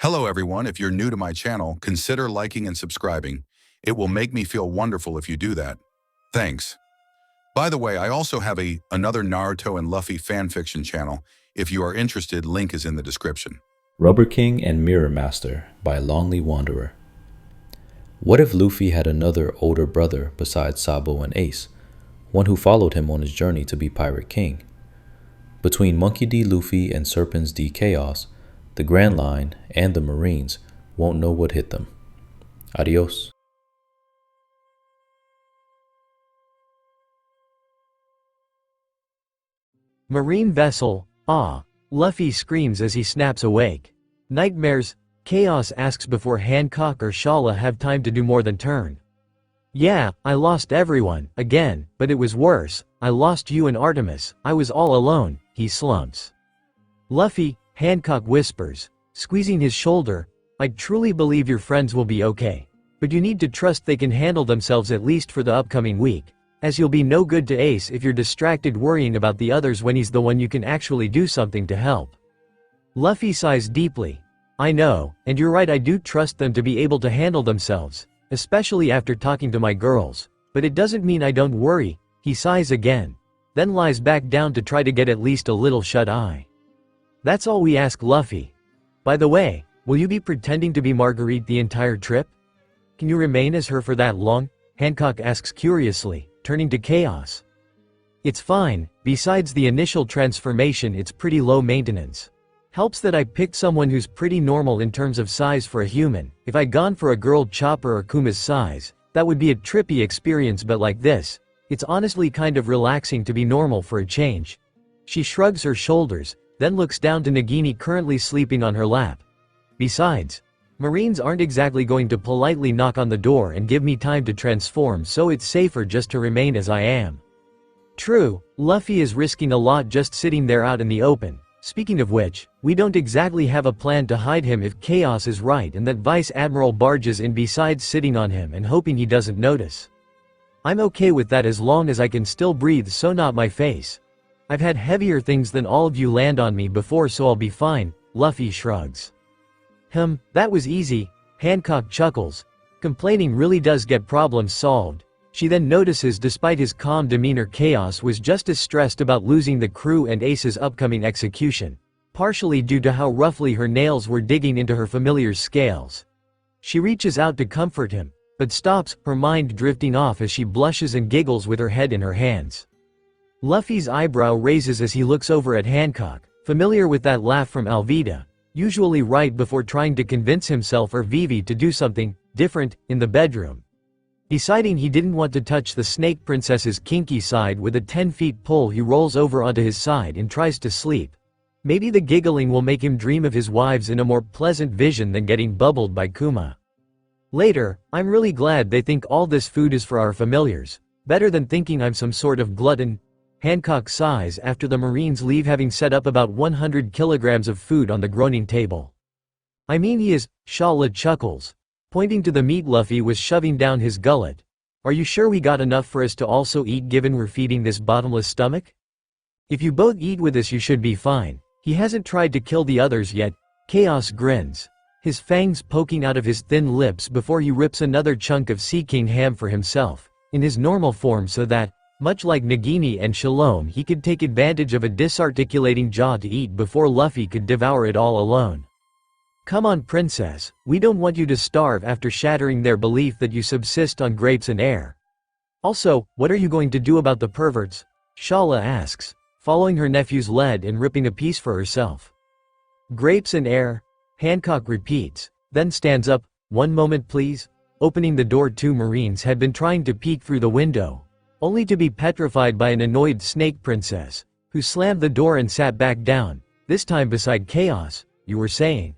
Hello everyone, if you're new to my channel, consider liking and subscribing. It will make me feel wonderful if you do that. Thanks. By the way, I also have another Naruto and Luffy fanfiction channel. If you are interested, link is in the description. Rubber King and Mirror Master by Lonely Wanderer. What if Luffy had another older brother besides Sabo and Ace, one who followed him on his journey to be Pirate King? Between Monkey D. Luffy and Serpents D. Chaos, the Grand Line and the Marines won't know what hit them. Adios. Marine vessel, ah, Luffy screams as he snaps awake. Nightmares, Chaos asks before Hancock or Shala have time to do more than turn. Yeah, I lost everyone, again, but it was worse. I lost you and Artemis, I was all alone, he slumps. Luffy, Hancock whispers, squeezing his shoulder, I truly believe your friends will be okay. But you need to trust they can handle themselves at least for the upcoming week, as you'll be no good to Ace if you're distracted worrying about the others when he's the one you can actually do something to help. Luffy sighs deeply. I know, and you're right, I do trust them to be able to handle themselves, especially after talking to my girls, but it doesn't mean I don't worry. He sighs again, then lies back down to try to get at least a little shut-eye. That's all we ask, Luffy. By the way, will you be pretending to be Marguerite the entire trip? Can you remain as her for that long? Hancock asks curiously, turning to Chaos. It's fine, besides the initial transformation it's pretty low maintenance. Helps that I picked someone who's pretty normal in terms of size for a human. If I'd gone for a girl Chopper or Kuma's size, that would be a trippy experience, but like this, it's honestly kind of relaxing to be normal for a change. She shrugs her shoulders, then looks down to Nagini currently sleeping on her lap. Besides, Marines aren't exactly going to politely knock on the door and give me time to transform, so it's safer just to remain as I am. True, Luffy is risking a lot just sitting there out in the open. Speaking of which, we don't exactly have a plan to hide him if Chaos is right and that Vice Admiral barges in besides sitting on him and hoping he doesn't notice. I'm okay with that as long as I can still breathe, so not my face. I've had heavier things than all of you land on me before, so I'll be fine, Luffy shrugs. That was easy, Hancock chuckles. Complaining really does get problems solved. She then notices despite his calm demeanor, Chaos was just as stressed about losing the crew and Ace's upcoming execution, partially due to how roughly her nails were digging into her familiar's scales. She reaches out to comfort him, but stops, her mind drifting off as she blushes and giggles with her head in her hands. Luffy's eyebrow raises as he looks over at Hancock, familiar with that laugh from Alvida, usually right before trying to convince himself or Vivi to do something different in the bedroom. Deciding he didn't want to touch the Snake Princess's kinky side with a 10-foot pole, he rolls over onto his side and tries to sleep. Maybe the giggling will make him dream of his wives in a more pleasant vision than getting bubbled by Kuma. Later, I'm really glad they think all this food is for our familiars. Better than thinking I'm some sort of glutton. Hancock sighs after the Marines leave, having set up about 100 kilograms of food on the groaning table. I mean he is, Shala chuckles, pointing to the meat Luffy was shoving down his gullet. Are you sure we got enough for us to also eat given we're feeding this bottomless stomach? If you both eat with us you should be fine. He hasn't tried to kill the others yet. Chaos grins, his fangs poking out of his thin lips before he rips another chunk of Sea King ham for himself, in his normal form, so that, much like Nagini and Shalom, he could take advantage of a disarticulating jaw to eat before Luffy could devour it all alone. Come on, princess, we don't want you to starve after shattering their belief that you subsist on grapes and air. Also, what are you going to do about the perverts? Shala asks, following her nephew's lead and ripping a piece for herself. Grapes and air? Hancock repeats, then stands up. One moment please. Opening the door, two Marines had been trying to peek through the window, only to be petrified by an annoyed Snake Princess, who slammed the door and sat back down, this time beside Chaos. You were saying?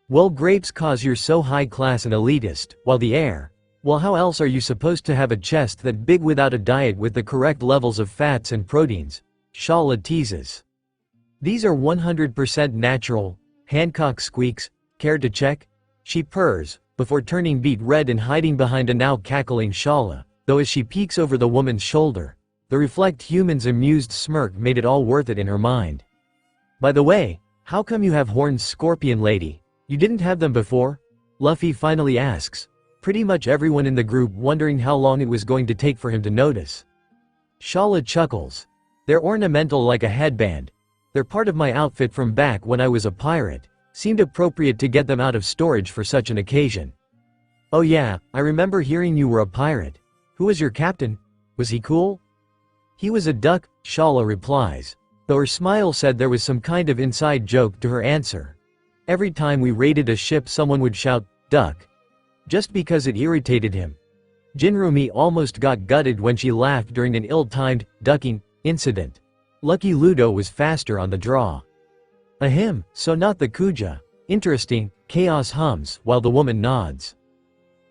Well, grapes cause you're so high class and elitist, while the air, well, how else are you supposed to have a chest that big without a diet with the correct levels of fats and proteins? Shala teases. These are 100% natural, Hancock squeaks. Care to check? She purrs, before turning beet red and hiding behind a now cackling Shala, though as she peeks over the woman's shoulder, the reflect human's amused smirk made it all worth it in her mind. By the way, how come you have horns, Scorpion Lady? You didn't have them before? Luffy finally asks. Pretty much everyone in the group wondering how long it was going to take for him to notice. Shala chuckles. They're ornamental like a headband. They're part of my outfit from back when I was a pirate. Seemed appropriate to get them out of storage for such an occasion. Oh yeah, I remember hearing you were a pirate. Who was your captain? Was he cool? He was a duck, Shala replies. Though her smile said there was some kind of inside joke to her answer. Every time we raided a ship someone would shout, "Duck." Just because it irritated him. Jinrumi almost got gutted when she laughed during an ill-timed, ducking, incident. Lucky Ludo was faster on the draw. Ahem, so not the Kuja. Interesting, Chaos hums while the woman nods.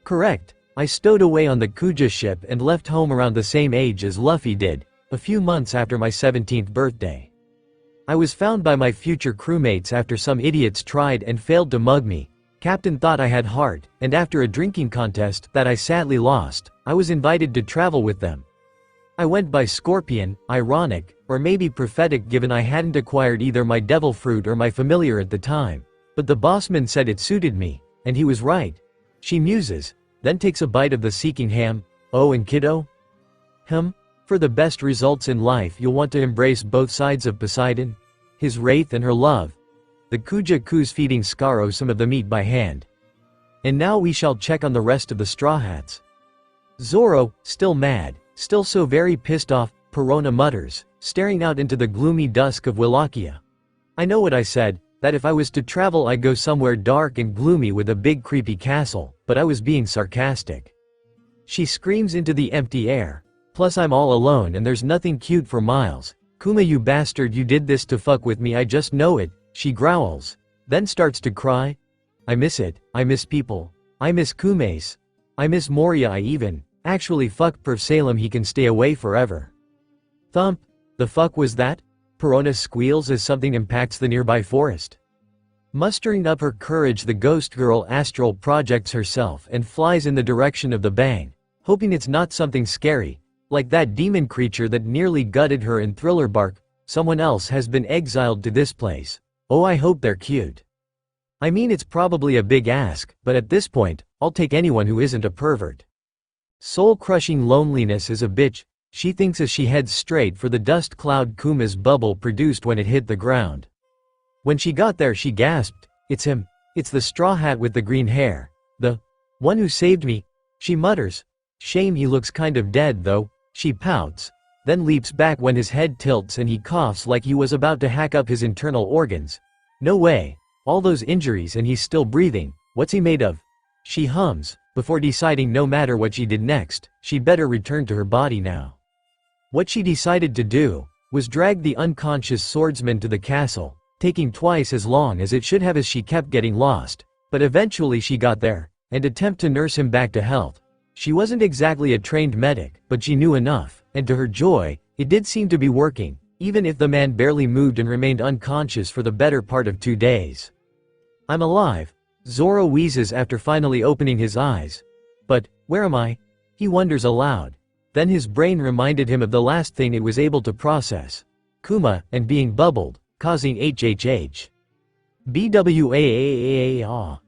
Correct, I stowed away on the Kuja ship and left home around the same age as Luffy did, a few months after my 17th birthday. I was found by my future crewmates after some idiots tried and failed to mug me. Captain thought I had heart, and after a drinking contest that I sadly lost, I was invited to travel with them. I went by Scorpion, ironic, or maybe prophetic given I hadn't acquired either my devil fruit or my familiar at the time. But the bossman said it suited me, and he was right. She muses, then takes a bite of the seeking ham. Oh, and kiddo? For the best results in life you'll want to embrace both sides of Poseidon. His wraith and her love. The Kuja Ku's feeding Skaro some of the meat by hand. And now we shall check on the rest of the Straw Hats. Zoro, still mad, still so very pissed off, Perona mutters, staring out into the gloomy dusk of Wallachia. I know what I said, that if I was to travel I'd go somewhere dark and gloomy with a big creepy castle, but I was being sarcastic. She screams into the empty air. Plus I'm all alone and there's nothing cute for miles. Kuma, you bastard, you did this to fuck with me, I just know it, she growls. Then starts to cry. I miss it, I miss people. I miss Kumace. I miss Moria, I even. Actually fuck Perf Salem, he can stay away forever. Thump. The fuck was that? Perona squeals as something impacts the nearby forest. Mustering up her courage, the ghost girl astral projects herself and flies in the direction of the bang, hoping it's not something scary, like that demon creature that nearly gutted her in Thriller Bark. Someone else has been exiled to this place. Oh, I hope they're cute. I mean, it's probably a big ask, but at this point, I'll take anyone who isn't a pervert. Soul-crushing loneliness is a bitch, she thinks as she heads straight for the dust cloud Kuma's bubble produced when it hit the ground. When she got there she gasped, "It's him. It's the straw hat with the green hair. The one who saved me," she mutters. Shame he looks kind of dead though, she pouts, then leaps back when his head tilts and he coughs like he was about to hack up his internal organs. No way. All those injuries and he's still breathing, what's he made of? She hums, before deciding no matter what she did next, she'd better return to her body now. What she decided to do was drag the unconscious swordsman to the castle, taking twice as long as it should have as she kept getting lost, but eventually she got there, and attempt to nurse him back to health. She wasn't exactly a trained medic, but she knew enough, and to her joy, it did seem to be working, even if the man barely moved and remained unconscious for the better part of 2 days. I'm alive, Zoro wheezes after finally opening his eyes. But, where am I? He wonders aloud. Then his brain reminded him of the last thing it was able to process. Kuma, and being bubbled, causing HHH. BWAAAA.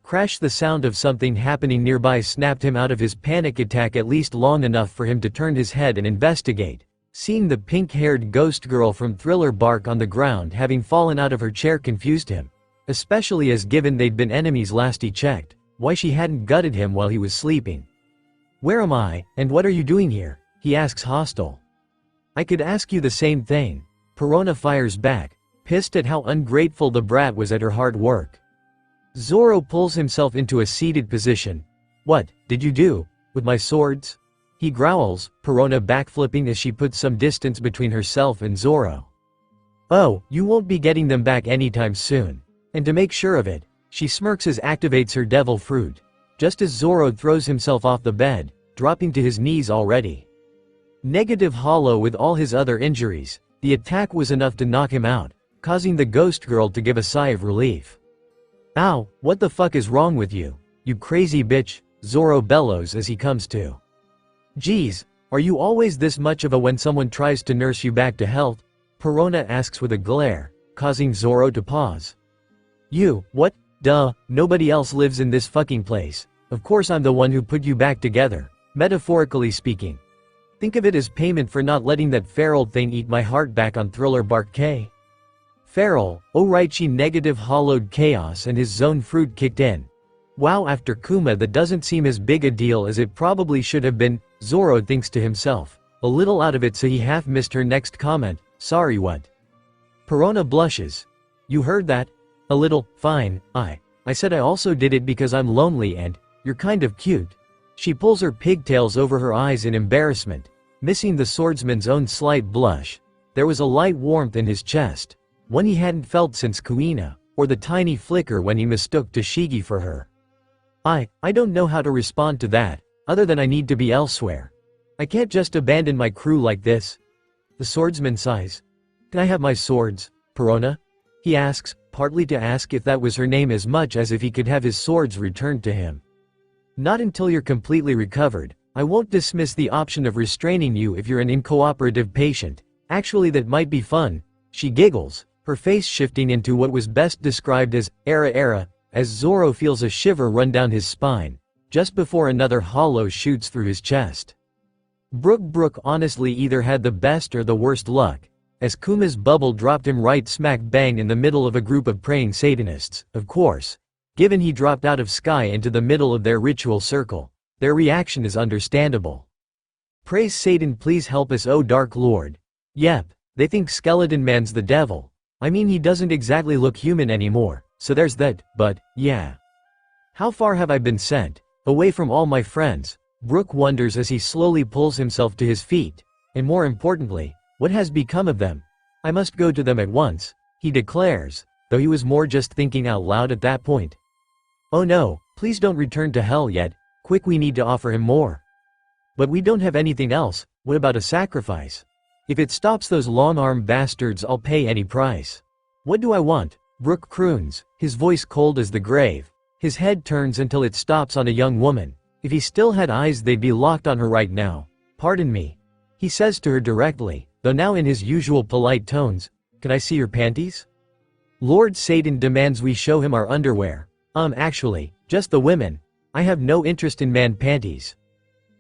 Crash. The sound of something happening nearby snapped him out of his panic attack at least long enough for him to turn his head and investigate. Seeing the pink-haired ghost girl from Thriller Bark on the ground having fallen out of her chair confused him. Especially as given they'd been enemies last he checked, why she hadn't gutted him while he was sleeping. Where am I, and what are you doing here? He asks hostile. I could ask you the same thing. Perona fires back, pissed at how ungrateful the brat was at her hard work. Zoro pulls himself into a seated position. What did you do with my swords? He growls, Perona backflipping as she puts some distance between herself and Zoro. Oh, you won't be getting them back anytime soon. And to make sure of it, she smirks as activates her devil fruit, just as Zoro throws himself off the bed, dropping to his knees already. Negative hollow with all his other injuries, the attack was enough to knock him out, causing the ghost girl to give a sigh of relief. Ow, what the fuck is wrong with you, you crazy bitch, Zoro bellows as he comes to. Geez, are you always this much of a when someone tries to nurse you back to health? Perona asks with a glare, causing Zoro to pause. You, what? Duh, nobody else lives in this fucking place. Of course I'm the one who put you back together, metaphorically speaking. Think of it as payment for not letting that feral thing eat my heart back on Thriller Bark K. Feral, Oraichi negative hollowed chaos and his zone fruit kicked in. Wow, after Kuma that doesn't seem as big a deal as it probably should have been, Zoro thinks to himself. A little out of it, so he half missed her next comment. Sorry, what? Perona blushes. You heard that? A little, fine, I said I also did it because I'm lonely and, you're kind of cute. She pulls her pigtails over her eyes in embarrassment, missing the swordsman's own slight blush. There was a light warmth in his chest, one he hadn't felt since Kuina, or the tiny flicker when he mistook Toshigi for her. I don't know how to respond to that, other than I need to be elsewhere. I can't just abandon my crew like this. The swordsman sighs. Can I have my swords, Perona? He asks, partly to ask if that was her name as much as if he could have his swords returned to him. Not until you're completely recovered. I won't dismiss the option of restraining you if you're an incooperative patient. Actually, that might be fun. She giggles, her face shifting into what was best described as era, as Zoro feels a shiver run down his spine, just before another hollow shoots through his chest. Brook honestly either had the best or the worst luck, as Kuma's bubble dropped him right smack bang in the middle of a group of praying Satanists, of course. Given he dropped out of sky into the middle of their ritual circle, their reaction is understandable. Praise Satan, please help us, oh Dark Lord. Yep, they think Skeleton Man's the devil. I mean, he doesn't exactly look human anymore, so there's that, but, yeah. How far have I been sent? Away from all my friends? Brook wonders as he slowly pulls himself to his feet, and more importantly, what has become of them? I must go to them at once, he declares, though he was more just thinking out loud at that point. Oh no, please don't return to hell yet, quick, we need to offer him more. But we don't have anything else. What about a sacrifice? If it stops those long-armed bastards, I'll pay any price. What do I want? Brook croons, his voice cold as the grave. His head turns until it stops on a young woman. If he still had eyes, they'd be locked on her right now. Pardon me, he says to her directly, though now in his usual polite tones. Can I see your panties? Lord Satan demands we show him our underwear. Actually, just the women. I have no interest in man panties.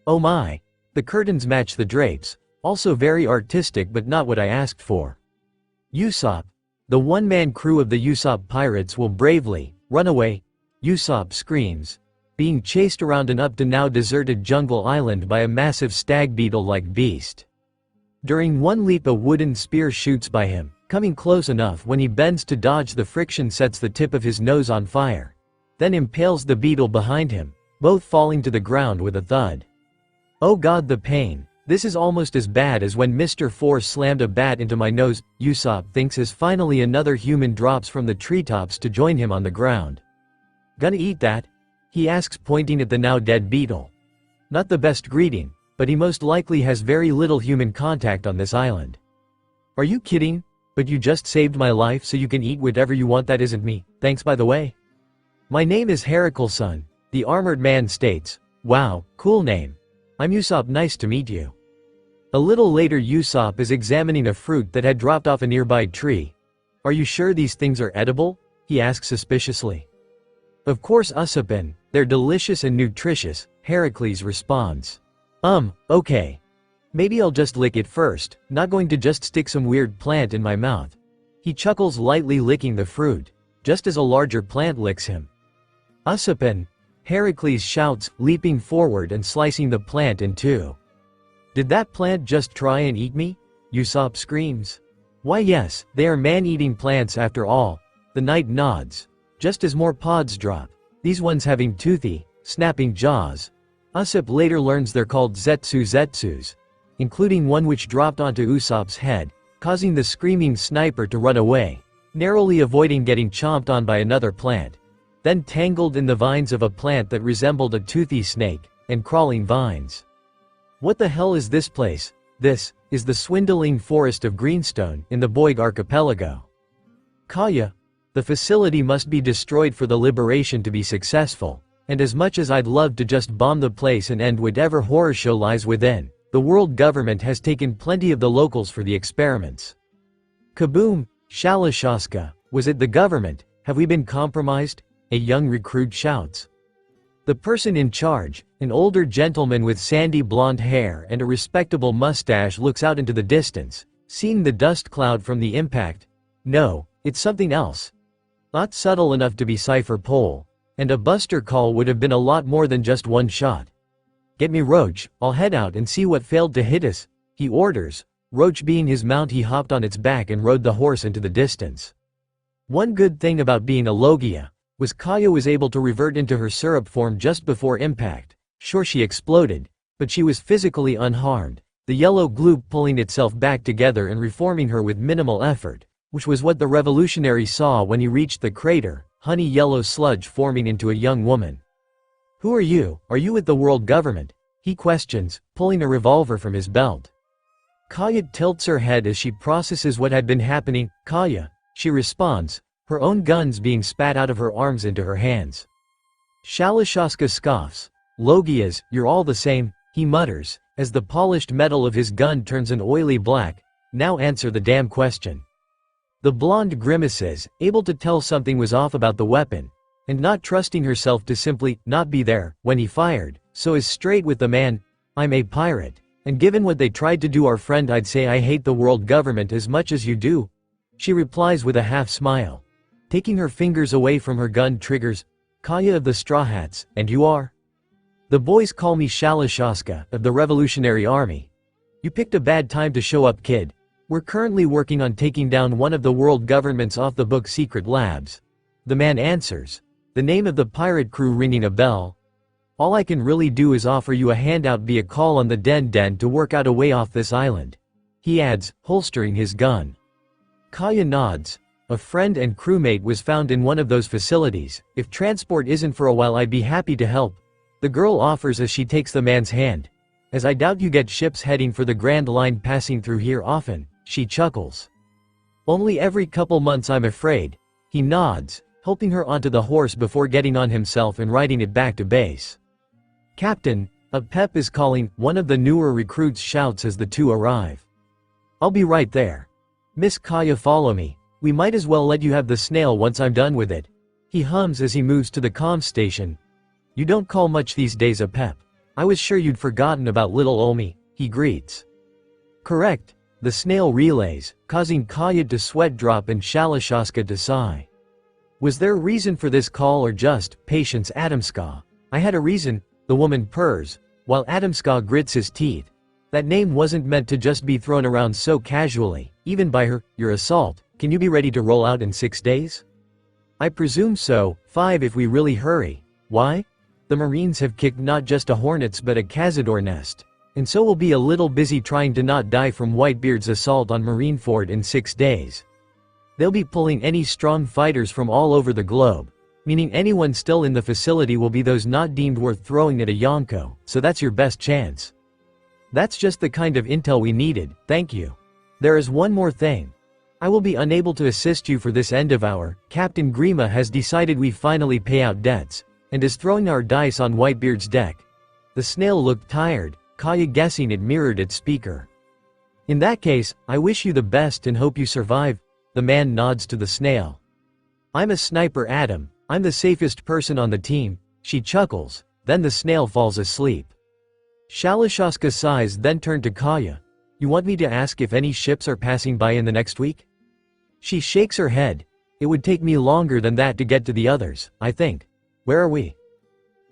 Oh my. The curtains match the drapes. Also very artistic, but not what I asked for. Usopp. The one-man crew of the Usopp pirates will bravely run away. Usopp screams, being chased around an up-to-now deserted jungle island by a massive stag beetle-like beast. During one leap, a wooden spear shoots by him, coming close enough when he bends to dodge. The friction sets the tip of his nose on fire, then impales the beetle behind him, both falling to the ground with a thud. Oh god, the pain. This is almost as bad as when Mr. Fore slammed a bat into my nose, Usopp thinks as finally another human drops from the treetops to join him on the ground. Gonna eat that? He asks, pointing at the now dead beetle. Not the best greeting, but he most likely has very little human contact on this island. Are you kidding? But you just saved my life, so you can eat whatever you want. That isn't me, thanks by the way. My name is Heracleson, the armored man states. Wow, cool name. I'm Usopp, nice to meet you. A little later, Usopp is examining a fruit that had dropped off a nearby tree. Are you sure these things are edible? He asks suspiciously. Of course Usoppin, they're delicious and nutritious, Heracles responds. Okay. Maybe I'll just lick it first, not going to just stick some weird plant in my mouth. He chuckles, lightly licking the fruit, just as a larger plant licks him. Usoppin, Heracles shouts, leaping forward and slicing the plant in two. Did that plant just try and eat me? Usopp screams. Why yes, they are man-eating plants after all. The knight nods, just as more pods drop, these ones having toothy, snapping jaws. Usopp later learns they're called zetsus, including one which dropped onto Usopp's head, causing the screaming sniper to run away, narrowly avoiding getting chomped on by another plant, then tangled in the vines of a plant that resembled a toothy snake, and crawling vines. What the hell is this place? This is the swindling forest of Greenstone in the Boig archipelago. Kaya, the facility must be destroyed for the liberation to be successful, and as much as I'd love to just bomb the place and end whatever horror show lies within, the world government has taken plenty of the locals for the experiments. Kaboom, Shalashaska, was it the government? Have we been compromised? a young recruit shouts. The person in charge, an older gentleman with sandy blonde hair and a respectable mustache, looks out into the distance, seeing the dust cloud from the impact. No, it's something else. Not subtle enough to be cipher pole, and a buster call would have been a lot more than just one shot. Get me Roach, I'll head out and see what failed to hit us, he orders. Roach being his mount, he hopped on its back and rode the horse into the distance. One good thing about being a logia was Kaya was able to revert into her syrup form just before impact. Sure, she exploded, but she was physically unharmed, the yellow gloop pulling itself back together and reforming her with minimal effort, which was what the revolutionary saw when he reached the crater, honey yellow sludge forming into a young woman. Who are you? Are you with the world government? He questions, pulling a revolver from his belt. Kaya tilts her head as she processes what had been happening. Kaya, she responds, her own guns being spat out of her arms into her hands. Shalashaska scoffs. Logias, you're all the same, he mutters, as the polished metal of his gun turns an oily black. Now answer the damn question. The blonde grimaces, able to tell something was off about the weapon, and not trusting herself to simply not be there when he fired, so is straight with the man. I'm a pirate, and given what they tried to do our friend, I'd say I hate the world government as much as you do. She replies with a half smile, taking her fingers away from her gun triggers. Kaya of the Straw Hats, and you are? The boys call me Shalashaska, of the Revolutionary Army. You picked a bad time to show up, kid. We're currently working on taking down one of the world government's off-the-book secret labs. The man answers, the name of the pirate crew ringing a bell. All I can really do is offer you a handout via call on the den to work out a way off this island. He adds, holstering his gun. Kaya nods. A friend and crewmate was found in one of those facilities. If transport isn't for a while, I'd be happy to help. The girl offers as she takes the man's hand. As I doubt you get ships heading for the Grand Line passing through here often, she chuckles. Only every couple months, I'm afraid. He nods, helping her onto the horse before getting on himself and riding it back to base. Captain, a pep is calling, one of the newer recruits shouts as the two arrive. I'll be right there. Miss Kaya, follow me. We might as well let you have the snail once I'm done with it. He hums as he moves to the comm station. You don't call much these days a pep. I was sure you'd forgotten about little Omi, he greets. Correct, the snail relays, causing Kaya to sweat drop and Shalashaska to sigh. Was there a reason for this call or just patience, Adamska? I had a reason, the woman purrs, while Adamska grits his teeth. That name wasn't meant to just be thrown around so casually, even by her. Your assault, can you be ready to roll out in 6 days? I presume so, 5 if we really hurry. Why? The Marines have kicked not just a hornet's but a cazador nest, and so we'll be a little busy trying to not die from Whitebeard's assault on Marineford in 6 days. They'll be pulling any strong fighters from all over the globe, meaning anyone still in the facility will be those not deemed worth throwing at a Yonko, so that's your best chance. That's just the kind of intel we needed, thank you. There is one more thing. I will be unable to assist you for this end of hour. Captain Grima has decided we finally pay out debts, and is throwing our dice on Whitebeard's deck. The snail looked tired, Kaya guessing it mirrored its speaker. In that case, I wish you the best and hope you survive. The man nods to the snail. I'm a sniper, Adam. I'm the safest person on the team. She chuckles, then the snail falls asleep. Shalashaska sighs, then turned to Kaya. You want me to ask if any ships are passing by in the next week? She shakes her head. It would take me longer than that to get to the others, I think. Where are we?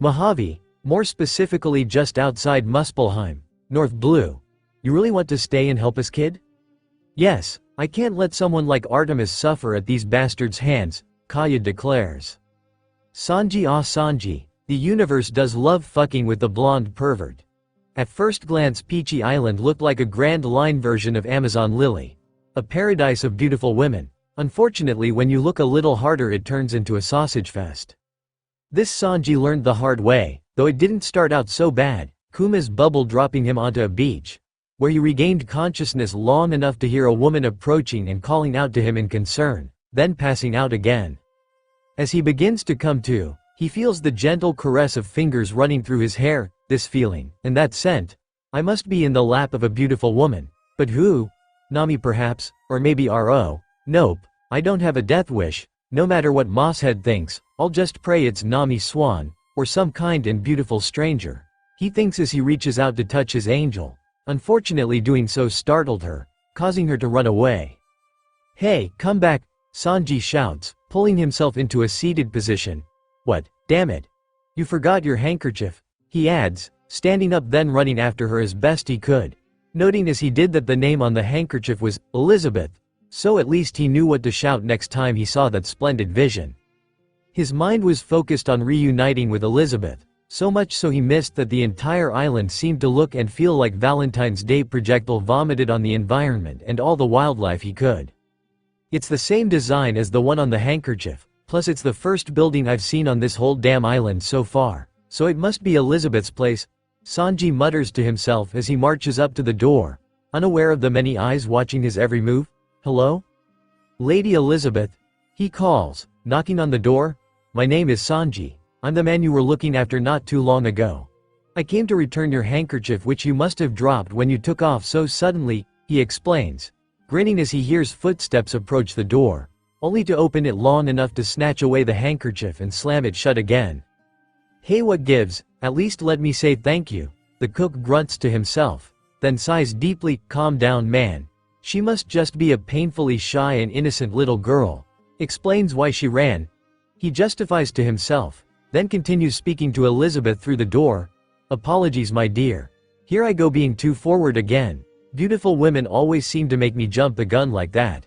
Mojave, more specifically just outside Muspelheim, North Blue. You really want to stay and help us, kid? Yes, I can't let someone like Artemis suffer at these bastards' hands, Kaya declares. Sanji, ah Sanji, the universe does love fucking with the blonde pervert. At first glance, Peachy Island looked like a Grand Line version of Amazon Lily, a paradise of beautiful women. Unfortunately, when you look a little harder, it turns into a sausage fest. This Sanji learned the hard way, though it didn't start out so bad, Kuma's bubble dropping him onto a beach, where he regained consciousness long enough to hear a woman approaching and calling out to him in concern, then passing out again. As he begins to come to, he feels the gentle caress of fingers running through his hair. This feeling, and that scent. I must be in the lap of a beautiful woman. But who? Nami perhaps, or maybe Ro. Nope, I don't have a death wish. No matter what Mosshead thinks, I'll just pray it's Nami Swan, or some kind and beautiful stranger. He thinks as he reaches out to touch his angel. Unfortunately doing so startled her, causing her to run away. "Hey, come back," Sanji shouts, pulling himself into a seated position. "What, damn it. You forgot your handkerchief," he adds, standing up then running after her as best he could, noting as he did that the name on the handkerchief was Elizabeth, so at least he knew what to shout next time he saw that splendid vision. His mind was focused on reuniting with Elizabeth, so much so he missed that the entire island seemed to look and feel like Valentine's Day projectile vomited on the environment and all the wildlife he could. It's the same design as the one on the handkerchief, plus it's the first building I've seen on this whole damn island so far, so it must be Elizabeth's place, Sanji mutters to himself as he marches up to the door, unaware of the many eyes watching his every move. "Hello? Lady Elizabeth," he calls, knocking on the door. "My name is Sanji. I'm the man you were looking after not too long ago. I came to return your handkerchief which you must have dropped when you took off so suddenly," he explains, grinning as he hears footsteps approach the door, only to open it long enough to snatch away the handkerchief and slam it shut again. "Hey, what gives? At least let me say thank you," the cook grunts to himself, then sighs deeply. "Calm down, man. She must just be a painfully shy and innocent little girl," explains why she ran. He justifies to himself, then continues speaking to Elizabeth through the door. "Apologies, my dear. Here I go being too forward again. Beautiful women always seem to make me jump the gun like that.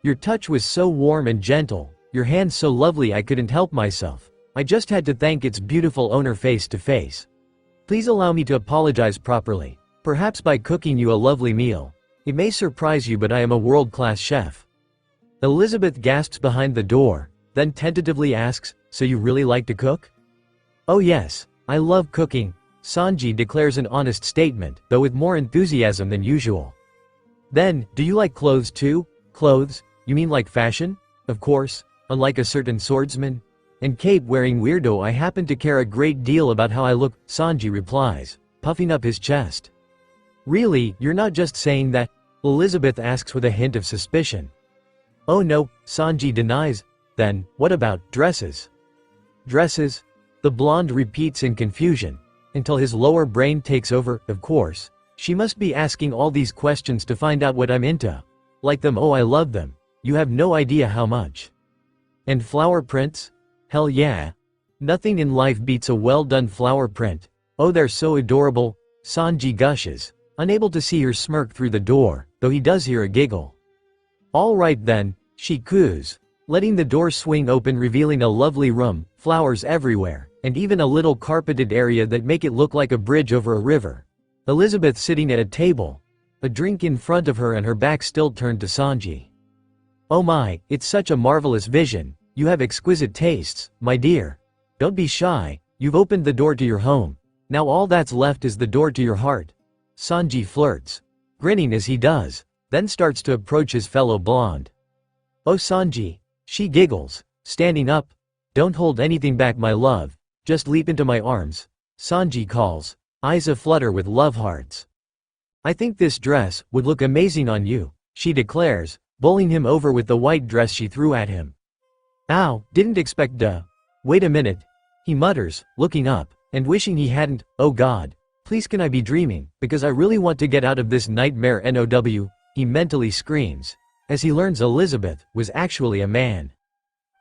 Your touch was so warm and gentle, your hands so lovely I couldn't help myself. I just had to thank its beautiful owner face to face. Please allow me to apologize properly, perhaps by cooking you a lovely meal. It may surprise you but I am a world-class chef." Elizabeth gasps behind the door, then tentatively asks, "So you really like to cook?" "Oh yes, I love cooking," Sanji declares, an honest statement, though with more enthusiasm than usual. "Then, do you like clothes too?" "Clothes? You mean like fashion?" "Of course, unlike a certain swordsman and cape-wearing weirdo I happen to care a great deal about how I look," Sanji replies, puffing up his chest. "Really, you're not just saying that?" Elizabeth asks with a hint of suspicion. "Oh no," Sanji denies. "Then, what about dresses?" "Dresses?" the blonde repeats in confusion, until his lower brain takes over. "Of course, she must be asking all these questions to find out what I'm into. Like them, oh I love them. You have no idea how much. And flower prints? Hell yeah. Nothing in life beats a well-done flower print. Oh they're so adorable," Sanji gushes, unable to see her smirk through the door, though he does hear a giggle. "All right then," she coos, letting the door swing open revealing a lovely room, flowers everywhere, and even a little carpeted area that make it look like a bridge over a river. Elizabeth sitting at a table, a drink in front of her and her back still turned to Sanji. "Oh my, it's such a marvelous vision. You have exquisite tastes, my dear. Don't be shy, you've opened the door to your home. Now all that's left is the door to your heart." Sanji flirts, grinning as he does, then starts to approach his fellow blonde. "Oh Sanji," she giggles, standing up. "Don't hold anything back, my love. Just leap into my arms," Sanji calls, eyes aflutter with love hearts. "I think this dress would look amazing on you," she declares, bowling him over with the white dress she threw at him. "Ow, didn't expect duh. Wait a minute," he mutters, looking up, and wishing he hadn't. "Oh God, please can I be dreaming, because I really want to get out of this nightmare NOW, he mentally screams, as he learns Elizabeth was actually a man.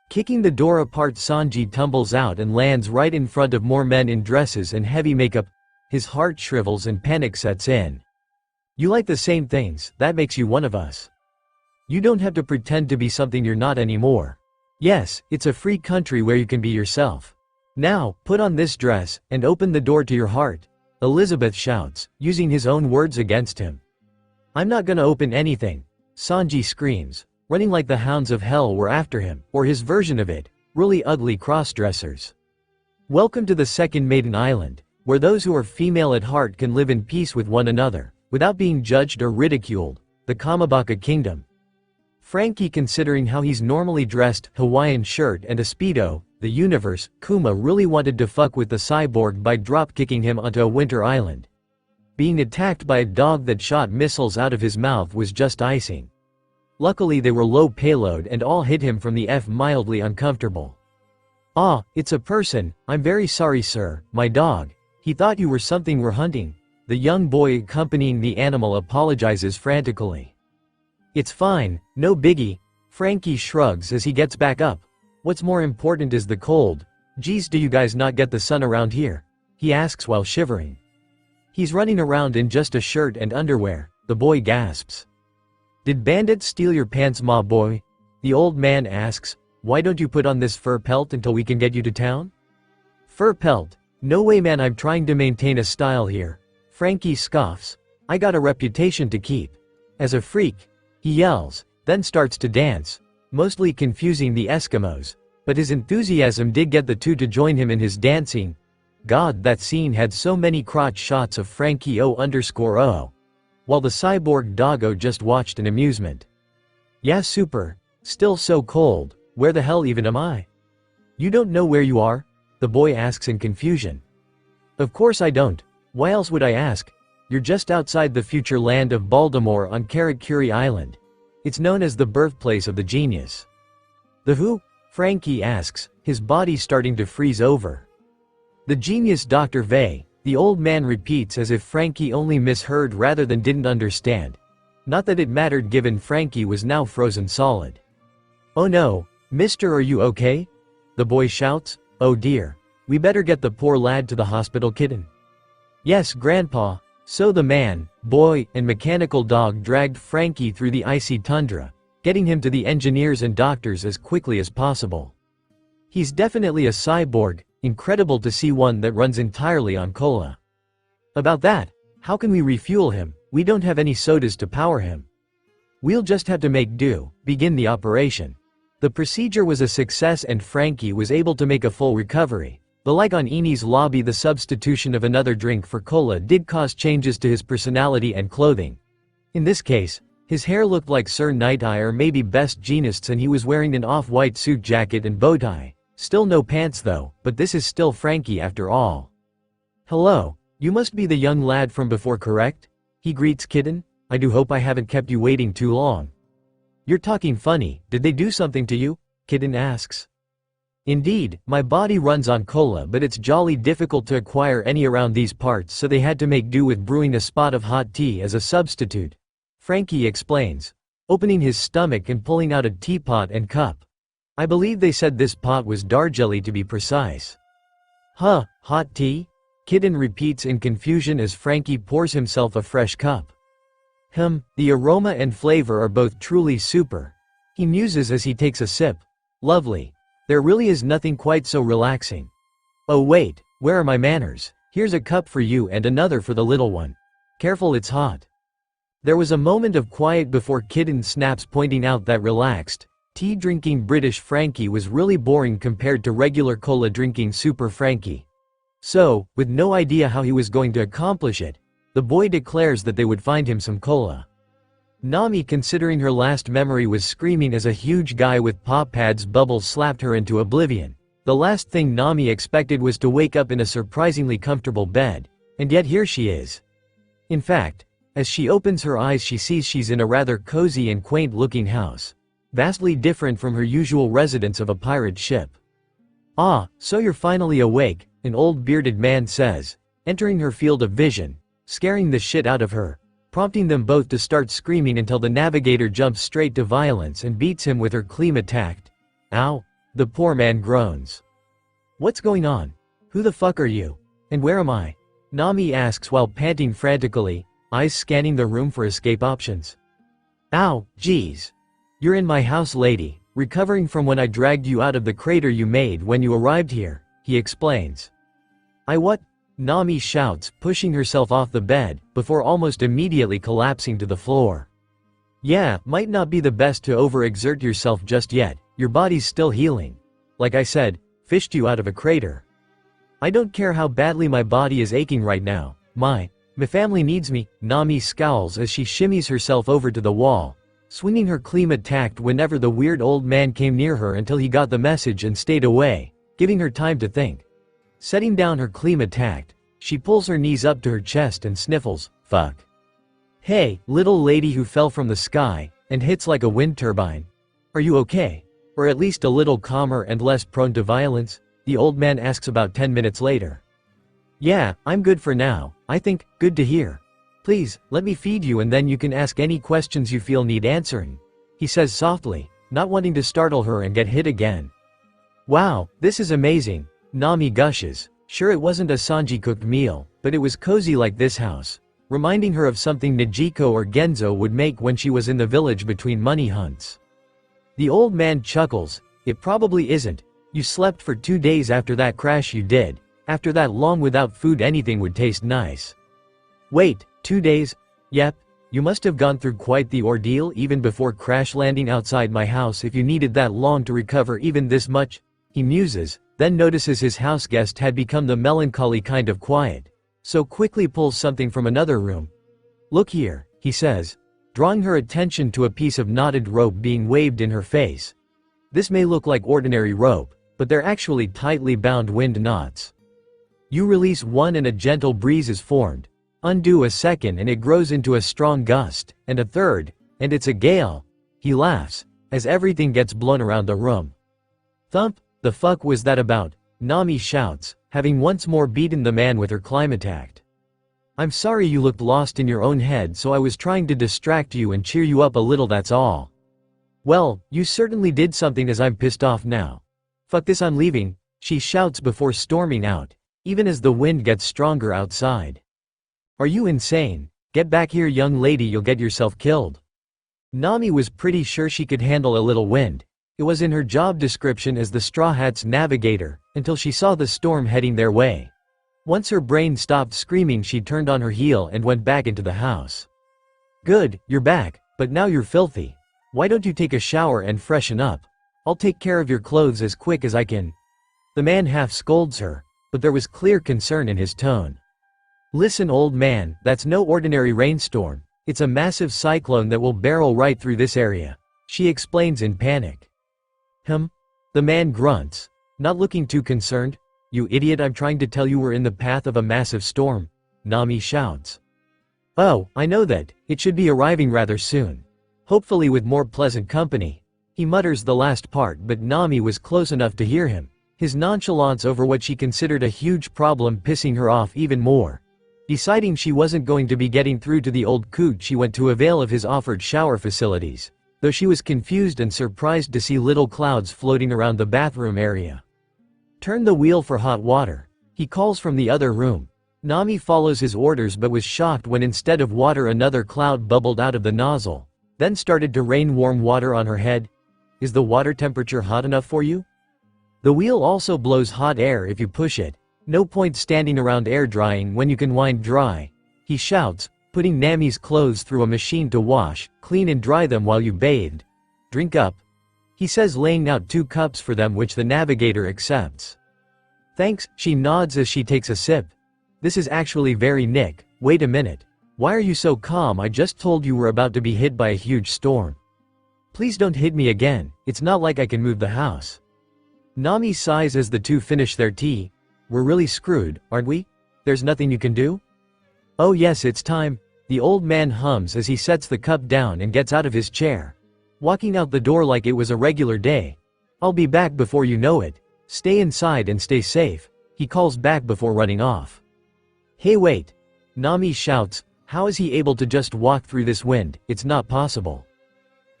Kicking the door apart, Sanji tumbles out and lands right in front of more men in dresses and heavy makeup. His heart shrivels and panic sets in. "You like the same things, that makes you one of us. You don't have to pretend to be something you're not anymore. Yes, it's a free country where you can be yourself. Now, put on this dress, and open the door to your heart," Elizabeth shouts, using his own words against him. "I'm not gonna open anything," Sanji screams, running like the hounds of hell were after him, or his version of it, really ugly cross-dressers. Welcome to the Second Maiden Island, where those who are female at heart can live in peace with one another, without being judged or ridiculed, the Kamabaka Kingdom. Frankie, considering how he's normally dressed, Hawaiian shirt and a Speedo, the universe, Kuma really wanted to fuck with the cyborg by drop-kicking him onto a winter island. Being attacked by a dog that shot missiles out of his mouth was just icing. Luckily they were low payload and all hit him from the F mildly uncomfortable. "Ah, it's a person, I'm very sorry sir, my dog. He thought you were something we're hunting." The young boy accompanying the animal apologizes frantically. "It's fine, no biggie." Frankie shrugs as he gets back up. "What's more important is the cold. Geez, do you guys not get the sun around here?" he asks while shivering. "He's running around in just a shirt and underwear," the boy gasps. "Did bandits steal your pants, ma boy?" the old man asks. "Why don't you put on this fur pelt until we can get you to town?" "Fur pelt? No way man, I'm trying to maintain a style here." Frankie scoffs. "I got a reputation to keep. As a freak," he yells, then starts to dance, mostly confusing the Eskimos. But his enthusiasm did get the two to join him in his dancing. God, that scene had so many crotch shots of Frankie O_O, while the cyborg doggo just watched in amusement. "Yeah, super. Still so cold. Where the hell even am I?" "You don't know where you are?" the boy asks in confusion. "Of course I don't. Why else would I ask? You're just outside the future land of Baltimore on Karakuri Island. It's known as the birthplace of the genius." "The who?" Frankie asks, his body starting to freeze over. "The genius Dr. Vey," the old man repeats as if Frankie only misheard rather than didn't understand. Not that it mattered given Frankie was now frozen solid. "Oh no, mister, are you okay?" the boy shouts. "Oh dear. We better get the poor lad to the hospital, kitten." "Yes, grandpa." So the man, boy, and mechanical dog dragged Frankie through the icy tundra, getting him to the engineers and doctors as quickly as possible. He's definitely a cyborg, incredible to see one that runs entirely on cola. About that, how can we refuel him? We don't have any sodas to power him. We'll just have to make do, begin the operation. The procedure was a success and Frankie was able to make a full recovery. But like on Eni's lobby, the substitution of another drink for cola did cause changes to his personality and clothing. In this case, his hair looked like Sir Night Eye or maybe Best Jeanists, and he was wearing an off-white suit jacket and bow tie. Still no pants though, but this is still Frankie after all. "Hello, you must be the young lad from before, correct?" he greets Kitten. "I do hope I haven't kept you waiting too long." "You're talking funny, did they do something to you?" Kitten asks. "Indeed, my body runs on cola, but it's jolly difficult to acquire any around these parts, so they had to make do with brewing a spot of hot tea as a substitute," Frankie explains, opening his stomach and pulling out a teapot and cup. I believe they said this pot was Darjeeling to be precise. "Huh, hot tea?" Kitten repeats in confusion as Frankie pours himself a fresh cup. The aroma and flavor are both truly super," he muses as he takes a sip. "Lovely. There really is nothing quite so relaxing. Oh wait, where are my manners? Here's a cup for you and another for the little one. Careful, it's hot." There was a moment of quiet before Kitten snaps, pointing out that relaxed, tea-drinking British Frankie was really boring compared to regular cola-drinking Super Frankie. So, with no idea how he was going to accomplish it, the boy declares that they would find him some cola. Nami, considering her last memory, was screaming as a huge guy with pop pads bubbles slapped her into oblivion. The last thing Nami expected was to wake up in a surprisingly comfortable bed, and yet here she is. In fact, as she opens her eyes, she sees she's in a rather cozy and quaint-looking house, vastly different from her usual residence of a pirate ship. "Ah, so you're finally awake," an old bearded man says, entering her field of vision, scaring the shit out of her, prompting them both to start screaming until the navigator jumps straight to violence and beats him with her clean attack. "Ow," the poor man groans. "What's going on? Who the fuck are you? And where am I?" Nami asks while panting frantically, eyes scanning the room for escape options. "Ow, geez. You're in my house, lady, recovering from when I dragged you out of the crater you made when you arrived here," he explains. "I what?" Nami shouts, pushing herself off the bed, before almost immediately collapsing to the floor. "Yeah, might not be the best to overexert yourself just yet, your body's still healing. Like I said, fished you out of a crater. I don't care how badly my body is aching right now, my family needs me." Nami scowls as she shimmies herself over to the wall, swinging her clean attack whenever the weird old man came near her until he got the message and stayed away, giving her time to think. Setting down her clean attack, she pulls her knees up to her chest and sniffles, "Fuck. Hey, little lady who fell from the sky, and hits like a wind turbine. Are you okay? Or at least a little calmer and less prone to violence? The old man asks about 10 minutes later. Yeah, I'm good for now, I think. Good to hear. Please, let me feed you and then you can ask any questions you feel need answering, he says softly, not wanting to startle her and get hit again. Wow, this is amazing, Nami gushes. Sure, it wasn't a Sanji-cooked meal, but it was cozy like this house, reminding her of something Nijiko or Genzo would make when she was in the village between money hunts. The old man chuckles. It probably isn't. You slept for 2 days after that crash you did. After that long without food anything would taste nice. Wait, 2 days? Yep. You must have gone through quite the ordeal even before crash landing outside my house if you needed that long to recover even this much, he muses, then notices his house guest had become the melancholy kind of quiet, so quickly pulls something from another room. Look here, he says, drawing her attention to a piece of knotted rope being waved in her face. This may look like ordinary rope, but they're actually tightly bound wind knots. You release one and a gentle breeze is formed. Undo a second and it grows into a strong gust, and a third, and it's a gale. He laughs, as everything gets blown around the room. Thump, the fuck was that about? Nami shouts, having once more beaten the man with her climattact. I'm sorry you looked lost in your own head, so I was trying to distract you and cheer you up a little, that's all. Well, you certainly did something, as I'm pissed off now. Fuck this, I'm leaving, she shouts before storming out, even as the wind gets stronger outside. Are you insane? Get back here, young lady, you'll get yourself killed. Nami was pretty sure she could handle a little wind. It was in her job description as the Straw Hats navigator, until she saw the storm heading their way. Once her brain stopped screaming, she turned on her heel and went back into the house. Good, you're back, but now you're filthy. Why don't you take a shower and freshen up? I'll take care of your clothes as quick as I can. The man half scolds her, but there was clear concern in his tone. Listen, old man, that's no ordinary rainstorm. It's a massive cyclone that will barrel right through this area, she explains in panic. The man grunts, not looking too concerned. You idiot, I'm trying to tell you we're in the path of a massive storm, Nami shouts. Oh, I know that, it should be arriving rather soon. Hopefully with more pleasant company. He mutters the last part, but Nami was close enough to hear him, his nonchalance over what she considered a huge problem pissing her off even more. Deciding she wasn't going to be getting through to the old coot, she went to avail of his offered shower facilities, though she was confused and surprised to see little clouds floating around the bathroom area. Turn the wheel for hot water, he calls from the other room. Nami follows his orders but was shocked when instead of water another cloud bubbled out of the nozzle, then started to rain warm water on her head. Is the water temperature hot enough for you? The wheel also blows hot air if you push it. No point standing around air drying when you can wind dry, he shouts, putting Nami's clothes through a machine to wash, clean and dry them while you bathed. Drink up, he says, laying out 2 cups for them, which the navigator accepts. Thanks, she nods as she takes a sip. This is actually very Nick. Wait a minute. Why are you so calm? I just told you we're about to be hit by a huge storm. Please don't hit me again, it's not like I can move the house. Nami sighs as the two finish their tea. We're really screwed, aren't we? There's nothing you can do? Oh yes, it's time, the old man hums as he sets the cup down and gets out of his chair, walking out the door like it was a regular day. I'll be back before you know it. Stay inside and stay safe, he calls back before running off. Hey wait, Nami shouts, how is he able to just walk through this wind? It's not possible.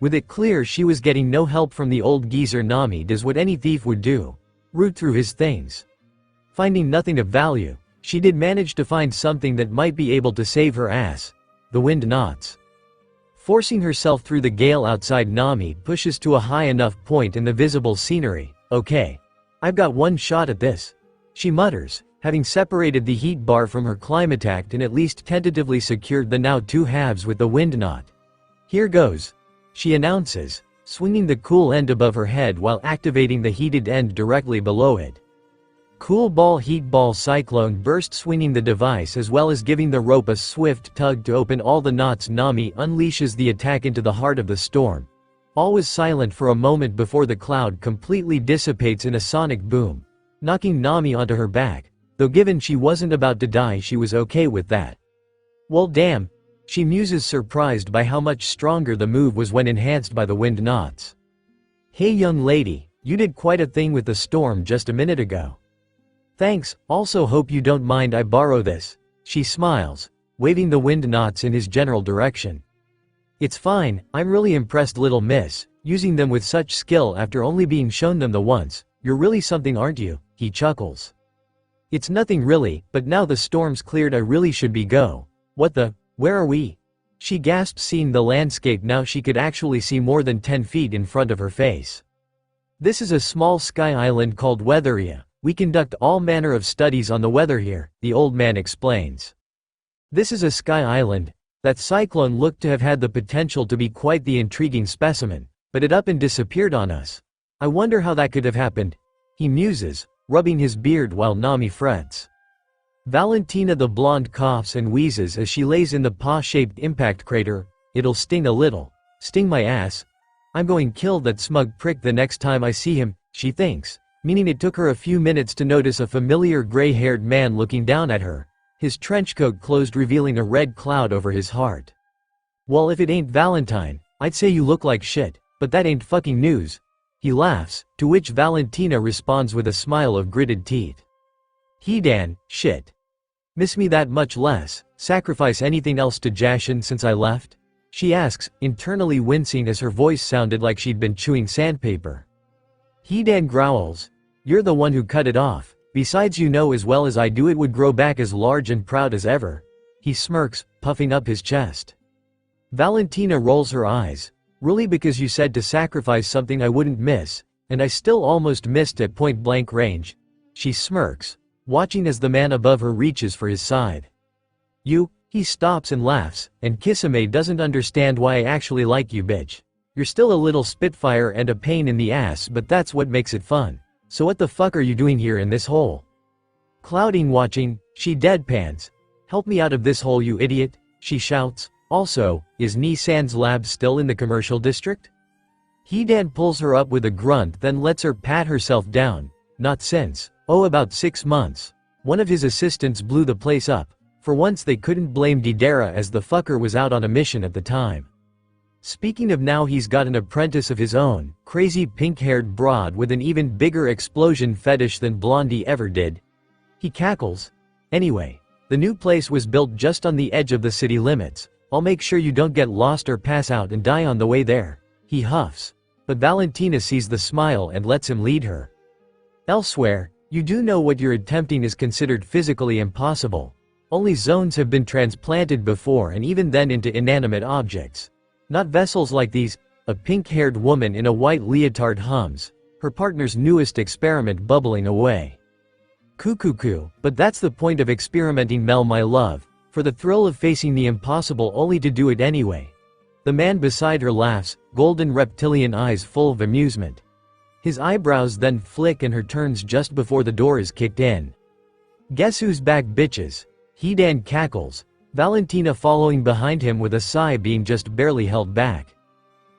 With it clear she was getting no help from the old geezer, Nami does what any thief would do, root through his things. Finding nothing of value, she did manage to find something that might be able to save her ass, the wind knots. Forcing herself through the gale outside, Nami pushes to a high enough point in the visible scenery. Okay, I've got one shot at this, she mutters, having separated the heat bar from her climatact and at least tentatively secured the now 2 halves with the wind knot. Here goes, she announces, swinging the cool end above her head while activating the heated end directly below it. Cool ball heat ball cyclone burst, swinging the device as well as giving the rope a swift tug to open all the knots. Nami unleashes the attack into the heart of the storm. All was silent for a moment before the cloud completely dissipates in a sonic boom, knocking Nami onto her back, though given she wasn't about to die she was okay with that. Well damn, She muses, surprised by how much stronger the move was when enhanced by the wind knots. Hey young lady, you did quite a thing with the storm just a minute ago. Thanks, also hope you don't mind I borrow this. She smiles, waving the wind knots in his general direction. It's fine, I'm really impressed little miss, using them with such skill after only being shown them the once. You're really something, aren't you? He chuckles. It's nothing really, but now the storm's cleared I really should be go. What the? Where are we? She gasped, seeing the landscape now she could actually see more than 10 feet in front of her face. This is a small sky island called Weatheria. We conduct all manner of studies on the weather here, the old man explains. This is a sky island. That cyclone looked to have had the potential to be quite the intriguing specimen, but it up and disappeared on us. I wonder how that could have happened. He muses, rubbing his beard while Nami frets. Valentina the blonde coughs and wheezes as she lays in the paw-shaped impact crater. It'll sting a little. Sting my ass. I'm going kill that smug prick the next time I see him, she thinks, meaning it took her a few minutes to notice a familiar gray-haired man looking down at her, his trenchcoat closed revealing a red cloud over his heart. Well, if it ain't Valentine, I'd say you look like shit, but that ain't fucking news. He laughs, to which Valentina responds with a smile of gritted teeth. Hidan, shit. Miss me that much less, sacrifice anything else to Jashin since I left? She asks, internally wincing as her voice sounded like she'd been chewing sandpaper. Hidan growls. You're the one who cut it off, besides you know as well as I do it would grow back as large and proud as ever. He smirks, puffing up his chest. Valentina rolls her eyes. Really, because you said to sacrifice something I wouldn't miss, and I still almost missed at point blank range. She smirks, watching as the man above her reaches for his side. He stops and laughs, and Kisame doesn't understand why I actually like you, bitch. You're still a little spitfire and a pain in the ass, but that's what makes it fun. So what the fuck are you doing here in this hole? Clouding watching, she deadpans. Help me out of this hole, you idiot, she shouts. Also, is Nissan's lab still in the commercial district? Hidan pulls her up with a grunt, then lets her pat herself down. Not since, about 6 months. One of his assistants blew the place up. For once they couldn't blame Didera as the fucker was out on a mission at the time. Speaking of, now he's got an apprentice of his own, crazy pink-haired broad with an even bigger explosion fetish than Blondie ever did. He cackles. Anyway, the new place was built just on the edge of the city limits. I'll make sure you don't get lost or pass out and die on the way there. He huffs. But Valentina sees the smile and lets him lead her. Elsewhere, you do know what you're attempting is considered physically impossible. Only zones have been transplanted before, and even then into inanimate objects. Not vessels like these. A pink-haired woman in a white leotard hums, her partner's newest experiment bubbling away. Cuckoo, but that's the point of experimenting, Mel my love, for the thrill of facing the impossible only to do it anyway. The man beside her laughs, golden reptilian eyes full of amusement. His eyebrows then flick and her turns just before the door is kicked in. Guess who's back, bitches? Hidan cackles, Valentina following behind him with a sigh being just barely held back.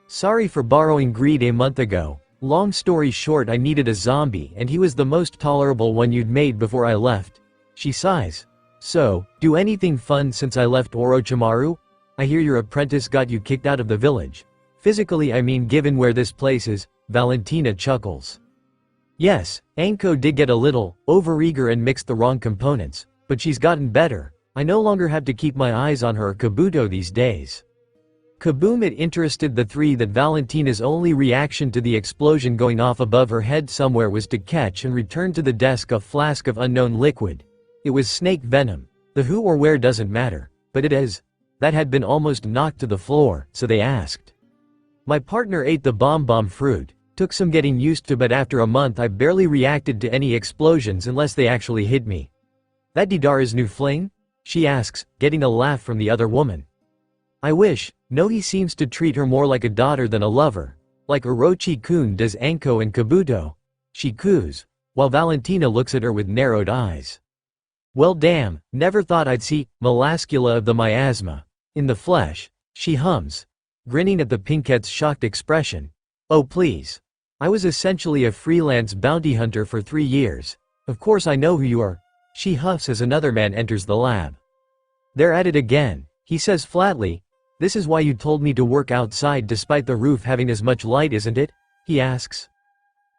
Sorry for borrowing greed a month ago. Long story short, I needed a zombie and he was the most tolerable one you'd made before I left. She sighs. So, do anything fun since I left Orochimaru? I hear your apprentice got you kicked out of the village. Physically, I mean, given where this place is. Valentina chuckles. Yes, Anko did get a little overeager and mixed the wrong components. But she's gotten better. I no longer have to keep my eyes on her Kabuto these days. Kaboom! It interested the three that Valentina's only reaction to the explosion going off above her head somewhere was to catch and return to the desk a flask of unknown liquid. It was snake venom. The who or where doesn't matter, but it is. That had been almost knocked to the floor, so they asked. My partner ate the bomb fruit. Took some getting used to, but after a month I barely reacted to any explosions unless they actually hit me. That Didara's new fling? She asks, getting a laugh from the other woman. I wish. No, he seems to treat her more like a daughter than a lover. Like Orochi-kun does Anko and Kabuto. She coos, while Valentina looks at her with narrowed eyes. Well damn, never thought I'd see Melascula of the miasma in the flesh, she hums, grinning at the pinkette's shocked expression. Oh please. I was essentially a freelance bounty hunter for 3 years. Of course I know who you are. She huffs as another man enters the lab. They're at it again. He says flatly, "This is why you told me to work outside despite the roof having as much light, isn't it?" he asks.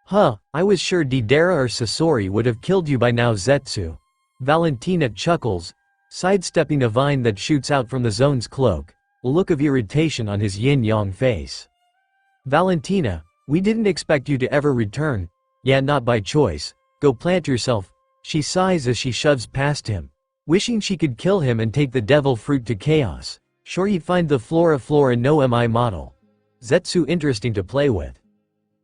"Huh, I was sure Deidara or Sasori would have killed you by now, Zetsu." Valentina chuckles, sidestepping a vine that shoots out from the zone's cloak, a look of irritation on his yin-yang face. "Valentina, we didn't expect you to ever return. Yeah, not by choice. Go plant yourself." She sighs as she shoves past him, wishing she could kill him and take the devil fruit to chaos. Sure he'd find the Flora no Mi model. Zetsu interesting to play with.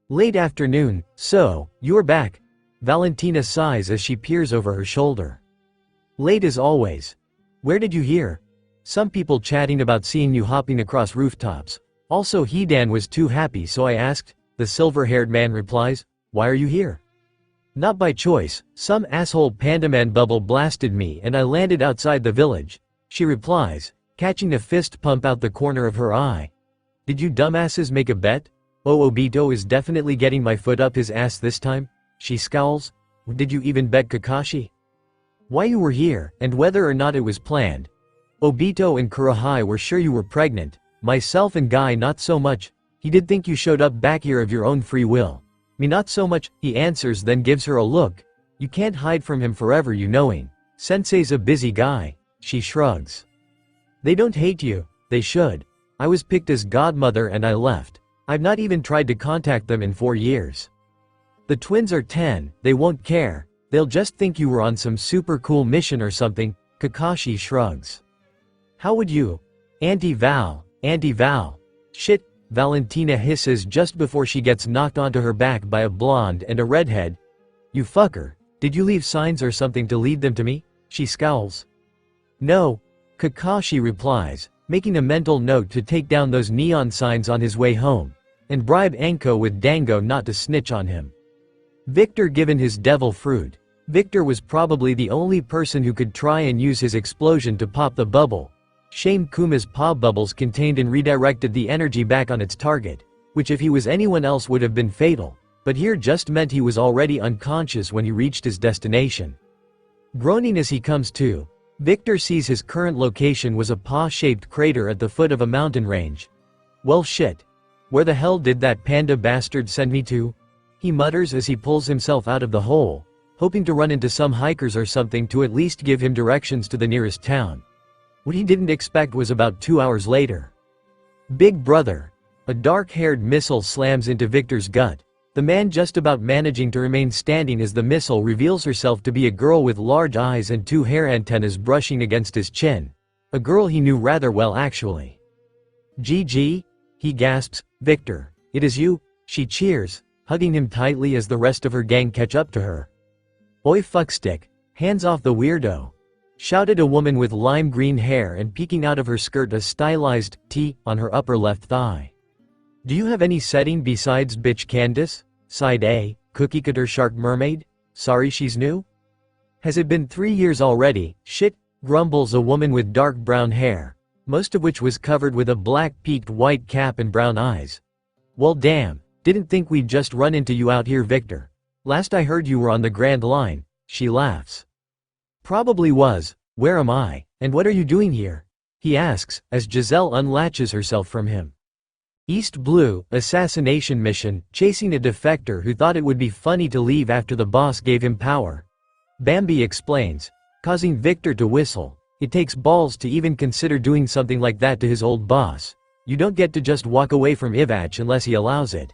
Late afternoon, so, you're back. Valentina sighs as she peers over her shoulder. Late as always. Where did you hear? Some people chatting about seeing you hopping across rooftops. Also Hidan was too happy, so I asked. The silver-haired man replies, "Why are you here?" "Not by choice, some asshole pandaman bubble blasted me and I landed outside the village," she replies, catching a fist pump out the corner of her eye. "Did you dumbasses make a bet? Oh, Obito is definitely getting my foot up his ass this time?" She scowls. "Did you even bet Kakashi? Why you were here, and whether or not it was planned?" "Obito and Kurahai were sure you were pregnant. Myself and Guy not so much. He did think you showed up back here of your own free will. Me not so much," he answers, then gives her a look. "You can't hide from him forever, you knowing. Sensei's a busy guy." She shrugs. "They don't hate you. They should. I was picked as godmother and I left. I've not even tried to contact them in 4 years. The twins are 10, they won't care. They'll just think you were on some super cool mission or something." Kakashi shrugs. "How would you? Anti-Val. Shit," Valentina hisses just before she gets knocked onto her back by a blonde and a redhead. "You fucker. Did you leave signs or something to lead them to me?" She scowls. "No," Kakashi replies, making a mental note to take down those neon signs on his way home, and bribe Anko with Dango not to snitch on him. Victor given his devil fruit. Victor was probably the only person who could try and use his explosion to pop the bubble. Shame Kuma's paw bubbles contained and redirected the energy back on its target, which if he was anyone else would have been fatal, but here just meant he was already unconscious when he reached his destination. Groaning as he comes to, Victor sees his current location was a paw-shaped crater at the foot of a mountain range. "Well shit. Where the hell did that panda bastard send me to?" he mutters as he pulls himself out of the hole, hoping to run into some hikers or something to at least give him directions to the nearest town. What he didn't expect was about 2 hours later. "Big brother." A dark-haired missile slams into Victor's gut, the man just about managing to remain standing as the missile reveals herself to be a girl with large eyes and 2 hair antennas brushing against his chin. A girl he knew rather well actually. "GG?" he gasps. "Victor, it is you?" She cheers, hugging him tightly as the rest of her gang catch up to her. "Oi fuckstick, hands off the weirdo," shouted a woman with lime green hair and peeking out of her skirt a stylized T on her upper left thigh. "Do you have any setting besides bitch Candace? Side A, cookie cutter shark mermaid? Sorry she's new? Has it been 3 years already? Shit," grumbles a woman with dark brown hair, most of which was covered with a black peaked white cap and brown eyes. "Well damn, didn't think we'd just run into you out here, Victor. Last I heard you were on the Grand Line." She laughs. "Probably was. Where am I, and what are you doing here?" he asks, as Giselle unlatches herself from him. "East Blue, assassination mission, chasing a defector who thought it would be funny to leave after the boss gave him power," Bambi explains, causing Victor to whistle. It takes balls to even consider doing something like that to his old boss. You don't get to just walk away from Ivach unless he allows it.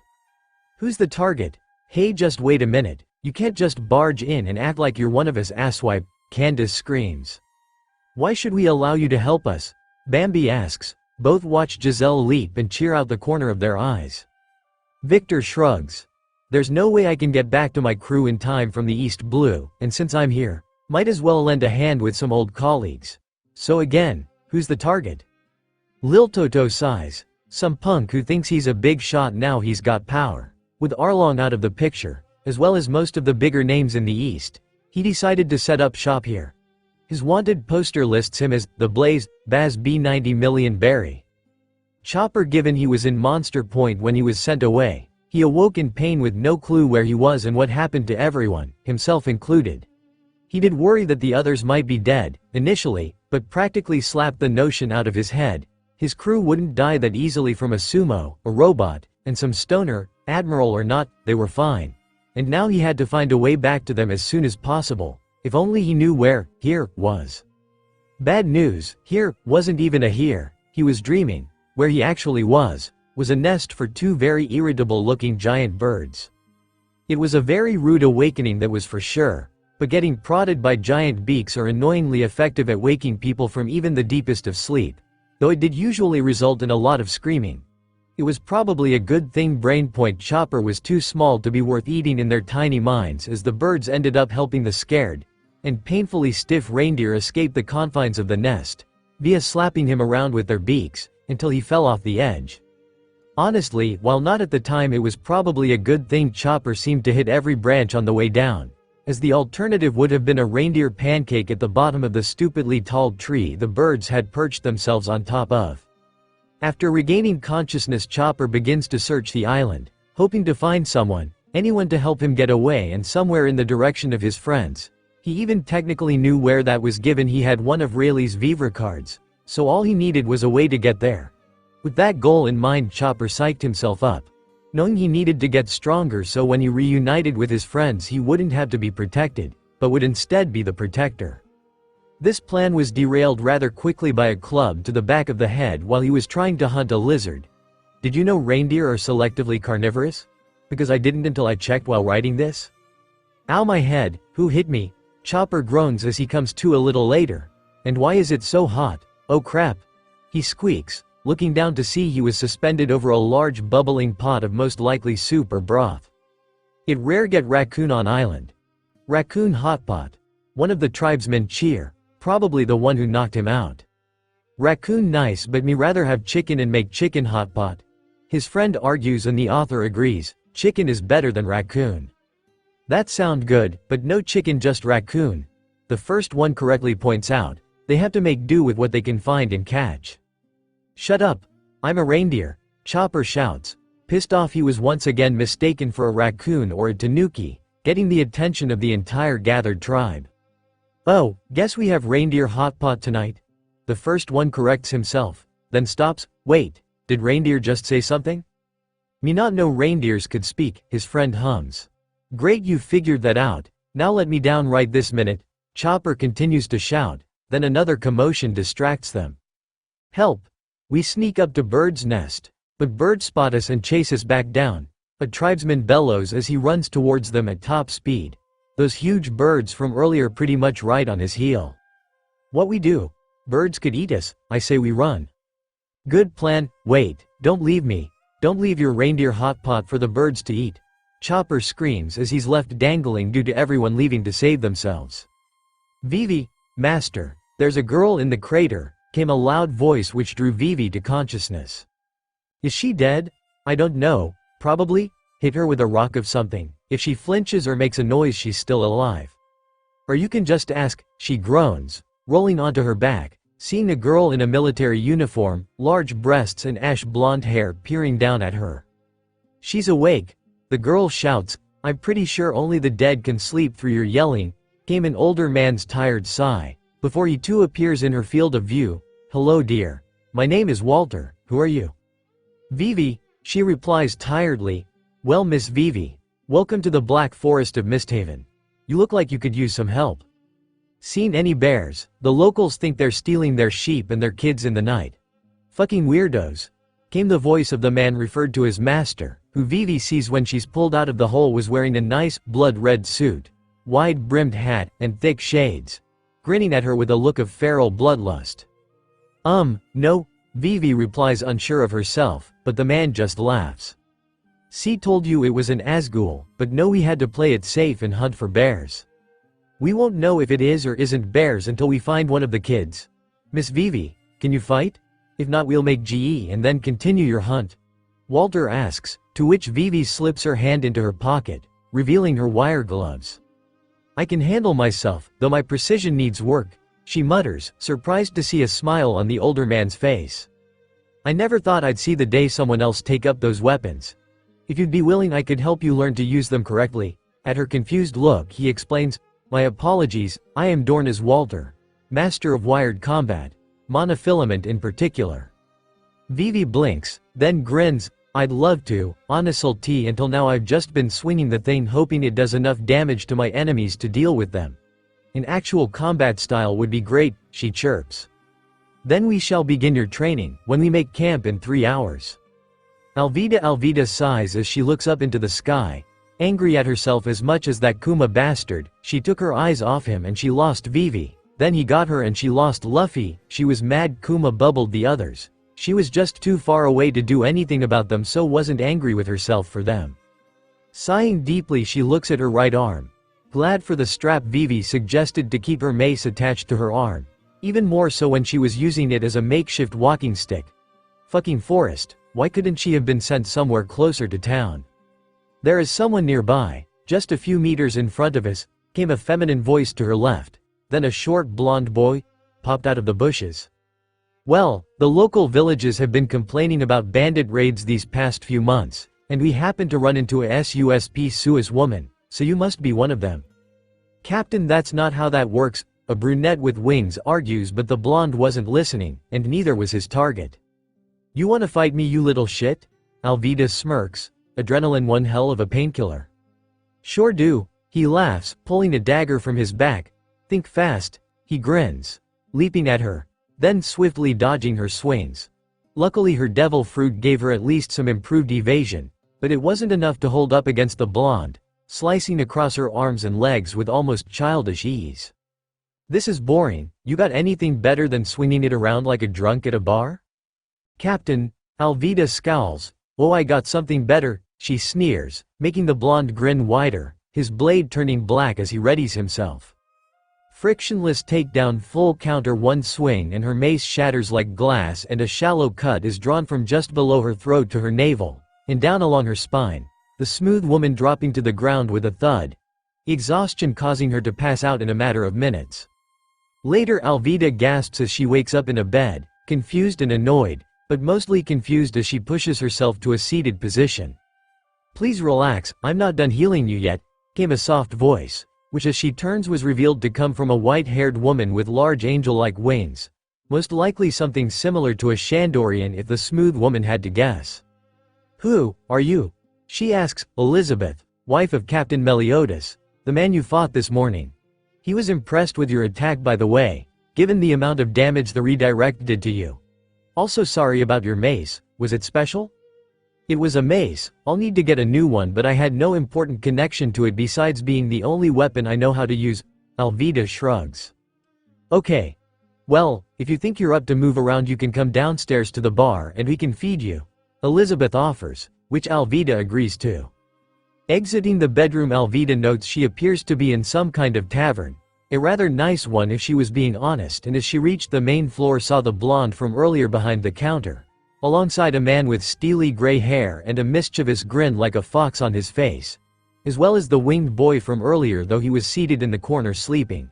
"Who's the target?" "Hey, just wait a minute. You can't just barge in and act like you're one of us, asswipe," Candace screams. "Why should we allow you to help us?" Bambi asks. Both watch Giselle leap and cheer out the corner of their eyes. Victor shrugs. "There's no way I can get back to my crew in time from the East Blue, and since I'm here, might as well lend a hand with some old colleagues. So again, who's the target?" Lil Toto sighs. "Some punk who thinks he's a big shot now he's got power. With Arlong out of the picture, as well as most of the bigger names in the East, he decided to set up shop here. His wanted poster lists him as the Blaze, Baz B 90 million Barry. Chopper given he was in Monster Point when he was sent away. He awoke in pain with no clue where he was and what happened to everyone, himself included. He did worry that the others might be dead, initially, but practically slapped the notion out of his head. His crew wouldn't die that easily from a sumo, a robot, and some stoner, admiral or not, they were fine. And now he had to find a way back to them as soon as possible. If only he knew where here was. Bad news, here wasn't even a here. He was dreaming. Where he actually was a nest for two very irritable-looking giant birds. It was a very rude awakening, that was for sure, but getting prodded by giant beaks are annoyingly effective at waking people from even the deepest of sleep, though it did usually result in a lot of screaming. It was probably a good thing Brainpoint Chopper was too small to be worth eating in their tiny minds, as the birds ended up helping the scared and painfully stiff reindeer escape the confines of the nest, via slapping him around with their beaks, until he fell off the edge. Honestly, while not at the time, it was probably a good thing Chopper seemed to hit every branch on the way down, as the alternative would have been a reindeer pancake at the bottom of the stupidly tall tree the birds had perched themselves on top of. After regaining consciousness, Chopper begins to search the island, hoping to find anyone to help him get away, and somewhere in the direction of his friends. He even technically knew where that was, given he had one of Rayleigh's Vivre cards, so all he needed was a way to get there. With that goal in mind, Chopper psyched himself up, knowing he needed to get stronger so when he reunited with his friends he wouldn't have to be protected, but would instead be the protector. This plan was derailed rather quickly by a club to the back of the head while he was trying to hunt a lizard. Did you know reindeer are selectively carnivorous? Because I didn't until I checked while writing this. Ow, my head, who hit me? Chopper groans as he comes to a little later. And why is it so hot? Oh crap. He squeaks, looking down to see he was suspended over a large bubbling pot of most likely soup or broth. It rare get raccoon on island. Raccoon hot pot. One of the tribesmen cheer, probably the one who knocked him out. Raccoon nice, but me rather have chicken and make chicken hot pot. His friend argues and the author agrees, chicken is better than raccoon. That sound good, but no chicken, just raccoon. The first one correctly points out, they have to make do with what they can find and catch. Shut up, I'm a reindeer, Chopper shouts, pissed off he was once again mistaken for a raccoon or a tanuki, getting the attention of the entire gathered tribe. Oh, guess we have reindeer hot pot tonight? The first one corrects himself, then stops. Wait, did reindeer just say something? Me not know reindeers could speak, his friend hums. Great, you figured that out, now let me down right this minute, Chopper continues to shout, then another commotion distracts them. Help! We sneak up to Bird's nest, but Bird spot us and chase us back down. A tribesman bellows as he runs towards them at top speed. Those huge birds from earlier pretty much right on his heel. What we do? Birds could eat us, I say we run. Good plan. Wait, don't leave me. Don't leave your reindeer hot pot for the birds to eat. Chopper screams as he's left dangling due to everyone leaving to save themselves. Vivi, master, there's a girl in the crater, came a loud voice which drew Vivi to consciousness. Is she dead? I don't know, probably. Hit her with a rock of something. If she flinches or makes a noise, she's still alive. Or you can just ask, she groans, rolling onto her back, seeing a girl in a military uniform, large breasts and ash blonde hair peering down at her. She's awake. The girl shouts, I'm pretty sure only the dead can sleep through your yelling, came an older man's tired sigh, before he too appears in her field of view. Hello dear. My name is Walter, who are you? Vivi, she replies tiredly. Well, Miss Vivi, welcome to the Black Forest of Misthaven. You look like you could use some help. Seen any bears? The locals think they're stealing their sheep and their kids in the night. Fucking weirdos. Came the voice of the man referred to as Master, who Vivi sees when she's pulled out of the hole was wearing a nice, blood-red suit, wide-brimmed hat, and thick shades, grinning at her with a look of feral bloodlust. No, Vivi replies, unsure of herself, but the man just laughs. See, told you it was an Asgul, but no, we had to play it safe and hunt for bears. We won't know if it is or isn't bears until we find one of the kids. Miss Vivi, can you fight? If not, we'll make GE and then continue your hunt. Walter asks, to which Vivi slips her hand into her pocket, revealing her wire gloves. I can handle myself, though my precision needs work, she mutters, surprised to see a smile on the older man's face. I never thought I'd see the day someone else take up those weapons. If you'd be willing, I could help you learn to use them correctly. At her confused look, he explains, my apologies, I am Dorna's Walter. master of wired combat, monofilament in particular. Vivi blinks, then grins. I'd love to, honestly, until now I've just been swinging the thing hoping it does enough damage to my enemies to deal with them. An actual combat style would be great, she chirps. Then we shall begin your training, when we make camp in 3 hours. Alvida sighs as she looks up into the sky, angry at herself as much as that Kuma bastard. She took her eyes off him and she lost Vivi, then he got her and she lost Luffy. She was mad. Kuma bubbled the others. She was just too far away to do anything about them, so wasn't angry with herself for them. Sighing deeply, she looks at her right arm. Glad for the strap Vivi suggested to keep her mace attached to her arm. Even more so when she was using it as a makeshift walking stick. Fucking forest, why couldn't she have been sent somewhere closer to town? There is someone nearby. Just a few meters in front of us, came a feminine voice to her left. Then a short blonde boy popped out of the bushes. Well, the local villages have been complaining about bandit raids these past few months, and we happened to run into a SUSP Suis woman, so you must be one of them. Captain, that's not how that works, a brunette with wings argues, but the blonde wasn't listening, and neither was his target. You wanna fight me, you little shit? Alvida smirks, adrenaline one hell of a painkiller. Sure do, he laughs, pulling a dagger from his back. Think fast, he grins, leaping at her, then swiftly dodging her swings. Luckily her devil fruit gave her at least some improved evasion, but it wasn't enough to hold up against the blonde, slicing across her arms and legs with almost childish ease. This is boring. You got anything better than swinging it around like a drunk at a bar? Captain, Alvida scowls. Oh, I got something better, she sneers, making the blonde grin wider, his blade turning black as he readies himself. Frictionless takedown, full counter, one swing and her mace shatters like glass and a shallow cut is drawn from just below her throat to her navel, and down along her spine, the smooth woman dropping to the ground with a thud, exhaustion causing her to pass out in a matter of minutes. Later Alvida gasps as she wakes up in a bed, confused and annoyed, but mostly confused as she pushes herself to a seated position. Please relax, I'm not done healing you yet, came a soft voice, which as she turns was revealed to come from a white-haired woman with large angel-like wings, most likely something similar to a Shandorian if the smooth woman had to guess. Who are you? She asks. Elizabeth, wife of Captain Meliodas, the man you fought this morning. He was impressed with your attack, by the way, given the amount of damage the redirect did to you. Also sorry about your mace, was it special? It was a mace, I'll need to get a new one, but I had no important connection to it besides being the only weapon I know how to use. Alvida shrugs. Okay. Well, if you think you're up to move around you can come downstairs to the bar and we can feed you, Elizabeth offers, which Alvida agrees to. Exiting the bedroom, Alvida notes she appears to be in some kind of tavern, a rather nice one if she was being honest, and as she reached the main floor saw the blonde from earlier behind the counter, alongside a man with steely gray hair and a mischievous grin like a fox on his face, as well as the winged boy from earlier, though he was seated in the corner sleeping.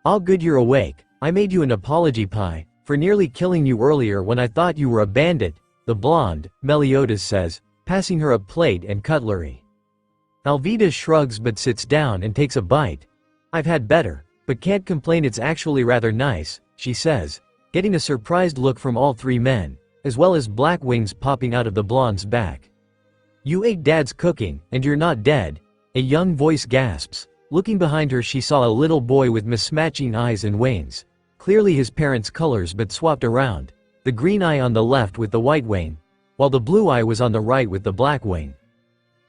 All good, you're awake. I made you an apology pie, for nearly killing you earlier when I thought you were a bandit, the blonde, Meliodas says, passing her a plate and cutlery. Alvida shrugs but sits down and takes a bite. I've had better, but can't complain, it's actually rather nice, she says, getting a surprised look from all three men, as well as black wings popping out of the blonde's back. You ate Dad's cooking, and you're not dead, a young voice gasps. Looking behind her she saw a little boy with mismatching eyes and wings, clearly his parents' colors but swapped around, the green eye on the left with the white wing, while the blue eye was on the right with the black wing.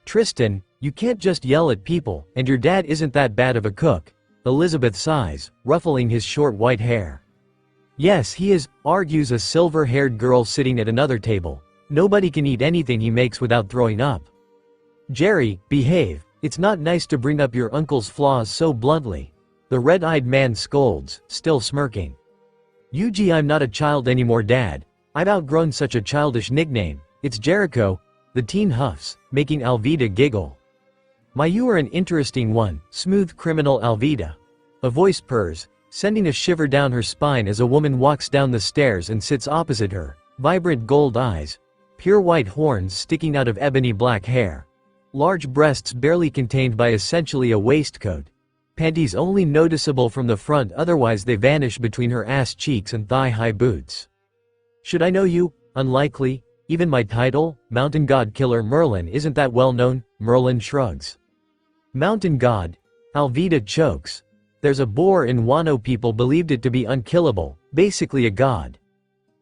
Tristan, you can't just yell at people, and your dad isn't that bad of a cook, Elizabeth sighs, ruffling his short white hair. Yes, he is, argues a silver-haired girl sitting at another table. Nobody can eat anything he makes without throwing up. Jerry, behave, it's not nice to bring up your uncle's flaws so bluntly, the red-eyed man scolds, still smirking. Yuji, I'm not a child anymore, Dad. I've outgrown such a childish nickname. It's Jericho, the teen huffs, making Alvida giggle. My, you are an interesting one, smooth criminal Alvida. A voice purrs, sending a shiver down her spine as a woman walks down the stairs and sits opposite her, vibrant gold eyes, pure white horns sticking out of ebony black hair, large breasts barely contained by essentially a waistcoat. panties only noticeable from the front, otherwise they vanish between her ass cheeks and thigh-high boots. Should I know you? Unlikely. Even my title, Mountain God Killer Merlin, isn't that well known. Merlin shrugs. Mountain God? Alvida chokes. There's a boar in Wano. People believed it to be unkillable, basically a god.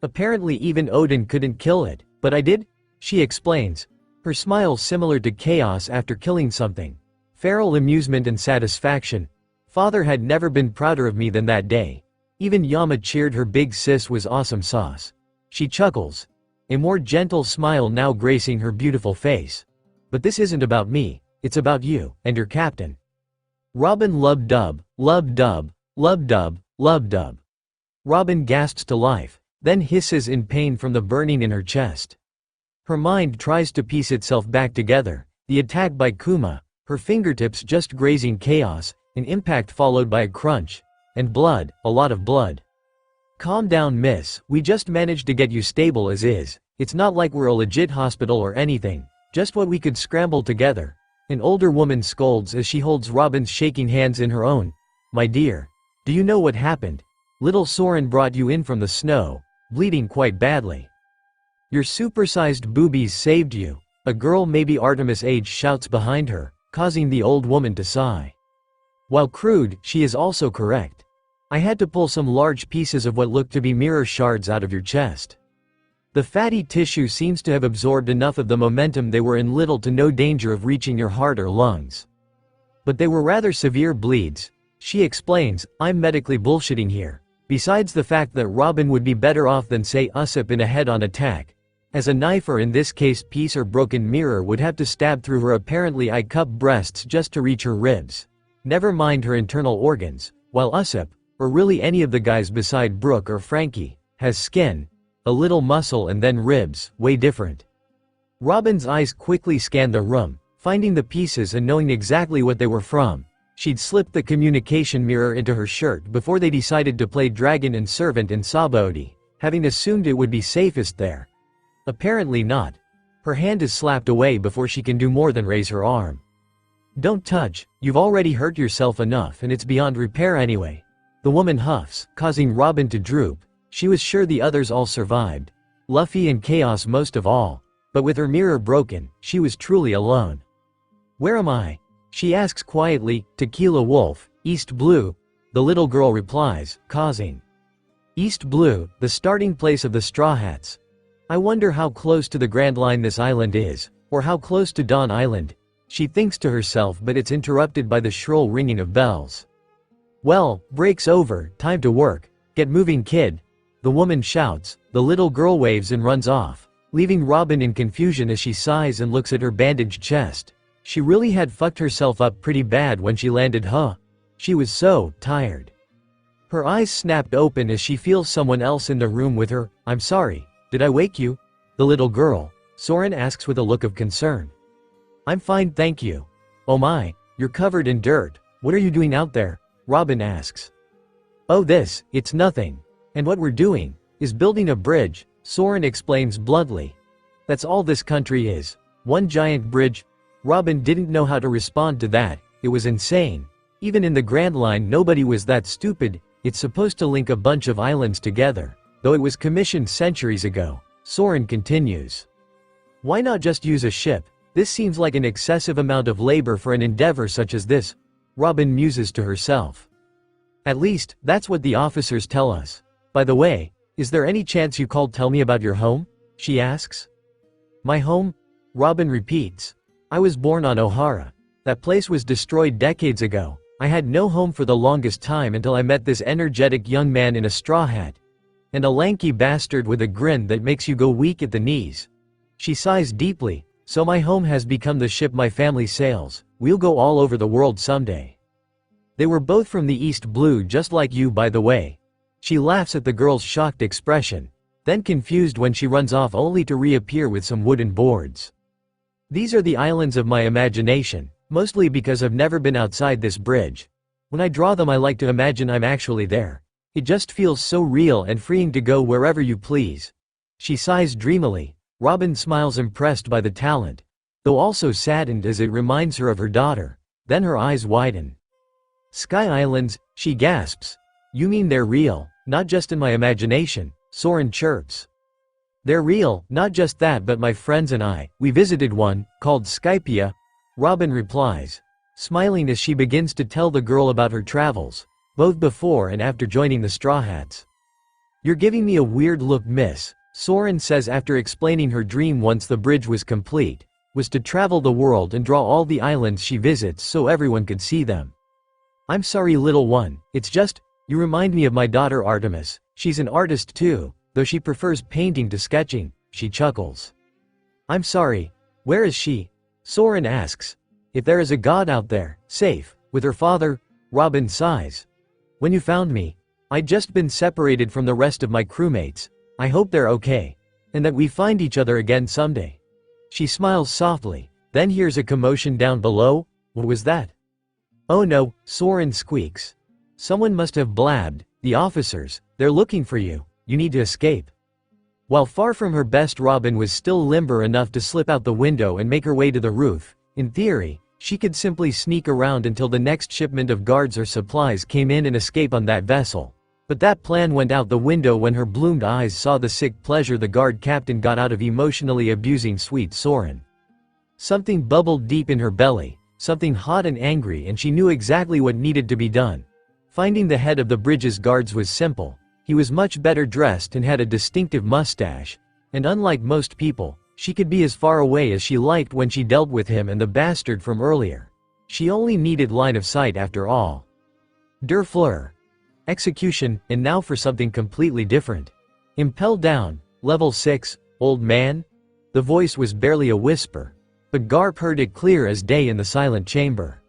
Apparently even Odin couldn't kill it, but I did? She explains. Her smile similar to chaos after killing something. Feral amusement and satisfaction. Father had never been prouder of me than that day. Even Yama cheered her. Big sis was awesome sauce. She chuckles. A more gentle smile now gracing her beautiful face. But this isn't about me, it's about you, and your captain. Robin lub dub, lub dub, lub dub, lub dub. Robin gasps to life, then hisses in pain from the burning in her chest. Her mind tries to piece itself back together. The attack by Kuma, her fingertips just grazing chaos, an impact followed by a crunch. And blood, a lot of blood. Calm down, miss, we just managed to get you stable as is. It's not like we're a legit hospital or anything, just what we could scramble together. An older woman scolds as she holds Robin's shaking hands in her own. My dear, do you know what happened? Little Soren brought you in from the snow, bleeding quite badly. Your supersized boobies saved you. A girl, maybe Artemis age, shouts behind her, causing the old woman to sigh. While crude, she is also correct. I had to pull some large pieces of what looked to be mirror shards out of your chest. The fatty tissue seems to have absorbed enough of the momentum they were in little to no danger of reaching your heart or lungs. But they were rather severe bleeds. She explains, I'm medically bullshitting here. Besides the fact that Robin would be better off than say Usopp in a head-on attack, as a knife or in this case piece or broken mirror would have to stab through her apparently I-cup breasts just to reach her ribs. Never mind her internal organs, while Usopp, or really any of the guys beside Brooke or Frankie, has skin, a little muscle and then ribs, way different. Robin's eyes quickly scanned the room, finding the pieces and knowing exactly what they were from. She'd slipped the communication mirror into her shirt before they decided to play dragon and servant in Sabaody, having assumed it would be safest there. Apparently not. Her hand is slapped away before she can do more than raise her arm. Don't touch, you've already hurt yourself enough and it's beyond repair anyway. The woman huffs, causing Robin to droop. She was sure the others all survived. Luffy and Chaos most of all. But with her mirror broken, she was truly alone. Where am I? She asks quietly. Tequila Wolf, East Blue. The little girl replies, causing. East Blue, the starting place of the Straw Hats. I wonder how close to the Grand Line this island is, or how close to Dawn Island. She thinks to herself, but it's interrupted by the shrill ringing of bells. Well, break's over, time to work. Get moving, kid. The woman shouts, the little girl waves and runs off, leaving Robin in confusion as she sighs and looks at her bandaged chest. She really had fucked herself up pretty bad when she landed, huh? She was so tired. Her eyes snapped open as she feels someone else in the room with her. I'm sorry, did I wake you? The little girl, Soren asks with a look of concern. I'm fine, thank you. Oh my, you're covered in dirt. What are you doing out there? Robin asks. Oh it's nothing. And what we're doing is building a bridge, Soren explains bluntly. That's all this country is. One giant bridge. Robin didn't know how to respond to that. It was insane. Even in the Grand Line nobody was that stupid. It's supposed to link a bunch of islands together, though it was commissioned centuries ago. Soren continues. Why not just use a ship? This seems like an excessive amount of labor for an endeavor such as this. Robin muses to herself. At least, that's what the officers tell us. By the way, is there any chance you called tell me about your home? She asks. My home? Robin repeats. I was born on Ohara. That place was destroyed decades ago. I had no home for the longest time until I met this energetic young man in a straw hat. And a lanky bastard with a grin that makes you go weak at the knees. She sighs deeply. So my home has become the ship my family sails. We'll go all over the world someday. They were both from the East Blue, just like you, by the way. She laughs at the girl's shocked expression, then confused when she runs off only to reappear with some wooden boards. These are the islands of my imagination, mostly because I've never been outside this bridge. When I draw them I like to imagine I'm actually there. It just feels so real and freeing to go wherever you please. She sighs dreamily. Robin smiles, impressed by the talent, though also saddened as it reminds her of her daughter. Then her eyes widen. Sky Islands, she gasps. You mean they're real, not just in my imagination, Soren chirps. They're real, not just that, but my friends and I, we visited one, called Skypia, Robin replies, smiling as she begins to tell the girl about her travels, both before and after joining the Straw Hats. You're giving me a weird look, miss, Soren says after explaining her dream once the bridge was complete, was to travel the world and draw all the islands she visits so everyone could see them. I'm sorry, little one, it's just, you remind me of my daughter Artemis, she's an artist too, though she prefers painting to sketching, she chuckles. I'm sorry, where is she? Soren asks. If there is a god out there, safe, with her father, Robin sighs. When you found me, I'd just been separated from the rest of my crewmates. I hope they're okay, and that we find each other again someday. She smiles softly, then hears a commotion down below. What was that? Oh no, Soren squeaks. Someone must have blabbed, the officers, they're looking for you, you need to escape. While far from her best, Robin was still limber enough to slip out the window and make her way to the roof. In theory, she could simply sneak around until the next shipment of guards or supplies came in and escape on that vessel. But that plan went out the window when her bloomed eyes saw the sick pleasure the guard captain got out of emotionally abusing sweet Soren. Something bubbled deep in her belly, something hot and angry, and she knew exactly what needed to be done. Finding the head of the bridge's guards was simple. He was much better dressed and had a distinctive mustache, and unlike most people, she could be as far away as she liked when she dealt with him and the bastard from earlier. She only needed line of sight after all. Der Fleur. Execution, and now for something completely different. Impel down, level 6, old man? The voice was barely a whisper, but Garp heard it clear as day in the silent chamber.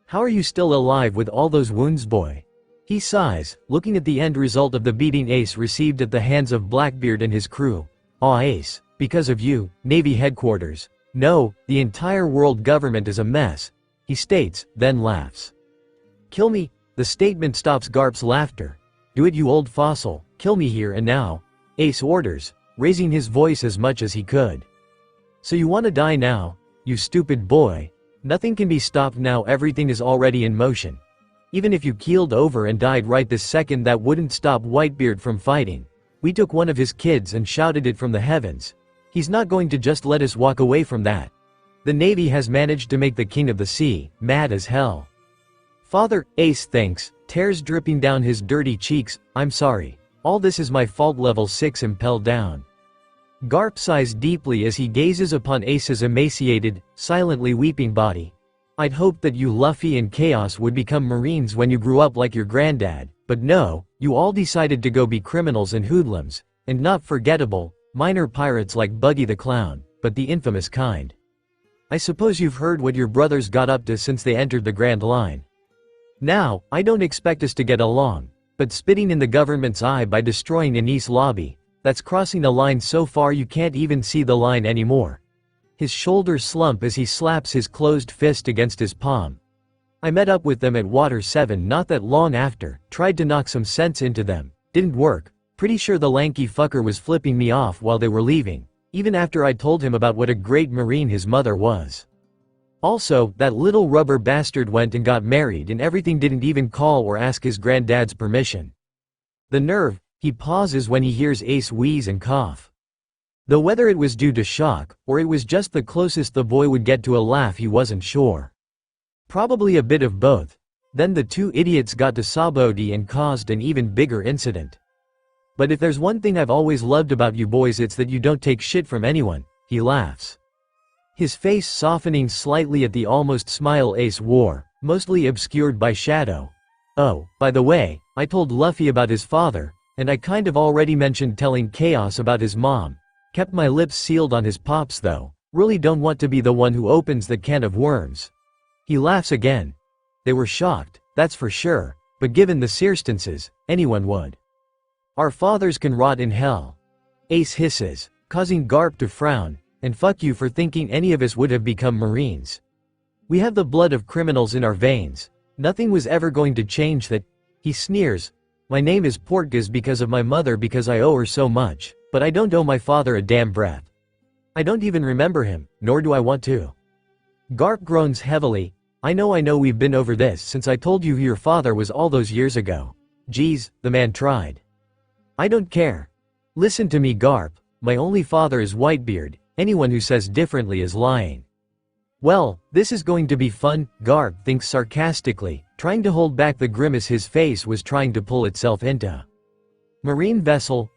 How are you still alive with all those wounds, boy? He sighs, looking at the end result of the beating Ace received at the hands of Blackbeard and his crew. Aw Ace, because of you, Navy headquarters. No, the entire world government is a mess, he states, then laughs. Kill me, the statement stops Garp's laughter. Do it, you old fossil, kill me here and now, Ace orders, raising his voice as much as he could. So you want to die now, you stupid boy? Nothing can be stopped now, everything is already in motion. Even if you keeled over and died right this second, that wouldn't stop Whitebeard from fighting. We took one of his kids and shouted it from the heavens. He's not going to just let us walk away from that. The Navy has managed to make the King of the Sea mad as hell. Father, Ace thinks, tears dripping down his dirty cheeks. I'm sorry. All this is my fault. Level 6 impel down. Garp sighs deeply as he gazes upon Ace's emaciated, silently weeping body. I'd hoped that you Luffy and Chaos would become Marines when you grew up like your granddad, but no, you all decided to go be criminals and hoodlums, and not forgettable, minor pirates like Buggy the Clown, but the infamous kind. I suppose you've heard what your brothers got up to since they entered the Grand Line. Now, I don't expect us to get along, but spitting in the government's eye by destroying Anise Lobby, that's crossing the line so far you can't even see the line anymore. His shoulders slump as he slaps his closed fist against his palm. I met up with them at Water 7 not that long after, tried to knock some sense into them, didn't work, pretty sure the lanky fucker was flipping me off while they were leaving, even after I told him about what a great Marine his mother was. Also, that little rubber bastard went and got married and everything, didn't even call or ask his granddad's permission. The nerve, he pauses when he hears Ace wheeze and cough. Though whether it was due to shock, or it was just the closest the boy would get to a laugh, he wasn't sure. Probably a bit of both. Then the two idiots got to Sabodi and caused an even bigger incident. But if there's one thing I've always loved about you boys, it's that you don't take shit from anyone, he laughs. His face softening slightly at the almost smile Ace wore, mostly obscured by shadow. Oh, by the way, I told Luffy about his father, and I kind of already mentioned telling Chaos about his mom. Kept my lips sealed on his pops though, really don't want to be the one who opens the can of worms. He laughs again. They were shocked, that's for sure, but given the circumstances, anyone would. Our fathers can rot in hell. Ace hisses, causing Garp to frown, and fuck you for thinking any of us would have become Marines. We have the blood of criminals in our veins. Nothing was ever going to change that. He sneers. My name is Portgas because of my mother, because I owe her so much. But I don't owe my father a damn breath. I don't even remember him, nor do I want to. Garp groans heavily. I know we've been over this since I told you who your father was all those years ago. Geez, the man tried. I don't care. Listen to me, Garp, my only father is Whitebeard, anyone who says differently is lying. Well, this is going to be fun, Garp thinks sarcastically, trying to hold back the grimace his face was trying to pull itself into. Marine vessel,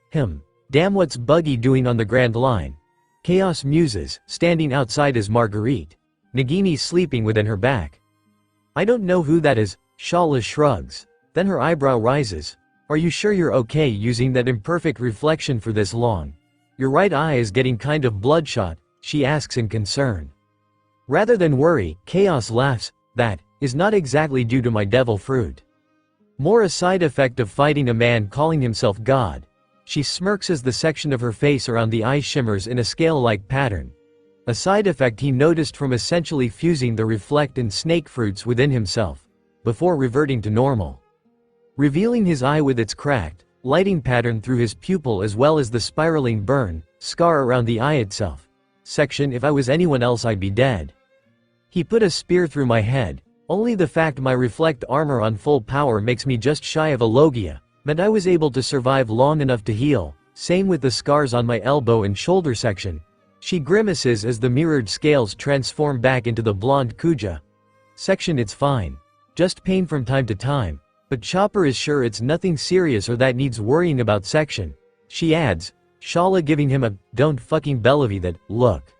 damn what's Buggy doing on the Grand Line? Chaos muses, standing outside as Marguerite. Nagini sleeping within her back. I don't know who that is, Shala shrugs. Then her eyebrow rises. Are you sure you're okay using that imperfect reflection for this long? Your right eye is getting kind of bloodshot, she asks in concern. Rather than worry, Chaos laughs, that is not exactly due to my devil fruit. More a side effect of fighting a man calling himself God. She smirks as the section of her face around the eye shimmers in a scale-like pattern. A side effect he noticed from essentially fusing the reflect and snake fruits within himself, before reverting to normal. Revealing his eye with its cracked, lighting pattern through his pupil as well as the spiraling burn, scar around the eye itself. Section if I was anyone else I'd be dead. He put a spear through my head, only the fact my reflect armor on full power makes me just shy of a logia, meant I was able to survive long enough to heal, same with the scars on my elbow and shoulder section. She grimaces as the mirrored scales transform back into the blonde Kuja. Section it's fine. Just pain from time to time, but Chopper is sure it's nothing serious or that needs worrying about section. She adds, Shala giving him a, don't fucking bellevy that, look.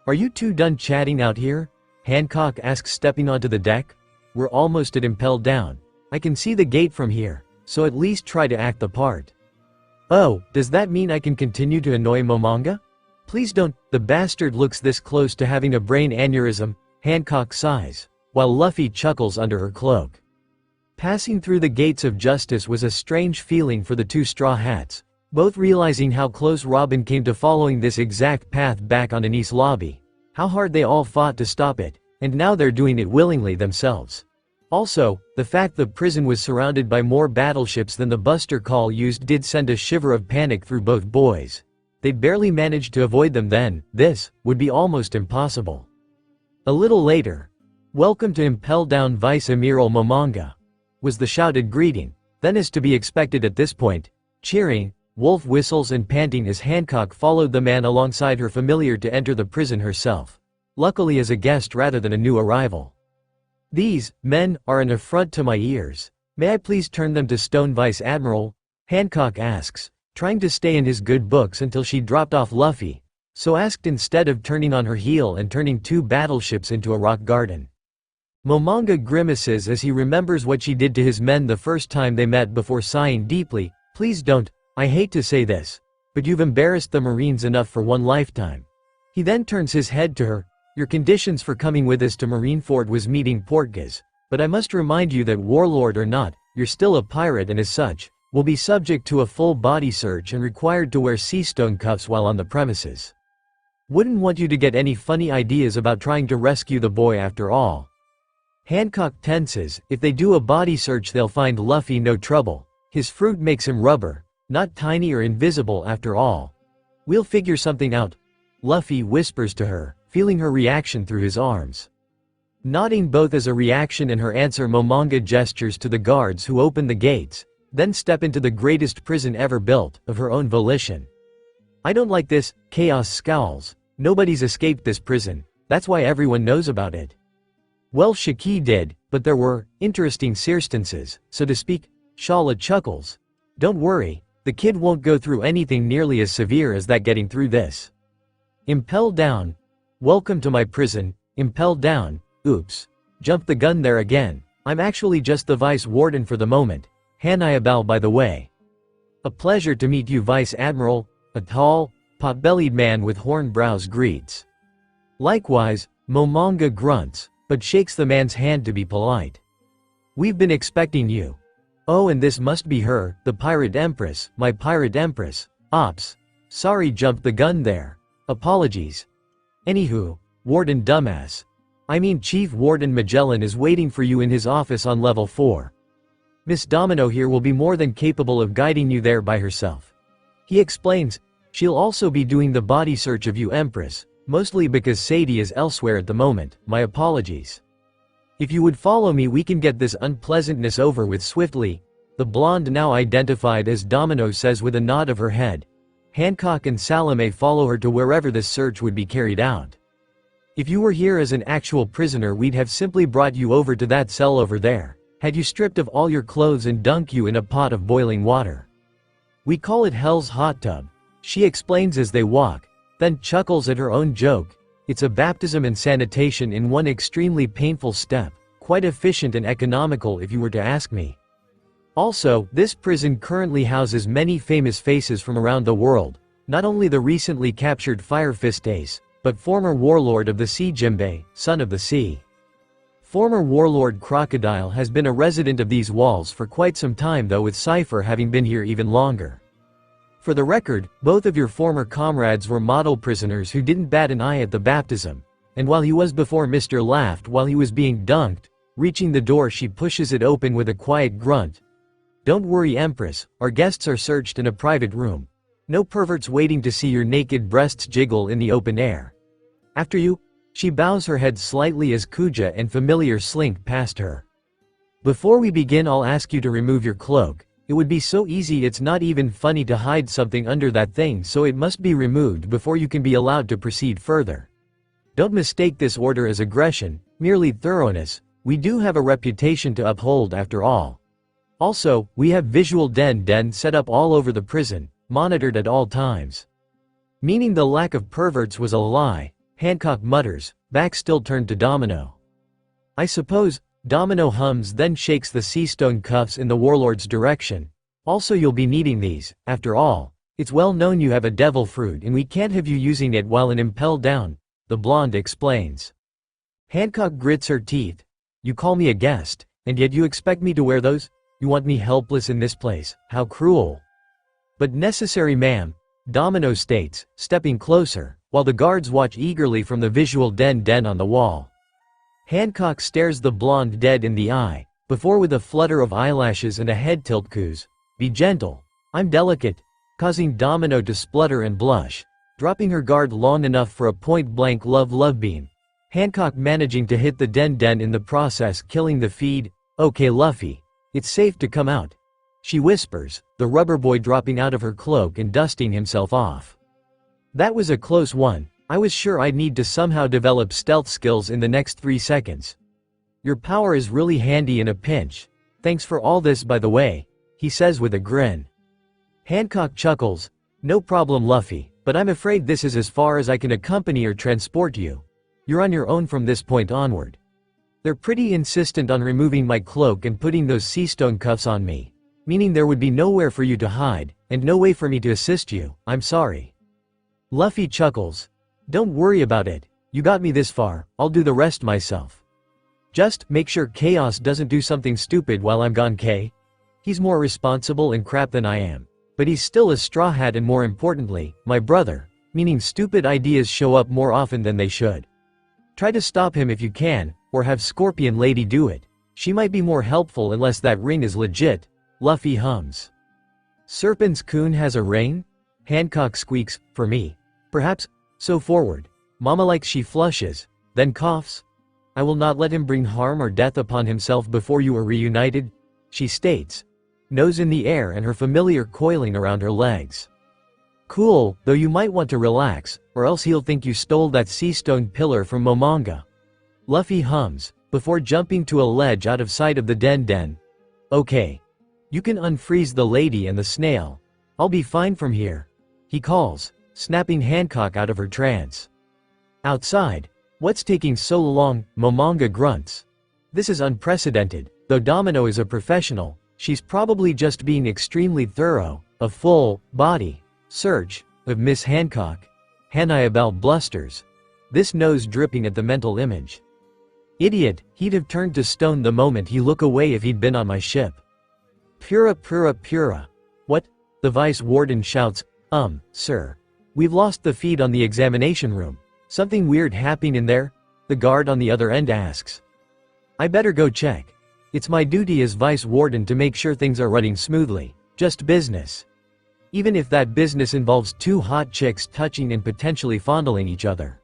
Are you two done chatting out here? Hancock asks stepping onto the deck. We're almost at Impelled Down. I can see the gate from here, so at least try to act the part. Oh, does that mean I can continue to annoy Momonga? Please don't, the bastard looks this close to having a brain aneurysm, Hancock sighs, while Luffy chuckles under her cloak. Passing through the gates of justice was a strange feeling for the two Straw Hats, both realizing how close Robin came to following this exact path back on Anise Lobby, how hard they all fought to stop it, and now they're doing it willingly themselves. Also, the fact the prison was surrounded by more battleships than the Buster Call used did send a shiver of panic through both boys. They'd barely managed to avoid them then, this would be almost impossible. A little later, welcome to Impel Down Vice Admiral Momonga, was the shouted greeting, then as to be expected at this point, cheering, Wolf whistles and panting as Hancock followed the man alongside her familiar to enter the prison herself, luckily as a guest rather than a new arrival. These men are an affront to my ears. May I please turn them to Stone Vice Admiral? Hancock asks, trying to stay in his good books until she dropped off Luffy, so asked instead of turning on her heel and turning two battleships into a rock garden. Momonga grimaces as he remembers what she did to his men the first time they met before sighing deeply, please don't, I hate to say this, but you've embarrassed the Marines enough for one lifetime. He then turns his head to her, your conditions for coming with us to Marineford was meeting Portgas, but I must remind you that warlord or not, you're still a pirate and as such, will be subject to a full body search and required to wear seastone cuffs while on the premises. Wouldn't want you to get any funny ideas about trying to rescue the boy after all. Hancock tenses, if they do a body search they'll find Luffy no trouble. His fruit makes him rubber, not tiny or invisible after all. We'll figure something out, Luffy whispers to her, feeling her reaction through his arms. Nodding both as a reaction and her answer, Momonga gestures to the guards who open the gates, then step into the greatest prison ever built, of her own volition. I don't like this, Chaos scowls, nobody's escaped this prison, that's why everyone knows about it. Well, Shiki did, but there were interesting circumstances, so to speak. Shala chuckles. Don't worry, the kid won't go through anything nearly as severe as that getting through this. Impel Down. Welcome to my prison, Impel Down. Oops. Jumped the gun there again. I'm actually just the vice warden for the moment. Hanayabal by the way. A pleasure to meet you, Vice Admiral, a tall, pot-bellied man with horned brows greets. Likewise, Momonga grunts, but shakes the man's hand to be polite. We've been expecting you. Oh, and this must be her, the Pirate Empress, my Pirate Empress. Ops. Sorry, jumped the gun there. Apologies. Anywho, Warden dumbass. I mean Chief Warden Magellan is waiting for you in his office on level 4. Miss Domino here will be more than capable of guiding you there by herself. He explains, she'll also be doing the body search of you, Empress, mostly because Sadie is elsewhere at the moment, my apologies. If you would follow me, we can get this unpleasantness over with swiftly, the blonde, now identified as Domino, says with a nod of her head. Hancock and Salome follow her to wherever this search would be carried out. If you were here as an actual prisoner, we'd have simply brought you over to that cell over there, had you stripped of all your clothes and dunk you in a pot of boiling water. We call it Hell's Hot Tub, she explains as they walk, then chuckles at her own joke. It's a baptism and sanitation in one extremely painful step, quite efficient and economical if you were to ask me. Also, this prison currently houses many famous faces from around the world, not only the recently captured Fire Fist Ace, but former warlord of the sea Jimbei, son of the sea. Former warlord Crocodile has been a resident of these walls for quite some time, though with Cypher having been here even longer. For the record, both of your former comrades were model prisoners who didn't bat an eye at the baptism, and while he was before Mr. laughed while he was being dunked. Reaching the door, she pushes it open with a quiet grunt. Don't worry, Empress, our guests are searched in a private room. No perverts waiting to see your naked breasts jiggle in the open air. After you. She bows her head slightly as Kuja and Familiar slink past her. Before we begin, I'll ask you to remove your cloak. It would be so easy, it's not even funny to hide something under that thing, so it must be removed before you can be allowed to proceed further. Don't mistake this order as aggression, merely thoroughness. We do have a reputation to uphold after all. Also, we have visual den set up all over the prison, monitored at all times. Meaning the lack of perverts was a lie, Hancock mutters, back still turned to Domino. I suppose, Domino hums, then shakes the sea stone cuffs in the warlord's direction. Also, you'll be needing these, after all. It's well known you have a devil fruit and we can't have you using it while impelled down, the blonde explains. Hancock grits her teeth. You call me a guest, and yet you expect me to wear those? You want me helpless in this place, how cruel. But necessary, ma'am, Domino states, stepping closer, while the guards watch eagerly from the visual den on the wall. Hancock stares the blonde dead in the eye, before with a flutter of eyelashes and a head tilt coos. Be gentle. I'm delicate, causing Domino to splutter and blush, dropping her guard long enough for a point-blank love beam. Hancock managing to hit the den in the process, killing the feed. Okay, Luffy. It's safe to come out, she whispers, the rubber boy dropping out of her cloak and dusting himself off. That was a close one. I was sure I'd need to somehow develop stealth skills in the next 3 seconds. Your power is really handy in a pinch. Thanks for all this, by the way, he says with a grin. Hancock chuckles. No problem, Luffy, but I'm afraid this is as far as I can accompany or transport you. You're on your own from this point onward. They're pretty insistent on removing my cloak and putting those sea stone cuffs on me, meaning there would be nowhere for you to hide, and no way for me to assist you. I'm sorry. Luffy chuckles. Don't worry about it. You got me this far, I'll do the rest myself. Just make sure Chaos doesn't do something stupid while I'm gone, K. He's more responsible and crap than I am, but he's still a straw hat, and more importantly, my brother, meaning stupid ideas show up more often than they should. Try to stop him if you can, or have Scorpion Lady do it. She might be more helpful unless that ring is legit, Luffy hums. Serpent's-kun has a ring? Hancock squeaks, for me. Perhaps, so forward. Mama likes, she flushes, then coughs. I will not let him bring harm or death upon himself before you are reunited, she states, nose in the air and her familiar coiling around her legs. Cool, though you might want to relax, or else he'll think you stole that sea stone pillar from Momonga. Luffy hums, before jumping to a ledge out of sight of the den. Okay. You can unfreeze the lady and the snail. I'll be fine from here, he calls, snapping Hancock out of her trance. Outside. What's taking so long? Momonga grunts. This is unprecedented. Though Domino is a professional, she's probably just being extremely thorough. A full-body search of Miss Hancock. Hannibal blusters. This nose dripping at the mental image. Idiot, he'd have turned to stone the moment he look away if he'd been on my ship. Pura. What? The vice warden shouts, sir. We've lost the feed on the examination room. Something weird happening in there? The guard on the other end asks. I better go check. It's my duty as vice warden to make sure things are running smoothly. Just business. Even if that business involves 2 hot chicks touching and potentially fondling each other.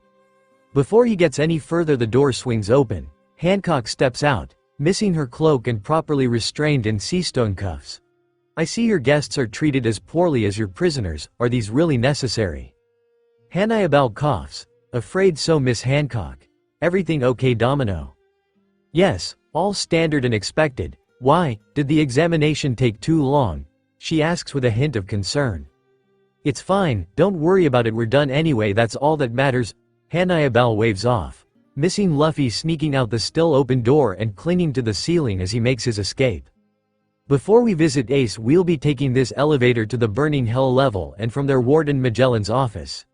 Before he gets any further, the door swings open, Hancock steps out, missing her cloak and properly restrained in sea stone cuffs. I see your guests are treated as poorly as your prisoners, are these really necessary? Hannibal coughs. Afraid so, Miss Hancock. Everything okay, Domino? Yes, all standard and expected. Why, did the examination take too long? She asks with a hint of concern. It's fine, don't worry about it, we're done anyway, that's all that matters. Hannibal waves off, missing Luffy sneaking out the still open door and clinging to the ceiling as he makes his escape. Before we visit Ace, we'll be taking this elevator to the Burning Hell level and from there Warden Magellan's office.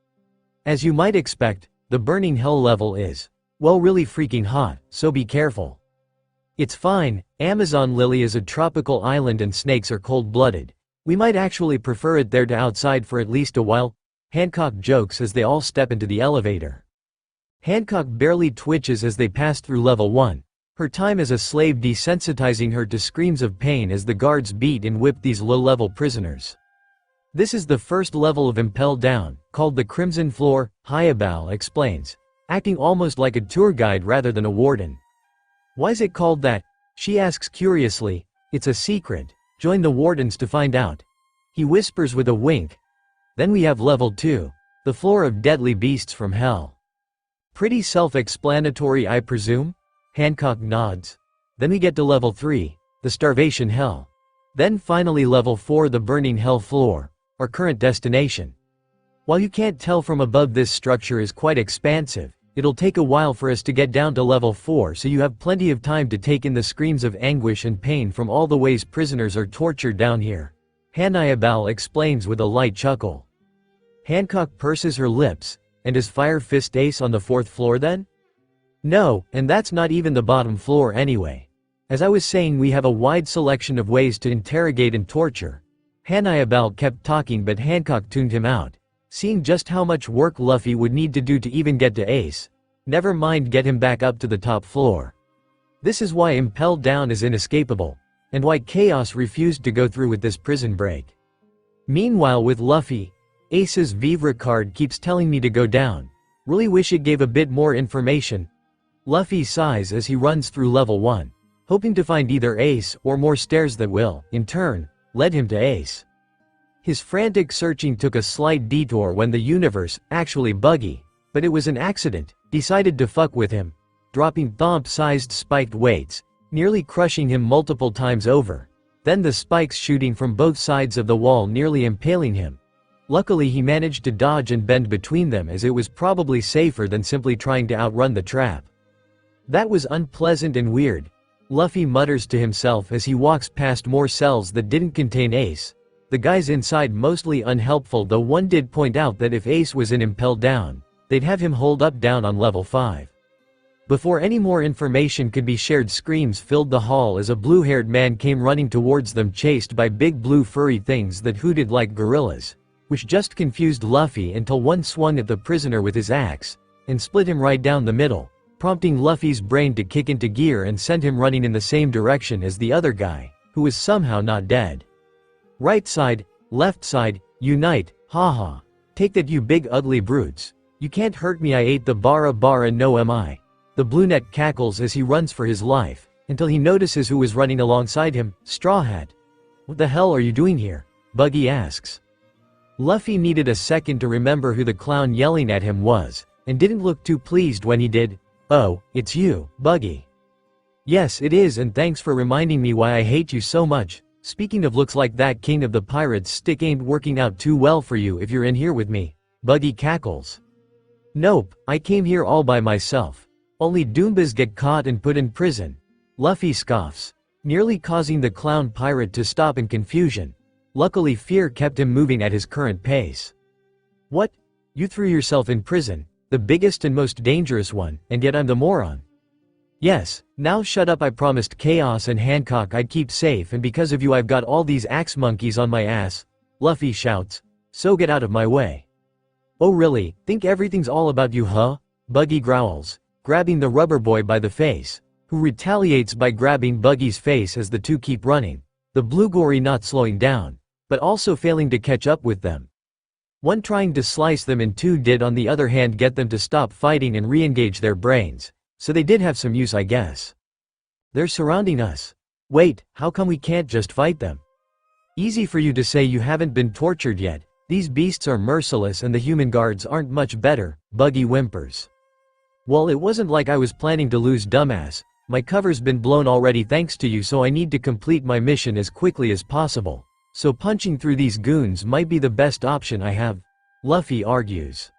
As you might expect, the Burning Hell level is, well, really freaking hot, so be careful. It's fine, Amazon Lily is a tropical island and snakes are cold-blooded. We might actually prefer it there to outside for at least a while, Hancock jokes as they all step into the elevator. Hancock barely twitches as they pass through level 1. Her time as a slave desensitizing her to screams of pain as the guards beat and whip these low-level prisoners. This is the first level of Impel Down, called the Crimson Floor, Hannibal explains, acting almost like a tour guide rather than a warden. Why's it called that? She asks curiously. It's a secret. Join the wardens to find out. He whispers with a wink. Then we have level 2, the floor of deadly beasts from hell. Pretty self-explanatory, I presume? Hancock nods. Then we get to level 3, the starvation hell. Then finally level 4, the burning hell floor, our current destination. While you can't tell from above, this structure is quite expansive. It'll take a while for us to get down to level 4, so you have plenty of time to take in the screams of anguish and pain from all the ways prisoners are tortured down here. Hannibal explains with a light chuckle. Hancock purses her lips. And is Fire Fist Ace on the 4th floor then? No, and that's not even the bottom floor anyway. As I was saying, we have a wide selection of ways to interrogate and torture. Hannibal kept talking, but Hancock tuned him out. Seeing just how much work Luffy would need to do to even get to Ace. Never mind get him back up to the top floor. This is why Impel Down is inescapable, and why Chaos refused to go through with this prison break. Meanwhile with Luffy, Ace's Vivre card keeps telling me to go down. Really wish it gave a bit more information. Luffy sighs as he runs through level 1, hoping to find either Ace or more stairs that will, in turn, lead him to Ace. His frantic searching took a slight detour when the universe, actually Buggy, but it was an accident, decided to fuck with him, dropping thump-sized spiked weights, nearly crushing him multiple times over. Then the spikes shooting from both sides of the wall nearly impaling him. Luckily he managed to dodge and bend between them, as it was probably safer than simply trying to outrun the trap. That was unpleasant and weird, Luffy mutters to himself as he walks past more cells that didn't contain Ace. The guys inside mostly unhelpful, though one did point out that if Ace was in Impel Down, they'd have him holed up down on level 5. Before any more information could be shared, screams filled the hall as a blue-haired man came running towards them, chased by big blue furry things that hooted like gorillas, which just confused Luffy until one swung at the prisoner with his axe and split him right down the middle, prompting Luffy's brain to kick into gear and send him running in the same direction as the other guy, who was somehow not dead. Right side, left side, unite, haha. Take that, you big ugly brutes. You can't hurt me, I ate the bara bara, no am I. The brunette cackles as he runs for his life, until he notices who is running alongside him, Straw Hat. What the hell are you doing here? Buggy asks. Luffy needed a second to remember who the clown yelling at him was, and didn't look too pleased when he did. Oh, it's you, Buggy. Yes it is, and thanks for reminding me why I hate you so much. Speaking of, looks like that king of the pirates stick ain't working out too well for you if you're in here with me. Buggy cackles. Nope, I came here all by myself. Only Doombas get caught and put in prison. Luffy scoffs, nearly causing the clown pirate to stop in confusion. Luckily fear kept him moving at his current pace. What? You threw yourself in prison, the biggest and most dangerous one, and yet I'm the moron. Yes, now shut up, I promised Chaos and Hancock I'd keep safe, and because of you I've got all these axe monkeys on my ass. Luffy shouts. So get out of my way. Oh really, think everything's all about you, huh? Buggy growls, grabbing the rubber boy by the face, who retaliates by grabbing Buggy's face as the two keep running, the blue gory not slowing down, but also failing to catch up with them. One trying to slice them in two did on the other hand get them to stop fighting and re-engage their brains, So they did have some use, I guess. They're surrounding us. Wait, how come we can't just fight them? Easy for you to say, you haven't been tortured yet. These beasts are merciless and the human guards aren't much better, Buggy whimpers. Well, it wasn't like I was planning to lose, dumbass. My cover's been blown already thanks to you, so I need to complete my mission as quickly as possible. So punching through these goons might be the best option I have, Luffy argues.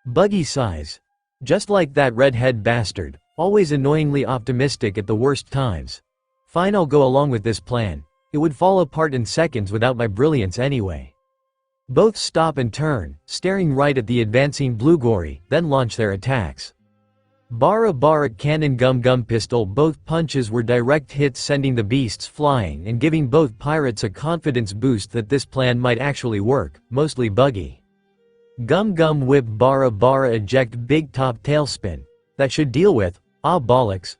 Buggy sighs. Just like that redhead bastard, always annoyingly optimistic at the worst times. Fine, I'll go along with this plan. It would fall apart in seconds without my brilliance anyway. Both stop and turn, staring right at the advancing Blue Gory, then launch their attacks. Bara Bara Cannon Gum Gum Pistol. Both punches were direct hits, sending the beasts flying and giving both pirates a confidence boost that this plan might actually work, mostly Buggy. Gum Gum Whip. Bara Bara Eject. Big Top Tailspin. That should deal with, ah bollocks.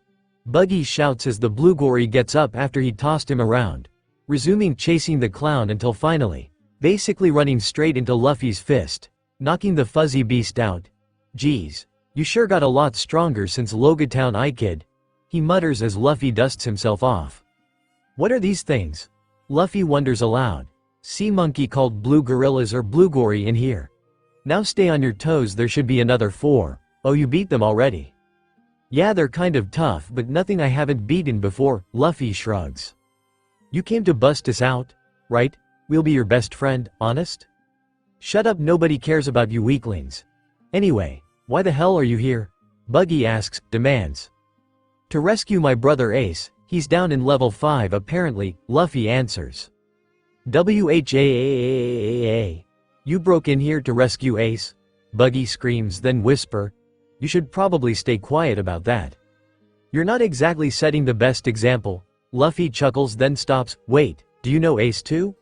Buggy shouts as the Blue Gory gets up after he tossed him around, resuming chasing the clown until finally, basically running straight into Luffy's fist, knocking the fuzzy beast out. Geez. You sure got a lot stronger since Logatown, kid. He mutters as Luffy dusts himself off. What are these things? Luffy wonders aloud. Sea monkey called blue gorillas or Blue Gory in here. Now stay on your toes, there should be another 4. Oh, you beat them already? Yeah, they're kind of tough, but nothing I haven't beaten before, Luffy shrugs. You came to bust us out, right? We'll be your best friend, honest? Shut up, nobody cares about you weaklings. Anyway, why the hell are you here? Buggy asks, demands. To rescue my brother Ace, he's down in level 5 apparently, Luffy answers. WHAAAAA. You broke in here to rescue Ace? Buggy screams, then whisper. You should probably stay quiet about that. You're not exactly setting the best example. Luffy chuckles, then stops. Wait, do you know Ace too?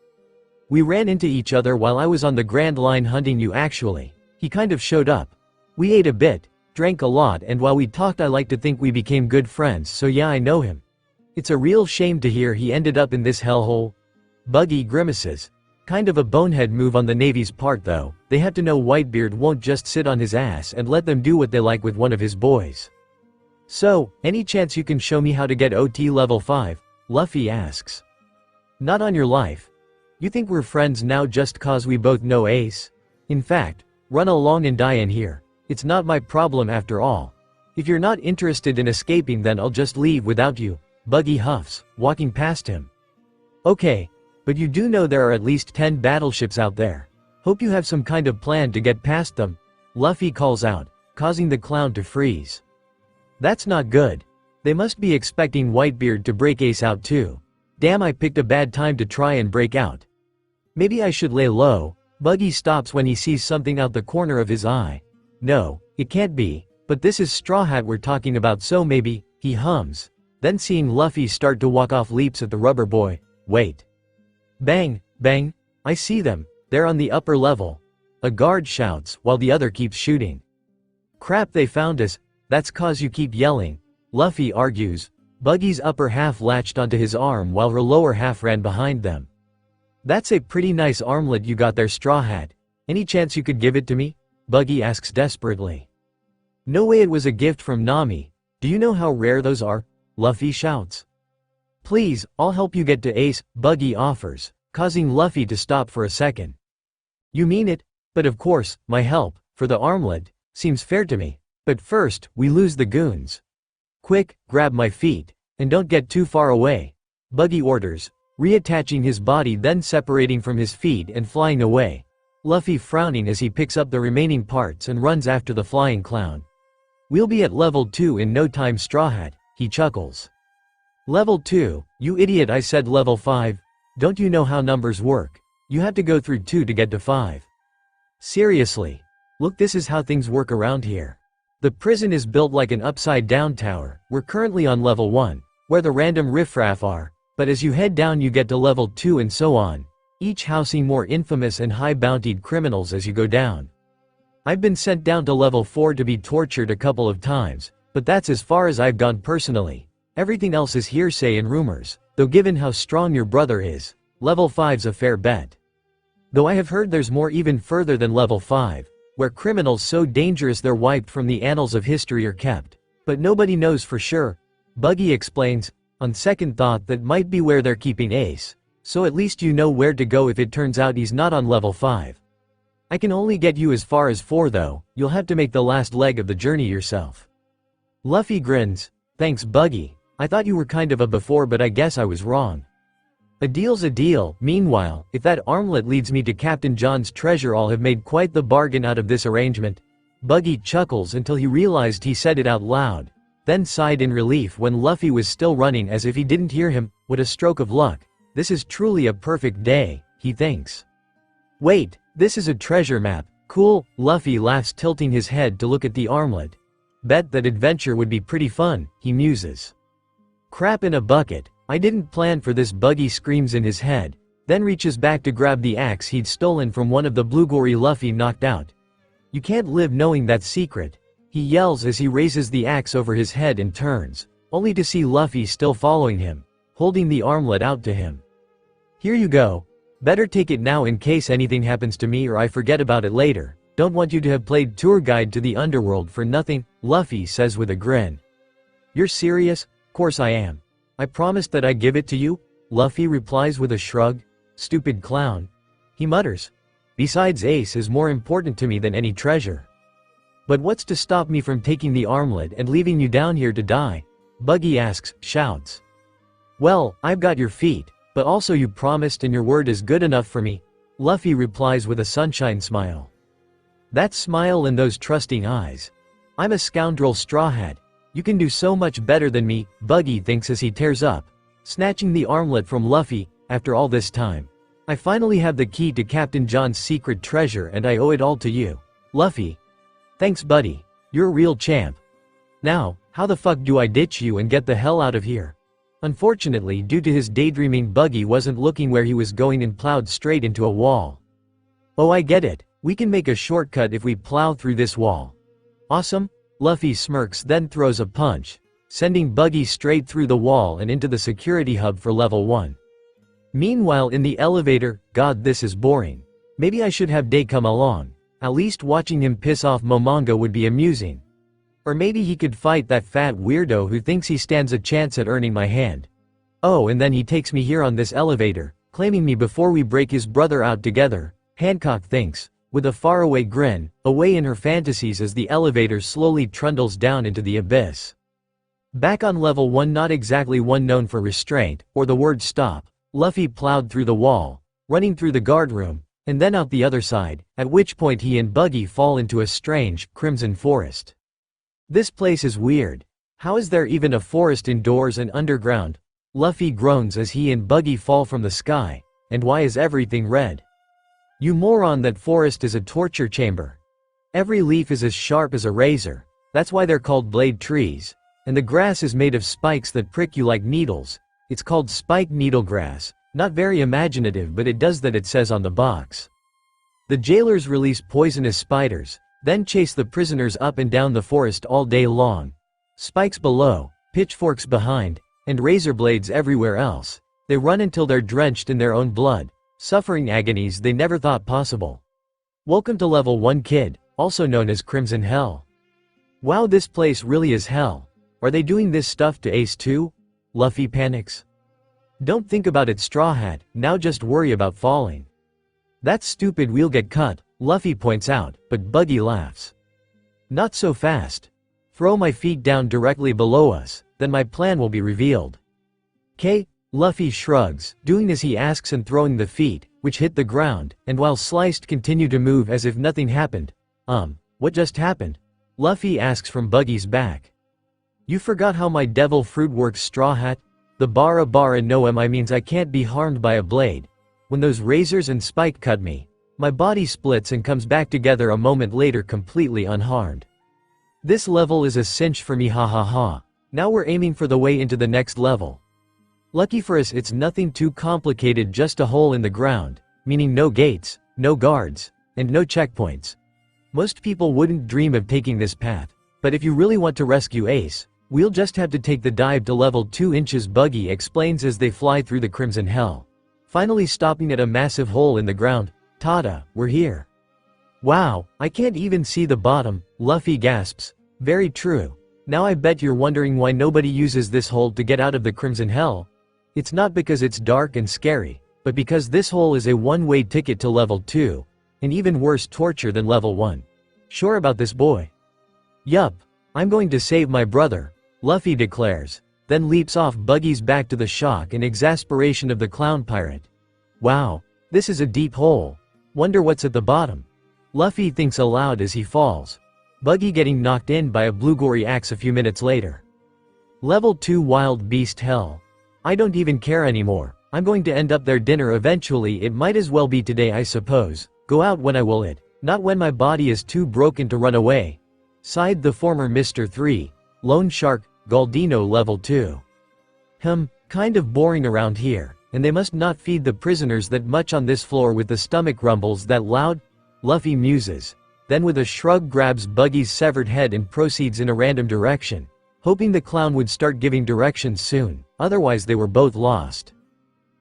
We ran into each other while I was on the Grand Line hunting you actually. He kind of showed up. We ate a bit, drank a lot, and while we talked I like to think we became good friends, so yeah, I know him. It's a real shame to hear he ended up in this hellhole. Buggy grimaces. Kind of a bonehead move on the Navy's part though. They have to know Whitebeard won't just sit on his ass and let them do what they like with one of his boys. So, any chance you can show me how to get OT level 5? Luffy asks. Not on your life. You think we're friends now just cause we both know Ace? In fact, run along and die in here. It's not my problem after all. If you're not interested in escaping, then I'll just leave without you, Buggy huffs, walking past him. Okay, but you do know there are at least 10 battleships out there. Hope you have some kind of plan to get past them, Luffy calls out, causing the clown to freeze. That's not good. They must be expecting Whitebeard to break Ace out too. Damn, I picked a bad time to try and break out. Maybe I should lay low. Buggy stops when he sees something out the corner of his eye. No, it can't be, but this is Straw Hat we're talking about, so maybe, he hums. Then seeing Luffy start to walk off, leaps at the rubber boy. Wait. Bang, bang, I see them, they're on the upper level. A guard shouts, while the other keeps shooting. Crap, they found us, that's cause you keep yelling, Luffy argues. Buggy's upper half latched onto his arm while her lower half ran behind them. That's a pretty nice armlet you got there, Straw Hat. Any chance you could give it to me? Buggy asks desperately. No way, it was a gift from Nami. Do you know how rare those are? Luffy shouts. Please, I'll help you get to Ace, Buggy offers, causing Luffy to stop for a second. You mean it? But of course, my help, for the armlet, seems fair to me. But first, we lose the goons. Quick, grab my feet, and don't get too far away, Buggy orders, reattaching his body, then separating from his feet and flying away. Luffy frowning as he picks up the remaining parts and runs after the flying clown. We'll be at level 2 in no time, Straw Hat, he chuckles. Level 2, you idiot, I said level 5. Don't you know how numbers work? You have to go through 2 to get to 5. Seriously. Look, this is how things work around here. The prison is built like an upside-down tower. We're currently on level 1, where the random riffraff are, but as you head down you get to level 2 and so on, each housing more infamous and high-bountied criminals as you go down. I've been sent down to level 4 to be tortured a couple of times, but that's as far as I've gone personally. Everything else is hearsay and rumors, though given how strong your brother is, level 5's a fair bet. Though I have heard there's more even further than level 5, where criminals so dangerous they're wiped from the annals of history are kept. But nobody knows for sure. Buggy explains, on second thought that might be where they're keeping Ace. So at least you know where to go if it turns out he's not on level 5. I can only get you as far as 4 though, you'll have to make the last leg of the journey yourself. Luffy grins, thanks Buggy, I thought you were kind of a before but I guess I was wrong. A deal's a deal. Meanwhile, if that armlet leads me to Captain John's treasure I'll have made quite the bargain out of this arrangement. Buggy chuckles until he realized he said it out loud, then sighed in relief when Luffy was still running as if he didn't hear him. What a stroke of luck. This is truly a perfect day, he thinks. Wait, this is a treasure map. Cool, Luffy laughs tilting his head to look at the armlet. Bet that adventure would be pretty fun, he muses. Crap in a bucket, I didn't plan for this. Buggy screams in his head, then reaches back to grab the axe he'd stolen from one of the blueberry Luffy knocked out. You can't live knowing that secret, he yells as he raises the axe over his head and turns, only to see Luffy still following him, holding the armlet out to him. Here you go. Better take it now in case anything happens to me or I forget about it later. Don't want you to have played tour guide to the underworld for nothing, Luffy says with a grin. You're serious? Course I am. I promised that I'd give it to you, Luffy replies with a shrug. Stupid clown. He mutters. Besides Ace is more important to me than any treasure. But what's to stop me from taking the armlet and leaving you down here to die? Buggy asks, shouts. Well, I've got your feet, but also you promised and your word is good enough for me, Luffy replies with a sunshine smile. That smile and those trusting eyes. I'm a scoundrel Straw Hat. You can do so much better than me, Buggy thinks as he tears up, snatching the armlet from Luffy. After all this time, I finally have the key to Captain John's secret treasure and I owe it all to you, Luffy. Thanks buddy, you're a real champ. Now, how the fuck do I ditch you and get the hell out of here? Unfortunately, due to his daydreaming, Buggy wasn't looking where he was going and plowed straight into a wall. Oh, I get it. We can make a shortcut if we plow through this wall. Awesome? Luffy smirks then throws a punch, sending Buggy straight through the wall and into the security hub for level 1. Meanwhile in the elevator, God this is boring. Maybe I should have Day come along. At least watching him piss off Momonga would be amusing. Or maybe he could fight that fat weirdo who thinks he stands a chance at earning my hand. Oh, and then he takes me here on this elevator, claiming me before we break his brother out together, Hancock thinks, with a faraway grin, away in her fantasies as the elevator slowly trundles down into the abyss. Back on level 1, not exactly one known for restraint, or the word stop, Luffy plowed through the wall, running through the guard room, and then out the other side, at which point he and Buggy fall into a strange, crimson forest. This place is weird. How is there even a forest indoors and underground? Luffy groans as he and Buggy fall from the sky, and why is everything red? You moron, that forest is a torture chamber. Every leaf is as sharp as a razor, that's why they're called blade trees, and the grass is made of spikes that prick you like needles. It's called spike needle grass, not very imaginative but it does that, it says on the box. The jailers release poisonous spiders, then chase the prisoners up and down the forest all day long. Spikes below, pitchforks behind, and razor blades everywhere else. They run until they're drenched in their own blood, suffering agonies they never thought possible. Welcome to level 1 kid, also known as Crimson Hell. Wow, this place really is hell. Are they doing this stuff to Ace too? Luffy panics. Don't think about it Straw Hat, now just worry about falling. That's stupid, we'll get cut, Luffy points out, but Buggy laughs. Not so fast. Throw my feet down directly below us, then my plan will be revealed. K? Luffy shrugs, doing as he asks and throwing the feet, which hit the ground, and while sliced continue to move as if nothing happened. What just happened? Luffy asks from Buggy's back. You forgot how my devil fruit works Straw Hat? The bara bara no mi means I can't be harmed by a blade. When those razors and spike cut me, my body splits and comes back together a moment later completely unharmed. This level is a cinch for me, ha ha ha. Now we're aiming for the way into the next level. Lucky for us it's nothing too complicated, just a hole in the ground, meaning no gates, no guards, and no checkpoints. Most people wouldn't dream of taking this path, but if you really want to rescue Ace, we'll just have to take the dive to level 2 inches, Buggy explains as they fly through the Crimson Hell, finally stopping at a massive hole in the ground. Tada, we're here. Wow, I can't even see the bottom, Luffy gasps. Very true. Now I bet you're wondering why nobody uses this hole to get out of the Crimson Hell. It's not because it's dark and scary, but because this hole is a one-way ticket to level 2, and even worse torture than level 1. Sure about this, boy? Yup. I'm going to save my brother, Luffy declares, then leaps off Buggy's back to the shock and exasperation of the clown pirate. Wow, this is a deep hole. Wonder what's at the bottom. Luffy thinks aloud as he falls. Buggy getting knocked in by a blue-gory axe a few minutes later. Level 2 Wild Beast Hell. I don't even care anymore. I'm going to end up their dinner eventually. It might as well be today, I suppose. Go out when I will it, not when my body is too broken to run away. Sighed the former Mr. 3, Lone Shark, Galdino level 2. Kind of boring around here, and they must not feed the prisoners that much on this floor with the stomach rumbles that loud, Luffy muses. Then with a shrug grabs Buggy's severed head and proceeds in a random direction, hoping the clown would start giving directions soon, otherwise they were both lost.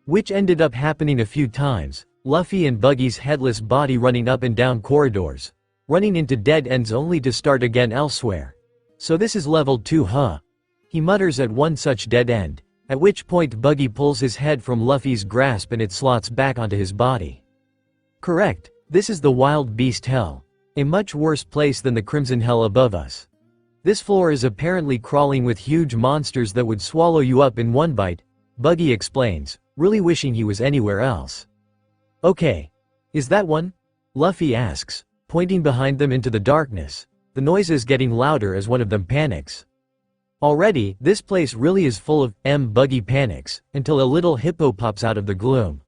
Which ended up happening a few times, Luffy and Buggy's headless body running up and down corridors, running into dead ends only to start again elsewhere. So this is level 2, huh? He mutters at one such dead end, at which point Buggy pulls his head from Luffy's grasp and it slots back onto his body. Correct, this is the Wild Beast Hell. A much worse place than the Crimson Hell above us. This floor is apparently crawling with huge monsters that would swallow you up in one bite, Buggy explains, really wishing he was anywhere else. Okay. Is that one? Luffy asks, pointing behind them into the darkness, the noises getting louder as one of them panics. Already, this place really is full of Buggy panics, until a little hippo pops out of the gloom.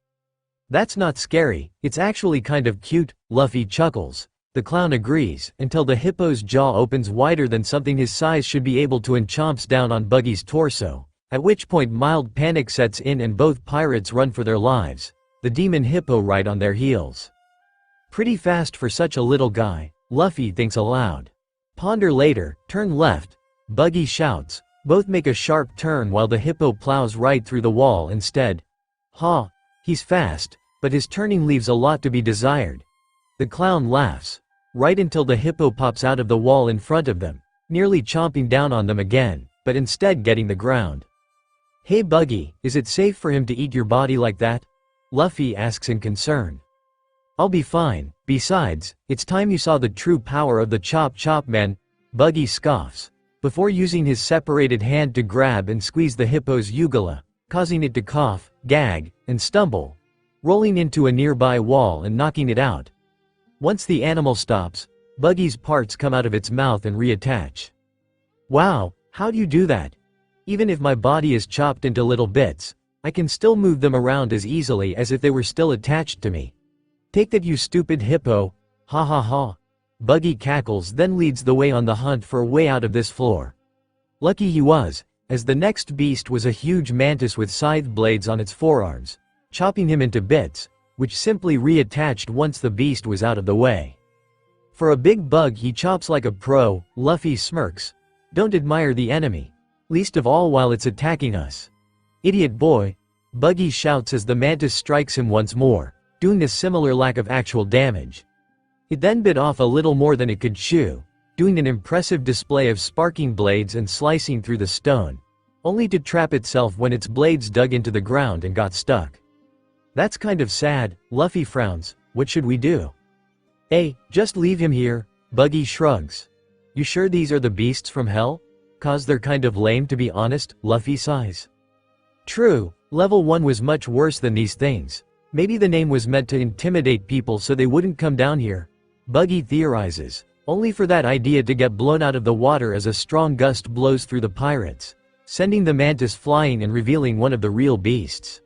That's not scary, it's actually kind of cute, Luffy chuckles. The clown agrees, until the hippo's jaw opens wider than something his size should be able to and chomps down on Buggy's torso, at which point mild panic sets in and both pirates run for their lives, the demon hippo right on their heels. Pretty fast for such a little guy, Luffy thinks aloud. Ponder later, turn left, Buggy shouts, both make a sharp turn while the hippo plows right through the wall instead. He's fast, but his turning leaves a lot to be desired. The clown laughs, right until the hippo pops out of the wall in front of them, nearly chomping down on them again, but instead getting the ground. Hey Buggy, is it safe for him to eat your body like that? Luffy asks in concern. I'll be fine, besides, it's time you saw the true power of the Chop Chop Man, Buggy scoffs, before using his separated hand to grab and squeeze the hippo's uvula, causing it to cough, gag, and stumble, rolling into a nearby wall and knocking it out. Once the animal stops, Buggy's parts come out of its mouth and reattach. Wow, how do you do that? Even if my body is chopped into little bits, I can still move them around as easily as if they were still attached to me. Take that, you stupid hippo, ha ha ha. Buggy cackles, then leads the way on the hunt for a way out of this floor. Lucky he was, as the next beast was a huge mantis with scythe blades on its forearms, chopping him into bits, which simply reattached once the beast was out of the way. For a big bug he chops like a pro, Luffy smirks. Don't admire the enemy. Least of all while it's attacking us. Idiot boy, Buggy shouts as the mantis strikes him once more, doing a similar lack of actual damage. It then bit off a little more than it could chew, doing an impressive display of sparking blades and slicing through the stone, only to trap itself when its blades dug into the ground and got stuck. That's kind of sad, Luffy frowns. What should we do? Hey, just leave him here, Buggy shrugs. You sure these are the beasts from hell? 'Cause they're kind of lame to be honest, Luffy sighs. True, level 1 was much worse than these things. Maybe the name was meant to intimidate people so they wouldn't come down here, Buggy theorizes, only for that idea to get blown out of the water as a strong gust blows through the pirates, sending the mantis flying and revealing one of the real beasts.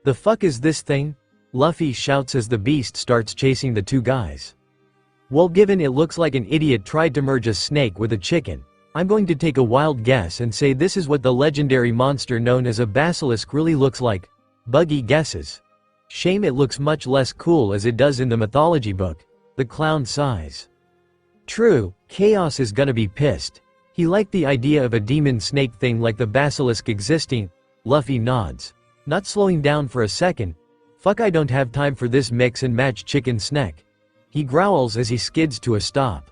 The fuck is this thing? Luffy shouts as the beast starts chasing the two guys. Well, given it looks like an idiot tried to merge a snake with a chicken, I'm going to take a wild guess and say this is what the legendary monster known as a basilisk really looks like, Buggy guesses. Shame it looks much less cool as it does in the mythology book, the clown sighs. True, Chaos is gonna be pissed. He liked the idea of a demon snake thing like the basilisk existing, Luffy nods. Not slowing down for a second. Fuck, I don't have time for this mix and match chicken snack. He growls as he skids to a stop.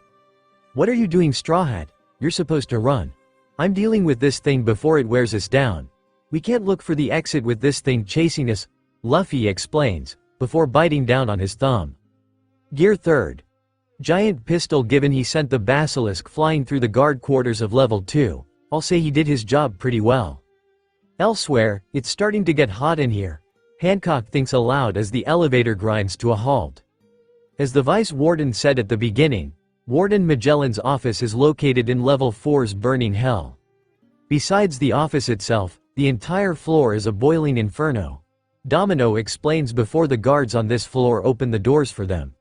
What are you doing, Straw Hat? You're supposed to run. I'm dealing with this thing before it wears us down. We can't look for the exit with this thing chasing us, Luffy explains, before biting down on his thumb. Gear 3rd. Giant pistol given he sent the basilisk flying through the guard quarters of level 2, I'll say he did his job pretty well. Elsewhere, it's starting to get hot in here, Hancock thinks aloud as the elevator grinds to a halt. As the Vice Warden said at the beginning, Warden Magellan's office is located in level 4's burning hell. Besides the office itself, the entire floor is a boiling inferno. Domino explains before the guards on this floor open the doors for them.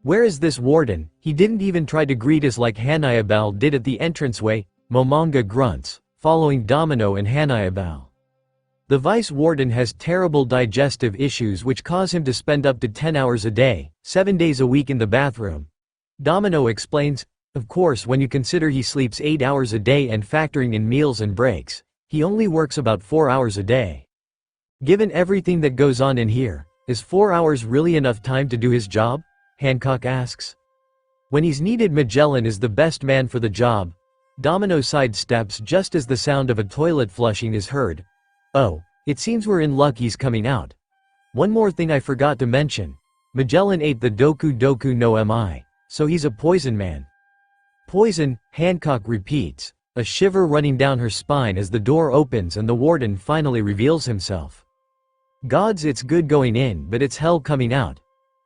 Where is this warden? He didn't even try to greet us like Hanayabal did at the entranceway, Momonga grunts, following Domino and Hanayabal. The Vice Warden has terrible digestive issues which cause him to spend up to 10 hours a day, 7 days a week in the bathroom. Domino explains, of course when you consider he sleeps 8 hours a day and factoring in meals and breaks, he only works about 4 hours a day. Given everything that goes on in here, is 4 hours really enough time to do his job? Hancock asks. When he's needed, Magellan is the best man for the job. Domino sidesteps just as the sound of a toilet flushing is heard. Oh, it seems we're in luck he's coming out. One more thing I forgot to mention. Magellan ate the Doku Doku no Mi, so he's a poison man. Poison, Hancock repeats, a shiver running down her spine as the door opens and the warden finally reveals himself. Gods, it's good going in, but it's hell coming out.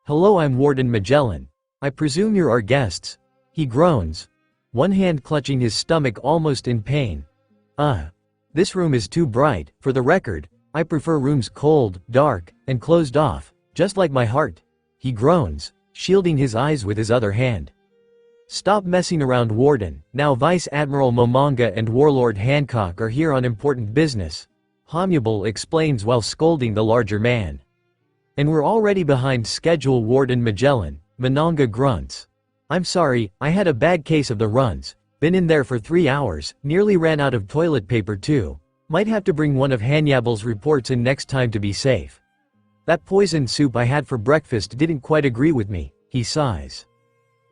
Hello, I'm Warden Magellan. I presume you're our guests. He groans, one hand clutching his stomach almost in pain. This room is too bright. For the record, I prefer rooms cold, dark, and closed off, just like my heart. He groans, shielding his eyes with his other hand. Stop messing around, Warden. Now Vice Admiral Momonga and Warlord Hancock are here on important business, Homubal explains while scolding the larger man. And we're already behind schedule, Warden Magellan, Mononga grunts. I'm sorry, I had a bad case of the runs, been in there for 3 hours, nearly ran out of toilet paper too. Might have to bring one of Hanyabal's reports in next time to be safe. That poison soup I had for breakfast didn't quite agree with me, he sighs.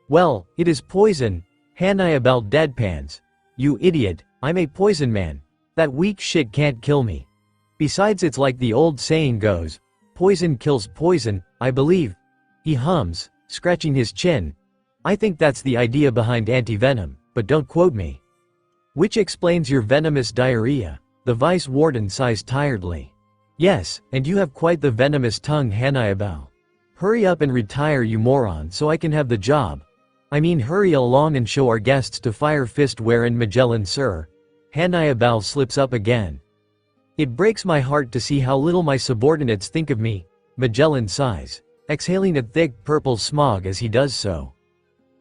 Well, it is poison, Hanayabal deadpans. You idiot, I'm a poison man. That weak shit can't kill me. Besides, it's like the old saying goes, poison kills poison, I believe. He hums, scratching his chin. I think that's the idea behind anti-venom, but don't quote me. Which explains your venomous diarrhea, the Vice Warden sighs tiredly. Yes, and you have quite the venomous tongue, Hanayabal. Hurry up and retire, you moron, so I can have the job. I mean, hurry along and show our guests to Fire Fist wherein Magellan, sir. Hanayabal slips up again. It breaks my heart to see how little my subordinates think of me, Magellan sighs, exhaling a thick purple smog as he does so.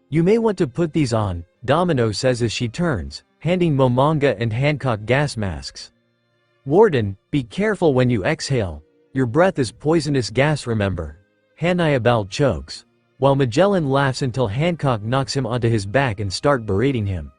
You may want to put these on, Domino says as she turns, handing Momonga and Hancock gas masks. Warden, be careful when you exhale. Your breath is poisonous gas, remember. Hanayabal chokes, while Magellan laughs until Hancock knocks him onto his back and start berating him.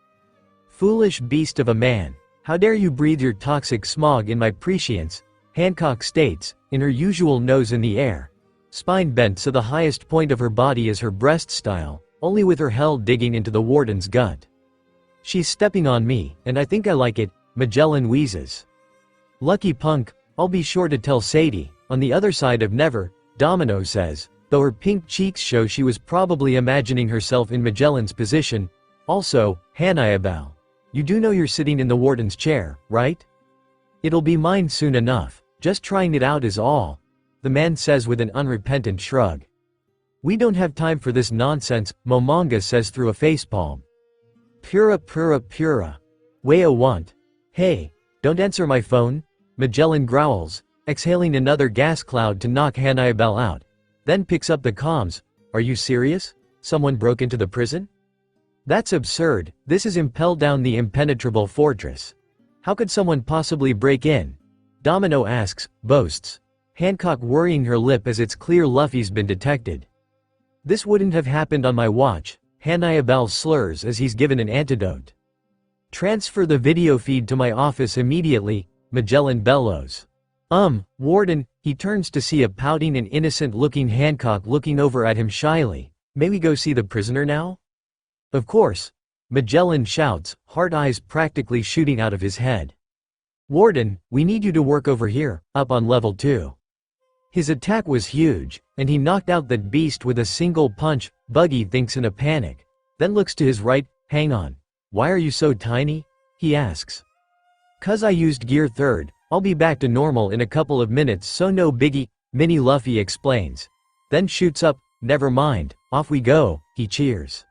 Foolish beast of a man, how dare you breathe your toxic smog in my prescience, Hancock states, in her usual nose in the air. Spine bent so the highest point of her body is her breast style, only with her hell digging into the warden's gut. She's stepping on me, and I think I like it, Magellan wheezes. Lucky punk, I'll be sure to tell Sadie, on the other side of never, Domino says, though her pink cheeks show she was probably imagining herself in Magellan's position. Also, Hanayabal, you do know you're sitting in the warden's chair, right? It'll be mine soon enough, just trying it out is all, the man says with an unrepentant shrug. We don't have time for this nonsense, Momonga says through a facepalm. Pura. Waya want. Hey, don't answer my phone, Magellan growls, exhaling another gas cloud to knock Hanayabal out, then picks up the comms. Are you serious? Someone broke into the prison? That's absurd, this is impelled down the impenetrable fortress. How could someone possibly break in? Domino asks, boasts. Hancock worrying her lip as it's clear Luffy's been detected. This wouldn't have happened on my watch, Hanayabal slurs as he's given an antidote. Transfer the video feed to my office immediately, Magellan bellows. Warden, he turns to see a pouting and innocent-looking Hancock looking over at him shyly. May we go see the prisoner now? Of course. Magellan shouts, heart eyes practically shooting out of his head. Warden, we need you to work over here, up on level 2. His attack was huge, and he knocked out that beast with a single punch. Buggy thinks in a panic, then looks to his right. Hang on. Why are you so tiny? He asks. "'Cause I used gear 3rd, I'll be back to normal in a couple of minutes, so no biggie," Mini Luffy explains. Then shoots up. "Never mind, off we go," he cheers.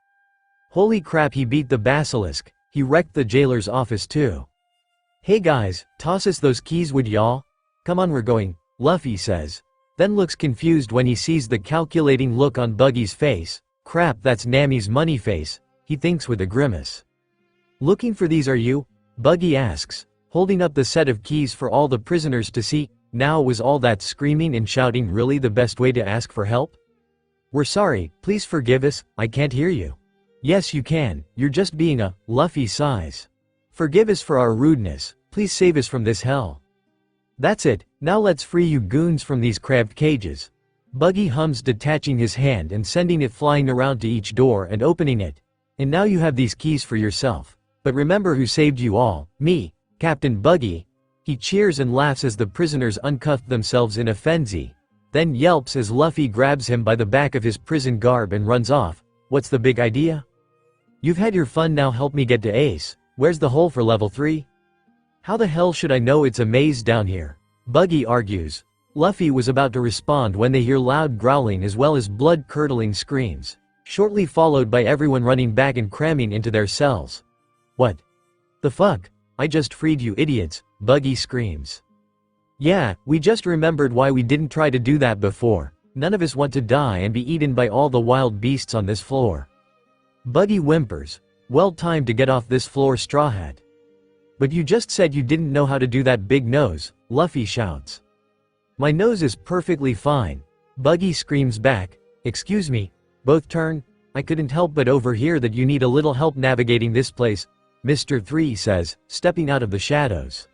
Holy crap, he beat the basilisk. He wrecked the jailer's office too. "Hey guys, toss us those keys would y'all? Come on, we're going," Luffy says. Then looks confused when he sees the calculating look on Buggy's face. Crap, that's Nami's money face, he thinks with a grimace. "Looking for these are you?" Buggy asks, holding up the set of keys for all the prisoners to see. Now, was all that screaming and shouting really the best way to ask for help? "We're sorry, please forgive us, I can't hear you." "Yes you can, you're just being a," Luffy sighs. "Forgive us for our rudeness, please save us from this hell." "That's it, now let's free you goons from these cramped cages." Buggy hums, detaching his hand and sending it flying around to each door and opening it. "And now you have these keys for yourself. But remember who saved you all, me, Captain Buggy." He cheers and laughs as the prisoners uncuff themselves in a frenzy. Then yelps as Luffy grabs him by the back of his prison garb and runs off. "What's the big idea? You've had your fun, now help me get to Ace. Where's the hole for level 3? "How the hell should I know? It's a maze down here," Buggy argues. Luffy was about to respond when they hear loud growling as well as blood-curdling screams, shortly followed by everyone running back and cramming into their cells. "What the fuck? I just freed you idiots," Buggy screams. "Yeah, we just remembered why we didn't try to do that before. None of us want to die and be eaten by all the wild beasts on this floor." Buggy whimpers. "Well timed to get off this floor, Straw Hat." "But you just said you didn't know how to do that, big nose," Luffy shouts. "My nose is perfectly fine," Buggy screams back. "Excuse me, both turn. I couldn't help but overhear that you need a little help navigating this place," Mr. 3 says, stepping out of the shadows.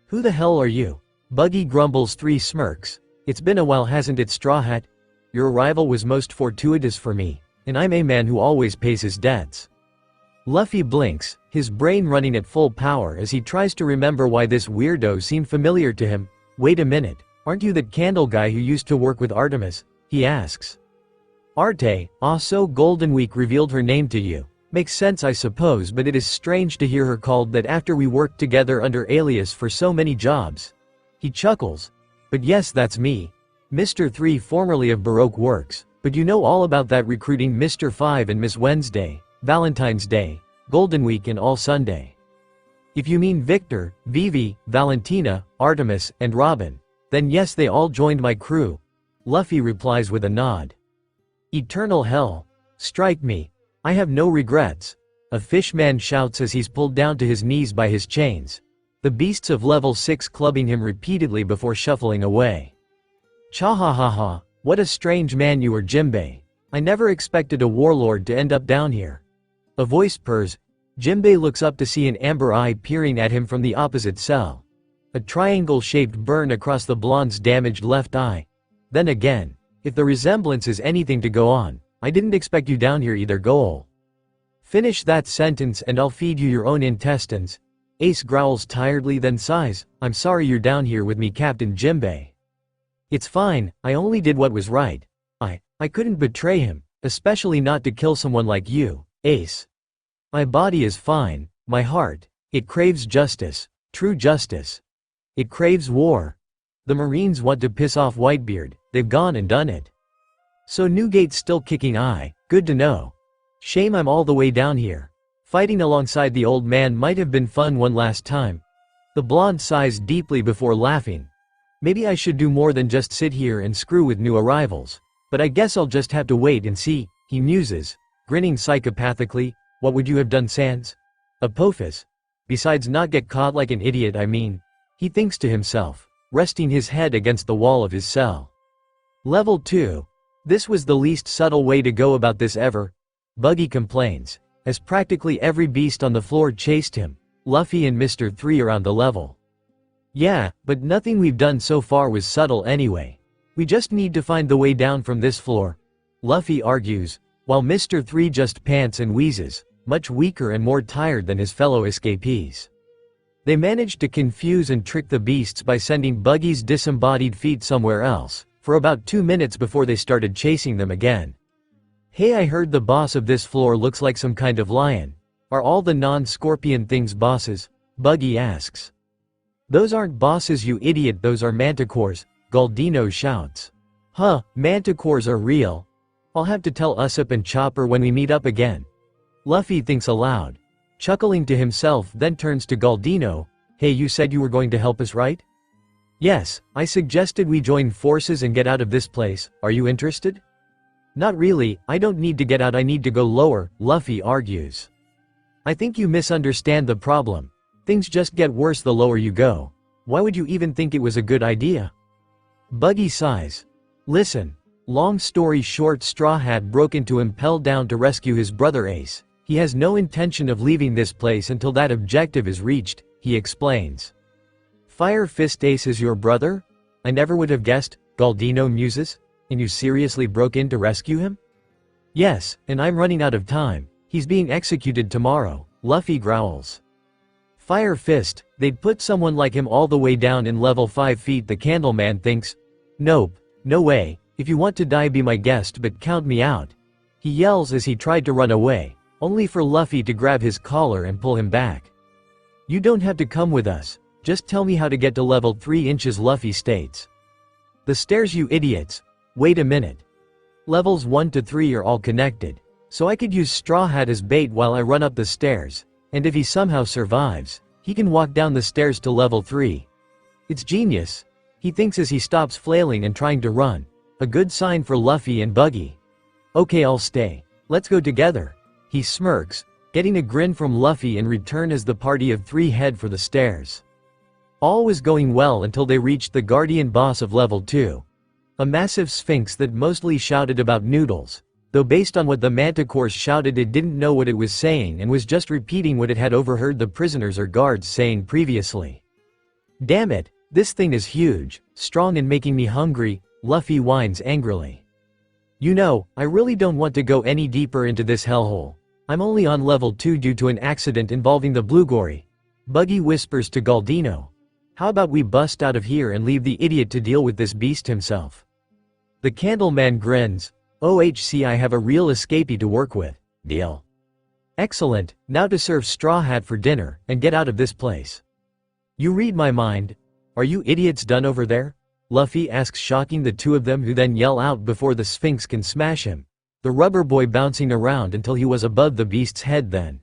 "Who the hell are you?" Buggy grumbles. 3 smirks. "It's been a while, hasn't it, Straw Hat? Your arrival was most fortuitous for me, and I'm a man who always pays his debts." Luffy blinks, his brain running at full power as he tries to remember why this weirdo seemed familiar to him. "Wait a minute, aren't you that candle guy who used to work with Artemis?" he asks. "Arte, so Golden Week revealed her name to you. Makes sense I suppose, but it is strange to hear her called that after we worked together under alias for so many jobs." He chuckles. "But yes, that's me. Mr. 3 formerly of Baroque Works, but you know all about that recruiting Mr. 5 and Miss Wednesday, Valentine's Day, Golden Week and all Sunday. If you mean Victor, Vivi, Valentina, Artemis, and Robin, then yes, they all joined my crew," Luffy replies with a nod. "Eternal hell. Strike me. I have no regrets," a fishman shouts as he's pulled down to his knees by his chains, the beasts of level 6 clubbing him repeatedly before shuffling away. "Cha-ha-ha-ha, what a strange man you are, Jimbei. I never expected a warlord to end up down here." A voice purrs. Jimbei looks up to see an amber eye peering at him from the opposite cell. A triangle-shaped burn across the blonde's damaged left eye. Then again, if the resemblance is anything to go on, I didn't expect you down here either, Goal. Finish that sentence and I'll feed you your own intestines. Ace growls tiredly, then sighs. "I'm sorry you're down here with me, Captain Jimbei. It's fine, I only did what was right. I couldn't betray him, especially not to kill someone like you, Ace. My body is fine, my heart, it craves justice, true justice. It craves war. The Marines want to piss off Whitebeard, they've gone and done it. So Newgate's still kicking. Good to know. Shame I'm all the way down here. Fighting alongside the old man might have been fun one last time." The blonde sighs deeply before laughing. "Maybe I should do more than just sit here and screw with new arrivals. But I guess I'll just have to wait and see," he muses, grinning psychopathically. "What would you have done, Sans? Apophis? Besides not get caught like an idiot, I mean," he thinks to himself, resting his head against the wall of his cell. Level 2. This was the least subtle way to go about this ever, Buggy complains, as practically every beast on the floor chased him, Luffy and Mr. 3 around the level. "Yeah, but nothing we've done so far was subtle anyway. We just need to find the way down from this floor," Luffy argues, while Mr. 3 just pants and wheezes. much weaker and more tired than his fellow escapees. They managed to confuse and trick the beasts by sending Buggy's disembodied feet somewhere else, for about 2 minutes before they started chasing them again. "Hey, I heard the boss of this floor looks like some kind of lion. Are all the non-scorpion things bosses?" Buggy asks. "Those aren't bosses, you idiot, those are manticores," Galdino shouts. "Huh, manticores are real? I'll have to tell Usopp and Chopper when we meet up again." Luffy thinks aloud. Chuckling to himself, then turns to Galdino. "Hey, you said you were going to help us, right?" "Yes, I suggested we join forces and get out of this place. Are you interested?" "Not really, I don't need to get out, I need to go lower," Luffy argues. "I think you misunderstand the problem. Things just get worse the lower you go. Why would you even think it was a good idea?" Buggy sighs. "Listen. Long story short, Straw Hat broke into Impel Down to rescue his brother Ace. He has no intention of leaving this place until that objective is reached," he explains. "Fire Fist Ace is your brother? I never would have guessed," Galdino muses. "And you seriously broke in to rescue him?" "Yes, and I'm running out of time. He's being executed tomorrow," Luffy growls. Fire Fist, they'd put someone like him all the way down in level 5 feet, the Candleman thinks. "Nope, no way, if you want to die be my guest, but count me out," he yells as he tried to run away, only for Luffy to grab his collar and pull him back. "You don't have to come with us, just tell me how to get to level 3 inches, Luffy states. "The stairs, you idiots. Wait a minute. Levels 1 to 3 are all connected, so I could use Straw Hat as bait while I run up the stairs, and if he somehow survives, he can walk down the stairs to level 3. It's genius," he thinks as he stops flailing and trying to run. A good sign for Luffy and Buggy. "Okay, I'll stay. Let's go together," he smirks, getting a grin from Luffy in return as the party of 3 head for the stairs. All was going well until they reached the guardian boss of level 2. A massive sphinx that mostly shouted about noodles, though based on what the manticores shouted it didn't know what it was saying and was just repeating what it had overheard the prisoners or guards saying previously. "Damn it, this thing is huge, strong and making me hungry," Luffy whines angrily. "You know, I really don't want to go any deeper into this hellhole. I'm only on level 2 due to an accident involving the Blue Gory," Buggy whispers to Galdino. "How about we bust out of here and leave the idiot to deal with this beast himself?" The Candleman grins. "OHC, I have a real escapee to work with. Deal." "Excellent, now to serve Straw Hat for dinner, and get out of this place." "You read my mind. Are you idiots done over there?" Luffy asks, shocking the two of them, who then yell out before the Sphinx can smash him, the rubber boy bouncing around until he was above the beast's head. Then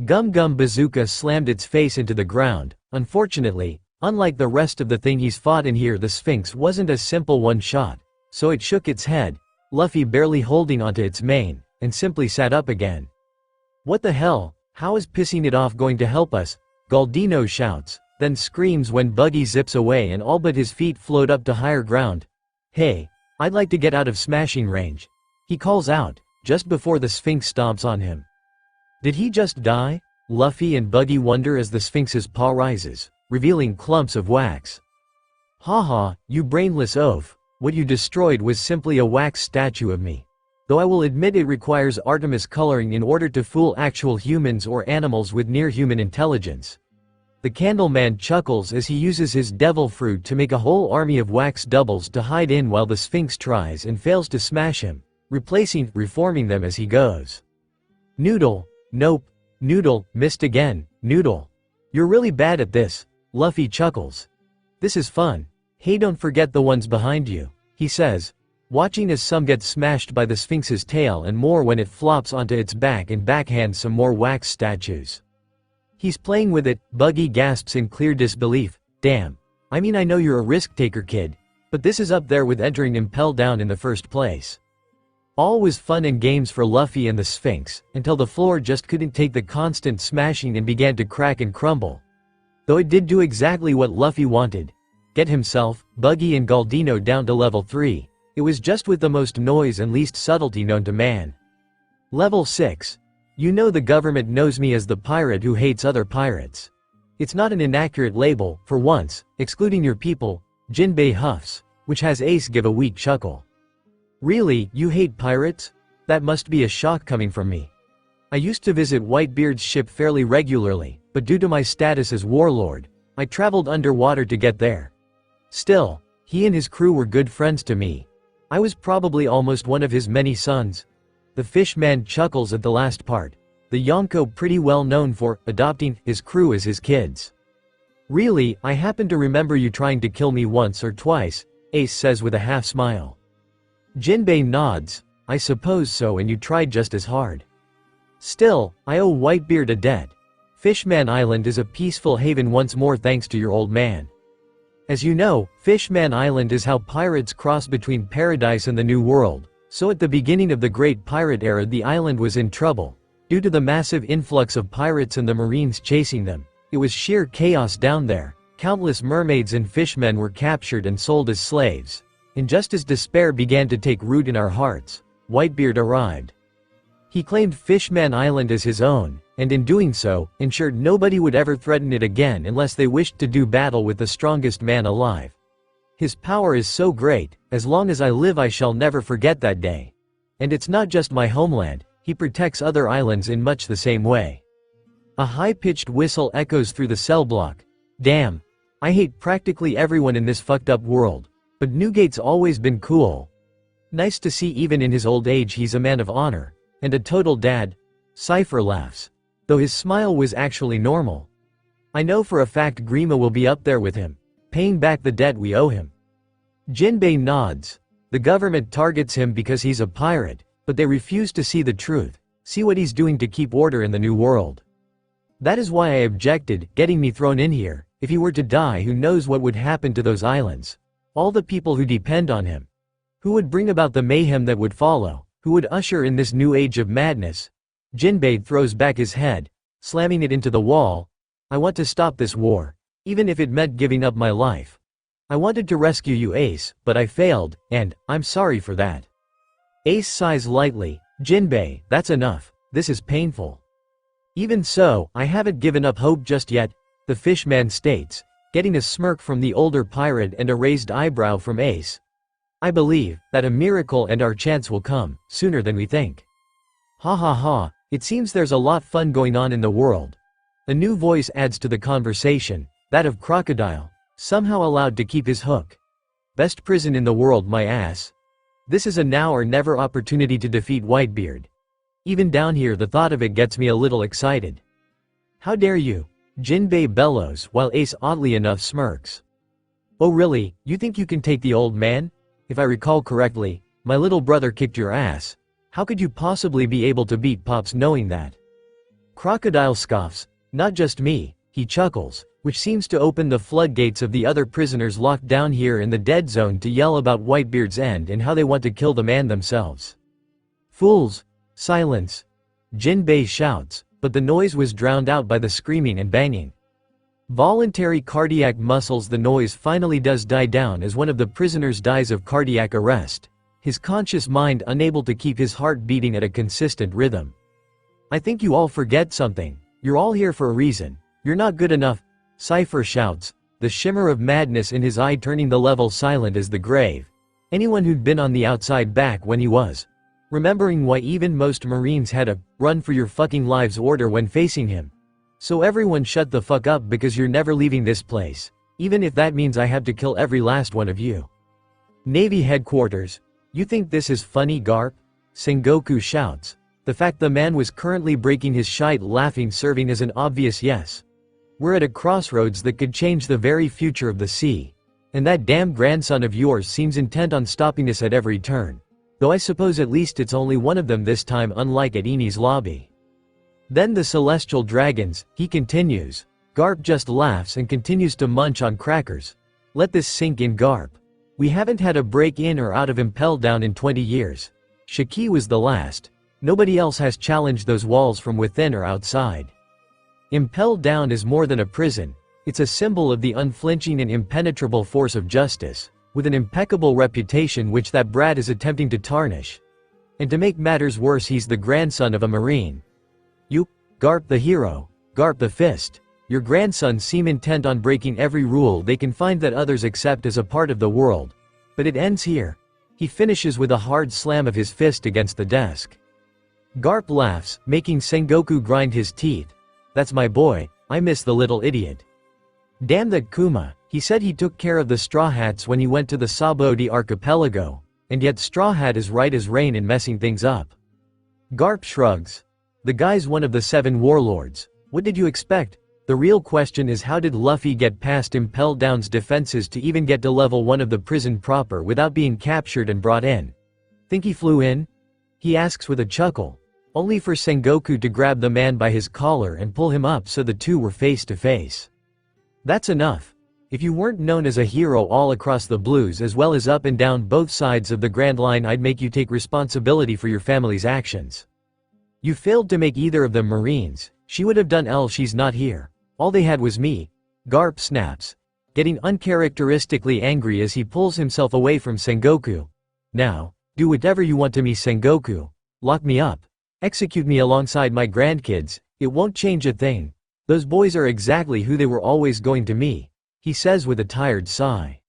Gum Gum Bazooka slammed its face into the ground. Unfortunately, unlike the rest of the thing he's fought in here, the Sphinx wasn't a simple one-shot, so it shook its head, Luffy barely holding onto its mane, and simply sat up again. "What the hell, how is pissing it off going to help us?" Galdino shouts, then screams when Buggy zips away and all but his feet float up to higher ground. "Hey, I'd like to get out of smashing range," he calls out, just before the Sphinx stomps on him. Did he just die? Luffy and Buggy wonder as the Sphinx's paw rises, revealing clumps of wax. "Haha, you brainless oaf. What you destroyed was simply a wax statue of me. Though I will admit it requires Artemis coloring in order to fool actual humans or animals with near-human intelligence." The Candleman chuckles as he uses his devil fruit to make a whole army of wax doubles to hide in while the Sphinx tries and fails to smash him, reforming them as he goes. "Noodle, nope, Noodle, missed again, Noodle. You're really bad at this," Luffy chuckles. "This is fun. Hey, don't forget the ones behind you," he says, watching as some get smashed by the Sphinx's tail and more when it flops onto its back and backhands some more wax statues. "He's playing with it," Buggy gasps in clear disbelief. "Damn. I mean, I know you're a risk-taker, kid, but this is up there with entering Impel Down in the first place." All was fun and games for Luffy and the Sphinx, until the floor just couldn't take the constant smashing and began to crack and crumble. Though it did do exactly what Luffy wanted. Get himself, Buggy and Galdino down to level 3, it was just with the most noise and least subtlety known to man. Level 6. You know, the government knows me as the pirate who hates other pirates. It's not an inaccurate label, for once, excluding your people, Jinbei huffs, which has Ace give a weak chuckle. "Really, you hate pirates? That must be a shock coming from me." I used to visit Whitebeard's ship fairly regularly, but due to my status as warlord, I traveled underwater to get there. Still, he and his crew were good friends to me. I was probably almost one of his many sons. The fishman chuckles at the last part. The Yonko pretty well known for adopting his crew as his kids. Really, I happen to remember you trying to kill me once or twice, Ace says with a half smile. Jinbei nods. I suppose so, and you tried just as hard. Still, I owe Whitebeard a debt. Fishman Island is a peaceful haven once more thanks to your old man. As you know, Fishman Island is how pirates cross between paradise and the New World, so at the beginning of the Great Pirate Era the island was in trouble. Due to the massive influx of pirates and the Marines chasing them, it was sheer chaos down there. Countless mermaids and fishmen were captured and sold as slaves. And just as despair began to take root in our hearts, Whitebeard arrived. He claimed Fishman Island as his own, and in doing so, ensured nobody would ever threaten it again unless they wished to do battle with the strongest man alive. His power is so great, as long as I live I shall never forget that day. And it's not just my homeland, he protects other islands in much the same way. A high-pitched whistle echoes through the cell block. Damn. I hate practically everyone in this fucked up world. But Newgate's always been cool. Nice to see even in his old age he's a man of honor. And a total dad. Cypher laughs. Though his smile was actually normal. I know for a fact Grima will be up there with him, paying back the debt we owe him. Jinbei nods. The government targets him because he's a pirate, but they refuse to see the truth, see what he's doing to keep order in the New World. That is why I objected, getting me thrown in here. If he were to die, who knows what would happen to those islands? All the people who depend on him. Who would bring about the mayhem that would follow? Who would usher in this new age of madness? Jinbei throws back his head, slamming it into the wall. I want to stop this war, even if it meant giving up my life. I wanted to rescue you, Ace, but I failed, and I'm sorry for that. Ace sighs lightly. Jinbei, that's enough. This is painful. Even so, I haven't given up hope just yet, the fishman states, getting a smirk from the older pirate and a raised eyebrow from Ace. I believe that a miracle and our chance will come, sooner than we think. Ha ha ha, it seems there's a lot fun going on in the world. A new voice adds to the conversation, that of Crocodile, somehow allowed to keep his hook. Best prison in the world, my ass. This is a now or never opportunity to defeat Whitebeard. Even down here the thought of it gets me a little excited. How dare you? Jinbei bellows while Ace oddly enough smirks. Oh really, you think you can take the old man? If I recall correctly, my little brother kicked your ass. How could you possibly be able to beat Pops knowing that? Crocodile scoffs. Not just me, he chuckles, which seems to open the floodgates of the other prisoners locked down here in the dead zone to yell about Whitebeard's end and how they want to kill the man themselves. Fools! Silence! Jinbei shouts, but the noise was drowned out by the screaming and banging. Voluntary cardiac muscles. The noise finally does die down as one of the prisoners dies of cardiac arrest, his conscious mind unable to keep his heart beating at a consistent rhythm. I think you all forget something. You're all here for a reason. You're not good enough, Cypher shouts, the shimmer of madness in his eye turning the level silent as the grave. Anyone who'd been on the outside back when he was, remembering why even most Marines had a run for your fucking lives order when facing him. So everyone shut the fuck up because you're never leaving this place, even if that means I have to kill every last one of you. Navy headquarters. You think this is funny, Garp? Sengoku shouts. The fact the man was currently breaking his shite laughing serving as an obvious yes. We're at a crossroads that could change the very future of the sea. And that damn grandson of yours seems intent on stopping us at every turn. Though I suppose at least it's only one of them this time, unlike at Eni's lobby. Then the celestial dragons, he continues. Garp just laughs and continues to munch on crackers. Let this sink in, Garp. We haven't had a break in or out of Impel Down in 20 years. Shiki was the last. Nobody else has challenged those walls from within or outside. Impel Down is more than a prison. It's a symbol of the unflinching and impenetrable force of justice, with an impeccable reputation which that brat is attempting to tarnish. And to make matters worse, he's the grandson of a Marine. You, Garp the hero, Garp the fist, your grandsons seem intent on breaking every rule they can find that others accept as a part of the world. But it ends here. He finishes with a hard slam of his fist against the desk. Garp laughs, making Sengoku grind his teeth. That's my boy, I miss the little idiot. Damn that Kuma, he said he took care of the Straw Hats when he went to the Sabaody archipelago, and yet Straw Hat is right as rain in messing things up. Garp shrugs. The guy's one of the 7 warlords. What did you expect? The real question is, how did Luffy get past Impel Down's defenses to even get to level 1 of the prison proper without being captured and brought in? Think he flew in? He asks with a chuckle, only for Sengoku to grab the man by his collar and pull him up so the two were face to face. That's enough. If you weren't known as a hero all across the blues as well as up and down both sides of the Grand Line, I'd make you take responsibility for your family's actions. You failed to make either of them Marines. She would have done L. She's not here. All they had was me. Garp snaps, getting uncharacteristically angry as he pulls himself away from Sengoku. Now, do whatever you want to me, Sengoku. Lock me up. Execute me alongside my grandkids. It won't change a thing. Those boys are exactly who they were always going to me, he says with a tired sigh.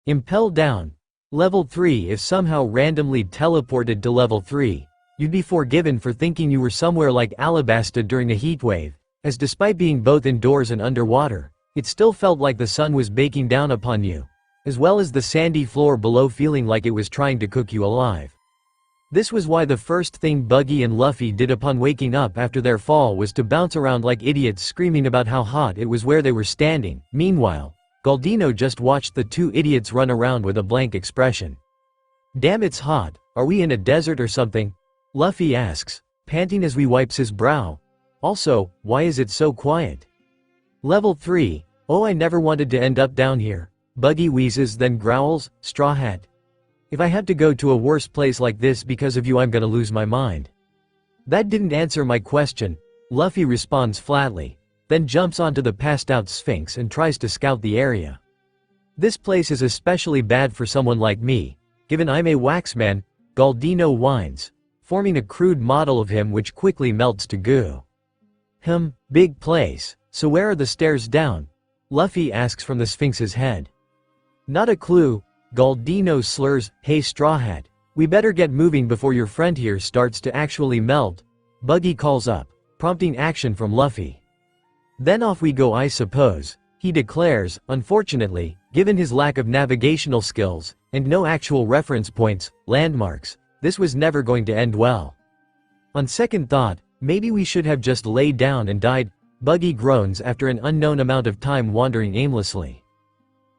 Impel Down. Level 3. If somehow randomly teleported to level 3, you'd be forgiven for thinking you were somewhere like Alabasta during a heatwave, as despite being both indoors and underwater, it still felt like the sun was baking down upon you, as well as the sandy floor below feeling like it was trying to cook you alive. This was why the first thing Buggy and Luffy did upon waking up after their fall was to bounce around like idiots screaming about how hot it was where they were standing. Meanwhile, Galdino just watched the two idiots run around with a blank expression. Damn, it's hot. Are we in a desert or something? Luffy asks, panting as he wipes his brow. Also, why is it so quiet? Level 3. Oh, I never wanted to end up down here. Buggy wheezes, then growls, Straw Hat. If I had to go to a worse place like this because of you, I'm gonna lose my mind. That didn't answer my question, Luffy responds flatly, then jumps onto the passed out Sphinx and tries to scout the area. This place is especially bad for someone like me, given I'm a waxman, Galdino whines, forming a crude model of him which quickly melts to goo. Big place, so where are the stairs down? Luffy asks from the Sphinx's head. Not a clue, Galdino slurs, hey Straw Hat, we better get moving before your friend here starts to actually melt, Buggy calls up, prompting action from Luffy. Then off we go, I suppose, he declares. Unfortunately, given his lack of navigational skills, and no actual reference points, landmarks, this was never going to end well. On second thought, maybe we should have just laid down and died, Buggy groans after an unknown amount of time wandering aimlessly.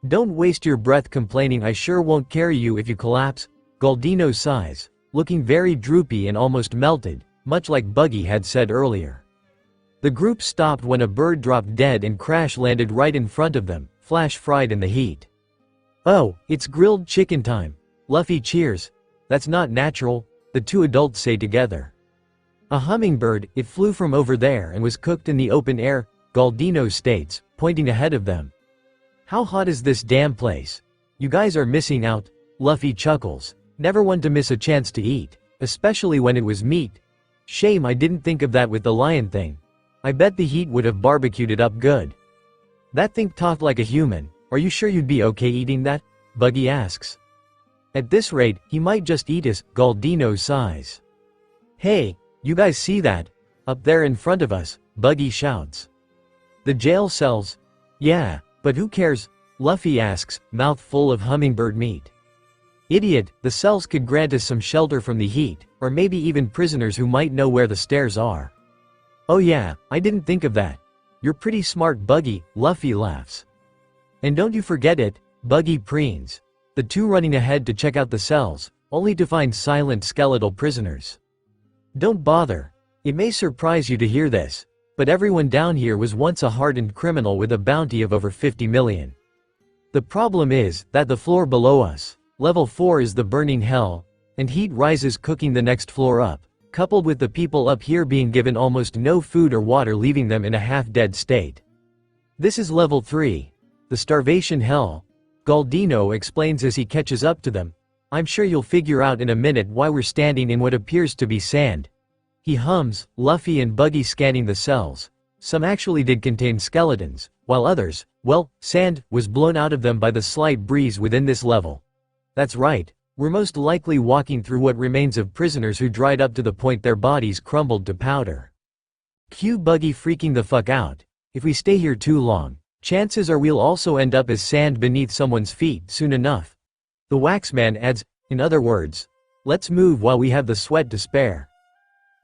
Don't waste your breath complaining, I sure won't carry you if you collapse, Galdino sighs, looking very droopy and almost melted, much like Buggy had said earlier. The group stopped when a bird dropped dead and crash landed right in front of them, flash fried in the heat. Oh, it's grilled chicken time, Luffy cheers. That's not natural, the two adults say together. A hummingbird, it flew from over there and was cooked in the open air, Galdino states, pointing ahead of them. How hot is this damn place? You guys are missing out, Luffy chuckles. Never one to miss a chance to eat, especially when it was meat. Shame I didn't think of that with the lion thing. I bet the heat would have barbecued it up good. That thing talked like a human. Are you sure you'd be okay eating that? Buggy asks. At this rate, he might just eat us, Galdino sighs. Hey, you guys see that? Up there in front of us, Buggy shouts. The jail cells? Yeah. But who cares? Luffy asks, mouth full of hummingbird meat. Idiot, the cells could grant us some shelter from the heat, or maybe even prisoners who might know where the stairs are. Oh yeah, I didn't think of that. You're pretty smart, Buggy, Luffy laughs. And don't you forget it, Buggy preens. The two running ahead to check out the cells, only to find silent skeletal prisoners. Don't bother. It may surprise you to hear this, but everyone down here was once a hardened criminal with a bounty of over 50 million. The problem is that the floor below us, level 4, is the burning hell, and heat rises cooking the next floor up, coupled with the people up here being given almost no food or water, leaving them in a half-dead state. This is level 3, the starvation hell, Galdino explains as he catches up to them. I'm sure you'll figure out in a minute why we're standing in what appears to be sand. He hums, Luffy and Buggy scanning the cells. Some actually did contain skeletons, while others, well, sand, was blown out of them by the slight breeze within this level. That's right, We're most likely walking through what remains of prisoners who dried up to the point their bodies crumbled to powder. Cue Buggy freaking the fuck out. If we stay here too long, chances are we'll also end up as sand beneath someone's feet soon enough. The Waxman adds, in other words, let's move while we have the sweat to spare.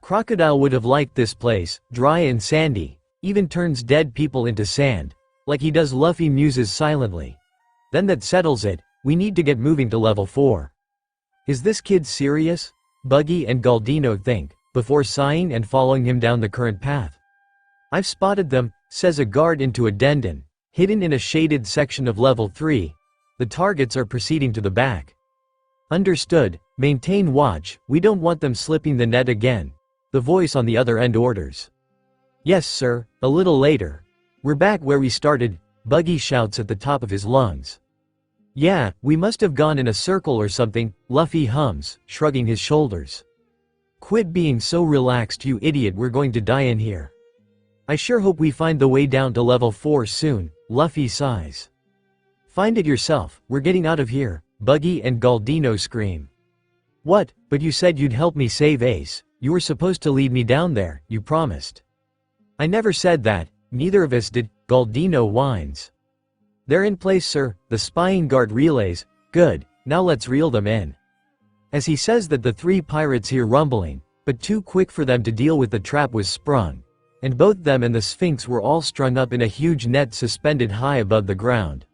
Crocodile would have liked this place, dry and sandy, even turns dead people into sand, like he does. Luffy muses silently. Then that settles it, we need to get moving to level 4. Is this kid serious? Buggy and Galdino think, before sighing and following him down the current path. I've spotted them, says a guard into a dendon, hidden in a shaded section of level 3. The targets are proceeding to the back. Understood, maintain watch, we don't want them slipping the net again. The voice on the other end orders. Yes sir, a little later. We're back where we started, Buggy shouts at the top of his lungs. Yeah, we must have gone in a circle or something, Luffy hums, shrugging his shoulders. Quit being so relaxed you idiot, we're going to die in here. I sure hope we find the way down to level 4 soon, Luffy sighs. Find it yourself, we're getting out of here, Buggy and Galdino scream. What, but you said you'd help me save Ace, you were supposed to lead me down there, you promised. I never said that, neither of us did, Galdino whines. They're in place sir, the spying guard relays, good, now let's reel them in. As he says that, the 3 pirates hear rumbling, but too quick for them to deal with, the trap was sprung, and both them and the Sphinx were all strung up in a huge net suspended high above the ground.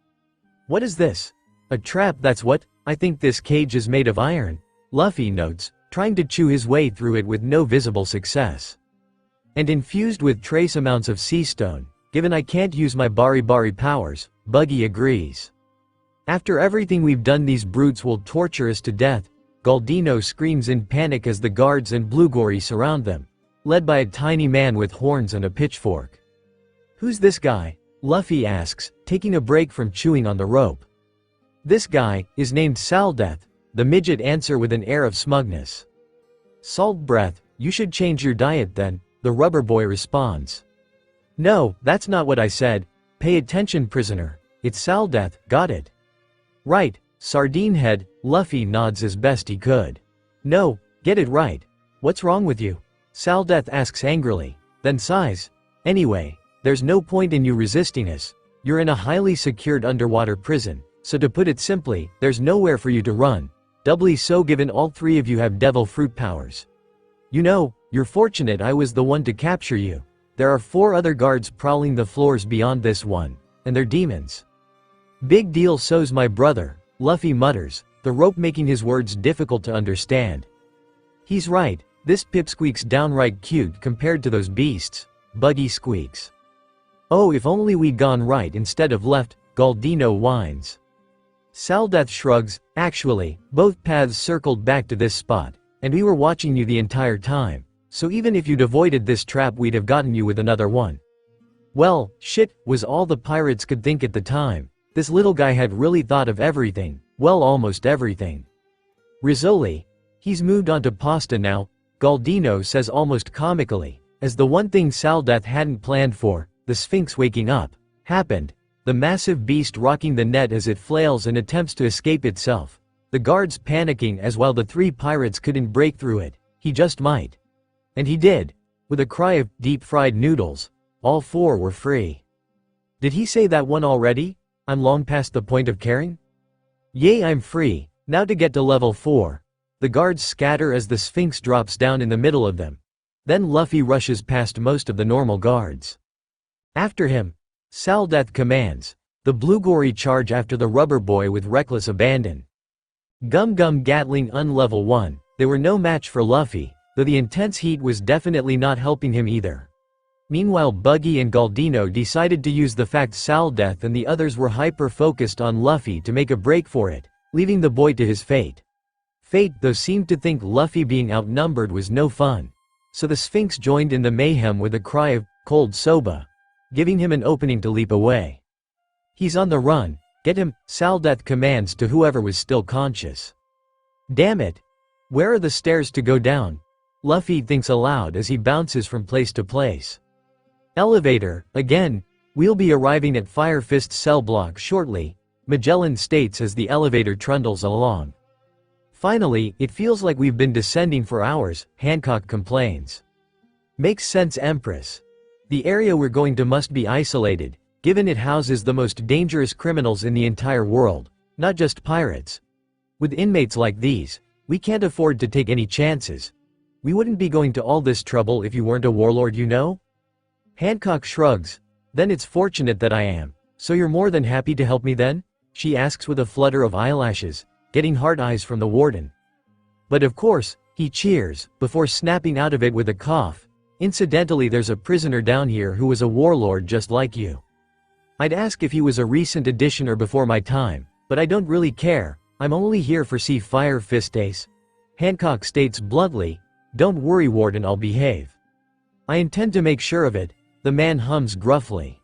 What is this? A trap, that's what, I think this cage is made of iron, Luffy notes, trying to chew his way through it with no visible success. And infused with trace amounts of sea stone, given I can't use my Bari powers, Buggy agrees. After everything we've done, these brutes will torture us to death, Galdino screams in panic as the guards and Bluegory surround them, led by a tiny man with horns and a pitchfork. Who's this guy? Luffy asks, taking a break from chewing on the rope. This guy is named Saldeth, the midget answer with an air of smugness. Salt breath, you should change your diet then, the rubber boy responds. No, that's not what I said. Pay attention prisoner, it's Saldeth, got it? Right, sardine head, Luffy nods as best he could. No, get it right. What's wrong with you? Saldeth asks angrily, then sighs. Anyway, there's no point in you resisting us. You're in a highly secured underwater prison, so to put it simply, there's nowhere for you to run. Doubly so given all 3 of you have devil fruit powers. You know, you're fortunate I was the one to capture you. There are 4 other guards prowling the floors beyond this one, and they're demons. Big deal, so's my brother, Luffy mutters, the rope making his words difficult to understand. He's right, this pipsqueak's downright cute compared to those beasts, Buggy squeaks. Oh, if only we'd gone right instead of left, Galdino whines. Saldeth shrugs, actually, both paths circled back to this spot, and we were watching you the entire time, so even if you'd avoided this trap we'd have gotten you with another one. Well, shit, was all the pirates could think at the time. This little guy had really thought of everything, well, almost everything. Rizzoli. He's moved on to pasta now, Galdino says almost comically, as the one thing Saldeth hadn't planned for, the Sphinx waking up, happened. The massive beast rocking the net as it flails and attempts to escape itself. The guards panicking as while the 3 pirates couldn't break through it, he just might. And he did. With a cry of deep-fried noodles, all 4 were free. Did he say that one already? I'm long past the point of caring? Yay, I'm free, now to get to level 4. The guards scatter as the Sphinx drops down in the middle of them. Then Luffy rushes past most of the normal guards. After him, Saldeth commands. The Bluegory charge after the rubber boy with reckless abandon. Gum Gatling unlevel 1, they were no match for Luffy, though the intense heat was definitely not helping him either. Meanwhile, Buggy and Galdino decided to use the fact Saldeth and the others were hyper-focused on Luffy to make a break for it, leaving the boy to his fate. Fate, though, seemed to think Luffy being outnumbered was no fun. So the Sphinx joined in the mayhem with a cry of, "Cold Soba," giving him an opening to leap away. He's on the run, get him, Saldeth commands to whoever was still conscious. Damn it! Where are the stairs to go down? Luffy thinks aloud as he bounces from place to place. Elevator, again, we'll be arriving at Fire Fist's cell block shortly, Magellan states as the elevator trundles along. Finally, it feels like we've been descending for hours, Hancock complains. Makes sense, Empress. The area we're going to must be isolated, given it houses the most dangerous criminals in the entire world, not just pirates. With inmates like these, we can't afford to take any chances. We wouldn't be going to all this trouble if you weren't a warlord, you know? Hancock shrugs. Then it's fortunate that I am. So you're more than happy to help me then? She asks with a flutter of eyelashes, getting hard eyes from the warden. But of course, he cheers, before snapping out of it with a cough. Incidentally, there's a prisoner down here who was a warlord just like you. I'd ask if he was a recent addition or before my time, but I don't really care. I'm only here for Fire Fist Ace. Hancock states bluntly, don't worry, Warden, I'll behave. I intend to make sure of it, the man hums gruffly.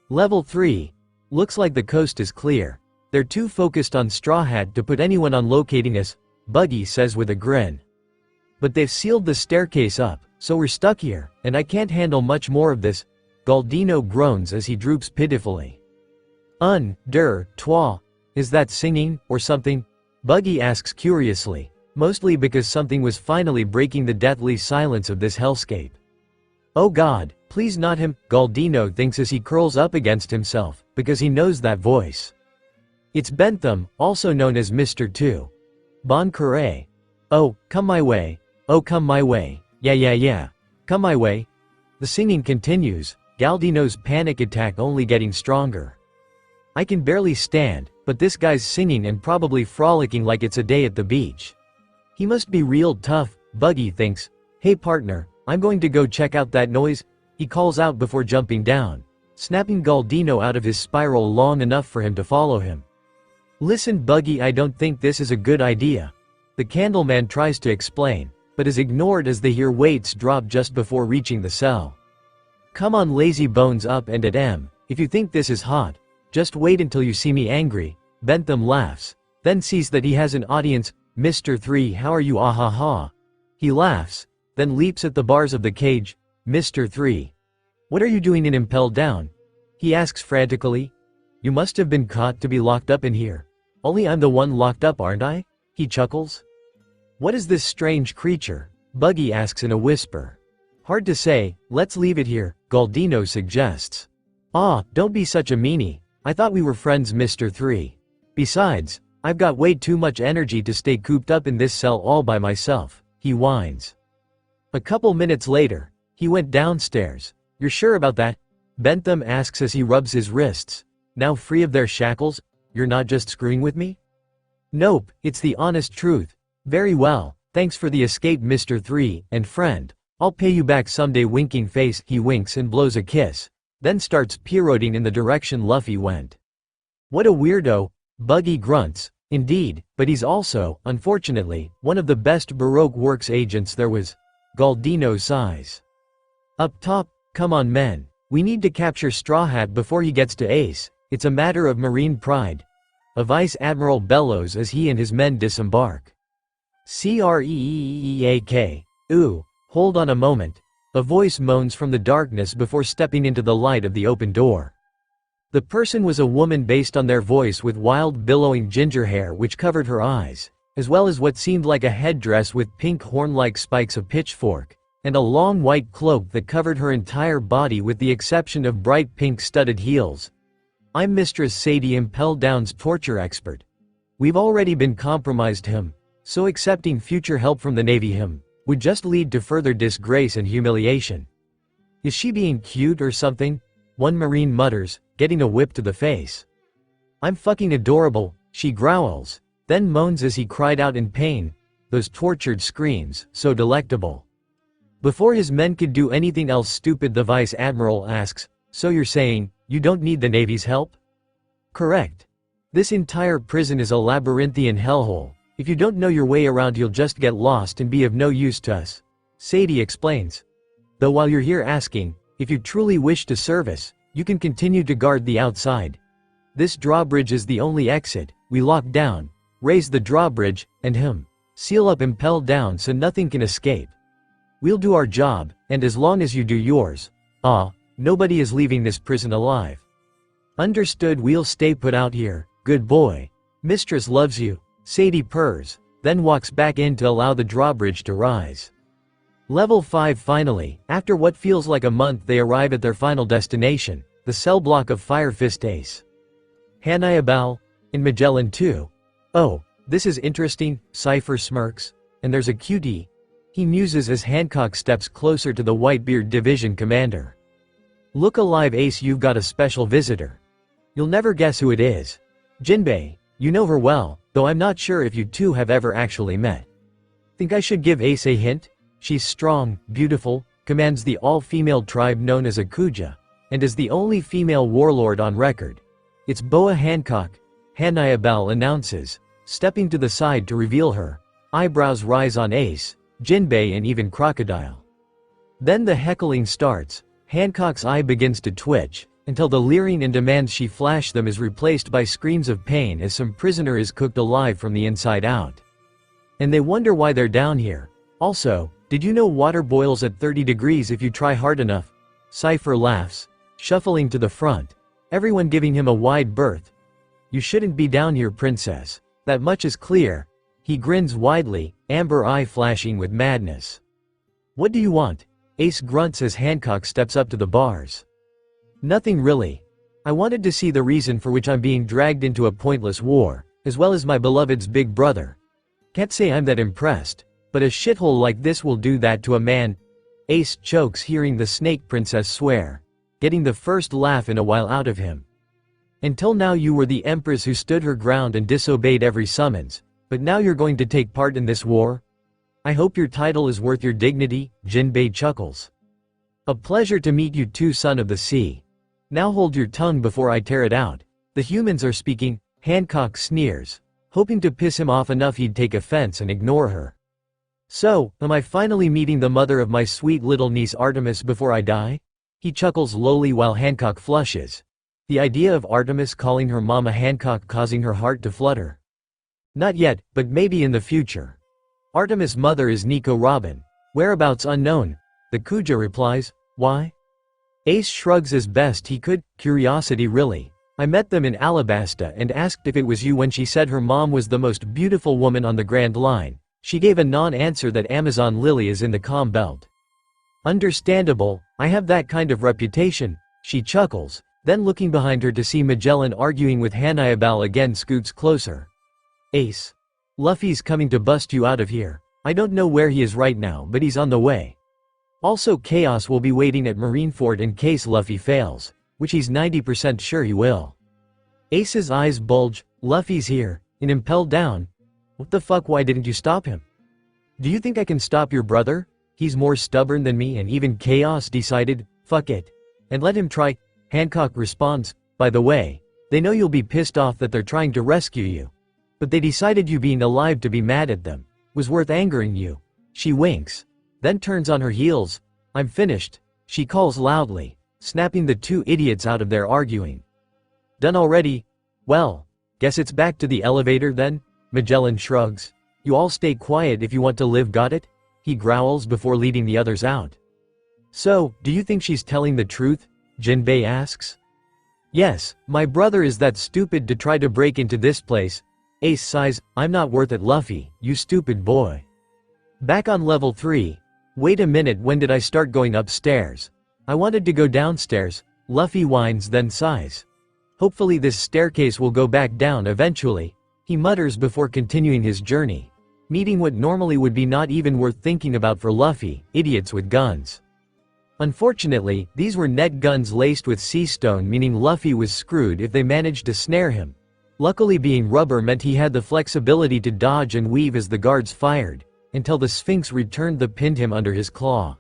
Level 3. Looks like the coast is clear. They're too focused on Straw Hat to put anyone on locating us, Buggy says with a grin. But they've sealed the staircase up, so we're stuck here, and I can't handle much more of this, Galdino groans as he droops pitifully. Toi, is that singing, or something? Buggy asks curiously, mostly because something was finally breaking the deathly silence of this hellscape. Oh God, please not him, Galdino thinks as he curls up against himself, because he knows that voice. It's Bentham, also known as Mr. 2. Bon Curé. Oh, come my way. Oh, come my way. Yeah. Come my way. The singing continues, Galdino's panic attack only getting stronger. I can barely stand, but this guy's singing and probably frolicking like it's a day at the beach. He must be real tough, Buggy thinks. Hey partner, I'm going to go check out that noise, he calls out before jumping down, snapping Galdino out of his spiral long enough for him to follow him. Listen Buggy, I don't think this is a good idea. The Candleman tries to explain, but is ignored as they hear weights drop just before reaching the cell. Come on lazy bones, up and at M, if you think this is hot. Just wait until you see me angry, Bentham laughs, then sees that he has an audience. Mr. 3, how are you, ah ha ha. He laughs, then leaps at the bars of the cage. Mr. 3. What are you doing in Impelled Down? He asks frantically. You must have been caught to be locked up in here. Only I'm the one locked up, aren't I? He chuckles. What is this strange creature? Buggy asks in a whisper. Hard to say, let's leave it here, Galdino suggests. Ah, don't be such a meanie. I thought we were friends, Mr. 3. Besides, I've got way too much energy to stay cooped up in this cell all by myself, he whines. A couple minutes later, he went downstairs. You're sure about that? Bentham asks as he rubs his wrists. Now free of their shackles, you're not just screwing with me? Nope, it's the honest truth. Very well, thanks for the escape, Mr. 3, and friend. I'll pay you back someday, winking face. He winks and blows a kiss, then starts pirouetting in the direction Luffy went. What a weirdo, Buggy grunts. Indeed, but he's also, unfortunately, one of the best Baroque works agents there was. Galdino sighs. Up top, come on men. We need to capture Straw Hat before he gets to Ace. It's a matter of marine pride. A vice admiral bellows as he and his men disembark. Creeak. Ooh, hold on a moment. A voice moans from the darkness before stepping into the light of the open door. The person was a woman based on their voice, with wild billowing ginger hair which covered her eyes, as well as what seemed like a headdress with pink horn-like spikes of pitchfork, and a long white cloak that covered her entire body with the exception of bright pink studded heels. I'm Mistress Sadie, Impelled Down's torture expert. We've already been compromised him, so accepting future help from the Navy him would just lead to further disgrace and humiliation. Is she being cute or something? One Marine mutters, getting a whip to the face. I'm fucking adorable, she growls, then moans as he cried out in pain. Those tortured screams, so delectable. Before his men could do anything else stupid, the Vice Admiral asks, so you're saying, you don't need the Navy's help? Correct. This entire prison is a labyrinthian hellhole. If you don't know your way around, you'll just get lost and be of no use to us. Sadie explains. Though while you're here asking, if you truly wish to serve us, you can continue to guard the outside. This drawbridge is the only exit. We lock down, raise the drawbridge, and seal up Impelled Down so nothing can escape. We'll do our job, and as long as you do yours, nobody is leaving this prison alive. Understood. We'll stay put out here, good boy. Mistress loves you, Sadie purrs. then walks back in to allow the drawbridge to rise. Level 5 finally, after what feels like a month they arrive at their final destination, the cell block of Fire Fist Ace. Hanayabal, in Magellan 2. Oh, this is interesting, Cypher smirks. And there's a cutie. He muses as Hancock steps closer to the Whitebeard division commander. Look alive Ace, you've got a special visitor. You'll never guess who it is. Jinbei, you know her well, though I'm not sure if you two have ever actually met. Think I should give Ace a hint? She's strong, beautiful, commands the all-female tribe known as a Kuja, and is the only female warlord on record. It's Boa Hancock, Hanayabal announces, stepping to the side to reveal her. Eyebrows rise on Ace, Jinbei and even Crocodile. Then the heckling starts. Hancock's eye begins to twitch, until the leering and demands she flash them is replaced by screams of pain as some prisoner is cooked alive from the inside out. And they wonder why they're down here. Also, did you know water boils at 30 degrees if you try hard enough? Cypher laughs, shuffling to the front, everyone giving him a wide berth. You shouldn't be down here, princess. That much is clear. He grins widely, amber eye flashing with madness. What do you want? Ace grunts as Hancock steps up to the bars. Nothing really. I wanted to see the reason for which I'm being dragged into a pointless war, as well as my beloved's big brother. Can't say I'm that impressed, but a shithole like this will do that to a man. Ace chokes hearing the snake princess swear, getting the first laugh in a while out of him. Until now you were the empress who stood her ground and disobeyed every summons, but now you're going to take part in this war? I hope your title is worth your dignity, Jinbei chuckles. A pleasure to meet you too, son of the sea. Now hold your tongue before I tear it out. The humans are speaking, Hancock sneers, hoping to piss him off enough he'd take offense and ignore her. So, am I finally meeting the mother of my sweet little niece Artemis before I die? He chuckles lowly while Hancock flushes. The idea of Artemis calling her mama Hancock causing her heart to flutter. Not yet, but maybe in the future. Artemis' mother is Nico Robin. Whereabouts unknown. The Kuja replies, why? Ace shrugs as best he could, curiosity really. I met them in Alabasta and asked if it was you when she said her mom was the most beautiful woman on the Grand Line. She gave a non-answer that Amazon Lily is in the Calm Belt. Understandable, I have that kind of reputation, she chuckles, then looking behind her to see Magellan arguing with Hanayabal again scoots closer. Ace. Luffy's coming to bust you out of here. I don't know where he is right now, but he's on the way. Also Chaos will be waiting at Marineford in case Luffy fails, which he's 90% sure he will. Ace's eyes bulge. Luffy's here, and impelled down. What the fuck, why didn't you stop him? Do you think I can stop your brother? He's more stubborn than me, and even Chaos decided, fuck it. And let him try. Hancock responds, by the way, they know you'll be pissed off that they're trying to rescue you. But they decided you being alive to be mad at them was worth angering you. She winks, then turns on her heels. I'm finished, she calls loudly, snapping the two idiots out of their arguing. Done already? Well, guess it's back to the elevator then? Magellan shrugs. You all stay quiet if you want to live, got it? He growls before leading the others out. So, do you think she's telling the truth? Jinbei asks. Yes, my brother is that stupid to try to break into this place. Ace sighs, I'm not worth it, Luffy, you stupid boy. Back on level 3. Wait a minute, when did I start going upstairs? I wanted to go downstairs. Luffy whines then sighs. Hopefully this staircase will go back down eventually, he mutters before continuing his journey, meeting what normally would be not even worth thinking about for Luffy, idiots with guns. Unfortunately, these were net guns laced with sea stone, meaning Luffy was screwed if they managed to snare him. Luckily being rubber meant he had the flexibility to dodge and weave as the guards fired, until the Sphinx returned the pinned him under his claw.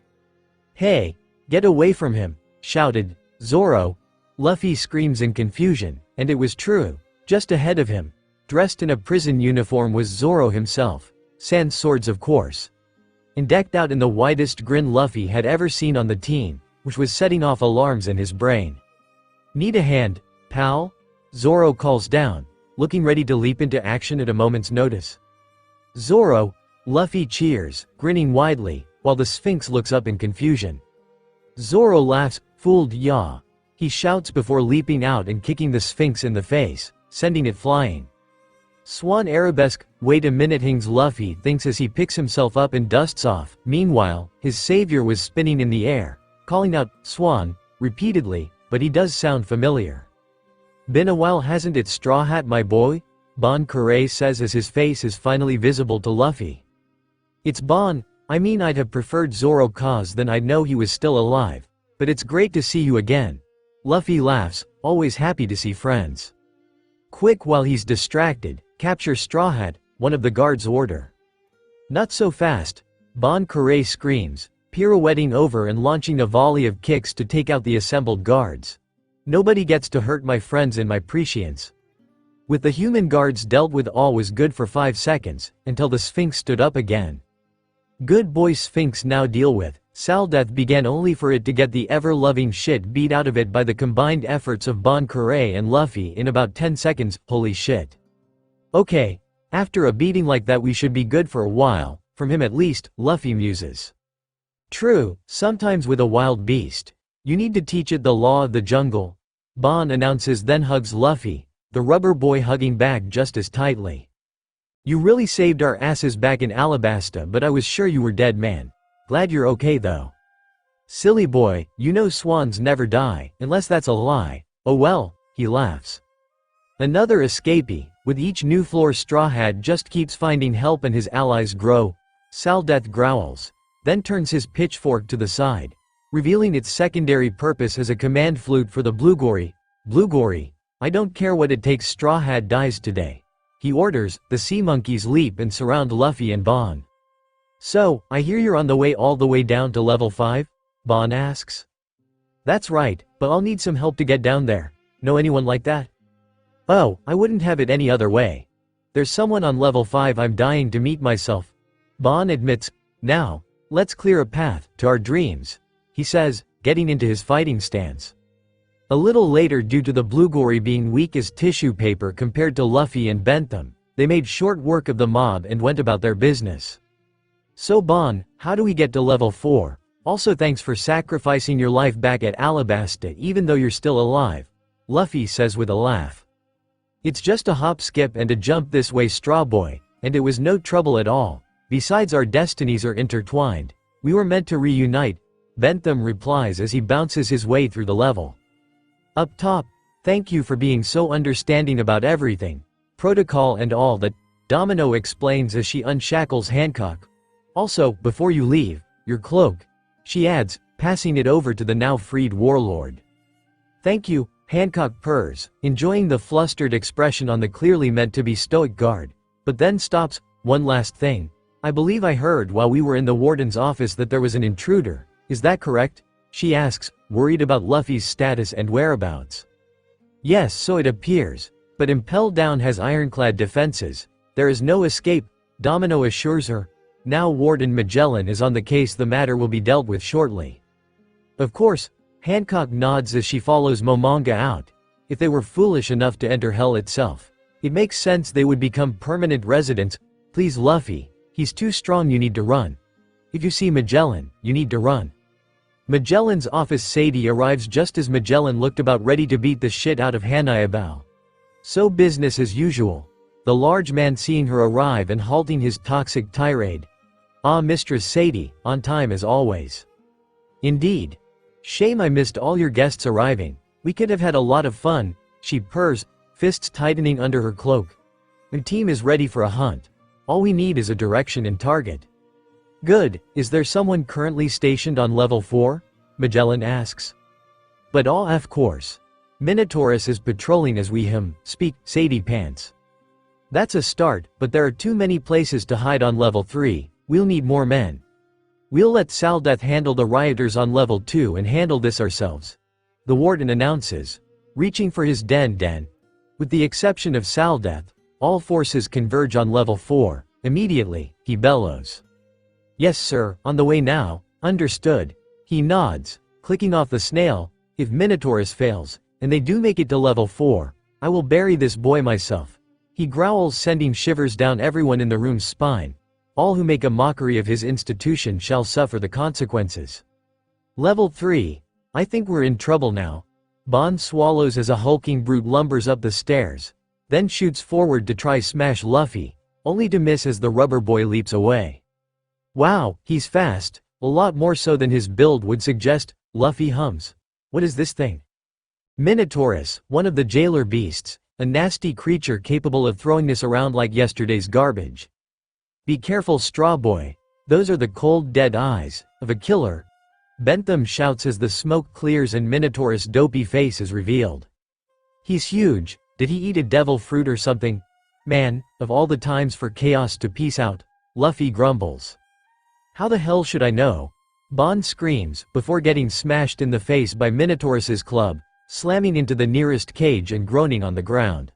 Hey, get away from him, shouted Zoro. Luffy screams in confusion, and it was true. Just ahead of him, dressed in a prison uniform, was Zoro himself, sans swords of course, and decked out in the widest grin Luffy had ever seen on the team, which was setting off alarms in his brain. Need a hand, pal? Zoro calls down, looking ready to leap into action at a moment's notice. Zoro, Luffy cheers, grinning widely, while the Sphinx looks up in confusion. Zoro laughs, fooled ya. He shouts before leaping out and kicking the Sphinx in the face, sending it flying. Swan arabesque, wait a minute, Hing's Luffy thinks as he picks himself up and dusts off. Meanwhile, his savior was spinning in the air, calling out, Swan, repeatedly, but he does sound familiar. Been a while, hasn't it, Straw Hat my boy? Bon Curé says as his face is finally visible to Luffy. It's Bon, I mean I'd have preferred Zoro cause then I'd know he was still alive, but it's great to see you again. Luffy laughs, always happy to see friends. Quick, while he's distracted, capture Straw Hat, one of the guards order. Not so fast, Bon Curé screams, pirouetting over and launching a volley of kicks to take out the assembled guards. Nobody gets to hurt my friends and my prescience. With the human guards dealt with, all was good for 5 seconds, until the Sphinx stood up again. Good boy Sphinx now deal with. Sal death began only for it to get the ever-loving shit beat out of it by the combined efforts of Bon Curé and Luffy in about 10 seconds, holy shit. Okay, after a beating like that we should be good for a while, from him at least, Luffy muses. True, sometimes with a wild beast, you need to teach it the law of the jungle, Bon announces, then hugs Luffy, the rubber boy hugging back just as tightly. You really saved our asses back in Alabasta, but I was sure you were dead, man. Glad you're okay though. Silly boy, you know swans never die, unless that's a lie. Oh well, he laughs. Another escapee, with each new floor Straw Hat just keeps finding help and his allies grow. Saldeth growls, then turns his pitchfork to the side, revealing its secondary purpose as a command flute for the Bluegory. Bluegory, I don't care what it takes, Straw Hat dies today. He orders, the sea monkeys leap and surround Luffy and Bon. So, I hear you're on the way all the way down to level 5? Bon asks. That's right, but I'll need some help to get down there. Know anyone like that? Oh, I wouldn't have it any other way. There's someone on level 5 I'm dying to meet myself. Bon admits, now, let's clear a path to our dreams, he says, getting into his fighting stance. A little later, due to the Bluegory being weak as tissue paper compared to Luffy and Bentham, they made short work of the mob and went about their business. So Bon, how do we get to level 4? Also thanks for sacrificing your life back at Alabasta even though you're still alive, Luffy says with a laugh. It's just a hop, skip and a jump this way, Straw Boy, and it was no trouble at all. Besides, our destinies are intertwined. We were meant to reunite, Bentham replies as he bounces his way through the level. Up top, thank you for being so understanding about everything, protocol and all that, Domino explains as she unshackles Hancock. Also, before you leave, your cloak, she adds, passing it over to the now freed warlord. Thank you, Hancock purrs, enjoying the flustered expression on the clearly meant to be stoic guard, but then stops. One last thing. I believe I heard while we were in the warden's office that there was an intruder, is that correct? She asks, worried about Luffy's status and whereabouts. Yes, so it appears, but Impel Down has ironclad defenses. There is no escape, Domino assures her. Now Warden Magellan is on the case, the matter will be dealt with shortly. Of course, Hancock nods as she follows Momonga out. If they were foolish enough to enter hell itself, it makes sense they would become permanent residents. Please Luffy, he's too strong, you need to run. If you see Magellan, you need to run. Magellan's office. Sadie arrives just as Magellan looked about ready to beat the shit out of Hanayabao. So business as usual. The large man seeing her arrive and halting his toxic tirade. Ah, Mistress Sadie, on time as always. Indeed. Shame I missed all your guests arriving. We could have had a lot of fun, she purrs, fists tightening under her cloak. The team is ready for a hunt. All we need is a direction and target. Good, is there someone currently stationed on level 4? Magellan asks. But of course. Minotaurus is patrolling as we speak, Sadie pants. That's a start, but there are too many places to hide on level 3, we'll need more men. We'll let Saldeth handle the rioters on level 2 and handle this ourselves. The warden announces, reaching for his den. With the exception of Saldeth, all forces converge on level 4, immediately, he bellows. Yes sir, on the way now, understood. He nods, clicking off the snail. If Minotaurus fails, and they do make it to level 4, I will bury this boy myself. He growls, sending shivers down everyone in the room's spine. All who make a mockery of his institution shall suffer the consequences. Level 3. I think we're in trouble now. Bon swallows as a hulking brute lumbers up the stairs. then shoots forward to try smash Luffy, only to miss as the rubber boy leaps away. Wow, he's fast, a lot more so than his build would suggest, Luffy hums. What is this thing? Minotaurus, one of the jailer beasts, a nasty creature capable of throwing this around like yesterday's garbage. Be careful, Straw Boy. Those are the cold dead eyes of a killer. Bentham shouts as the smoke clears and Minotaurus' dopey face is revealed. He's huge. Did he eat a devil fruit or something? Man, of all the times for chaos to peace out, Luffy grumbles. How the hell should I know? Bond screams, before getting smashed in the face by Minotaurus's club, slamming into the nearest cage and groaning on the ground.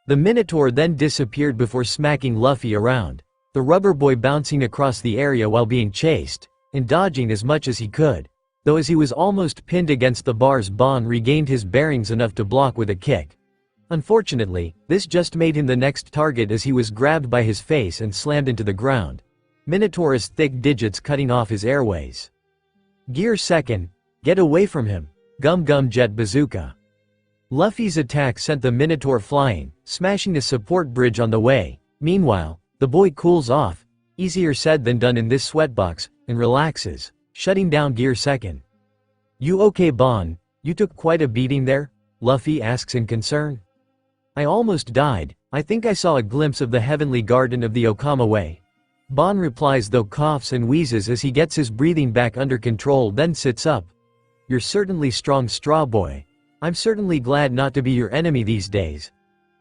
The Minotaur then disappeared before smacking Luffy around, the rubber boy bouncing across the area while being chased, and dodging as much as he could, though as he was almost pinned against the bars, Bond regained his bearings enough to block with a kick. Unfortunately, this just made him the next target as he was grabbed by his face and slammed into the ground, Minotaurus' thick digits cutting off his airways. Gear second, get away from him, Gum Gum Jet Bazooka. Luffy's attack sent the Minotaur flying, smashing the support bridge on the way. Meanwhile, the boy cools off, easier said than done in this sweatbox, and relaxes, shutting down gear second. You okay, Bond? You took quite a beating there? Luffy asks in concern. I almost died. I think I saw a glimpse of the heavenly garden of the Okama Way. Bond replies, though coughs and wheezes as he gets his breathing back under control, then sits up. You're certainly strong, Straw Boy. I'm certainly glad not to be your enemy these days.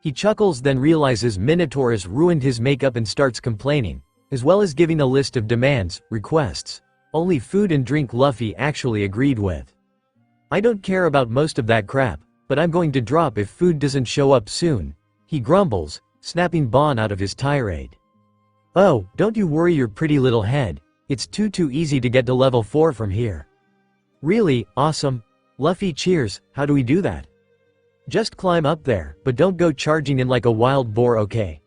He chuckles, then realizes Minotaurus ruined his makeup and starts complaining, as well as giving a list of demands, requests. Only food and drink Luffy actually agreed with. I don't care about most of that crap, but I'm going to drop if food doesn't show up soon, he grumbles, snapping Bond out of his tirade. Oh, don't you worry your pretty little head, it's too easy to get to level 4 from here. Really, awesome. Luffy cheers, how do we do that? Just climb up there, but don't go charging in like a wild boar, okay?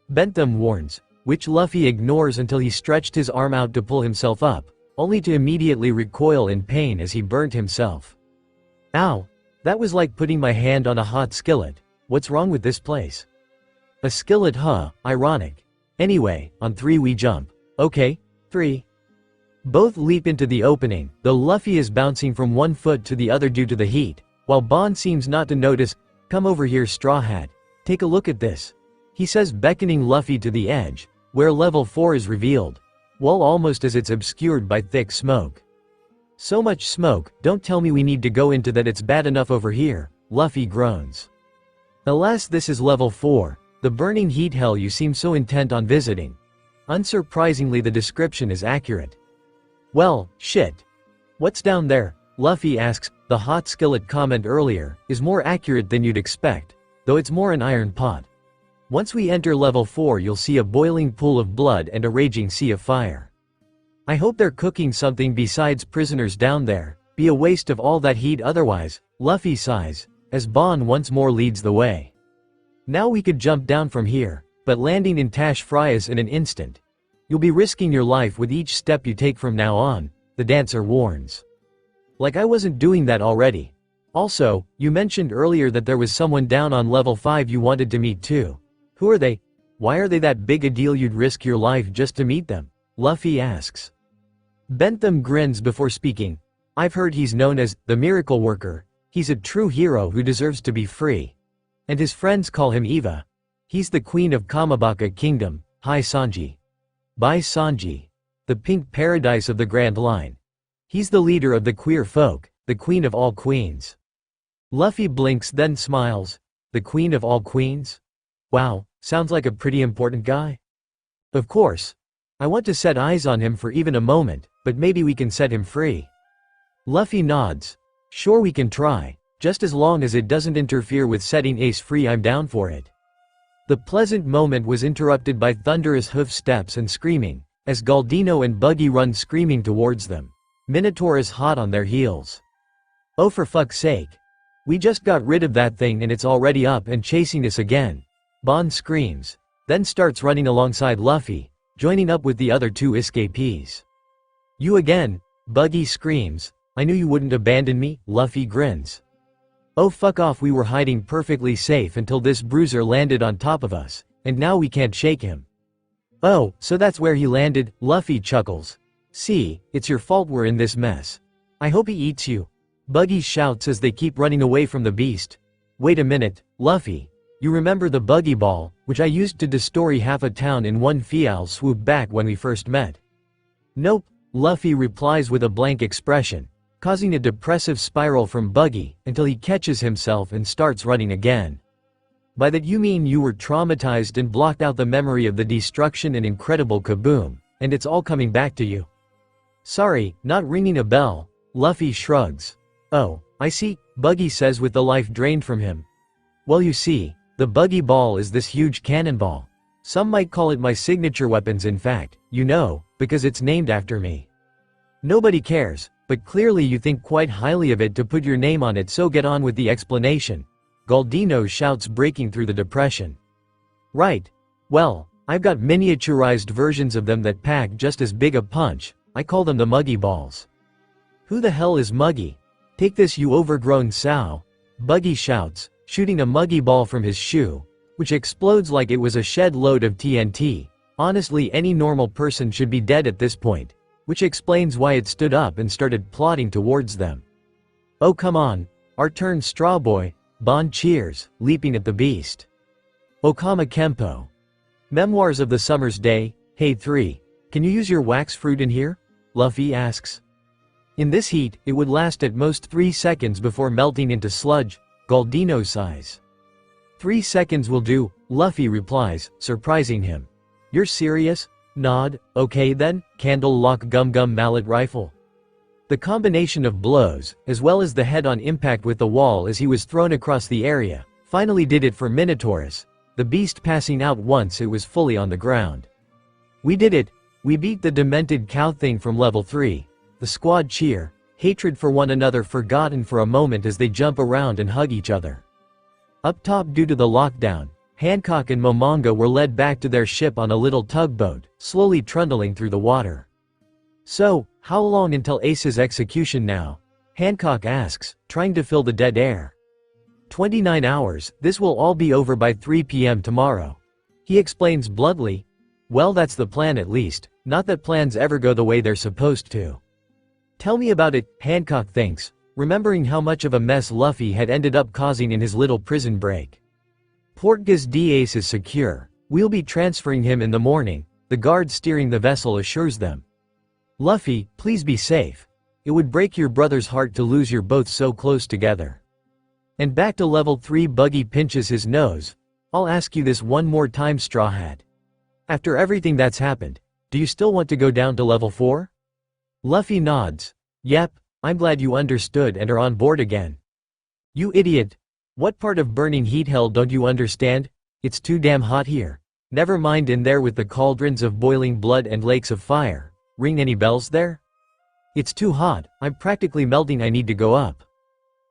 Bentham warns, which Luffy ignores until he stretched his arm out to pull himself up, only to immediately recoil in pain as he burnt himself. Ow, that was like putting my hand on a hot skillet. What's wrong with this place? A skillet, huh? Ironic. Anyway, on 3 we jump. Okay, 3. Both leap into the opening, though Luffy is bouncing from one foot to the other due to the heat, while Bond seems not to notice. Come over here, Straw Hat. Take a look at this, he says, beckoning Luffy to the edge, where level 4 is revealed. Well, almost as it's obscured by thick smoke. So much smoke, don't tell me we need to go into that, it's bad enough over here, Luffy groans. Alas, this is level 4, the burning heat hell you seem so intent on visiting. Unsurprisingly, the description is accurate. Well, shit. What's down there? Luffy asks. The hot skillet comment earlier is more accurate than you'd expect, though it's more an iron pot. Once we enter level 4 you'll see a boiling pool of blood and a raging sea of fire. I hope they're cooking something besides prisoners down there, be a waste of all that heat otherwise, Luffy sighs, as Bond once more leads the way. Now we could jump down from here, but landing in Tash Frias in an instant. You'll be risking your life with each step you take from now on, the dancer warns. Like I wasn't doing that already. Also, you mentioned earlier that there was someone down on level 5 you wanted to meet too. Who are they? Why are they that big a deal you'd risk your life just to meet them? Luffy asks. Bentham grins before speaking. I've heard he's known as the Miracle Worker. He's a true hero who deserves to be free. And his friends call him Eva. He's the queen of Kamabaka Kingdom, Hi Sanji. By Sanji, the pink paradise of the Grand Line. He's the leader of the queer folk, the queen of all queens. Luffy blinks, then smiles. The queen of all queens? Wow, sounds like a pretty important guy. Of course. I want to set eyes on him for even a moment, but maybe we can set him free. Luffy nods. Sure, we can try, just as long as it doesn't interfere with setting Ace free, I'm down for it. The pleasant moment was interrupted by thunderous hoof steps and screaming, as Galdino and Buggy run screaming towards them. Minotaur is hot on their heels. Oh, for fuck's sake. We just got rid of that thing and it's already up and chasing us again. Bond screams, then starts running alongside Luffy, joining up with the other 2 escapees. You again, Buggy screams. I knew you wouldn't abandon me, Luffy grins. Oh fuck off, we were hiding perfectly safe until this bruiser landed on top of us, and now we can't shake him. Oh, so that's where he landed, Luffy chuckles. See, it's your fault we're in this mess. I hope he eats you. Buggy shouts as they keep running away from the beast. Wait a minute, Luffy. You remember the buggy ball, which I used to destroy half a town in one foul swoop back when we first met? Nope, Luffy replies with a blank expression, causing a depressive spiral from Buggy until he catches himself and starts running again. By that you mean you were traumatized and blocked out the memory of the destruction and incredible kaboom, and it's all coming back to you. Sorry, not ringing a bell, Luffy shrugs. Oh, I see, Buggy says with the life drained from him. Well, you see, the buggy ball is this huge cannonball. Some might call it my signature weapons, in fact, you know, because it's named after me. Nobody cares, but clearly you think quite highly of it to put your name on it, so get on with the explanation. Galdino shouts, breaking through the depression. Right. Well, I've got miniaturized versions of them that pack just as big a punch. I call them the Muggy Balls. Who the hell is Muggy? Take this, you overgrown sow. Buggy shouts, shooting a Muggy Ball from his shoe, which explodes like it was a shed load of TNT. Honestly, any normal person should be dead at this point, which explains why it stood up and started plodding towards them. Oh come on, our turn, Straw Boy, Bond cheers, leaping at the beast. Okama Kempo. Memoirs of the Summer's Day. Hey 3, can you use your wax fruit in here? Luffy asks. In this heat, it would last at most 3 seconds before melting into sludge, Galdino sighs. 3 seconds will do, Luffy replies, surprising him. You're serious? Nod, okay then, candle lock gum mallet rifle. The combination of blows, as well as the head-on impact with the wall as he was thrown across the area, finally did it for Minotaurus, the beast passing out once it was fully on the ground. We did it, we beat the demented cow thing from level 3. The squad cheer, hatred for one another forgotten for a moment as they jump around and hug each other. Up top, due to the lockdown, Hancock and Momonga were led back to their ship on a little tugboat, slowly trundling through the water. So, how long until Ace's execution now? Hancock asks, trying to fill the dead air. 29 hours, this will all be over by 3 p.m. tomorrow. He explains bluntly. Well, that's the plan at least, not that plans ever go the way they're supposed to. Tell me about it, Hancock thinks, remembering how much of a mess Luffy had ended up causing in his little prison break. Portgas d'Ace is secure, we'll be transferring him in the morning, the guard steering the vessel assures them. Luffy, please be safe. It would break your brother's heart to lose you both so close together. And back to level 3, Buggy pinches his nose. I'll ask you this one more time, Straw Hat. After everything that's happened, do you still want to go down to level 4? Luffy nods. Yep, I'm glad you understood and are on board again. You idiot. What part of burning heat hell don't you understand? It's too damn hot here. Never mind in there with the cauldrons of boiling blood and lakes of fire. Ring any bells there? It's too hot, I'm practically melting, I need to go up.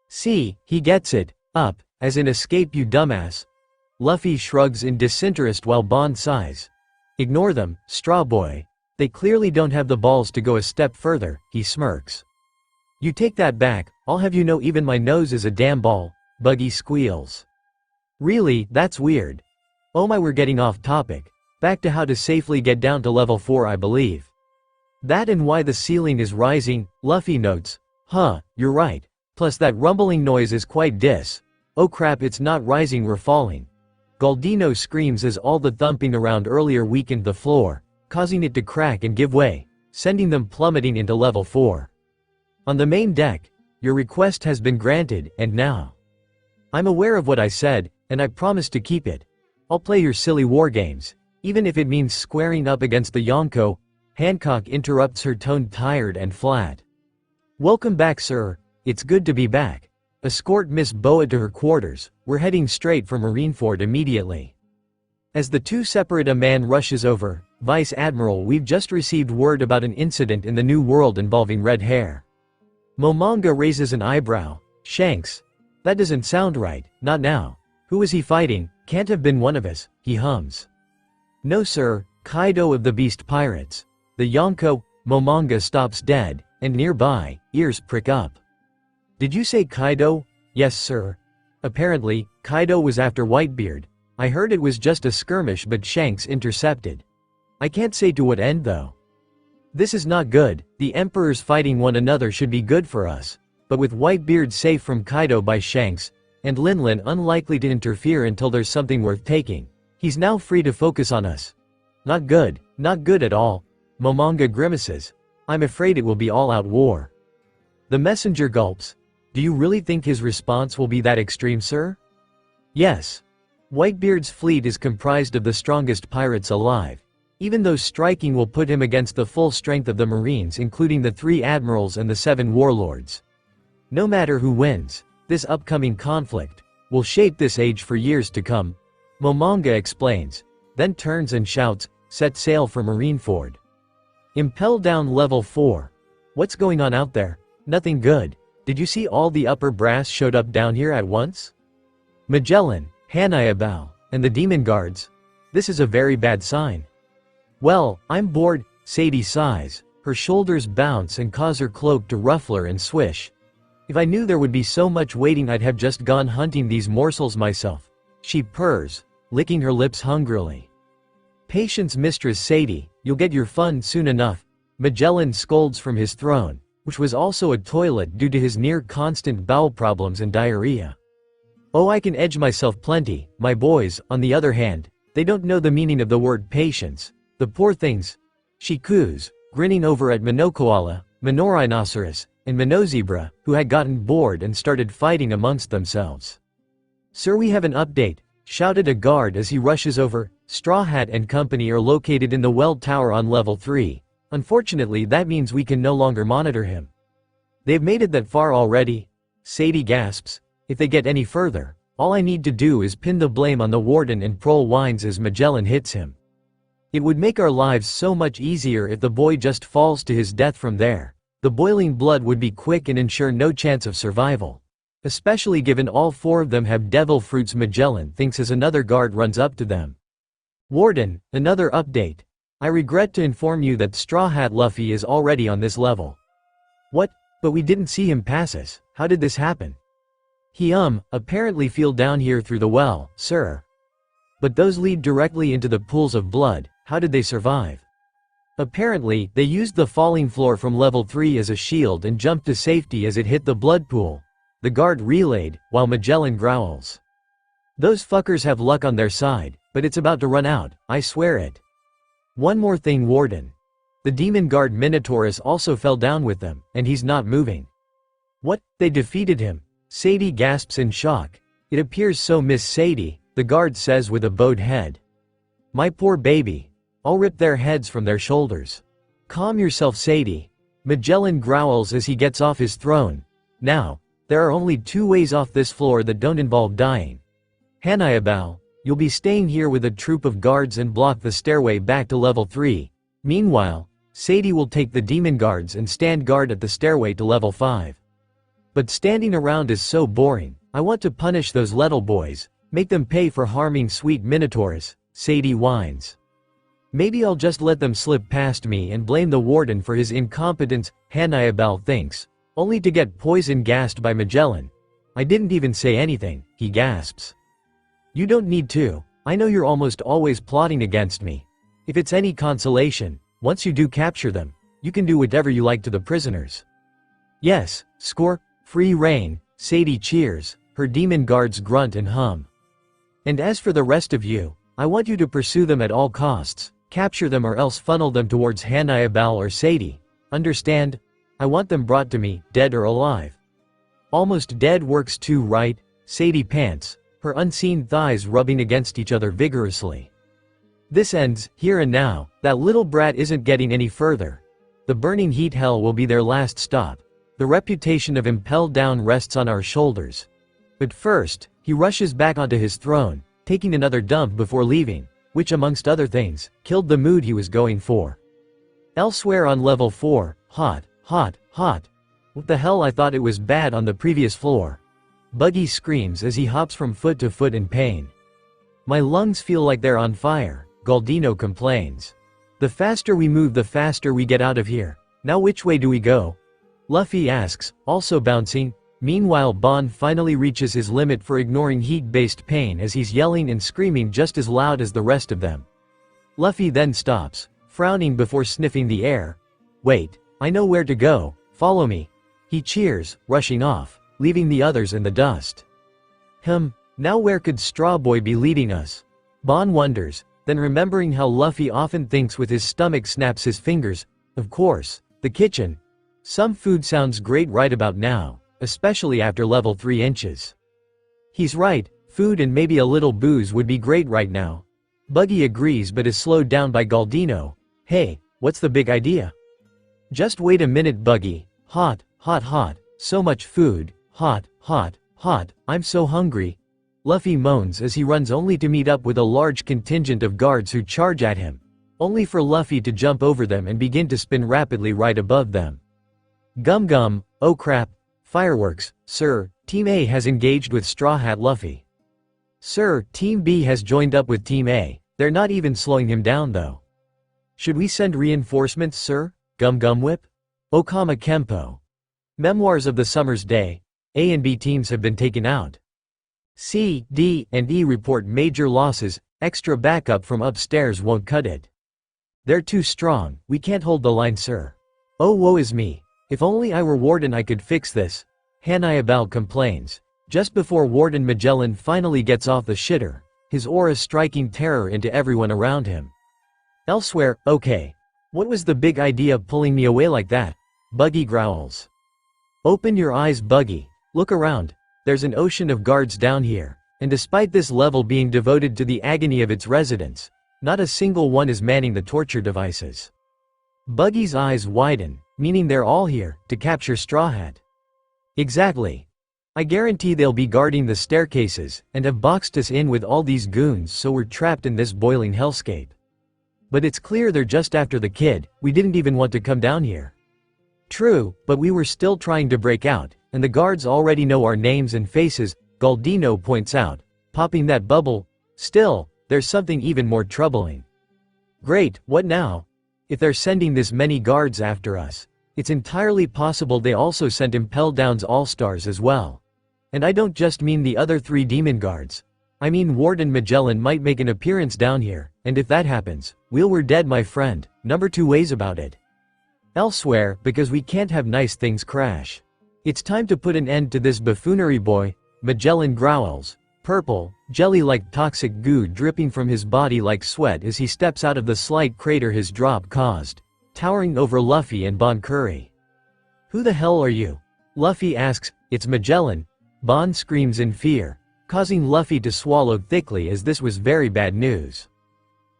See, he gets it, up, as in escape you dumbass. Luffy shrugs in disinterest while Bond sighs. Ignore them, Straw Boy. They clearly don't have the balls to go a step further, he smirks. You take that back, I'll have you know even my nose is a damn ball, Buggy squeals. Really, that's weird. Oh my, we're getting off topic. Back to how to safely get down to level 4, I believe. That and why the ceiling is rising, Luffy notes. Huh, you're right. Plus that rumbling noise is quite dis. Oh crap, it's not rising, we're falling. Galdino screams as all the thumping around earlier weakened the floor, causing it to crack and give way, sending them plummeting into level 4. On the main deck, your request has been granted, and now. I'm aware of what I said, and I promise to keep it. I'll play your silly war games, even if it means squaring up against the Yonko. Hancock interrupts her, tone tired and flat. Welcome back, sir, it's good to be back. Escort Miss Boa to her quarters, we're heading straight for Marineford immediately. As the two separate, a man rushes over. Vice Admiral, we've just received word about an incident in the New World involving red hair. Momonga raises an eyebrow. Shanks. That doesn't sound right, not now. Who is he fighting? Can't have been one of us, he hums. No sir, Kaido of the Beast Pirates. The Yonko. Momonga stops dead, and nearby, ears prick up. Did you say Kaido? Yes, sir. Apparently, Kaido was after Whitebeard. I heard it was just a skirmish but Shanks intercepted. I can't say to what end though. This is not good, the emperors fighting one another should be good for us. But with Whitebeard safe from Kaido by Shanks, and Linlin unlikely to interfere until there's something worth taking, he's now free to focus on us. Not good at all. Momonga grimaces. I'm afraid it will be all-out war. The messenger gulps. Do you really think his response will be that extreme, sir? Yes. Whitebeard's fleet is comprised of the strongest pirates alive. Even though striking will put him against the full strength of the Marines including the 3 admirals and the 7 warlords. No matter who wins, this upcoming conflict will shape this age for years to come, Momonga explains, then turns and shouts, set sail for Marineford. Impel down level 4. What's going on out there? Nothing good. Did you see all the upper brass showed up down here at once? Magellan, Hanayabao, and the demon guards. This is a very bad sign. Well, I'm bored, Sadie sighs, her shoulders bounce and cause her cloak to ruffle and swish. If I knew there would be so much waiting I'd have just gone hunting these morsels myself. She purrs, licking her lips hungrily. Patience, Mistress Sadie, you'll get your fun soon enough. Magellan scolds from his throne, which was also a toilet due to his near-constant bowel problems and diarrhea. Oh, I can edge myself plenty, my boys, on the other hand, they don't know the meaning of the word patience. The poor things. She coos, grinning over at Minokoala, Minorinoceros, and Minozebra, who had gotten bored and started fighting amongst themselves. Sir, we have an update, shouted a guard as he rushes over. Straw Hat and company are located in the well tower on level 3. Unfortunately, that means we can no longer monitor him. They've made it that far already? Sadie gasps. If they get any further, all I need to do is pin the blame on the warden, and Prole whines as Magellan hits him. It would make our lives so much easier if the boy just falls to his death from there. The boiling blood would be quick and ensure no chance of survival. Especially given all 4 of them have devil fruits, Magellan thinks as another guard runs up to them. Warden, another update. I regret to inform you that Straw Hat Luffy is already on this level. What? But we didn't see him pass us. How did this happen? He apparently fell down here through the well, sir. But those lead directly into the pools of blood. How did they survive? Apparently, they used the falling floor from level 3 as a shield and jumped to safety as it hit the blood pool. The guard relayed, while Magellan growls. Those fuckers have luck on their side, but it's about to run out, I swear it. One more thing, Warden. The demon guard Minotaurus also fell down with them, and he's not moving. What? They defeated him? Sadie gasps in shock. It appears so, Miss Sadie, the guard says with a bowed head. My poor baby. I'll rip their heads from their shoulders. Calm yourself, Sadie. Magellan growls as he gets off his throne. Now, there are only 2 ways off this floor that don't involve dying. Hanayabao, you'll be staying here with a troop of guards and block the stairway back to level 3. Meanwhile, Sadie will take the demon guards and stand guard at the stairway to level 5. But standing around is so boring. I want to punish those little boys, make them pay for harming sweet Minotaurus, Sadie whines. Maybe I'll just let them slip past me and blame the warden for his incompetence, Hanayabao thinks, only to get poison gassed by Magellan. I didn't even say anything, he gasps. You don't need to. I know you're almost always plotting against me. If it's any consolation, once you do capture them, you can do whatever you like to the prisoners. Yes, score, free reign, Sadie cheers, her demon guards grunt and hum. And as for the rest of you, I want you to pursue them at all costs. Capture them or else funnel them towards Hanayabao or Sadie. Understand? I want them brought to me, dead or alive. Almost dead works too, right? Sadie pants, her unseen thighs rubbing against each other vigorously. This ends, here and now. That little brat isn't getting any further. The burning heat hell will be their last stop. The reputation of Impel Down rests on our shoulders. But first, he rushes back onto his throne, taking another dump before leaving, which amongst other things, killed the mood he was going for. Elsewhere on level 4, hot. What the hell, I thought it was bad on the previous floor. Buggy screams as he hops from foot to foot in pain. My lungs feel like they're on fire, Galdino complains. The faster we move, the faster we get out of here. Now which way do we go? Luffy asks, also bouncing. Meanwhile, Bond finally reaches his limit for ignoring heat-based pain as he's yelling and screaming just as loud as the rest of them. Luffy then stops, frowning before sniffing the air. "Wait, I know where to go, follow me." He cheers, rushing off, leaving the others in the dust. Now where could Straw Boy be leading us? Bond wonders, then remembering how Luffy often thinks with his stomach snaps his fingers. Of course, the kitchen. Some food sounds great right about now, especially after level 3 inches. He's right, food and maybe a little booze would be great right now. Buggy agrees but is slowed down by Galdino. "Hey, what's the big idea?" "Just wait a minute, Buggy. Hot, hot, hot, so much food, hot, hot, hot, I'm so hungry." Luffy moans as he runs only to meet up with a large contingent of guards who charge at him, only for Luffy to jump over them and begin to spin rapidly right above them. Gum gum, oh crap, fireworks, sir, Team A has engaged with Straw Hat Luffy. Sir, Team B has joined up with Team A, they're not even slowing him down though. Should we send reinforcements, sir? Gum Gum Whip? Okama Kempo. Memoirs of the Summer's Day. A and B teams have been taken out. C, D, and E report major losses, extra backup from upstairs won't cut it. They're too strong, we can't hold the line, sir. Oh woe is me. If only I were Warden I could fix this. Hanayabal complains. Just before Warden Magellan finally gets off the shitter, his aura striking terror into everyone around him. Elsewhere, okay. What was the big idea of pulling me away like that? Buggy growls. Open your eyes, Buggy. Look around. There's an ocean of guards down here, and despite this level being devoted to the agony of its residents, not a single one is manning the torture devices. Buggy's eyes widen, meaning they're all here to capture Straw Hat. Exactly. I guarantee they'll be guarding the staircases and have boxed us in with all these goons, so we're trapped in this boiling hellscape. But it's clear they're just after the kid. We didn't even want to come down here. True, but we were still trying to break out, and the guards already know our names and faces, Galdino points out, popping that bubble. Still, there's something even more troubling. Great, what now? If they're sending this many guards after us, it's entirely possible they also sent Impel Down's All-Stars as well. And I don't just mean the other 3 demon guards. I mean Warden Magellan might make an appearance down here, and if that happens, we're dead, my friend. Number 2 ways about it. Elsewhere, because we can't have nice things crash. It's time to put an end to this buffoonery, boy. Magellan growls. Purple, jelly-like toxic goo dripping from his body like sweat as he steps out of the slight crater his drop caused, towering over Luffy and Bon Curry. Who the hell are you? Luffy asks. It's Magellan. Bon screams in fear, causing Luffy to swallow thickly as this was very bad news.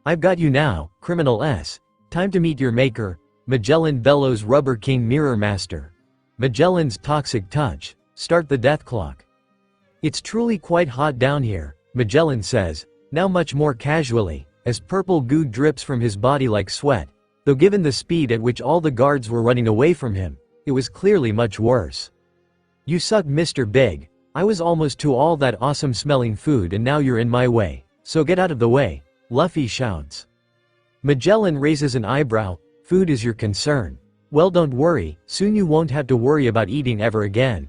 I've got you now, Criminal S. Time to meet your maker. Magellan bellows. Rubber King Mirror Master. Magellan's toxic touch. Start the death clock. It's truly quite hot down here, Magellan says, now much more casually, as purple goo drips from his body like sweat, though given the speed at which all the guards were running away from him, it was clearly much worse. You suck, Mr. Big. I was almost to all that awesome smelling food and now you're in my way, so get out of the way, Luffy shouts. Magellan raises an eyebrow. Food is your concern. Well, don't worry, soon you won't have to worry about eating ever again.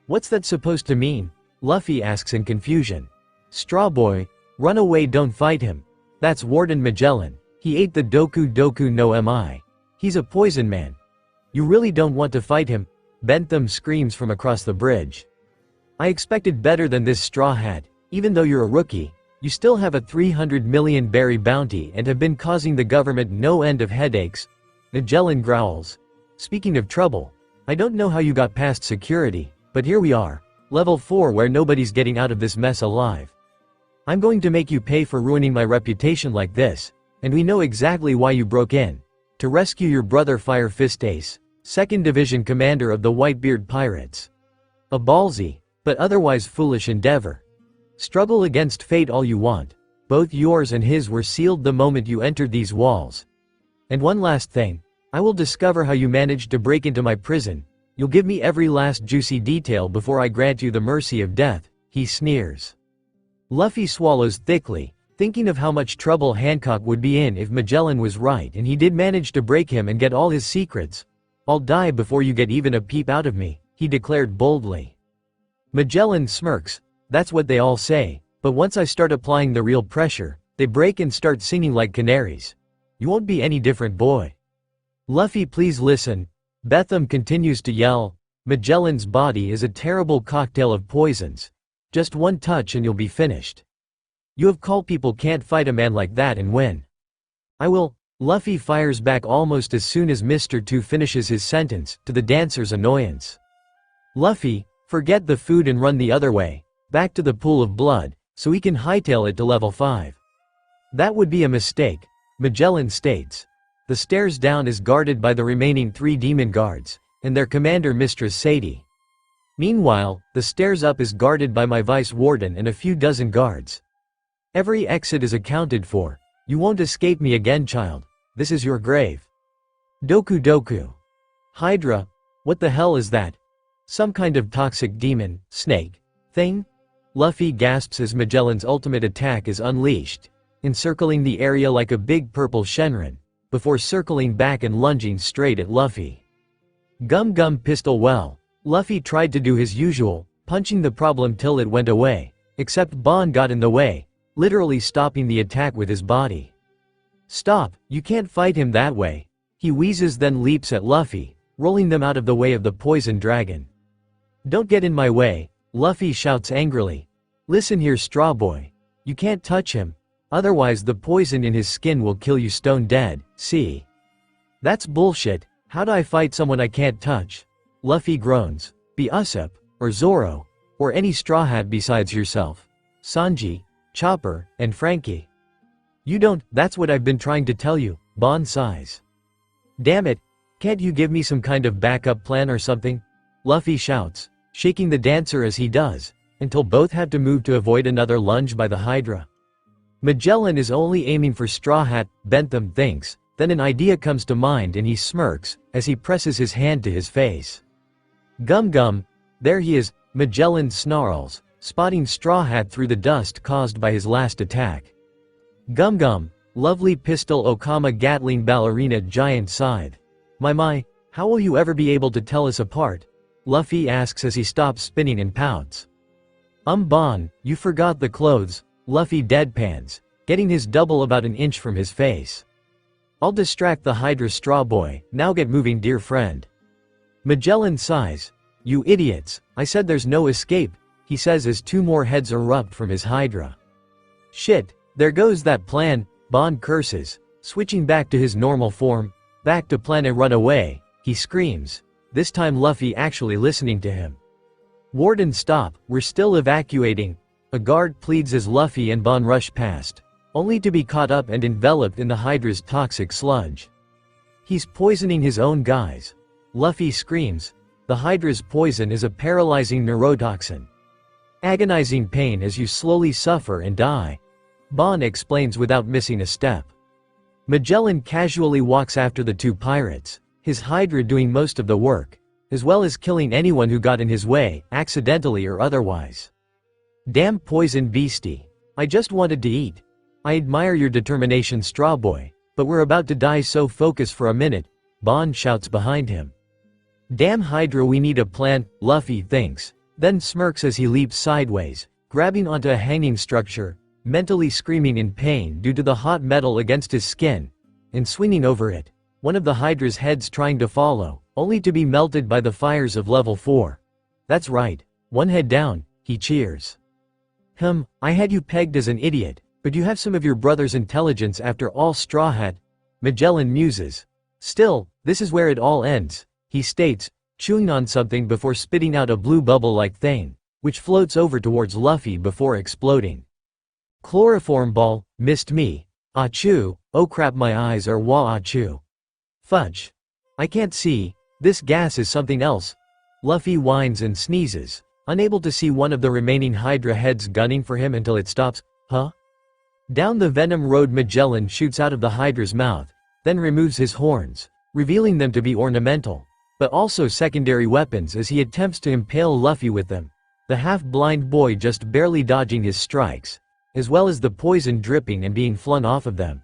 What's that supposed to mean? Luffy asks in confusion. Straw Boy, run away, don't fight him. That's Warden Magellan. He ate the Doku Doku no Mi. He's a poison man. You really don't want to fight him? Bentham screams from across the bridge. I expected better than this, Straw Hat. Even though you're a rookie, you still have a 300 million berry bounty and have been causing the government no end of headaches. Magellan growls. Speaking of trouble, I don't know how you got past security, but here we are. Level 4 where nobody's getting out of this mess alive. I'm going to make you pay for ruining my reputation like this, and we know exactly why you broke in. To rescue your brother Fire Fist Ace, 2nd Division Commander of the Whitebeard Pirates. A ballsy, but otherwise foolish endeavor. Struggle against fate all you want. Both yours and his were sealed the moment you entered these walls. And one last thing, I will discover how you managed to break into my prison. You'll give me every last juicy detail before I grant you the mercy of death, he sneers. Luffy swallows thickly, thinking of how much trouble Hancock would be in if Magellan was right and he did manage to break him and get all his secrets. I'll die before you get even a peep out of me, he declared boldly. Magellan smirks. That's what they all say, but once I start applying the real pressure, they break and start singing like canaries. You won't be any different, boy. Luffy, please listen. Betham continues to yell. Magellan's body is a terrible cocktail of poisons. Just one touch and you'll be finished. You have called people can't fight a man like that and win. I will. Luffy fires back almost as soon as Mr. 2 finishes his sentence, to the dancer's annoyance. Luffy, forget the food and run the other way, back to the pool of blood, so we can hightail it to level 5. That would be a mistake, Magellan states. The stairs down is guarded by the remaining 3 demon guards, and their commander Mistress Sadie. Meanwhile, the stairs up is guarded by my vice warden and a few dozen guards. Every exit is accounted for. You won't escape me again, child. This is your grave. Doku Doku. Hydra? What the hell is that? Some kind of toxic demon, snake, thing? Luffy gasps as Magellan's ultimate attack is unleashed, encircling the area like a big purple Shenron, before circling back and lunging straight at Luffy. Gum Gum Pistol. Well, Luffy tried to do his usual, punching the problem till it went away, except Bon got in the way, literally stopping the attack with his body. Stop, you can't fight him that way. He wheezes, then leaps at Luffy, rolling them out of the way of the poison dragon. Don't get in my way, Luffy shouts angrily. Listen here, Straw Boy. You can't touch him, otherwise the poison in his skin will kill you stone dead, see? That's bullshit. How do I fight someone I can't touch? Luffy groans. Be Usopp, or Zoro, or any Straw Hat besides yourself. Sanji, Chopper, and Frankie. You don't, that's what I've been trying to tell you, Bon sighs. Damn it, can't you give me some kind of backup plan or something? Luffy shouts, shaking the dancer as he does, until both have to move to avoid another lunge by the Hydra. Magellan is only aiming for Straw Hat, Bentham thinks, then an idea comes to mind and he smirks, as he presses his hand to his face. Gum Gum, there he is, Magellan snarls, spotting Straw Hat through the dust caused by his last attack. Gum Gum, lovely pistol Okama Gatling ballerina giant scythe. My, how will you ever be able to tell us apart? Luffy asks as he stops spinning and pouts. Bon, you forgot the clothes, Luffy deadpans, getting his double about an inch from his face. I'll distract the Hydra, Straw Boy, now get moving, dear friend. Magellan sighs. You idiots, I said there's no escape, he says as 2 more heads erupt from his Hydra. Shit, there goes that plan, Bon curses, switching back to his normal form, back to plan and run away, he screams, this time Luffy actually listening to him. Warden, stop, we're still evacuating, a guard pleads as Luffy and Bon rush past, only to be caught up and enveloped in the Hydra's toxic sludge. He's poisoning his own guys. Luffy screams. The Hydra's poison is a paralyzing neurotoxin. Agonizing pain as you slowly suffer and die. Bon explains without missing a step. Magellan casually walks after the 2 pirates, his Hydra doing most of the work, as well as killing anyone who got in his way, accidentally or otherwise. Damn poison beastie. I just wanted to eat. I admire your determination, Straw Boy, but we're about to die, so focus for a minute, Bon shouts behind him. Damn Hydra, we need a plan, Luffy thinks, then smirks as he leaps sideways, grabbing onto a hanging structure, mentally screaming in pain due to the hot metal against his skin, and swinging over it, one of the Hydra's heads trying to follow, only to be melted by the fires of level 4. That's right, 1 head down, he cheers. I had you pegged as an idiot, but you have some of your brother's intelligence after all, Straw Hat, Magellan muses. Still, this is where it all ends, he states, chewing on something before spitting out a blue bubble-like thing, which floats over towards Luffy before exploding. Chloroform ball, missed me. Achoo, oh crap, my eyes are achoo. Fudge. I can't see, this gas is something else. Luffy whines and sneezes, unable to see one of the remaining Hydra heads gunning for him until it stops. Down the Venom Road, Magellan shoots out of the Hydra's mouth, then removes his horns, revealing them to be ornamental, but also secondary weapons as he attempts to impale Luffy with them, the half-blind boy just barely dodging his strikes, as well as the poison dripping and being flung off of them.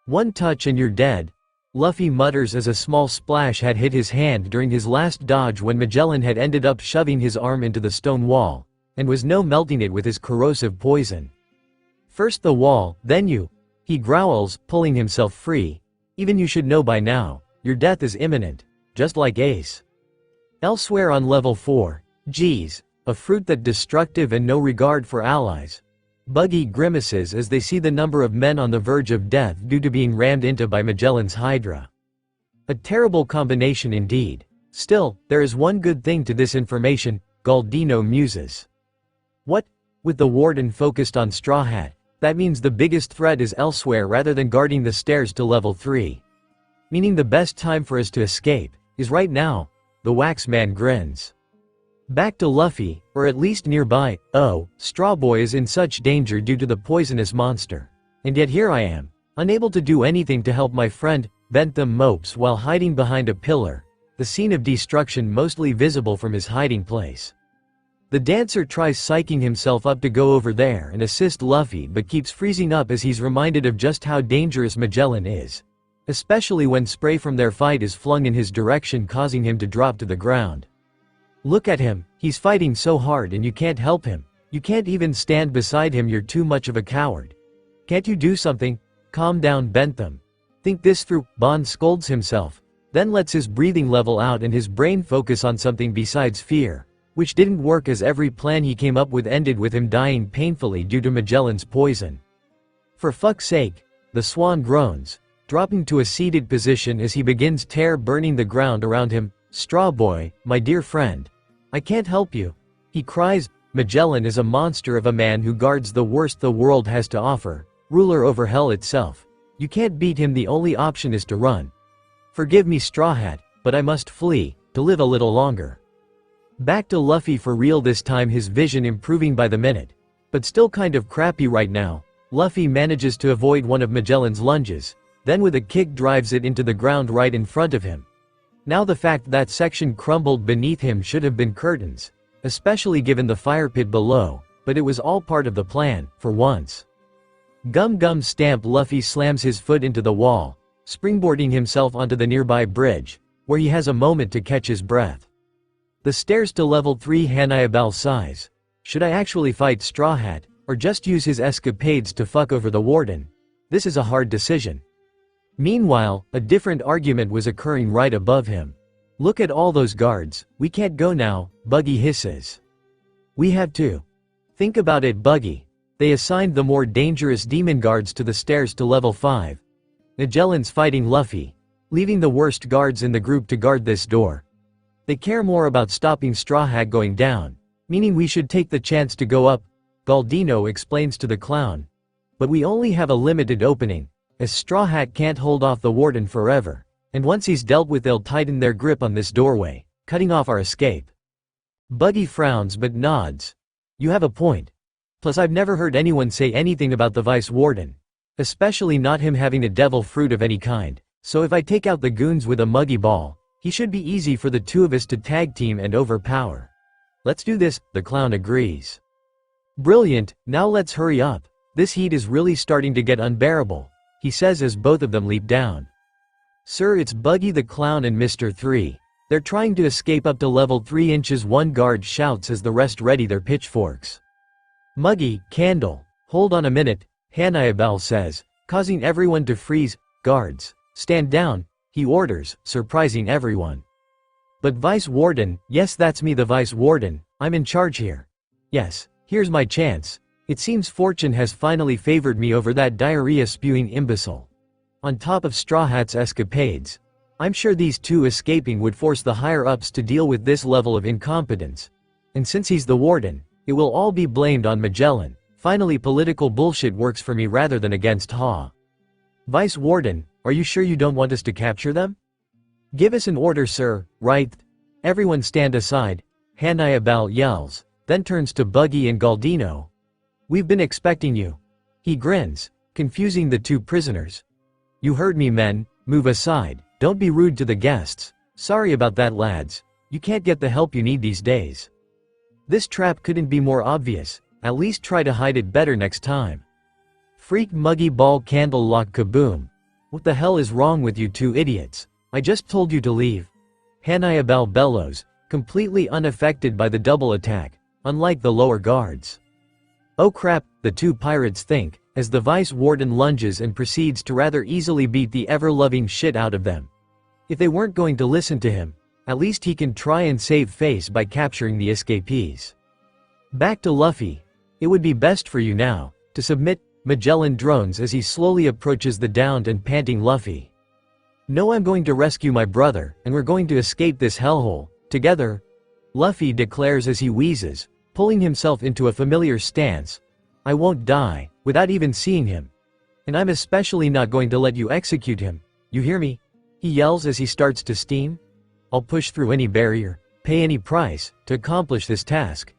One touch and you're dead. Luffy mutters as a small splash had hit his hand during his last dodge when Magellan had ended up shoving his arm into the stone wall, and was now melting it with his corrosive poison. First the wall, then you. He growls, pulling himself free. Even you should know by now, your death is imminent, just like Ace. Elsewhere on level 4, geez, a fruit that destructive and no regard for allies. Buggy grimaces as they see the number of men on the verge of death due to being rammed into by Magellan's Hydra. A terrible combination indeed. Still, there is one good thing to this information, Galdino muses. What? With the warden focused on Straw Hat, that means the biggest threat is elsewhere rather than guarding the stairs to level 3. Meaning the best time for us to escape is right now. The Waxman grins. Back to Luffy, or at least nearby. Oh, Straw Boy is in such danger due to the poisonous monster. And yet here I am, unable to do anything to help my friend. Bentham mopes while hiding behind a pillar, the scene of destruction mostly visible from his hiding place. The dancer tries psyching himself up to go over there and assist Luffy but keeps freezing up as he's reminded of just how dangerous Magellan is. Especially when spray from their fight is flung in his direction, causing him to drop to the ground. Look at him, he's fighting so hard and you can't help him. You can't even stand beside him, you're too much of a coward. Can't you do something? Calm down, Bentham. Think this through. Bond scolds himself, then lets his breathing level out and his brain focus on something besides fear, which didn't work as every plan he came up with ended with him dying painfully due to Magellan's poison. For fuck's sake, the swan groans, dropping to a seated position as he begins burning the ground around him. Straw Boy, my dear friend. I can't help you. He cries. Magellan is a monster of a man who guards the worst the world has to offer, ruler over hell itself. You can't beat him, the only option is to run. Forgive me, Straw Hat, but I must flee, to live a little longer. Back to Luffy for real, this time his vision improving by the minute. But still kind of crappy right now. Luffy manages to avoid one of Magellan's lunges, then with a kick drives it into the ground right in front of him. Now the fact that section crumbled beneath him should have been curtains, especially given the fire pit below, but it was all part of the plan, for once. Gum gum stamp. Luffy slams his foot into the wall, springboarding himself onto the nearby bridge, where he has a moment to catch his breath. The stairs to level 3. Hanayabal sighs. Should I actually fight Straw Hat, or just use his escapades to fuck over the warden? This is a hard decision. Meanwhile, a different argument was occurring right above him. Look at all those guards, we can't go now, Buggy hisses. We have to. Think about it, Buggy. They assigned the more dangerous demon guards to the stairs to level 5. Magellan's fighting Luffy, leaving the worst guards in the group to guard this door. They care more about stopping Straw Hat going down, meaning we should take the chance to go up, Galdino explains to the clown. But we only have a limited opening, as Straw Hat can't hold off the warden forever, and once he's dealt with they'll tighten their grip on this doorway, cutting off our escape. Buggy frowns but nods. You have a point. Plus I've never heard anyone say anything about the vice warden, especially not him having a devil fruit of any kind, so if I take out the goons with a muggy ball, he should be easy for the two of us to tag team and overpower. Let's do this, the clown agrees. Brilliant, now let's hurry up. This heat is really starting to get unbearable, he says as both of them leap down. Sir, it's Buggy the Clown and Mr. 3. They're trying to escape up to level 3 inches, one guard shouts as the rest ready their pitchforks. Muggy, Candle, hold on a minute, Hanayabal says, causing everyone to freeze. Guards, stand down, he orders, surprising everyone. But Vice Warden, yes, that's me, the Vice Warden, I'm in charge here. Yes, here's my chance. It seems fortune has finally favored me over that diarrhea-spewing imbecile. On top of Straw Hat's escapades, I'm sure these two escaping would force the higher-ups to deal with this level of incompetence. And since he's the warden, it will all be blamed on Magellan. Finally, political bullshit works for me rather than against Ha. Vice Warden, are you sure you don't want us to capture them? Give us an order, sir, right? Everyone stand aside, Hanayabal yells, then turns to Buggy and Galdino. We've been expecting you. He grins, confusing the two prisoners. You heard me, men, move aside, don't be rude to the guests. Sorry about that, lads, you can't get the help you need these days. This trap couldn't be more obvious, at least try to hide it better next time. Freak Muggy Ball Candle Lock Kaboom. What the hell is wrong with you two idiots? I just told you to leave. Hannibal bellows, completely unaffected by the double attack, unlike the lower guards. Oh crap, the two pirates think, as the vice warden lunges and proceeds to rather easily beat the ever-loving shit out of them. If they weren't going to listen to him, at least he can try and save face by capturing the escapees. Back to Luffy. It would be best for you now to submit, Magellan drones as he slowly approaches the downed and panting Luffy. No, I'm going to rescue my brother, and we're going to escape this hellhole, together, Luffy declares as he wheezes, pulling himself into a familiar stance. I won't die, without even seeing him. And I'm especially not going to let you execute him, you hear me? He yells as he starts to steam. I'll push through any barrier, pay any price, to accomplish this task.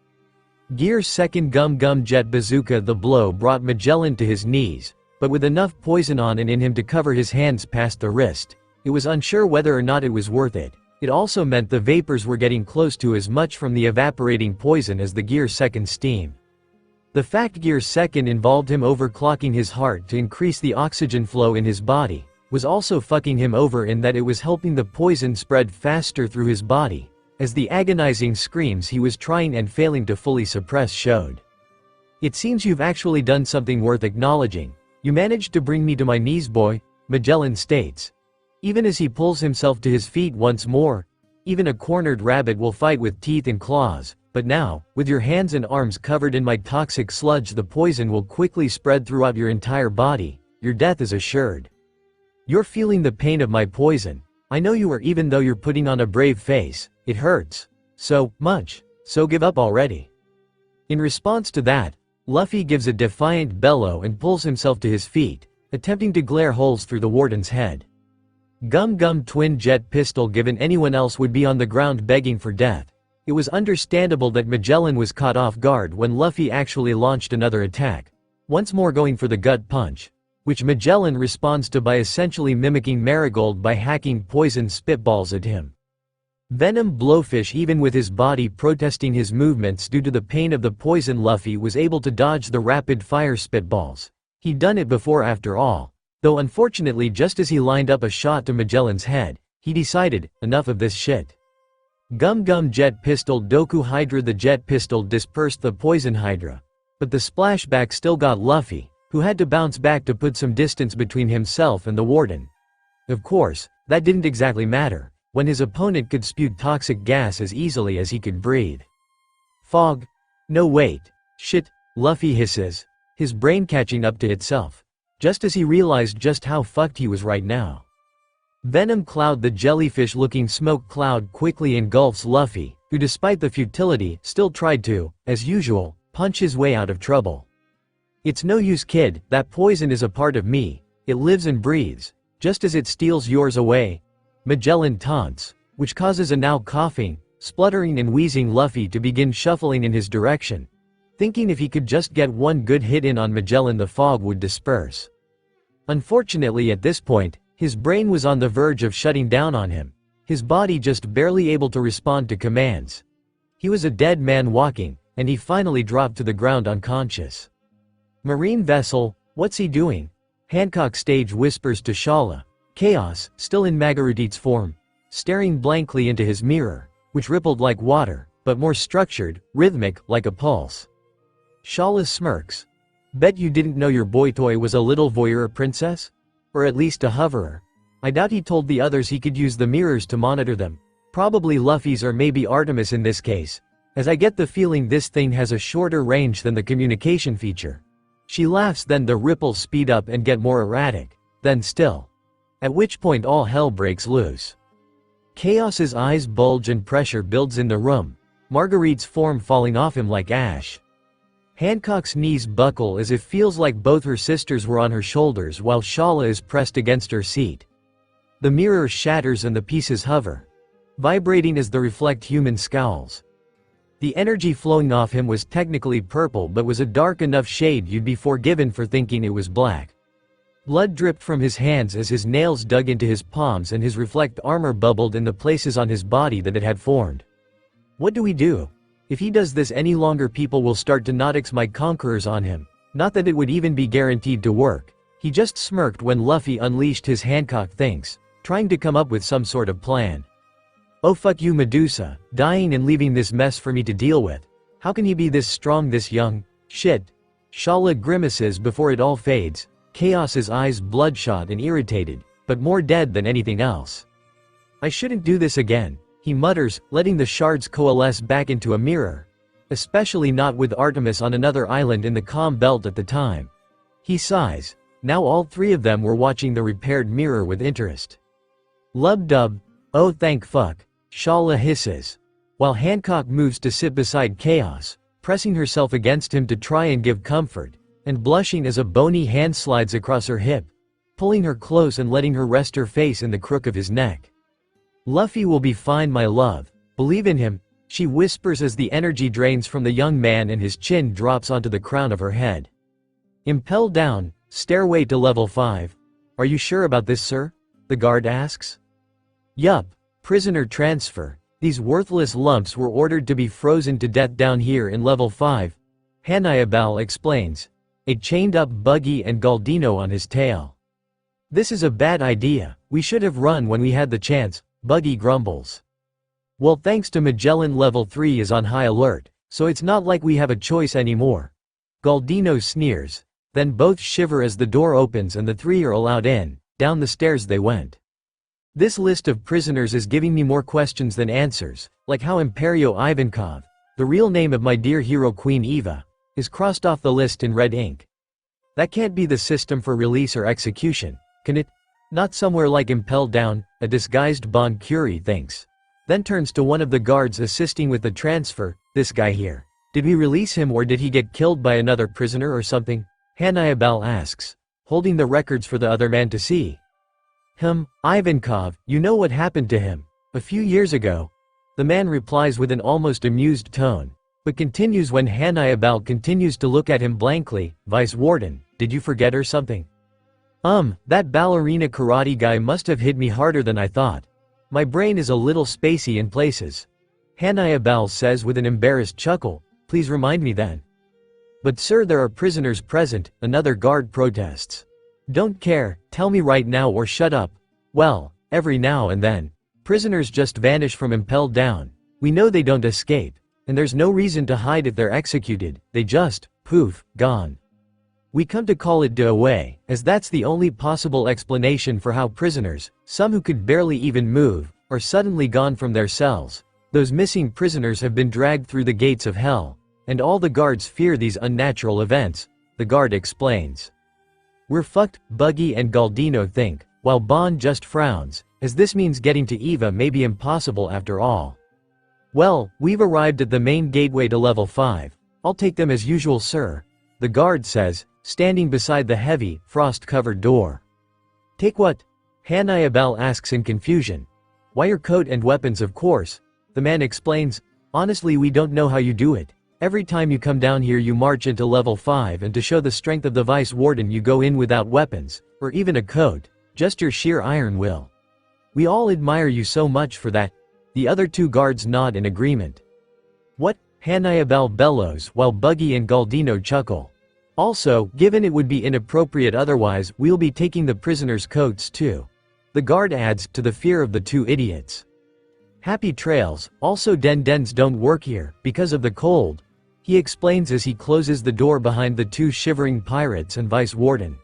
Gear's second Gum Gum Jet Bazooka. The blow brought Magellan to his knees, but with enough poison on and in him to cover his hands past the wrist, it was unsure whether or not it was worth it. It also meant the vapors were getting close to as much from the evaporating poison as the Gear's second steam. The fact Gear's second involved him overclocking his heart to increase the oxygen flow in his body was also fucking him over in that it was helping the poison spread faster through his body, as the agonizing screams he was trying and failing to fully suppress showed. It seems you've actually done something worth acknowledging. You managed to bring me to my knees, boy, Magellan states. Even as he pulls himself to his feet once more, even a cornered rabbit will fight with teeth and claws, but now, with your hands and arms covered in my toxic sludge, the poison will quickly spread throughout your entire body. Your death is assured. You're feeling the pain of my poison. I know you are, even though you're putting on a brave face. It hurts so much, so give up already. In response to that, Luffy gives a defiant bellow and pulls himself to his feet, attempting to glare holes through the warden's head. Gum Gum twin jet pistol. Given anyone else would be on the ground begging for death. It was understandable that Magellan was caught off guard when Luffy actually launched another attack, once more going for the gut punch, which Magellan responds to by essentially mimicking Marigold by hacking poison spitballs at him. Venom Blowfish, even with his body protesting his movements due to the pain of the poison, Luffy was able to dodge the rapid-fire spitballs. He'd done it before after all, though unfortunately just as he lined up a shot to Magellan's head, he decided, enough of this shit. Gum Gum Jet Pistol. Doku Hydra. The jet pistol dispersed the poison hydra, but the splashback still got Luffy, who had to bounce back to put some distance between himself and the warden. Of course, that didn't exactly matter, when his opponent could spew toxic gas as easily as he could breathe. Fog? No wait. Shit, Luffy hisses, his brain catching up to itself, just as he realized just how fucked he was right now. Venom Cloud. The jellyfish-looking smoke cloud quickly engulfs Luffy, who despite the futility, still tried to, as usual, punch his way out of trouble. It's no use, kid, that poison is a part of me, it lives and breathes, just as it steals yours away, Magellan taunts, which causes a now coughing, spluttering and wheezing Luffy to begin shuffling in his direction, thinking if he could just get one good hit in on Magellan the fog would disperse. Unfortunately at this point, his brain was on the verge of shutting down on him, his body just barely able to respond to commands. He was a dead man walking, and he finally dropped to the ground unconscious. Marine vessel, what's he doing? Hancock stage whispers to Shala. Chaos, still in Marguerite's form, staring blankly into his mirror, which rippled like water, but more structured, rhythmic, like a pulse. Shala smirks. Bet you didn't know your boy toy was a little voyeur princess? Or at least a hoverer. I doubt he told the others he could use the mirrors to monitor them. Probably Luffy's or maybe Artemis in this case, as I get the feeling this thing has a shorter range than the communication feature. She laughs, then the ripples speed up and get more erratic, then still. At which point all hell breaks loose. Chaos's eyes bulge and pressure builds in the room, Marguerite's form falling off him like ash. Hancock's knees buckle as it feels like both her sisters were on her shoulders while Shala is pressed against her seat. The mirror shatters and the pieces hover, vibrating as they reflect human scowls. The energy flowing off him was technically purple but was a dark enough shade you'd be forgiven for thinking it was black. Blood dripped from his hands as his nails dug into his palms and his reflect armor bubbled in the places on his body that it had formed. What do we do? If he does this any longer, people will start to Nautix my conquerors on him. Not that it would even be guaranteed to work. He just smirked when Luffy unleashed his Hancock things, trying to come up with some sort of plan. Oh fuck you Medusa, dying and leaving this mess for me to deal with. How can he be this strong this young? Shit. Shala grimaces before it all fades, Chaos's eyes bloodshot and irritated, but more dead than anything else. I shouldn't do this again, he mutters, letting the shards coalesce back into a mirror. Especially not with Artemis on another island in the calm belt at the time. He sighs. Now all three of them were watching the repaired mirror with interest. Lub-dub, oh thank fuck, Shala hisses. While Hancock moves to sit beside Chaos, pressing herself against him to try and give comfort, and blushing as a bony hand slides across her hip, pulling her close and letting her rest her face in the crook of his neck. Luffy will be fine my love, believe in him, she whispers as the energy drains from the young man and his chin drops onto the crown of her head. Impel down, stairway to level 5. Are you sure about this sir? The guard asks. Yup, prisoner transfer. These worthless lumps were ordered to be frozen to death down here in level 5. Hannibal explains. A chained-up Buggy and Galdino on his tail. This is a bad idea, we should have run when we had the chance, Buggy grumbles. Well thanks to Magellan level 3 is on high alert, so it's not like we have a choice anymore. Galdino sneers. Then both shiver as the door opens and the three are allowed in. Down the stairs they went. This list of prisoners is giving me more questions than answers, like how Imperio Ivankov, the real name of my dear hero Queen Eva, is crossed off the list in red ink. That can't be the system for release or execution, can it? Not somewhere like Impel Down, a disguised Bon Curie thinks. Then turns to one of the guards assisting with the transfer, this guy here. Did we release him or did he get killed by another prisoner or something? Hannibal asks, holding the records for the other man to see. Ivankov, you know what happened to him, a few years ago. The man replies with an almost amused tone, but continues when Hannibal continues to look at him blankly, Vice Warden, did you forget or something? That ballerina karate guy must have hit me harder than I thought. My brain is a little spacey in places. Hannibal says with an embarrassed chuckle, please remind me then. But sir there are prisoners present, another guard protests. Don't care, tell me right now or shut up. Well, every now and then, prisoners just vanish from Impel Down. We know they don't escape, and there's no reason to hide if they're executed, they just, poof, gone. We come to call it away, as that's the only possible explanation for how prisoners, some who could barely even move, are suddenly gone from their cells. Those missing prisoners have been dragged through the gates of hell, and all the guards fear these unnatural events, the guard explains. We're fucked, Buggy and Galdino think, while Bon just frowns, as this means getting to Eva may be impossible after all. Well, we've arrived at the main gateway to level 5. I'll take them as usual sir, the guard says, standing beside the heavy, frost-covered door. Take what? Hannibal asks in confusion. Why your coat and weapons of course, the man explains, honestly we don't know how you do it. Every time you come down here you march into level 5 and to show the strength of the Vice Warden you go in without weapons, or even a coat, just your sheer iron will. We all admire you so much for that. The other two guards nod in agreement. What? Hannibal bellows while Buggy and Galdino chuckle. Also, given it would be inappropriate otherwise, we'll be taking the prisoners' coats too. The guard adds, to the fear of the two idiots. Happy trails, also dens don't work here, because of the cold. He explains as he closes the door behind the two shivering pirates and Vice Warden.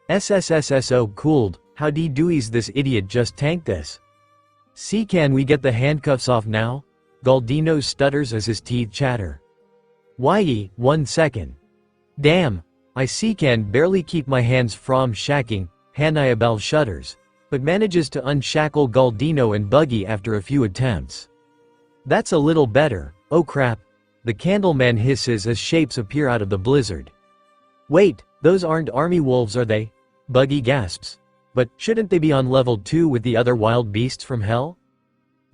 SSSSO cooled, how dooey's this idiot just tanked this. See can we get the handcuffs off now? Galdino stutters as his teeth chatter. Why, 1 second. Damn, I can barely keep my hands from shacking, Hannibal shudders, but manages to unshackle Galdino and Buggy after a few attempts. That's a little better, oh crap, the Candleman hisses as shapes appear out of the blizzard. Wait, those aren't army wolves are they? Buggy gasps. But, shouldn't they be on level 2 with the other wild beasts from hell?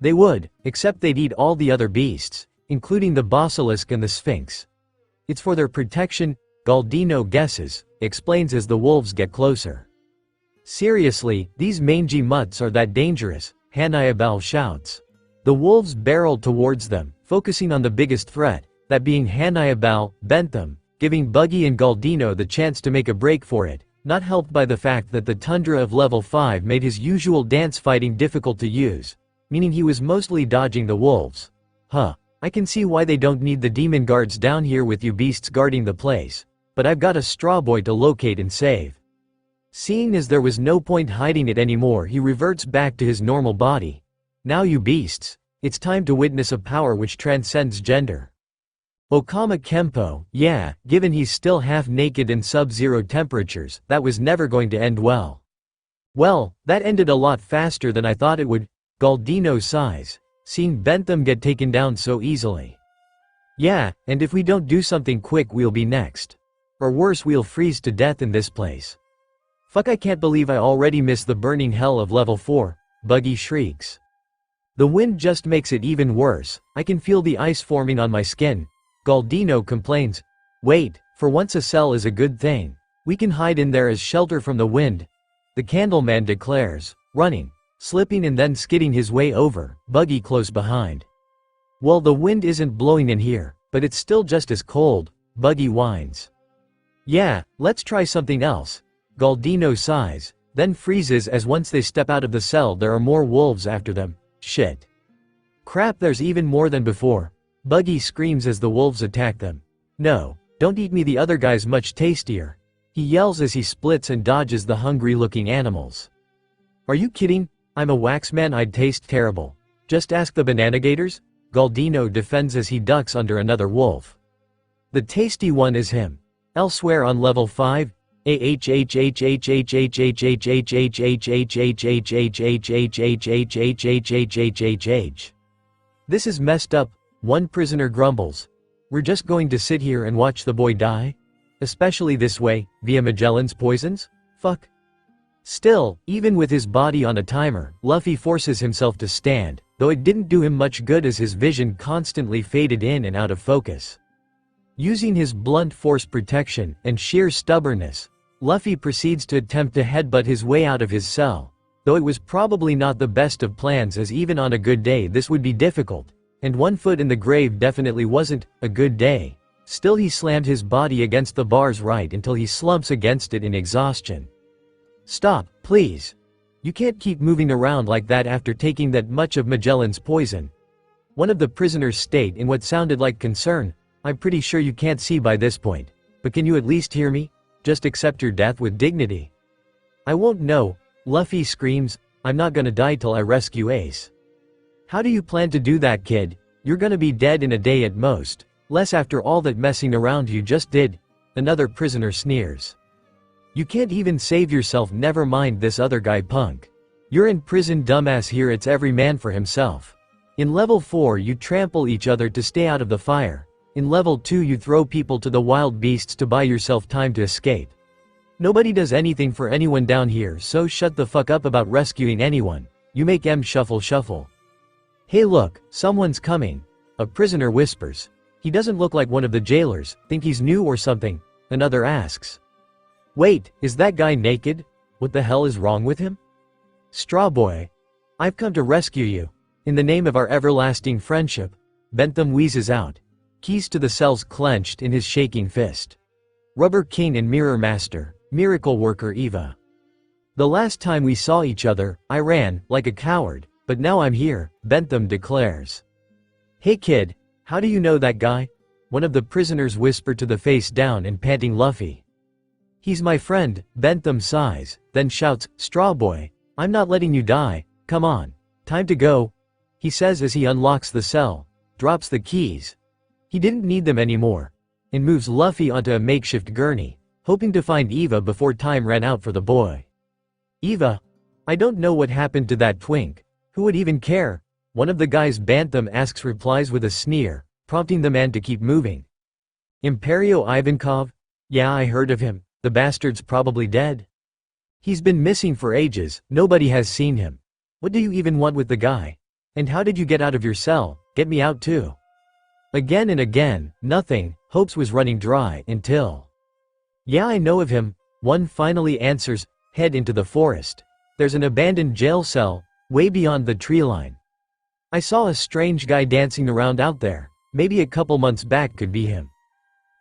They would, except they'd eat all the other beasts, including the basilisk and the sphinx. It's for their protection, Galdino guesses, explains as the wolves get closer. Seriously, these mangy mutts are that dangerous, Hannibal shouts. The wolves barrel towards them, focusing on the biggest threat, that being Hannibal, Bentham, giving Buggy and Galdino the chance to make a break for it. not helped by the fact that the tundra of level 5 made his usual dance fighting difficult to use, meaning he was mostly dodging the wolves. Huh, I can see why they don't need the demon guards down here with you beasts guarding the place, but I've got a straw boy to locate and save. Seeing as there was no point hiding it anymore, he reverts back to his normal body. Now you beasts, it's time to witness a power which transcends gender. Okama Kempo, yeah, given he's still half naked in sub-zero temperatures, that was never going to end well. Well, that ended a lot faster than I thought it would. Galdino sighs, seeing Bentham get taken down so easily. Yeah, and if we don't do something quick we'll be next. Or worse, we'll freeze to death in this place. Fuck, I can't believe I already missed the burning hell of level 4, Buggy shrieks. The wind just makes it even worse, I can feel the ice forming on my skin. Galdino complains. Wait, for once a cell is a good thing. We can hide in there as shelter from the wind. The Candleman declares, running, slipping and then skidding his way over, Buggy close behind. Well, the wind isn't blowing in here, but it's still just as cold, Buggy whines. Yeah, let's try something else. Galdino sighs, then freezes as once they step out of the cell there are more wolves after them. Shit. Crap, there's even more than before. Buggy screams as the wolves attack them. No, don't eat me, the other guy's much tastier. He yells as he splits and dodges the hungry-looking animals. Are you kidding? I'm a waxman, I'd taste terrible. Just ask the banana gators? Galdino defends as he ducks under another wolf. The tasty one is him. Elsewhere on level 5, this is messed up, one prisoner grumbles. We're just going to sit here and watch the boy die? Especially this way, via Magellan's poisons? Fuck. Still, even with his body on a timer, Luffy forces himself to stand, though it didn't do him much good as his vision constantly faded in and out of focus. Using his blunt force protection and sheer stubbornness, Luffy proceeds to attempt to headbutt his way out of his cell, though it was probably not the best of plans as even on a good day this would be difficult, and 1 foot in the grave definitely wasn't a good day. Still, he slammed his body against the bars right until he slumps against it in exhaustion. Stop, please. You can't keep moving around like that after taking that much of Magellan's poison. One of the prisoners state in what sounded like concern. I'm pretty sure you can't see by this point, but can you at least hear me? Just accept your death with dignity. I won't know, Luffy screams, I'm not gonna die till I rescue Ace. How do you plan to do that, kid? You're gonna be dead in a day at most, less after all that messing around you just did. Another prisoner sneers. You can't even save yourself, never mind this other guy, punk. You're in prison, dumbass. Here it's every man for himself. In level 4 you trample each other to stay out of the fire. In level 2 you throw people to the wild beasts to buy yourself time to escape. Nobody does anything for anyone down here, so shut the fuck up about rescuing anyone. You make M shuffle. Hey look, someone's coming. A prisoner whispers. He doesn't look like one of the jailers, think he's new or something. Another asks. Wait, is that guy naked? What the hell is wrong with him? Straw Boy. I've come to rescue you. In the name of our everlasting friendship. Bentham wheezes out. Keys to the cells clenched in his shaking fist. Rubber King and Mirror Master, Miracle Worker Eva. The last time we saw each other, I ran, like a coward, but now I'm here, Bentham declares. Hey kid, how do you know that guy? One of the prisoners whispered to the face down and panting Luffy. He's my friend, Bentham sighs, then shouts, Straw Boy, I'm not letting you die, come on. Time to go, he says as he unlocks the cell, drops the keys. He didn't need them anymore, and moves Luffy onto a makeshift gurney, hoping to find Eva before time ran out for the boy. Eva? I don't know what happened to that twink. Who would even care? One of the guys Bentham asks replies with a sneer, prompting the man to keep moving. Imperio Ivankov? Yeah, I heard of him, the bastard's probably dead. He's been missing for ages, nobody has seen him. What do you even want with the guy? And how did you get out of your cell? Get me out too. Again and again, nothing, hopes was running dry until. Yeah, I know of him, one finally answers, head into the forest. There's an abandoned jail cell, way beyond the tree line. I saw a strange guy dancing around out there, maybe a couple months back could be him.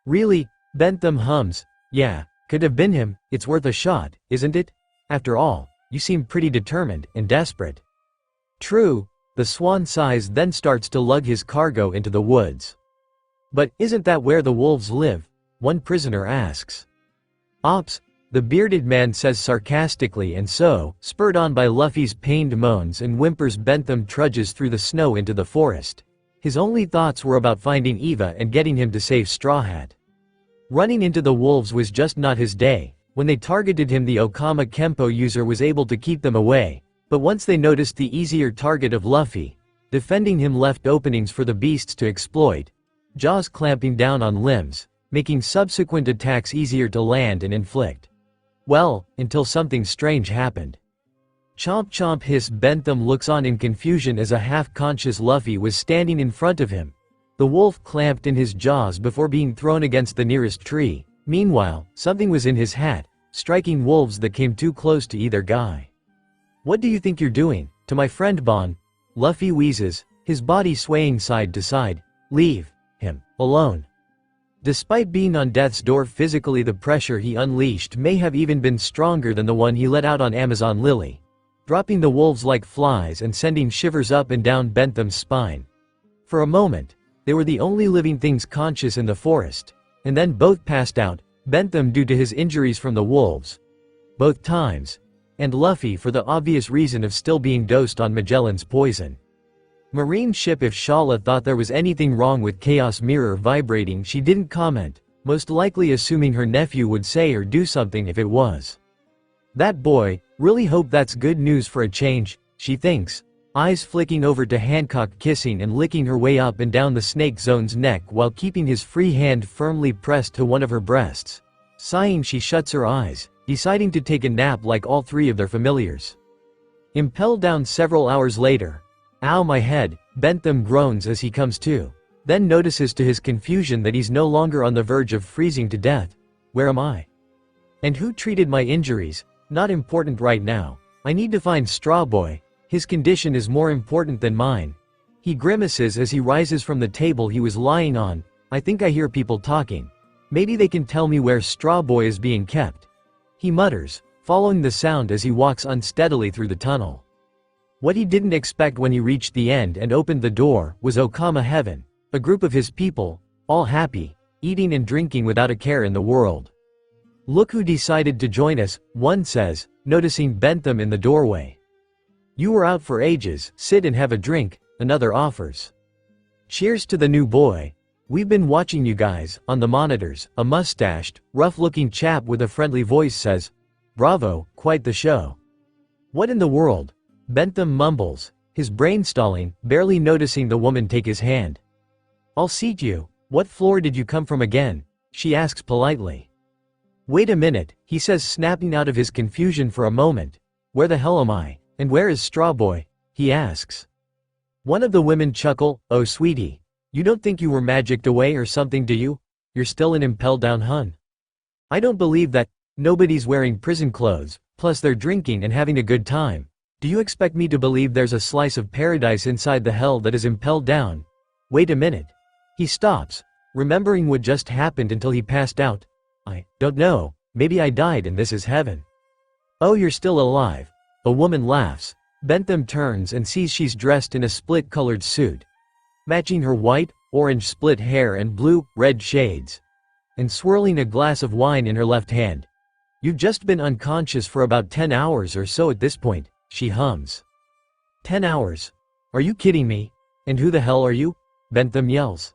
Really? Bentham hums, yeah, Could have been him, it's worth a shot, isn't it? After all, you seem pretty determined and desperate. True, the swan sighs then starts to lug his cargo into the woods. But isn't that where the wolves live? One prisoner asks. Ops, the bearded man says sarcastically, and so, spurred on by Luffy's pained moans and whimpers, Bentham trudges through the snow into the forest. His only thoughts were about finding Eva and getting him to save Straw Hat. Running into the wolves was just not his day. When they targeted him, the Okama Kempo user was able to keep them away, but once they noticed the easier target of Luffy, defending him left openings for the beasts to exploit, jaws clamping down on limbs, making subsequent attacks easier to land and inflict. Well, until something strange happened. Chomp chomp hiss. Bentham looks on in confusion as a half-conscious Luffy was standing in front of him. The wolf clamped in his jaws before being thrown against the nearest tree. Meanwhile, something was in his hat, striking wolves that came too close to either guy. What do you think you're doing? To my friend Bon? Luffy wheezes, his body swaying side to side. Leave him alone. Despite being on death's door physically, the pressure he unleashed may have even been stronger than the one he let out on Amazon Lily, dropping the wolves like flies and sending shivers up and down Bentham's spine. For a moment, they were the only living things conscious in the forest, and then both passed out, Bentham due to his injuries from the wolves, both times, and Luffy for the obvious reason of still being dosed on Magellan's poison. Marine ship. If Shala thought there was anything wrong with Chaos Mirror vibrating, she didn't comment, most likely assuming her nephew would say or do something if it was. That boy, really hope that's good news for a change, she thinks, eyes flicking over to Hancock, kissing and licking her way up and down the Snake Zone's neck while keeping his free hand firmly pressed to one of her breasts. Sighing, she shuts her eyes, deciding to take a nap like all three of their familiars. Impelled down several hours later. Ow, my head, Bentham groans as he comes to, then notices to his confusion that he's no longer on the verge of freezing to death. Where am I? And who treated my injuries? Not important right now. I need to find Straw Boy. His condition is more important than mine. He grimaces as he rises from the table he was lying on. I think I hear people talking. Maybe they can tell me where Straw Boy is being kept. He mutters, following the sound as he walks unsteadily through the tunnel. What he didn't expect when he reached the end and opened the door was Okama Heaven, a group of his people, all happy, eating and drinking without a care in the world. Look who decided to join us, one says, noticing Bentham in the doorway. You were out for ages, sit and have a drink, another offers. Cheers to the new boy. We've been watching you guys, on the monitors. A mustached, rough-looking chap with a friendly voice says, bravo, quite the show. What in the world? Bentham mumbles, his brain stalling, barely noticing the woman take his hand. I'll seat you. What floor did you come from again? She asks politely. Wait a minute, he says, snapping out of his confusion for a moment. Where the hell am I? And where is Straw Boy? He asks. One of the women chuckle, oh sweetie. You don't think you were magicked away or something, do you? You're still an impelled down hun. I don't believe that. Nobody's wearing prison clothes, plus they're drinking and having a good time. Do you expect me to believe there's a slice of paradise inside the hell that is impelled down? Wait a minute. He stops, remembering what just happened until he passed out. I don't know, maybe I died and this is heaven. Oh, you're still alive. A woman laughs. Bentham turns and sees she's dressed in a split-colored suit, matching her white, orange split hair and blue, red shades, and swirling a glass of wine in her left hand. You've just been unconscious for about 10 hours or so at this point. She hums. 10 hours? Are you kidding me? And who the hell are you? Bentham yells.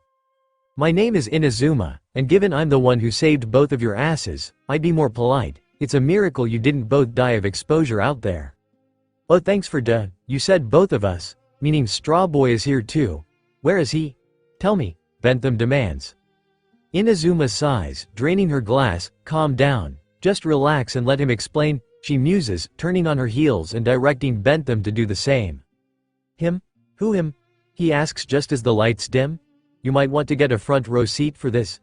My name is Inazuma, and given I'm the one who saved both of your asses, I'd be more polite. It's a miracle you didn't both die of exposure out there. Oh, thanks for you said both of us, meaning Straw Boy is here too. Where is he? Tell me, Bentham demands. Inazuma sighs, draining her glass. Calm down. Just relax and let him explain. She muses, turning on her heels and directing Bentham to do the same. Him? Who him? He asks just as the lights dim. You might want to get a front row seat for this,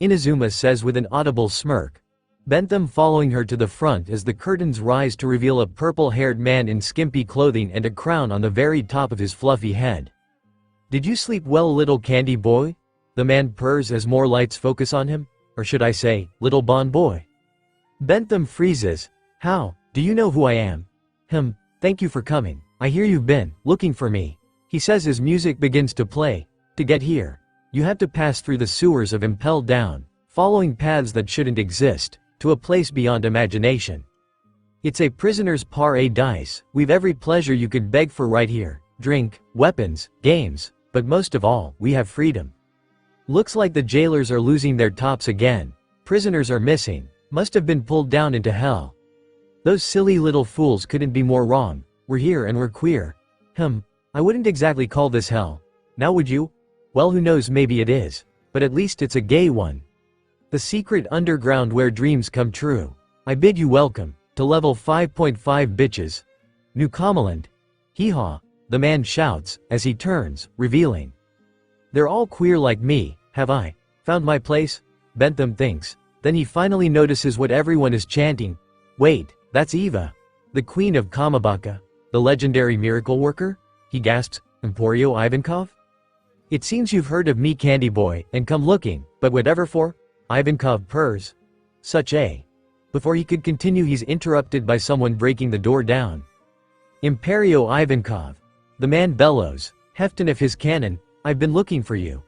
Inazuma says with an audible smirk. Bentham following her to the front as the curtains rise to reveal a purple-haired man in skimpy clothing and a crown on the very top of his fluffy head. Did you sleep well, little candy boy? The man purrs as more lights focus on him. Or should I say, little Bon boy? Bentham freezes. How? Do you know who I am? Thank you for coming. I hear you've been looking for me. He says as music begins to play. To get here, you have to pass through the sewers of Impel Down, following paths that shouldn't exist, to a place beyond imagination. It's a prisoner's paradise. We've every pleasure you could beg for right here. Drink, weapons, games, but most of all, we have freedom. Looks like the jailers are losing their tops again. Prisoners are missing. Must have been pulled down into hell. Those silly little fools couldn't be more wrong. We're here and we're queer. I wouldn't exactly call this hell. Now would you? Well, who knows, maybe it is. But at least it's a gay one. The secret underground where dreams come true. I bid you welcome to level 5.5 bitches. New Comaland. Hee-haw, the man shouts as he turns, revealing. They're all queer like me. Have I found my place? Bentham thinks. Then he finally notices what everyone is chanting. Wait, that's Eva, the queen of Kamabaka, the legendary miracle worker? He gasps, Emporio Ivankov? It seems you've heard of me, Candy Boy, and come looking, but whatever for? Ivankov purrs. Such a. Before he could continue, he's interrupted by someone breaking the door down. Imperio Ivankov. The man bellows, heftin of his cannon, I've been looking for you.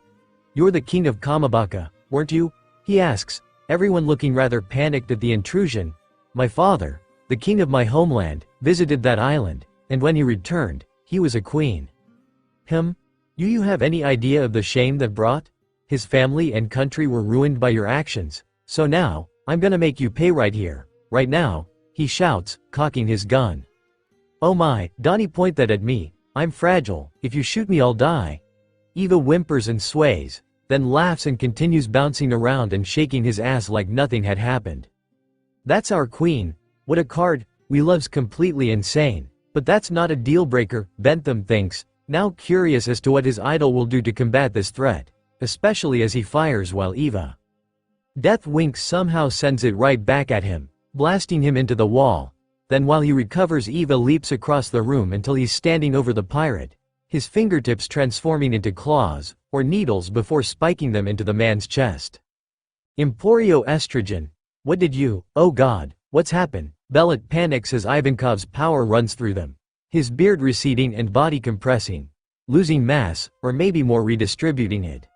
You're the king of Kamabaka, weren't you? He asks, everyone looking rather panicked at the intrusion. My father, the king of my homeland, visited that island, and when he returned, he was a queen. You have any idea of the shame that brought? His family and country were ruined by your actions, so now, I'm gonna make you pay right here, right now, he shouts, cocking his gun. Oh my, Donnie, point that at me, I'm fragile, if you shoot me I'll die. Eva whimpers and sways, then laughs and continues bouncing around and shaking his ass like nothing had happened. That's our queen, what a card, we love's completely insane, but that's not a deal breaker, Bentham thinks, now curious as to what his idol will do to combat this threat, especially as he fires while Eva. Death winks somehow sends it right back at him, blasting him into the wall. Then while he recovers, Eva leaps across the room until he's standing over the pirate, his fingertips transforming into claws, or needles before spiking them into the man's chest. Emporio Estrogen. What did you, oh god, what's happened? Bellet panics as Ivankov's power runs through them, his beard receding and body compressing, losing mass, or maybe more redistributing it.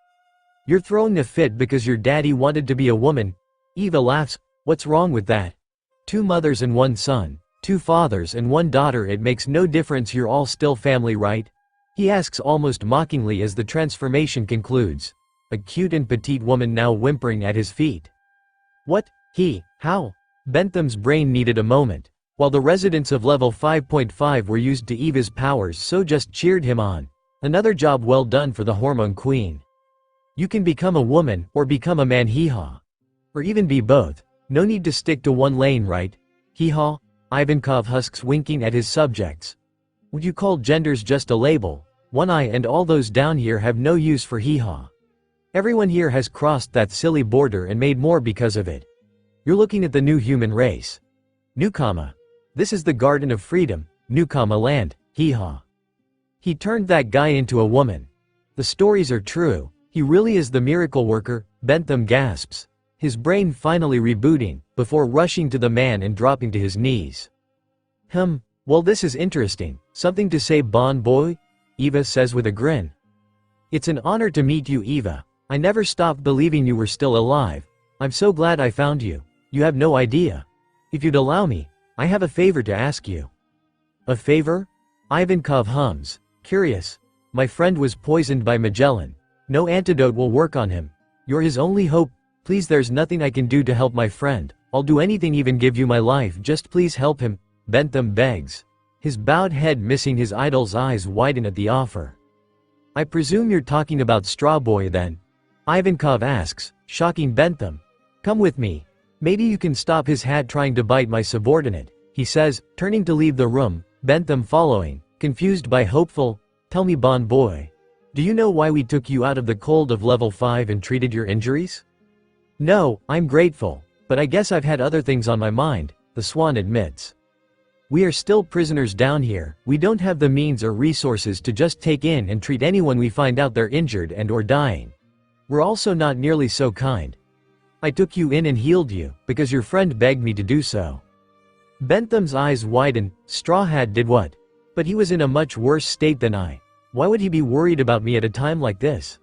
You're throwing a fit because your daddy wanted to be a woman? Eva laughs, what's wrong with that? 2 mothers and 1 son, 2 fathers and 1 daughter, it makes no difference, you're all still family, right? He asks almost mockingly as the transformation concludes, a cute and petite woman now whimpering at his feet. What? How? Bentham's brain needed a moment, while the residents of level 5.5 were used to Eva's powers, so just cheered him on. Another job well done for the hormone queen. You can become a woman, or become a man, hee-haw. Or even be both. No need to stick to one lane, right? Hee-haw, Ivankov husks, winking at his subjects. Would you call genders just a label? One Eye and all those down here have no use for hee-haw. Everyone here has crossed that silly border and made more because of it. You're looking at the new human race. Newkama. This is the Garden of Freedom, Newkama land, hee-haw. He turned that guy into a woman. The stories are true, he really is the miracle worker, Bentham gasps, his brain finally rebooting, before rushing to the man and dropping to his knees. Well, this is interesting, something to say, bon boy? Eva says with a grin. It's an honor to meet you, Eva. I never stopped believing you were still alive. I'm so glad I found you. You have no idea. If you'd allow me, I have a favor to ask you. A favor? Ivankov hums, curious. My friend was poisoned by Magellan. No antidote will work on him. You're his only hope. Please, there's nothing I can do to help my friend. I'll do anything, even give you my life. Just please help him, Bentham begs. His bowed head missing, his idol's eyes widen at the offer. I presume you're talking about Straw Boy then? Ivankov asks, shocking Bentham. Come with me. Maybe you can stop his hat trying to bite my subordinate, he says, turning to leave the room, Bentham following, confused by hopeful, tell me, bon boy. Do you know why we took you out of the cold of level 5 and treated your injuries? No, I'm grateful, but I guess I've had other things on my mind, the Swan admits. We are still prisoners down here, we don't have the means or resources to just take in and treat anyone we find out they're injured and or dying. We're also not nearly so kind. I took you in and healed you, because your friend begged me to do so. Bentham's eyes widened. Straw Hat did what? But he was in a much worse state than I. Why would he be worried about me at a time like this?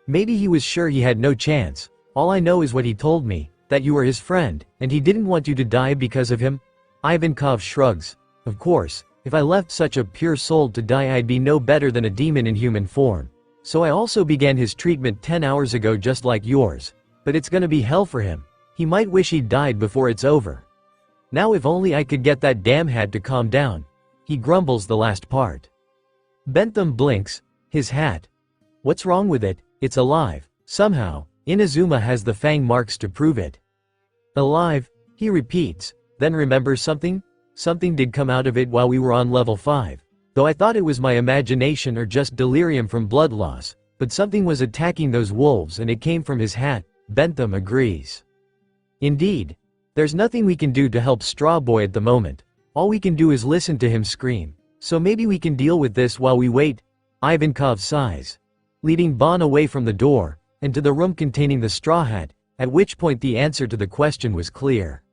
Maybe he was sure he had no chance. All I know is what he told me, that you were his friend, and he didn't want you to die because of him. Ivankov shrugs. Of course, if I left such a pure soul to die, I'd be no better than a demon in human form. So I also began his treatment 10 hours ago, just like yours. But it's gonna be hell for him. He might wish he'd died before it's over. Now if only I could get that damn hat to calm down. He grumbles the last part. Bentham blinks. His hat. What's wrong with it? It's alive. Somehow, Inazuma has the fang marks to prove it. Alive, he repeats, then remembers something? Something did come out of it while we were on level 5. Though I thought it was my imagination or just delirium from blood loss, but something was attacking those wolves and it came from his hat. Bentham agrees. Indeed. There's nothing we can do to help Straw Boy at the moment. All we can do is listen to him scream. So maybe we can deal with this while we wait. Ivankov sighs, leading Bon away from the door, and to the room containing the straw hat, at which point the answer to the question was clear.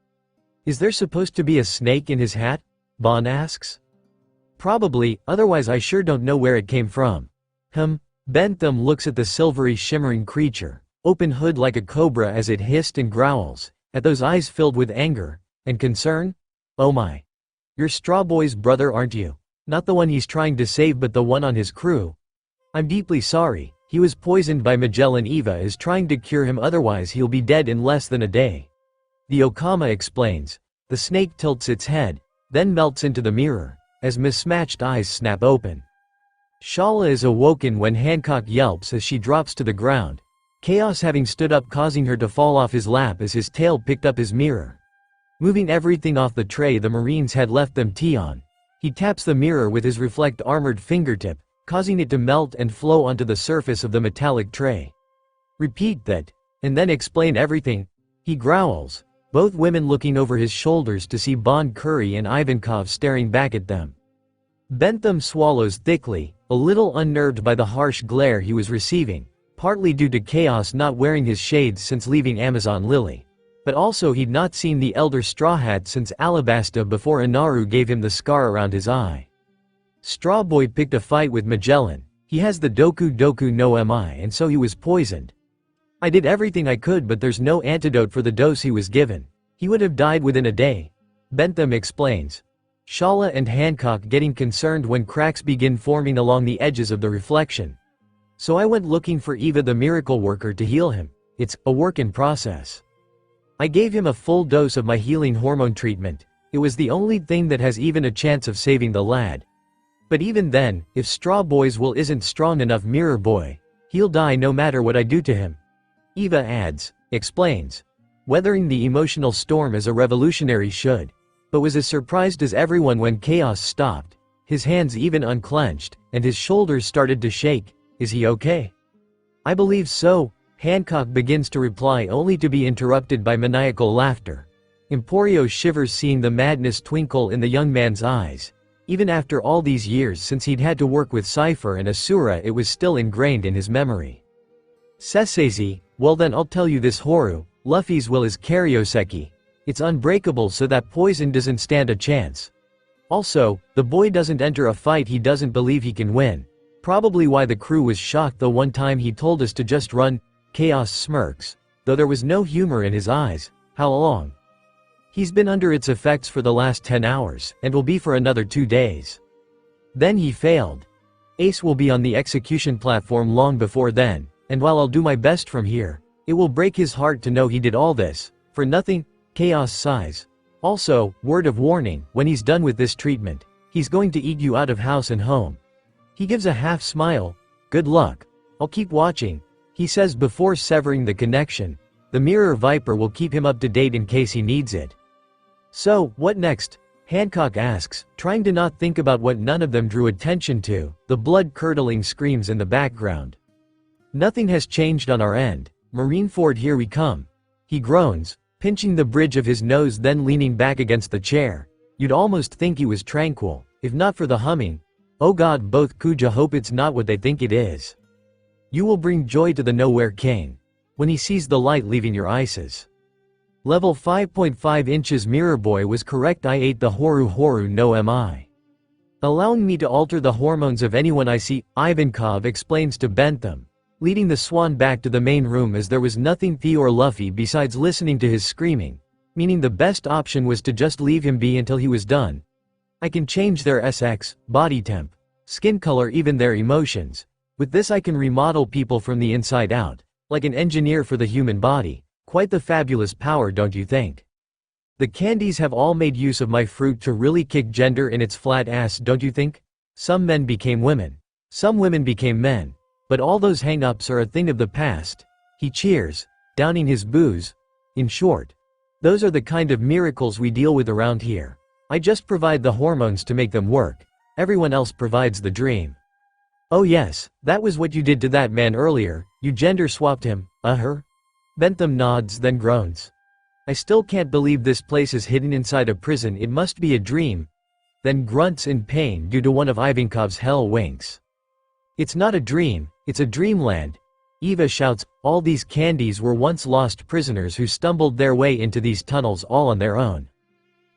Is there supposed to be a snake in his hat? Bon asks. Probably, otherwise I sure don't know where it came from. Bentham looks at the silvery shimmering creature, open hood like a cobra as it hissed and growls, at those eyes filled with anger and concern. Oh my. You're Straw Boy's brother, aren't you? Not the one he's trying to save but the one on his crew. I'm deeply sorry, he was poisoned by Magellan. Eva is trying to cure him, otherwise he'll be dead in less than a day. The Okama explains. The snake tilts its head, then melts into the mirror, as mismatched eyes snap open. Shala is awoken when Hancock yelps as she drops to the ground, chaos having stood up causing her to fall off his lap as his tail picked up his mirror. Moving everything off the tray the Marines had left them tea on. He taps the mirror with his reflect-armored fingertip, causing it to melt and flow onto the surface of the metallic tray. Repeat that, and then explain everything, he growls, both women looking over his shoulders to see Bon Curry and Ivankov staring back at them. Bentham swallows thickly, a little unnerved by the harsh glare he was receiving, partly due to Chaos not wearing his shades since leaving Amazon Lily. But also he'd not seen the Elder Straw Hat since Alabasta before Inaru gave him the scar around his eye. Straw Boy picked a fight with Magellan. He has the Doku no Mi and so he was poisoned. I did everything I could but there's no antidote for the dose he was given. He would have died within a day. Bentham explains. Shala and Hancock getting concerned when cracks begin forming along the edges of the reflection. So I went looking for Eva the miracle worker to heal him. It's a work in process. I gave him a full dose of my healing hormone treatment. It was the only thing that has even a chance of saving the lad. But even then, if Straw Boy's will isn't strong enough, Mirror Boy, he'll die no matter what I do to him. Eva explains, weathering the emotional storm as a revolutionary should, but was as surprised as everyone when Chaos stopped, his hands even unclenched, and his shoulders started to shake. Is he okay? I believe so. Hancock begins to reply only to be interrupted by maniacal laughter. Emporio shivers seeing the madness twinkle in the young man's eyes. Even after all these years since he'd had to work with Cypher and Asura, it was still ingrained in his memory. Seseizi, well then I'll tell you this, Horu, Luffy's will is Karyoseki. It's unbreakable, so that poison doesn't stand a chance. Also, the boy doesn't enter a fight he doesn't believe he can win. Probably why the crew was shocked the one time he told us to just run. Chaos smirks, though there was no humor in his eyes. How long? He's been under its effects for the last 10 hours, and will be for another 2 days. Then he failed. Ace will be on the execution platform long before then, and while I'll do my best from here, it will break his heart to know he did all this for nothing. Chaos sighs. Also, word of warning, when he's done with this treatment, he's going to eat you out of house and home. He gives a half smile. Good luck. I'll keep watching, he says before severing the connection. The Mirror Viper will keep him up to date in case he needs it. So, what next? Hancock asks, trying to not think about what none of them drew attention to, the blood-curdling screams in the background. Nothing has changed on our end. Marineford, here we come. He groans, pinching the bridge of his nose, then leaning back against the chair. You'd almost think he was tranquil, if not for the humming. Oh god, both Kuja hope it's not what they think it is. You will bring joy to the Nowhere King. when he sees the light leaving your ices. Level 5.5 inches Mirror Boy was correct. I ate the horu no mi. Allowing me to alter the hormones of anyone I see, Ivankov explains to Bentham, leading the swan back to the main room as there was nothing Fee or Luffy besides listening to his screaming, meaning the best option was to just leave him be until he was done. I can change their SX, body temp, skin color, even their emotions. With this I can remodel people from the inside out, like an engineer for the human body. Quite the fabulous power, don't you think? The candies have all made use of my fruit to really kick gender in its flat ass, don't you think? Some men became women. Some women became men. But all those hang-ups are a thing of the past. He cheers, downing his booze. In short, those are the kind of miracles we deal with around here. I just provide the hormones to make them work. Everyone else provides the dream. Oh yes, that was what you did to that man earlier, you gender swapped him, her? Bentham nods, then groans. I still can't believe this place is hidden inside a prison, it must be a dream. Then grunts in pain due to one of Ivankov's hell winks. It's not a dream, it's a dreamland. Eva shouts, all these candies were once lost prisoners who stumbled their way into these tunnels all on their own.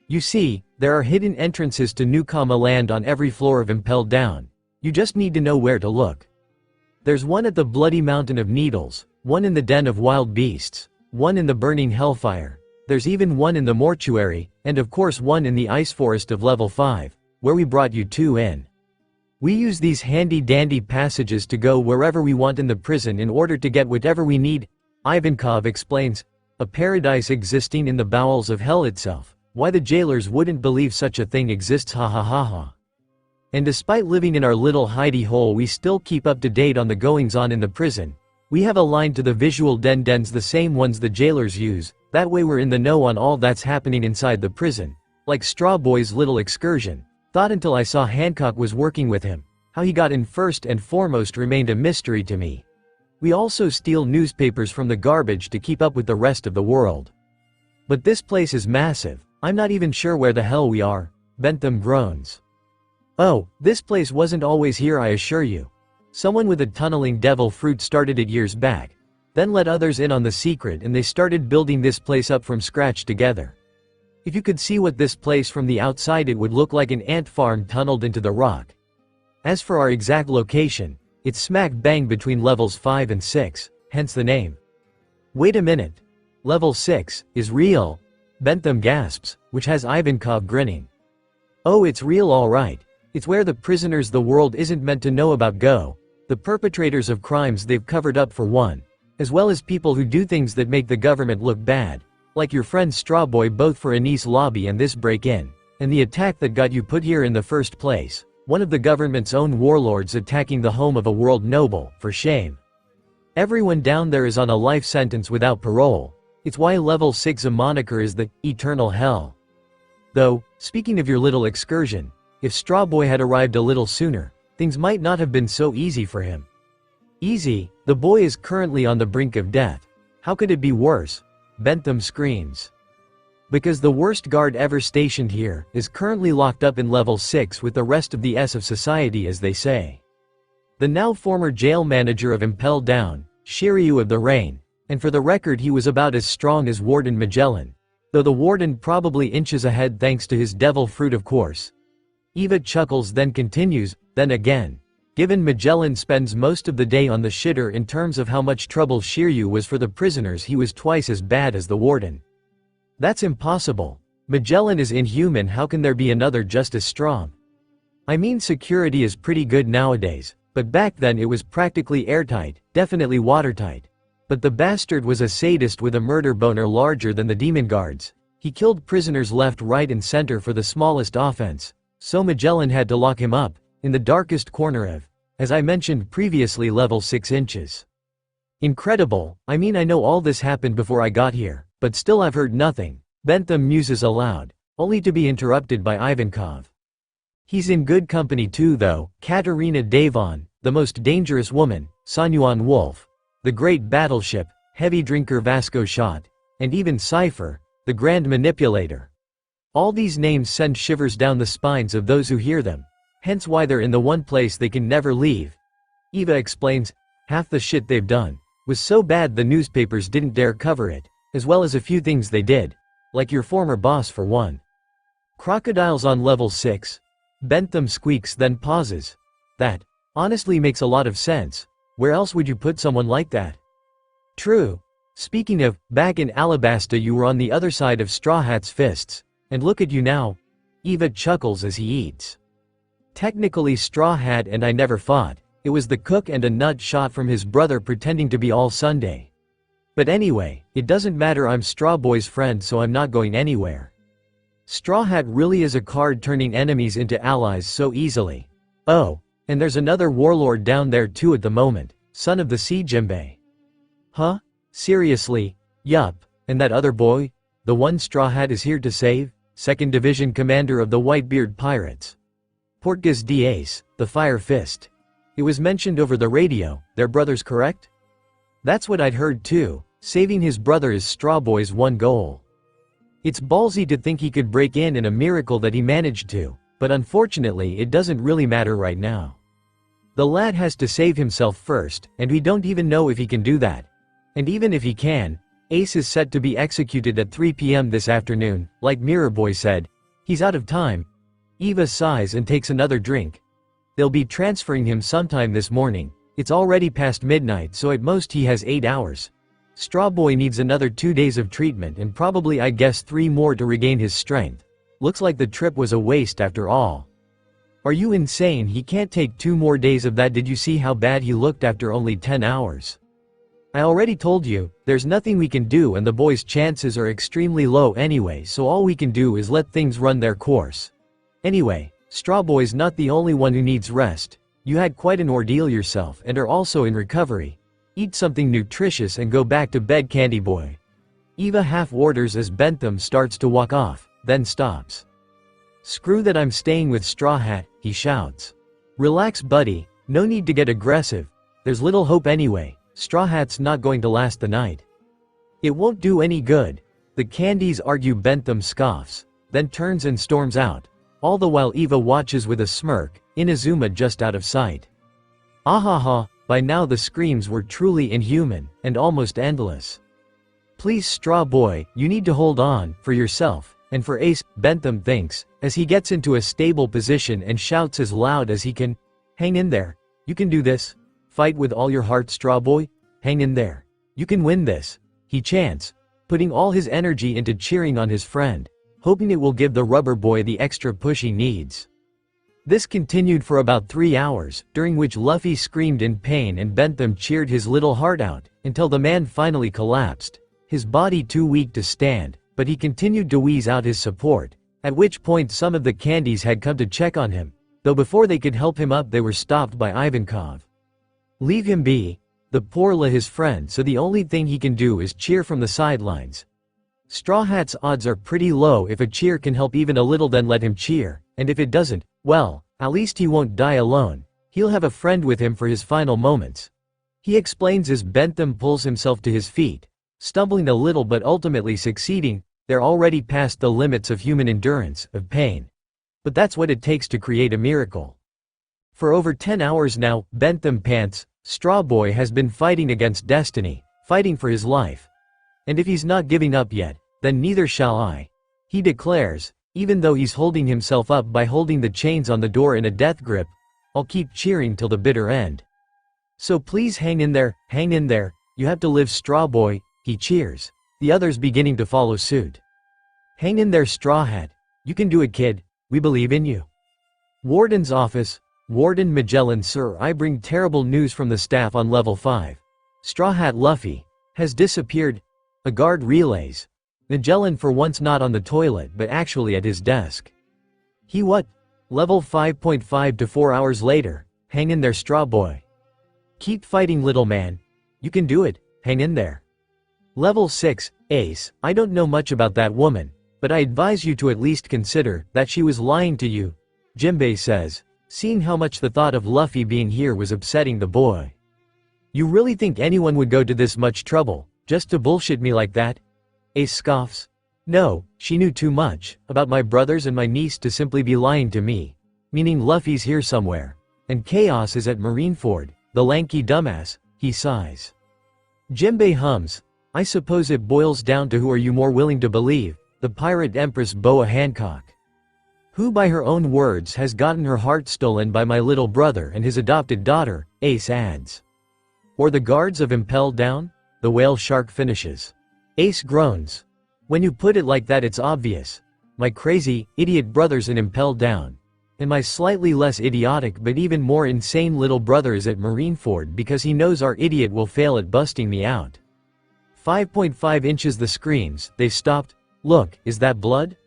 You see, there are hidden entrances to Newcomma Land on every floor of Impelled Down. You just need to know where to look. There's one at the Bloody Mountain of Needles, one in the Den of Wild Beasts, one in the Burning Hellfire. There's even one in the Mortuary, and of course one in the Ice Forest of Level 5, where we brought you two in. We use these handy-dandy passages to go wherever we want in the prison in order to get whatever we need, Ivankov explains, a paradise existing in the bowels of hell itself. Why the jailers wouldn't believe such a thing exists, ha ha ha ha. And despite living in our little hidey hole, we still keep up to date on the goings-on in the prison. We have aligned to the visual dens, the same ones the jailers use, that way we're in the know on all that's happening inside the prison. Like Straw Boy's little excursion. Thought until I saw Hancock was working with him. How he got in first and foremost remained a mystery to me. We also steal newspapers from the garbage to keep up with the rest of the world. But this place is massive, I'm not even sure where the hell we are, Bentham groans. Oh, this place wasn't always here, I assure you. Someone with a tunneling devil fruit started it years back, then let others in on the secret and they started building this place up from scratch together. If you could see what this place from the outside, it would look like an ant farm tunneled into the rock. As for our exact location, it's smack bang between levels 5 and 6, hence the name. Wait a minute. Level 6 is real? Bentham gasps, which has Ivankov grinning. Oh, it's real all right. It's where the prisoners the world isn't meant to know about go, the perpetrators of crimes they've covered up for one, as well as people who do things that make the government look bad, like your friend Strawboy, both for Anise Lobby and this break-in, and the attack that got you put here in the first place, one of the government's own warlords attacking the home of a world noble, for shame. Everyone down there is on a life sentence without parole. It's why level 6 a moniker is the eternal hell. Though, speaking of your little excursion, if Strawboy had arrived a little sooner, things might not have been so easy for him. Easy? The boy is currently on the brink of death. How could it be worse? Bentham screams. Because the worst guard ever stationed here is currently locked up in level 6 with the rest of the S of society, as they say. The now former jail manager of Impelled Down, Shiryu of the Rain, and for the record he was about as strong as Warden Magellan, though the warden probably inches ahead thanks to his devil fruit, of course. Eva chuckles, then continues, then again. Given Magellan spends most of the day on the shitter in terms of how much trouble Shiryu was for the prisoners, he was twice as bad as the warden. That's impossible. Magellan is inhuman, how can there be another just as strong? I mean, security is pretty good nowadays, but back then it was practically airtight, definitely watertight. But the bastard was a sadist with a murder boner larger than the demon guards. He killed prisoners left, right and center for the smallest offense. So Magellan had to lock him up, in the darkest corner of, as I mentioned previously, level 6 inches. Incredible. I mean, I know all this happened before I got here, but still I've heard nothing. Bentham muses aloud, only to be interrupted by Ivankov. He's in good company too though, Katerina Davon, the most dangerous woman, Sanyuan Wolf, the great battleship, heavy drinker Vasco Shot, and even Cypher, the grand manipulator. All these names send shivers down the spines of those who hear them, hence why they're in the one place they can never leave. Eva explains, half the shit they've done. Was so bad the newspapers didn't dare cover it, as well as a few things they did. Like your former boss for one. Crocodiles on level 6. Bentham squeaks then pauses. That, honestly makes a lot of sense. Where else would you put someone like that? True. Speaking of, back in Alabasta you were on the other side of Straw Hat's fists. And look at you now. Eva chuckles as he eats. Technically Straw Hat and I never fought. It was the cook and a nut shot from his brother pretending to be all Sunday. But anyway, it doesn't matter, I'm Straw Boy's friend, so I'm not going anywhere. Straw Hat really is a card turning enemies into allies so easily. Oh, and there's another warlord down there too at the moment, son of the sea Jimbei. Huh? Seriously? Yup, and that other boy? The one Straw Hat is here to save? 2nd Division commander of the Whitebeard Pirates. Portgas d'Ace, the Fire Fist. It was mentioned over the radio, they're brothers, correct? That's what I'd heard too. Saving his brother is Straw Boy's one goal. It's ballsy to think he could break in and a miracle that he managed to, but unfortunately it doesn't really matter right now. The lad has to save himself first, and we don't even know if he can do that. And even if he can, Ace is set to be executed at 3 p.m. this afternoon, like Mirror Boy said. He's out of time. Eva sighs and takes another drink. They'll be transferring him sometime this morning. It's already past midnight, so at most he has 8 hours. Straw Boy needs another 2 days of treatment and probably I guess 3 more to regain his strength. Looks like the trip was a waste after all. Are you insane? He can't take 2 more days of that. Did you see how bad he looked after only 10 hours? I already told you, there's nothing we can do and the boy's chances are extremely low anyway, so all we can do is let things run their course. Anyway, Straw Boy's not the only one who needs rest. You had quite an ordeal yourself and are also in recovery. Eat something nutritious and go back to bed, Candy Boy. Eva half orders as Bentham starts to walk off, then stops. Screw that, I'm staying with Straw Hat, he shouts. Relax buddy, no need to get aggressive. There's little hope anyway. Straw Hat's not going to last the night. It won't do any good. The candies argue. Bentham scoffs, then turns and storms out. All the while Eva watches with a smirk, Inazuma just out of sight. Ahaha, by now the screams were truly inhuman, and almost endless. Please Straw Boy, you need to hold on, for yourself, and for Ace, Bentham thinks, as he gets into a stable position and shouts as loud as he can. Hang in there. You can do this. Fight with all your heart, Straw Boy. Hang in there. You can win this. He chants, putting all his energy into cheering on his friend, hoping it will give the rubber boy the extra push he needs. This continued for about 3 hours, during which Luffy screamed in pain and Bentham cheered his little heart out, until the man finally collapsed, his body too weak to stand, but he continued to wheeze out his support, at which point some of the candies had come to check on him, though before they could help him up they were stopped by Ivankov. Leave him be. The poor La his friend, so the only thing he can do is cheer from the sidelines. Straw Hat's odds are pretty low. If a cheer can help even a little, then let him cheer, and if it doesn't, well, at least he won't die alone. He'll have a friend with him for his final moments. He explains as Bentham pulls himself to his feet, stumbling a little but ultimately succeeding. They're already past the limits of human endurance, of pain. But that's what it takes to create a miracle. For over 10 hours now, Bentham pants, Straw Boy has been fighting against destiny, fighting for his life. And if he's not giving up yet, then neither shall I. He declares, even though he's holding himself up by holding the chains on the door in a death grip. I'll keep cheering till the bitter end. So please hang in there, you have to live, Straw Boy, he cheers, the others beginning to follow suit. Hang in there, Straw Hat, you can do it, kid, we believe in you. Warden's office. Warden Magellan, sir, I bring terrible news from the staff on level 5. Straw Hat Luffy has disappeared. A guard relays. Magellan for once not on the toilet but actually at his desk. He what? Level 5.5 to 4 hours later. Hang in there, Straw Boy. Keep fighting, little man. You can do it, hang in there. Level 6, Ace, I don't know much about that woman, but I advise you to at least consider that she was lying to you, Jimbei says, seeing how much the thought of Luffy being here was upsetting the boy. You really think anyone would go to this much trouble, just to bullshit me like that? Ace scoffs. No, she knew too much about my brothers and my niece to simply be lying to me. Meaning Luffy's here somewhere. And Chaos is at Marineford, the lanky dumbass, he sighs. Jimbei hums. I suppose it boils down to who are you more willing to believe, the pirate empress Boa Hancock, who by her own words has gotten her heart stolen by my little brother and his adopted daughter, Ace adds. Or the guards of Impelled Down? The whale shark finishes. Ace groans. When you put it like that it's obvious. My crazy, idiot brother's in Impelled Down. And my slightly less idiotic but even more insane little brother is at Marineford because he knows our idiot will fail at busting me out. 5.5 inches the screams, they've stopped. Look, is that blood?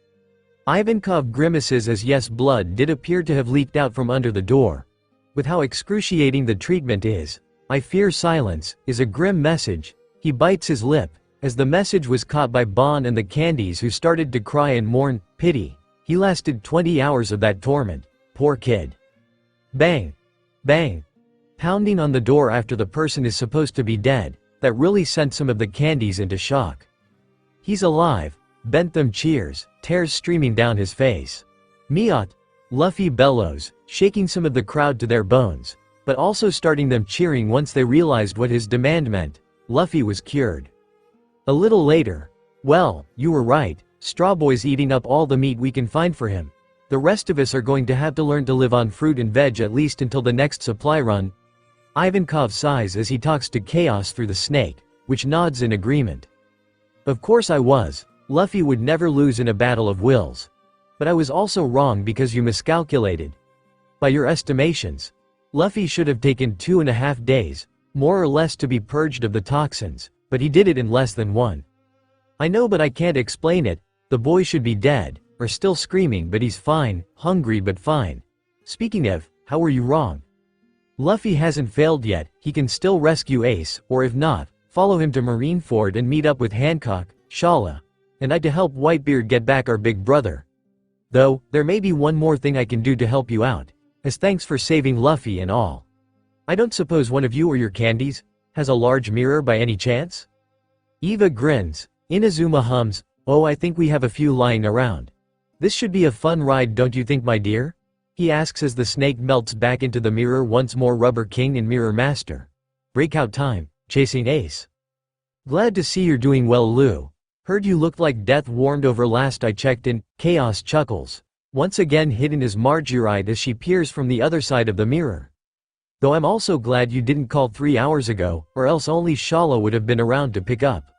Ivankov grimaces as yes, blood did appear to have leaked out from under the door. With how excruciating the treatment is, I fear silence, is a grim message. He bites his lip, as the message was caught by Bon and the Candies who started to cry and mourn, pity. He lasted 20 hours of that torment. Poor kid. Bang. Bang. Pounding on the door after the person is supposed to be dead, that really sent some of the Candies into shock. He's alive. Bentham cheers, tears streaming down his face. Miot. Luffy bellows, shaking some of the crowd to their bones, but also starting them cheering once they realized what his demand meant. Luffy was cured. A little later. Well, you were right. Strawboy's eating up all the meat we can find for him. The rest of us are going to have to learn to live on fruit and veg at least until the next supply run. Ivankov sighs as he talks to Chaos through the snake, which nods in agreement. Of course I was. Luffy would never lose in a battle of wills. But I was also wrong because you miscalculated. By your estimations, Luffy should have taken 2.5 days, more or less, to be purged of the toxins, but he did it in less than one. I know, but I can't explain it. The boy should be dead, or still screaming, but he's fine, hungry but fine. Speaking of, how were you wrong? Luffy hasn't failed yet, he can still rescue Ace, or if not, follow him to Marineford and meet up with Hancock, Shala, and I to help Whitebeard get back our big brother. Though, there may be one more thing I can do to help you out, as thanks for saving Luffy and all. I don't suppose one of you or your Candies has a large mirror by any chance? Eva grins. Inazuma hums, oh, I think we have a few lying around. This should be a fun ride, don't you think, my dear? He asks as the snake melts back into the mirror once more. Rubber King and Mirror Master. Breakout time, chasing Ace. Glad to see you're doing well, Lou. Heard you looked like death warmed over last I checked in. Chaos chuckles, once again hidden as Marguerite as she peers from the other side of the mirror. Though I'm also glad you didn't call 3 hours ago, or else only Shala would have been around to pick up.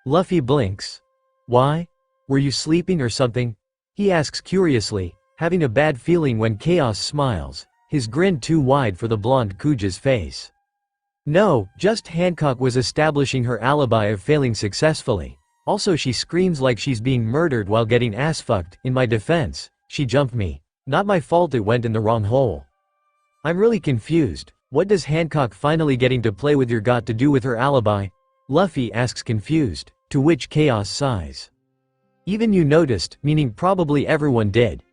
Luffy blinks. Why? Were you sleeping or something? He asks curiously, having a bad feeling when Chaos smiles, his grin too wide for the blonde Kuja's face. No, just Hancock was establishing her alibi of failing successfully. Also, she screams like she's being murdered while getting ass fucked. In my defense, she jumped me. Not my fault, it went in the wrong hole. I'm really confused. What does Hancock finally getting to play with your got to do with her alibi? Luffy asks confused, to which Chaos sighs. Even you noticed, meaning probably everyone did.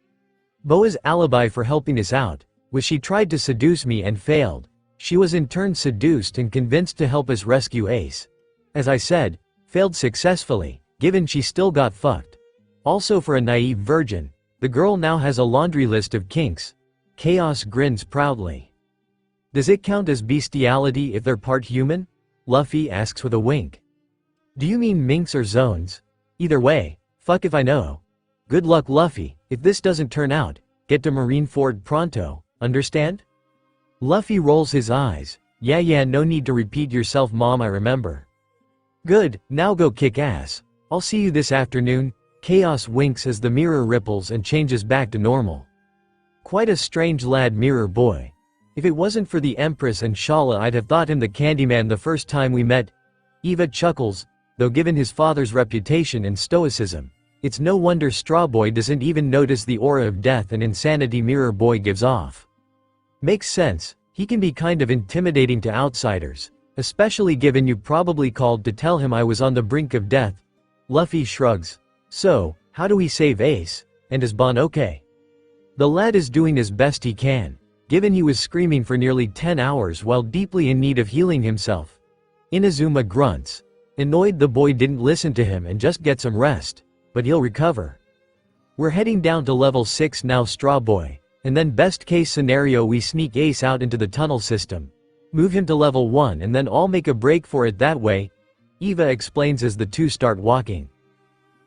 Boa's alibi for helping us out was she tried to seduce me and failed. She was in turn seduced and convinced to help us rescue Ace. As I said, failed successfully, given she still got fucked. Also, for a naive virgin, the girl now has a laundry list of kinks. Chaos grins proudly. Does it count as bestiality if they're part human? Luffy asks with a wink. Do you mean minks or zones? Either way, fuck if I know. Good luck, Luffy. If this doesn't turn out, get to Marineford pronto, understand? Luffy rolls his eyes. Yeah, no need to repeat yourself, mom, I remember. Good, now go kick ass. I'll see you this afternoon. Chaos winks as the mirror ripples and changes back to normal. Quite a strange lad, Mirror Boy. If it wasn't for the Empress and Shala, I'd have thought him the Candyman the first time we met. Eva chuckles, though given his father's reputation and stoicism, it's no wonder Strawboy doesn't even notice the aura of death and insanity Mirror Boy gives off. Makes sense, he can be kind of intimidating to outsiders, especially given you probably called to tell him I was on the brink of death. Luffy shrugs. So, how do we save Ace, and is Bon okay? The lad is doing as best he can, given he was screaming for nearly 10 hours while deeply in need of healing himself. Inazuma grunts, annoyed the boy didn't listen to him and just get some rest, but he'll recover. We're heading down to level 6 now, Strawboy, and then best case scenario we sneak Ace out into the tunnel system. Move him to level 1 and then I'll make a break for it that way, Eva explains as the two start walking.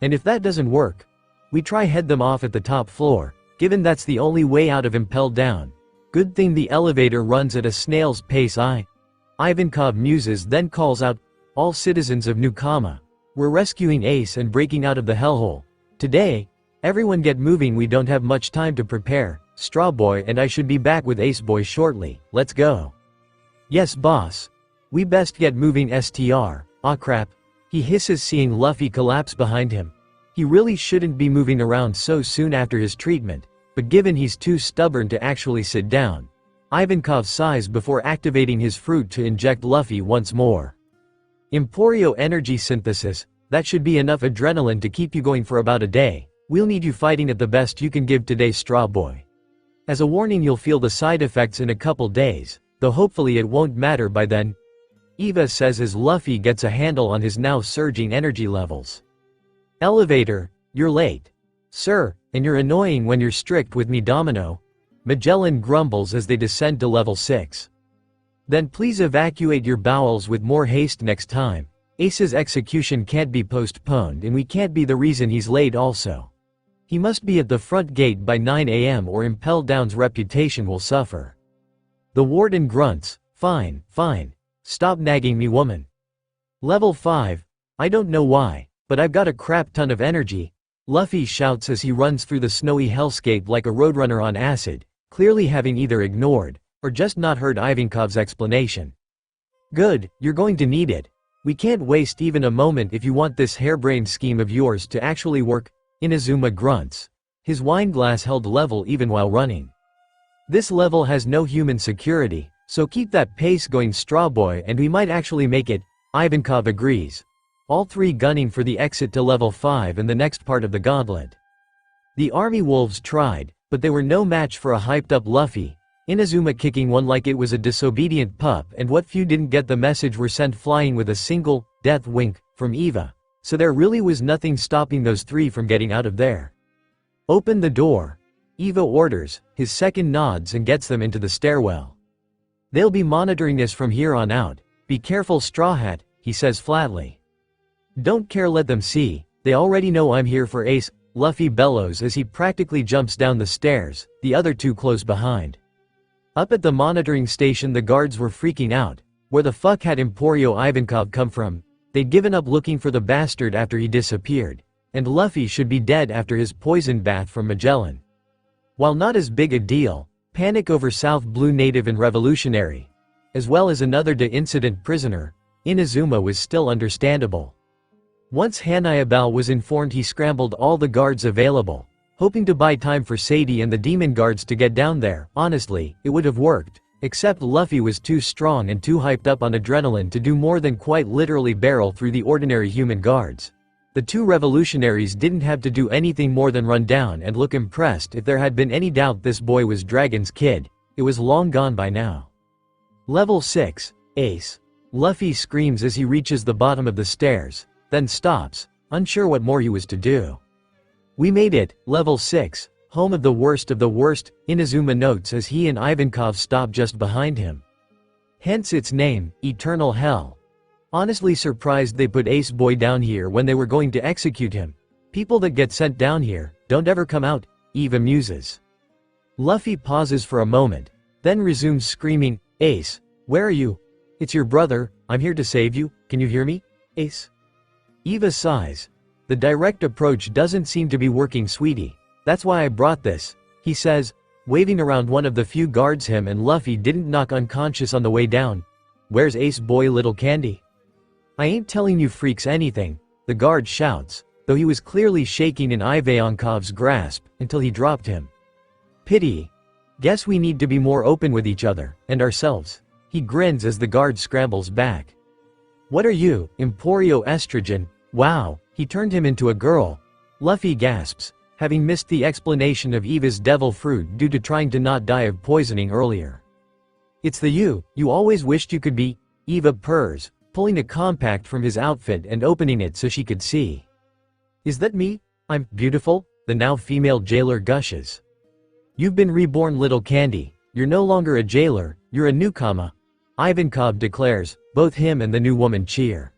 And if that doesn't work, we try head them off at the top floor, given that's the only way out of Impel Down. Good thing the elevator runs at a snail's pace. Ivankov muses, then calls out, all citizens of New Kama, we're rescuing Ace and breaking out of the hellhole. Today, everyone get moving, we don't have much time to prepare. Straw Boy and I should be back with Ace Boy shortly, let's go. Yes boss. We best get moving STR, aw crap. He hisses seeing Luffy collapse behind him. He really shouldn't be moving around so soon after his treatment, but given he's too stubborn to actually sit down, Ivankov sighs before activating his fruit to inject Luffy once more. Emporio energy synthesis, that should be enough adrenaline to keep you going for about a day. We'll need you fighting at the best you can give today, Straw Boy. As a warning, you'll feel the side effects in a couple days, though hopefully it won't matter by then, Eva says as Luffy gets a handle on his now surging energy levels. Elevator, you're late. Sir, and you're annoying when you're strict with me, Domino. Magellan grumbles as they descend to level 6. Then please evacuate your bowels with more haste next time. Ace's execution can't be postponed and we can't be the reason he's late also. He must be at the front gate by 9 AM or Impel Down's reputation will suffer. The warden grunts, fine, fine. Stop nagging me, woman. Level 5, I don't know why, but I've got a crap ton of energy, Luffy shouts as he runs through the snowy hellscape like a roadrunner on acid, clearly having either ignored, or just not heard Ivankov's explanation. Good, you're going to need it. We can't waste even a moment if you want this harebrained scheme of yours to actually work, Inazuma grunts, his wine glass held level even while running. This level has no human security, so keep that pace going, Straw Boy, and we might actually make it, Ivankov agrees. All three gunning for the exit to level 5 and the next part of the gauntlet. The army wolves tried, but they were no match for a hyped-up Luffy, Inazuma kicking one like it was a disobedient pup, and what few didn't get the message were sent flying with a single, death wink, from Eva, so there really was nothing stopping those three from getting out of there. Open the door, Eva orders, his second nods and gets them into the stairwell. They'll be monitoring this from here on out, be careful Straw Hat, he says flatly. Don't care, let them see, they already know I'm here for Ace, Luffy bellows as he practically jumps down the stairs, the other two close behind. Up at the monitoring station the guards were freaking out, where the fuck had Emporio Ivankov come from? They'd given up looking for the bastard after he disappeared, and Luffy should be dead after his poison bath from Magellan. While not as big a deal, panic over South Blue native and revolutionary, as well as another de-incident prisoner, Inazuma was still understandable. Once Hanayabal was informed he scrambled all the guards available, hoping to buy time for Sadie and the demon guards to get down there. Honestly, it would have worked, except Luffy was too strong and too hyped up on adrenaline to do more than quite literally barrel through the ordinary human guards. The two revolutionaries didn't have to do anything more than run down and look impressed. If there had been any doubt this boy was Dragon's kid, it was long gone by now. Level 6, Ace. Luffy screams as he reaches the bottom of the stairs, then stops, unsure what more he was to do. We made it, level 6, home of the worst, Inazuma notes as he and Ivankov stop just behind him. Hence its name, Eternal Hell. Honestly surprised they put Ace Boy down here when they were going to execute him. People that get sent down here, don't ever come out, Eva muses. Luffy pauses for a moment, then resumes screaming, Ace, where are you? It's your brother, I'm here to save you, can you hear me, Ace? Eva sighs. The direct approach doesn't seem to be working, sweetie. That's why I brought this, he says, waving around one of the few guards him and Luffy didn't knock unconscious on the way down. Where's Ace Boy, little candy? I ain't telling you freaks anything, the guard shouts, though he was clearly shaking in Ivankov's grasp until he dropped him. Pity. Guess we need to be more open with each other, and ourselves. He grins as the guard scrambles back. What are you, Emporio Estrogen? Wow, he turned him into a girl. Luffy gasps, having missed the explanation of Eva's devil fruit due to trying to not die of poisoning earlier. It's the you always wished you could be, Eva purrs, pulling a compact from his outfit and opening it so she could see. Is that me? I'm beautiful, the now female jailer gushes. You've been reborn, little candy, you're no longer a jailer, you're a newcomer. Ivankov declares. Both him and the new woman cheer.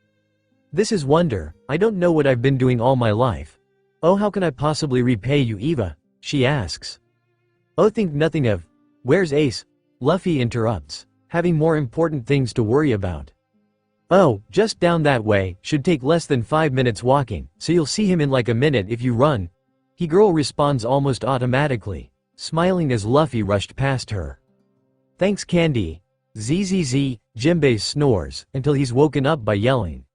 This is wonder. I don't know what I've been doing all my life. Oh, how can I possibly repay you, Eva? She asks. Oh, think nothing of. Where's Ace? Luffy interrupts, having more important things to worry about. Oh, just down that way, should take less than 5 minutes walking, so you'll see him in like a minute if you run. Girl responds almost automatically, smiling as Luffy rushed past her. Thanks, Candy. ZZZ, Jinbei snores, until he's woken up by yelling.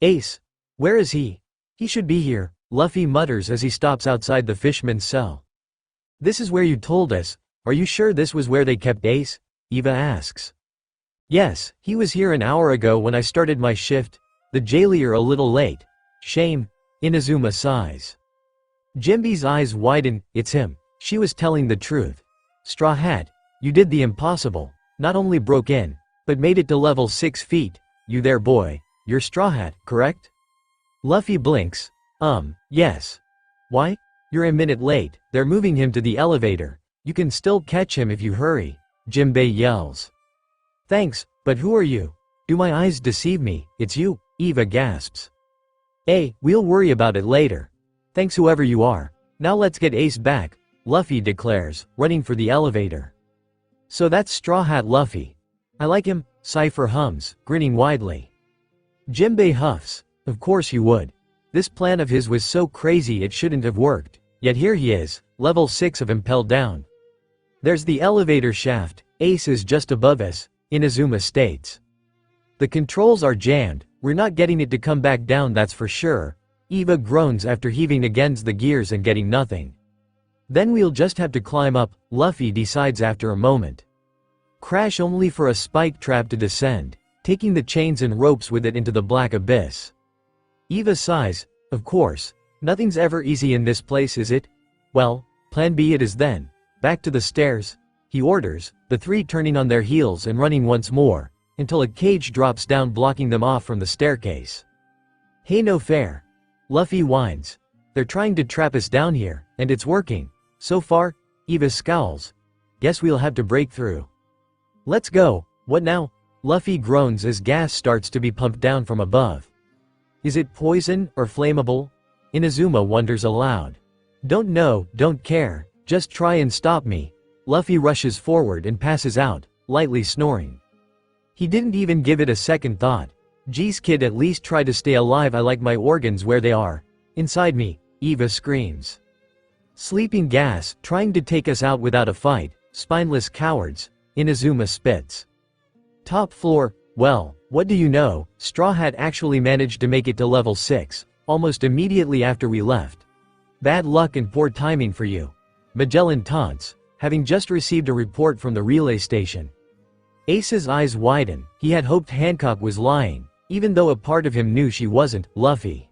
Ace. Where is he? He should be here, Luffy mutters as he stops outside the fishman's cell. This is where you told us. Are you sure this was where they kept Ace? Eva asks. Yes, he was here an hour ago when I started my shift. The jailer a little late. Shame. Inazuma sighs. Jinbei's eyes widen. It's him. She was telling the truth. Straw Hat, you did the impossible. Not only broke in, but made it to level 6 feet. You there, boy. You're Straw Hat, correct? Luffy blinks. Yes. Why? You're a minute late. They're moving him to the elevator. You can still catch him if you hurry. Jinbei yells. Thanks, but who are you? Do my eyes deceive me? It's you, Eva gasps. Hey, we'll worry about it later. Thanks whoever you are. Now let's get Ace back, Luffy declares, running for the elevator. So that's Straw Hat Luffy. I like him, Cypher hums, grinning widely. Jinbei huffs. Of course you would. This plan of his was so crazy it shouldn't have worked. Yet here he is, level 6 of impelled down. There's the elevator shaft. Ace is just above us, Inazuma states. The controls are jammed. We're not getting it to come back down, that's for sure. Eva groans after heaving against the gears and getting nothing. Then we'll just have to climb up, Luffy decides after a moment. Crash only for a spike trap to descend, taking the chains and ropes with it into the black abyss. Eva sighs. Of course, nothing's ever easy in this place, is it? Well, plan B it is then. Back to the stairs, he orders, the three turning on their heels and running once more, until a cage drops down blocking them off from the staircase. Hey, no fair. Luffy whines. They're trying to trap us down here, and it's working. So far, Eva scowls. Guess we'll have to break through. Let's go. What now? Luffy groans as gas starts to be pumped down from above. Is it poison or flammable? Inazuma wonders aloud. Don't know, don't care, just try and stop me. Luffy rushes forward and passes out, lightly snoring. He didn't even give it a second thought. Geez kid, at least try to stay alive. I like my organs where they are. Inside me, Eva screams. Sleeping gas, trying to take us out without a fight, spineless cowards, Inazuma spits. Top floor, well, what do you know, Straw Hat actually managed to make it to level 6, almost immediately after we left. Bad luck and poor timing for you. Magellan taunts, having just received a report from the relay station. Ace's eyes widen. He had hoped Hancock was lying, even though a part of him knew she wasn't. Luffy.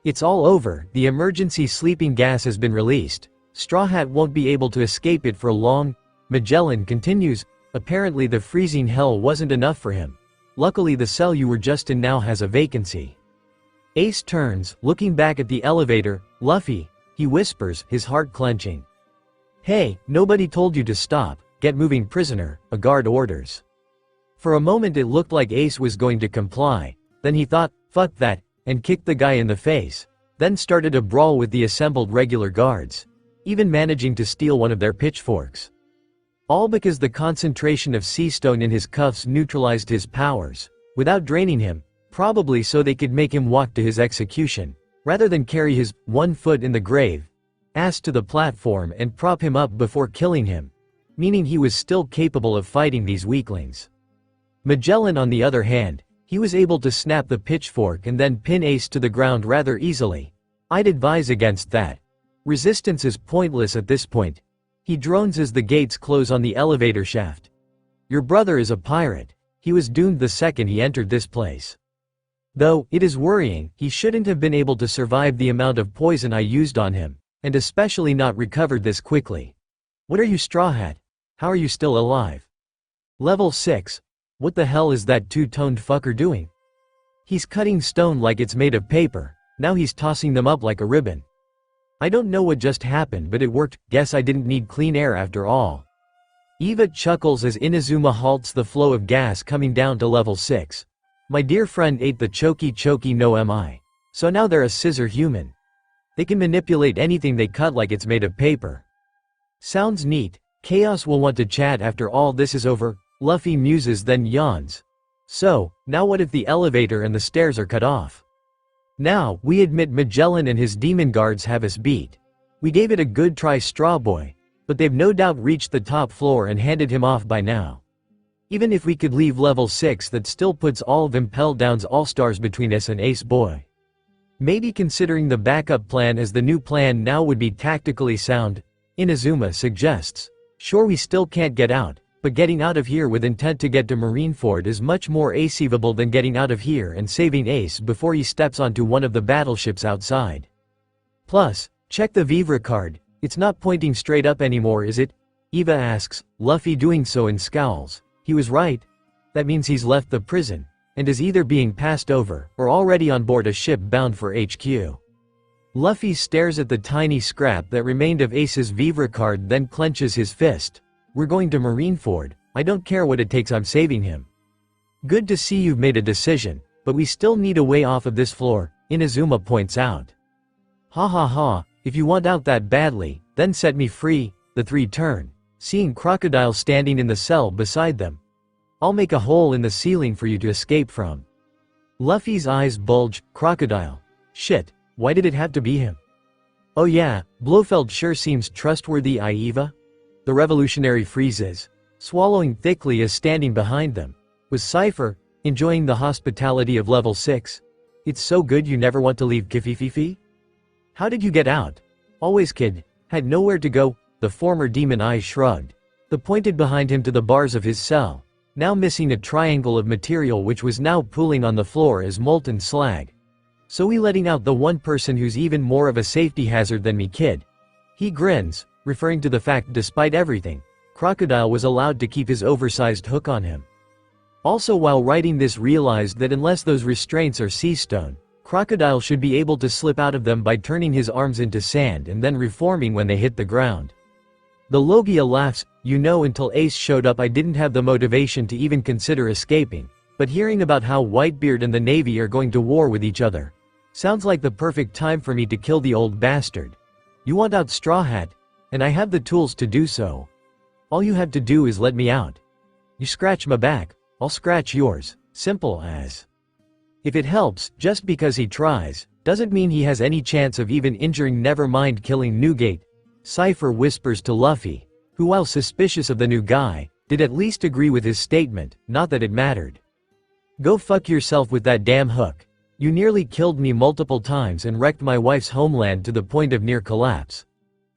It's all over. The emergency sleeping gas has been released. Straw Hat won't be able to escape it for long. Magellan continues. Apparently the freezing hell wasn't enough for him. Luckily the cell you were just in now has a vacancy. Ace turns, looking back at the elevator. Luffy, he whispers, his heart clenching. Hey, nobody told you to stop. Get moving, prisoner, a guard orders. For a moment it looked like Ace was going to comply. Then he thought, fuck that, and kicked the guy in the face. Then started a brawl with the assembled regular guards, even managing to steal one of their pitchforks. All because the concentration of sea stone in his cuffs neutralized his powers, without draining him, probably so they could make him walk to his execution, rather than carry his 1 foot in the grave ass to the platform and prop him up before killing him, meaning he was still capable of fighting these weaklings. Magellan on the other hand, he was able to snap the pitchfork and then pin Ace to the ground rather easily. I'd advise against that. Resistance is pointless at this point. He drones as the gates close on the elevator shaft. Your brother is a pirate. He was doomed the second he entered this place. Though, it is worrying, he shouldn't have been able to survive the amount of poison I used on him, and especially not recovered this quickly. What are you, Straw Hat? How are you still alive? Level 6. What the hell is that two-toned fucker doing? He's cutting stone like it's made of paper, now he's tossing them up like a ribbon. I don't know what just happened, but it worked. Guess I didn't need clean air after all. Eva chuckles as Inazuma halts the flow of gas coming down to level 6. My dear friend ate the choki no mi. So now they're a scissor human. They can manipulate anything they cut like it's made of paper. Sounds neat. Chaos will want to chat after all this is over, Luffy muses then yawns. So, now what if the elevator and the stairs are cut off? Now, we admit Magellan and his demon guards have us beat. We gave it a good try, Straw Boy, but they've no doubt reached the top floor and handed him off by now. Even if we could leave level 6, that still puts all of Impel Down's all-stars between us and Ace Boy. Maybe considering the backup plan as the new plan now would be tactically sound, Inazuma suggests. Sure, we still can't get out, but getting out of here with intent to get to Marineford is much more achievable than getting out of here and saving Ace before he steps onto one of the battleships outside. Plus, check the Vivre card, it's not pointing straight up anymore, is it? Eva asks, Luffy doing so and scowls. He was right. That means he's left the prison, and is either being passed over, or already on board a ship bound for HQ. Luffy stares at the tiny scrap that remained of Ace's Vivre card, then clenches his fist. We're going to Marineford, I don't care what it takes, I'm saving him. Good to see you've made a decision, but we still need a way off of this floor, Inazuma points out. Ha ha ha, if you want out that badly, then set me free, the three turn, seeing Crocodile standing in the cell beside them. I'll make a hole in the ceiling for you to escape from. Luffy's eyes bulge, Crocodile. Shit, why did it have to be him? Oh yeah, Blofeld sure seems trustworthy, Eva? The revolutionary freezes. Swallowing thickly is standing behind them. Was Cypher, enjoying the hospitality of level 6? It's so good you never want to leave, Kifififi? How did you get out? Always kid, had nowhere to go, the former demon eyes shrugged. The pointed behind him to the bars of his cell, now missing a triangle of material which was now pooling on the floor as molten slag. So we letting out the one person who's even more of a safety hazard than me, kid. He grins, referring to the fact despite everything, Crocodile was allowed to keep his oversized hook on him. Also while writing this realized that unless those restraints are sea stone, Crocodile should be able to slip out of them by turning his arms into sand and then reforming when they hit the ground. The Logia laughs, you know, until Ace showed up I didn't have the motivation to even consider escaping, but hearing about how Whitebeard and the Navy are going to war with each other, sounds like the perfect time for me to kill the old bastard. You want out, Straw Hat, and I have the tools to do so. All you have to do is let me out. You scratch my back, I'll scratch yours, simple as. If it helps, just because he tries, doesn't mean he has any chance of even injuring, never mind killing Newgate. Cypher whispers to Luffy, who while suspicious of the new guy, did at least agree with his statement, not that it mattered. Go fuck yourself with that damn hook. You nearly killed me multiple times and wrecked my wife's homeland to the point of near collapse.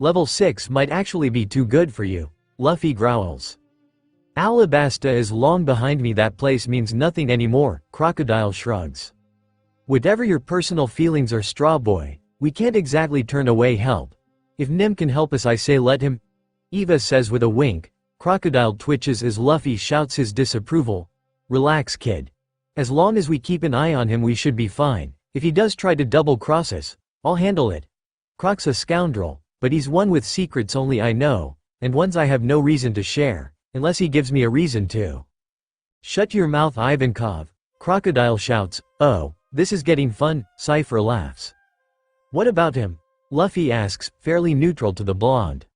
Level 6 might actually be too good for you, Luffy growls. Alabasta is long behind me, that place means nothing anymore, Crocodile shrugs. Whatever your personal feelings are, Straw Boy, we can't exactly turn away help. If Nim can help us, I say let him. Eva says with a wink. Crocodile twitches as Luffy shouts his disapproval. Relax, kid. As long as we keep an eye on him we should be fine. If he does try to double-cross us, I'll handle it. Croc's a scoundrel, but he's one with secrets only I know, and ones I have no reason to share, unless he gives me a reason to. Shut your mouth, Ivankov, Crocodile shouts. Oh, this is getting fun, Cypher laughs. What about him? Luffy asks, fairly neutral to the blonde.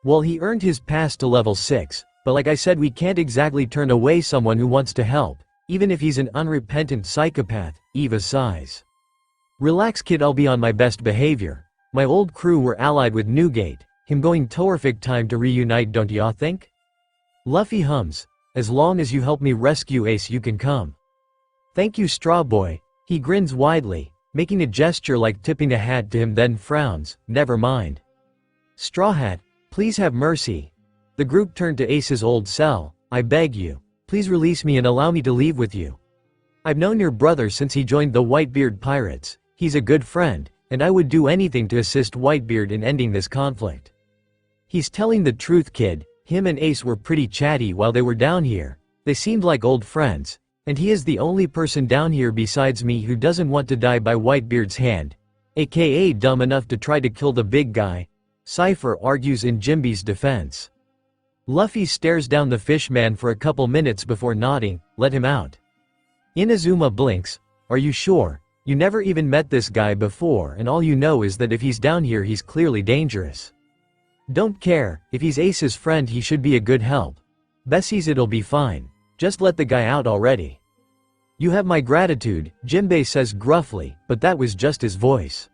Well, he earned his pass to level 6, but like I said, we can't exactly turn away someone who wants to help, even if he's an unrepentant psychopath, Eva sighs. Relax, kid, I'll be on my best behavior. My old crew were allied with Newgate, him going terrific time to reunite, don't ya think? Luffy hums, as long as you help me rescue Ace you can come. Thank you, Straw Boy. He grins widely, making a gesture like tipping a hat to him, then frowns, never mind. Straw Hat, please have mercy. The group turned to Ace's old cell. I beg you, please release me and allow me to leave with you. I've known your brother since he joined the Whitebeard Pirates. He's a good friend, and I would do anything to assist Whitebeard in ending this conflict. He's telling the truth, kid. Him and Ace were pretty chatty while they were down here. They seemed like old friends, and he is the only person down here besides me who doesn't want to die by Whitebeard's hand, aka dumb enough to try to kill the big guy. Cypher argues in Jimby's defense. Luffy stares down the fish man for a couple minutes before nodding, let him out. Inazuma blinks, are you sure? You never even met this guy before and all you know is that if he's down here he's clearly dangerous. Don't care, if he's Ace's friend he should be a good help. Bessie's it'll be fine. Just let the guy out already. You have my gratitude, Jinbei says gruffly, but that was just his voice.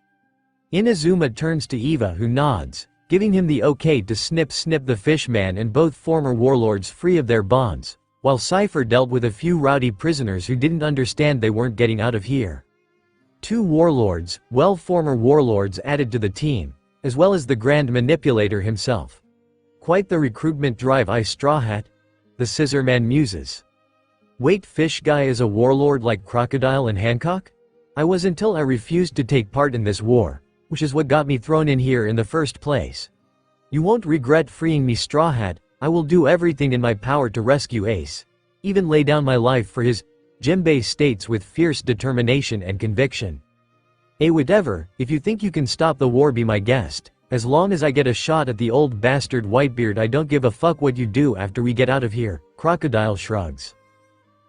Inazuma turns to Eva who nods, giving him the okay to snip the fish man and both former warlords free of their bonds, while Cypher dealt with a few rowdy prisoners who didn't understand they weren't getting out of here. 2 warlords, former warlords added to the team, as well as the Grand Manipulator himself. Quite the recruitment drive, Straw Hat? The Scissorman muses. Wait, fish guy is a warlord like Crocodile and Hancock? I was until I refused to take part in this war, which is what got me thrown in here in the first place. You won't regret freeing me, Straw Hat. I will do everything in my power to rescue Ace. Even lay down my life for his, Jinbei states with fierce determination and conviction. Whatever, if you think you can stop the war be my guest. As long as I get a shot at the old bastard Whitebeard I don't give a fuck what you do after we get out of here, Crocodile shrugs.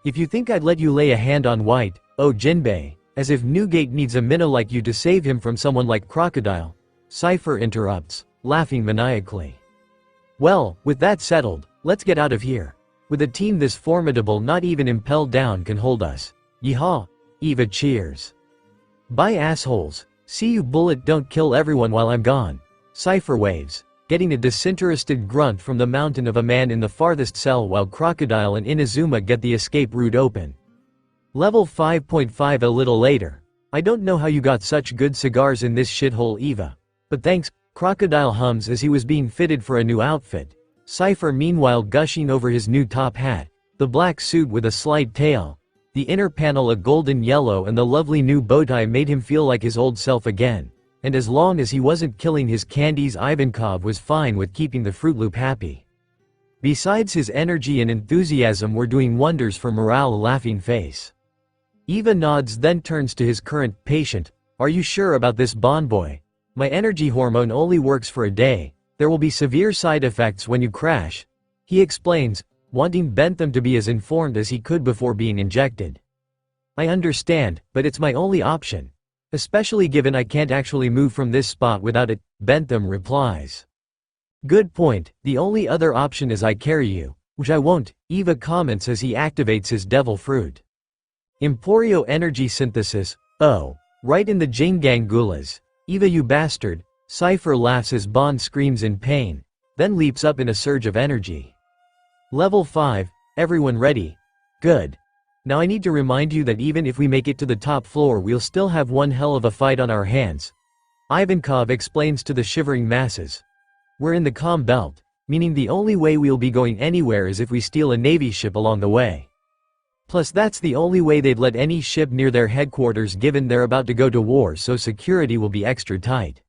If you think I'd let you lay a hand on White, oh Jinbei, as if Newgate needs a minnow like you to save him from someone like Crocodile. Cypher interrupts, laughing maniacally. Well, with that settled, let's get out of here. With a team this formidable not even Impelled Down can hold us. Yeehaw! Eva cheers. Bye assholes. See you bullet don't kill everyone while I'm gone. Cypher waves, getting a disinterested grunt from the mountain of a man in the farthest cell while Crocodile and Inazuma get the escape route open. Level 5.5 a little later. I don't know how you got such good cigars in this shithole Eva. But thanks, Crocodile hums as he was being fitted for a new outfit. Cypher meanwhile gushing over his new top hat, the black suit with a slight tail. The inner panel a golden yellow and the lovely new bowtie made him feel like his old self again. And as long as he wasn't killing his candies Ivankov was fine with keeping the Fruit Loop happy. Besides his energy and enthusiasm were doing wonders for morale laughing face. Eva nods then turns to his current patient, are you sure about this Bon Boy? My energy hormone only works for a day, there will be severe side effects when you crash. He explains, wanting Bentham to be as informed as he could before being injected. I understand, but it's my only option. Especially given I can't actually move from this spot without it, Bentham replies. Good point, the only other option is I carry you, which I won't, Eva comments as he activates his devil fruit. Emporio energy synthesis, oh, right in the Jingang Gulas. Eva you bastard, Cypher laughs as Bond screams in pain, then leaps up in a surge of energy. Level 5, everyone ready? Good. Now I need to remind you that even if we make it to the top floor we'll still have one hell of a fight on our hands. Ivankov explains to the shivering masses. We're in the calm belt, meaning the only way we'll be going anywhere is if we steal a Navy ship along the way. Plus that's the only way they'd let any ship near their headquarters given they're about to go to war so security will be extra tight.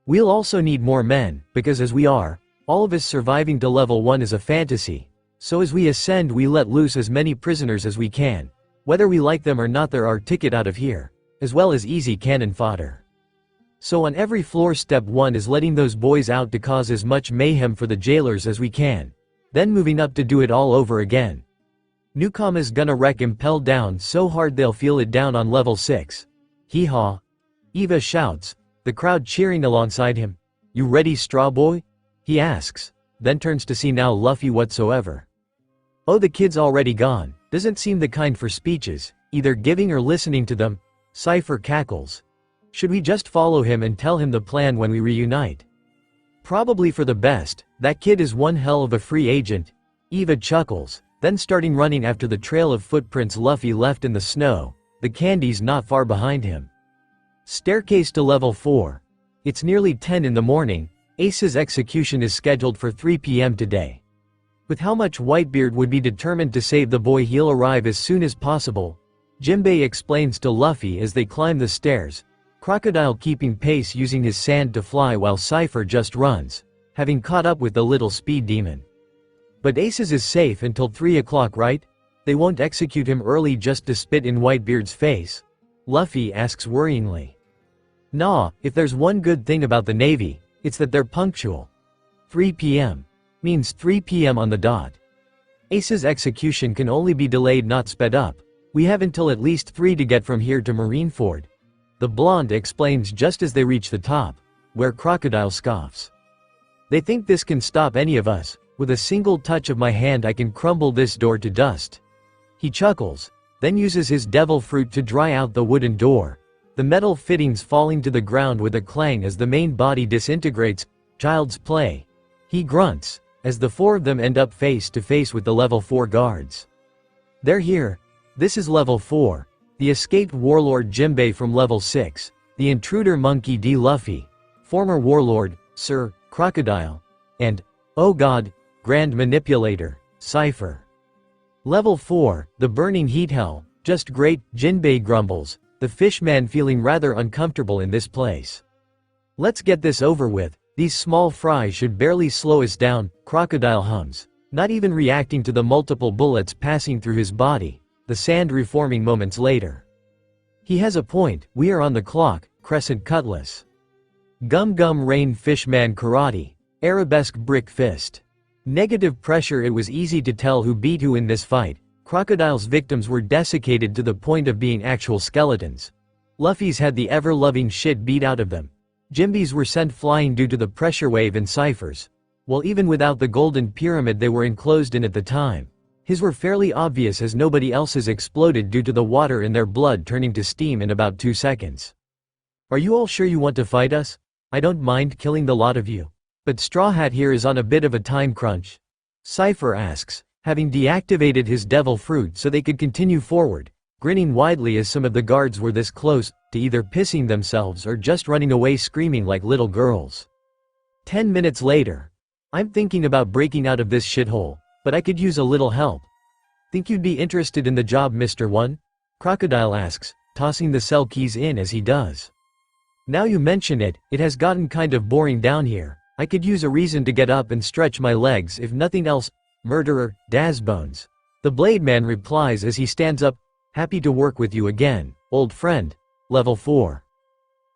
We'll also need more men, because as we are, all of us surviving to level 1 is a fantasy. So as we ascend we let loose as many prisoners as we can. Whether we like them or not they're our ticket out of here. As well as easy cannon fodder. So on every floor step 1 is letting those boys out to cause as much mayhem for the jailers as we can. Then moving up to do it all over again. Newcom is gonna wreck Impelled Down so hard they'll feel it down on level 6. Hee-haw. Eva shouts, the crowd cheering alongside him. You ready Straw Boy? He asks, then turns to see now Luffy whatsoever. Oh the kid's already gone, doesn't seem the kind for speeches, either giving or listening to them. Cypher cackles. Should we just follow him and tell him the plan when we reunite? Probably for the best, that kid is one hell of a free agent. Eva chuckles, then starting running after the trail of footprints Luffy left in the snow, the candies not far behind him. Staircase to level 4. It's nearly 10 in the morning, Ace's execution is scheduled for 3 p.m. today. With how much Whitebeard would be determined to save the boy he'll arrive as soon as possible. Jinbei explains to Luffy as they climb the stairs, Crocodile keeping pace using his sand to fly while Cypher just runs, having caught up with the little speed demon. But Ace's is safe until 3 o'clock right? They won't execute him early just to spit in Whitebeard's face? Luffy asks worryingly. Nah, if there's one good thing about the Navy, it's that they're punctual. 3 p.m. means 3 p.m. on the dot. Ace's execution can only be delayed, not sped up. We have until at least 3 to get from here to Marineford. The blonde explains just as they reach the top, where Crocodile scoffs. They think this can stop any of us. With a single touch of my hand I can crumble this door to dust. He chuckles, then uses his devil fruit to dry out the wooden door, the metal fittings falling to the ground with a clang as the main body disintegrates. Child's play. He grunts, as the 4 of them end up face to face with the level 4 guards. They're here. This is level 4, the escaped warlord Jimbei from level 6, the intruder monkey D. Luffy, former warlord, Sir Crocodile, and, oh god, Grand Manipulator, Cypher. Level 4, the burning heat hell, just great, Jinbei grumbles, the fishman feeling rather uncomfortable in this place. Let's get this over with, these small fries should barely slow us down, Crocodile hums, not even reacting to the multiple bullets passing through his body, the sand reforming moments later. He has a point, we are on the clock, Crescent Cutlass. Gum Gum Rain Fishman Karate, Arabesque Brick Fist. Negative pressure. It was easy to tell who beat who in this fight. Crocodile's victims were desiccated to the point of being actual skeletons. Luffy's had the ever-loving shit beat out of them. Jimbei's were sent flying due to the pressure wave and Cypher's. Well, even without the golden pyramid they were enclosed in at the time. His were fairly obvious as nobody else's exploded due to the water in their blood turning to steam in about 2 seconds. Are you all sure you want to fight us? I don't mind killing the lot of you. But Straw Hat here is on a bit of a time crunch. Cypher asks, having deactivated his devil fruit so they could continue forward, grinning widely as some of the guards were this close to either pissing themselves or just running away screaming like little girls. 10 minutes later. I'm thinking about breaking out of this shithole, but I could use a little help. Think you'd be interested in the job, Mr. One? Crocodile asks, tossing the cell keys in as he does. Now you mention it, it has gotten kind of boring down here. I could use a reason to get up and stretch my legs if nothing else. Murderer, Dazbones. The Blade Man replies as he stands up, happy to work with you again, old friend. Level 4.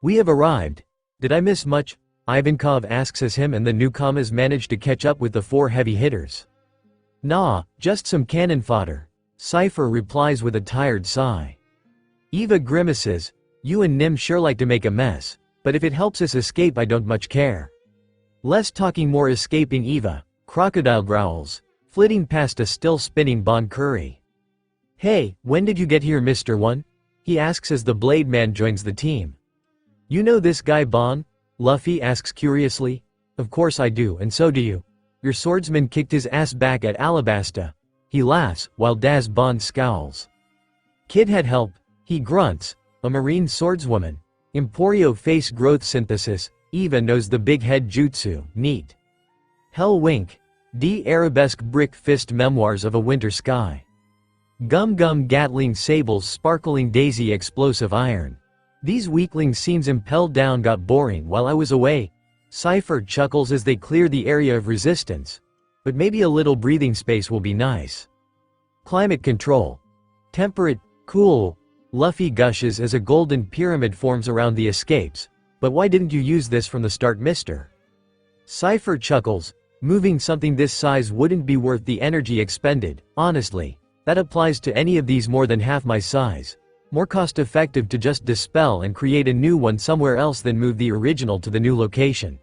We have arrived. Did I miss much? Ivankov asks as him and the newcomers manage to catch up with the 4 heavy hitters. Nah, just some cannon fodder. Cypher replies with a tired sigh. Eva grimaces, you and Nim sure like to make a mess, but if it helps us escape I don't much care. Less talking, more escaping, Eva. Crocodile growls, flitting past a still spinning Bon Curry. Hey, when did you get here, Mr. One? He asks as the Blade Man joins the team. You know this guy Bon? Luffy asks curiously. Of course I do, and so do you. Your swordsman kicked his ass back at Alabasta. He laughs, while Daz Bon scowls. Kid had help. He grunts. A marine swordswoman. Emporio face growth synthesis. Eva knows the big head jutsu, neat. Hell wink. D. Arabesque brick fist memoirs of a winter sky. Gum Gum Gatling sables sparkling daisy explosive iron. These weakling scenes impelled down got boring while I was away. Cypher chuckles as they clear the area of resistance. But maybe a little breathing space will be nice. Climate control. Temperate, cool. Luffy gushes as a golden pyramid forms around the escapes. But why didn't you use this from the start, mister? Cypher chuckles, moving something this size wouldn't be worth the energy expended, honestly. That applies to any of these more than half my size. More cost effective to just dispel and create a new one somewhere else than move the original to the new location.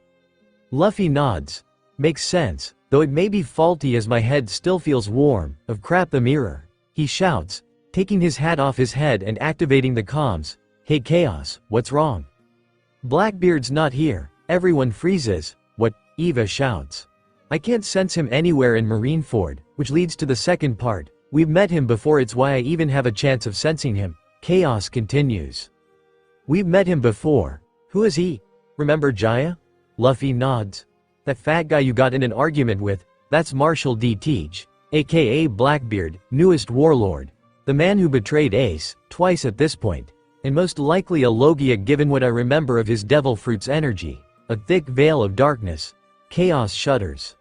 Luffy nods. Makes sense, though it may be faulty as my head still feels warm. Of crap, the mirror. He shouts, taking his hat off his head and activating the comms. Hey Chaos, what's wrong? Blackbeard's not here. Everyone freezes. What? Eva shouts. I can't sense him anywhere in Marineford, which leads to the second part. We've met him before, it's why I even have a chance of sensing him. Chaos continues. We've met him before. Who is he? Remember Jaya? Luffy nods. That fat guy you got in an argument with, that's Marshall D. Teach, aka Blackbeard, newest warlord. The man who betrayed Ace, twice at this point. And most likely a logia given what I remember of his devil fruit's energy. A thick veil of darkness. Chaos shudders.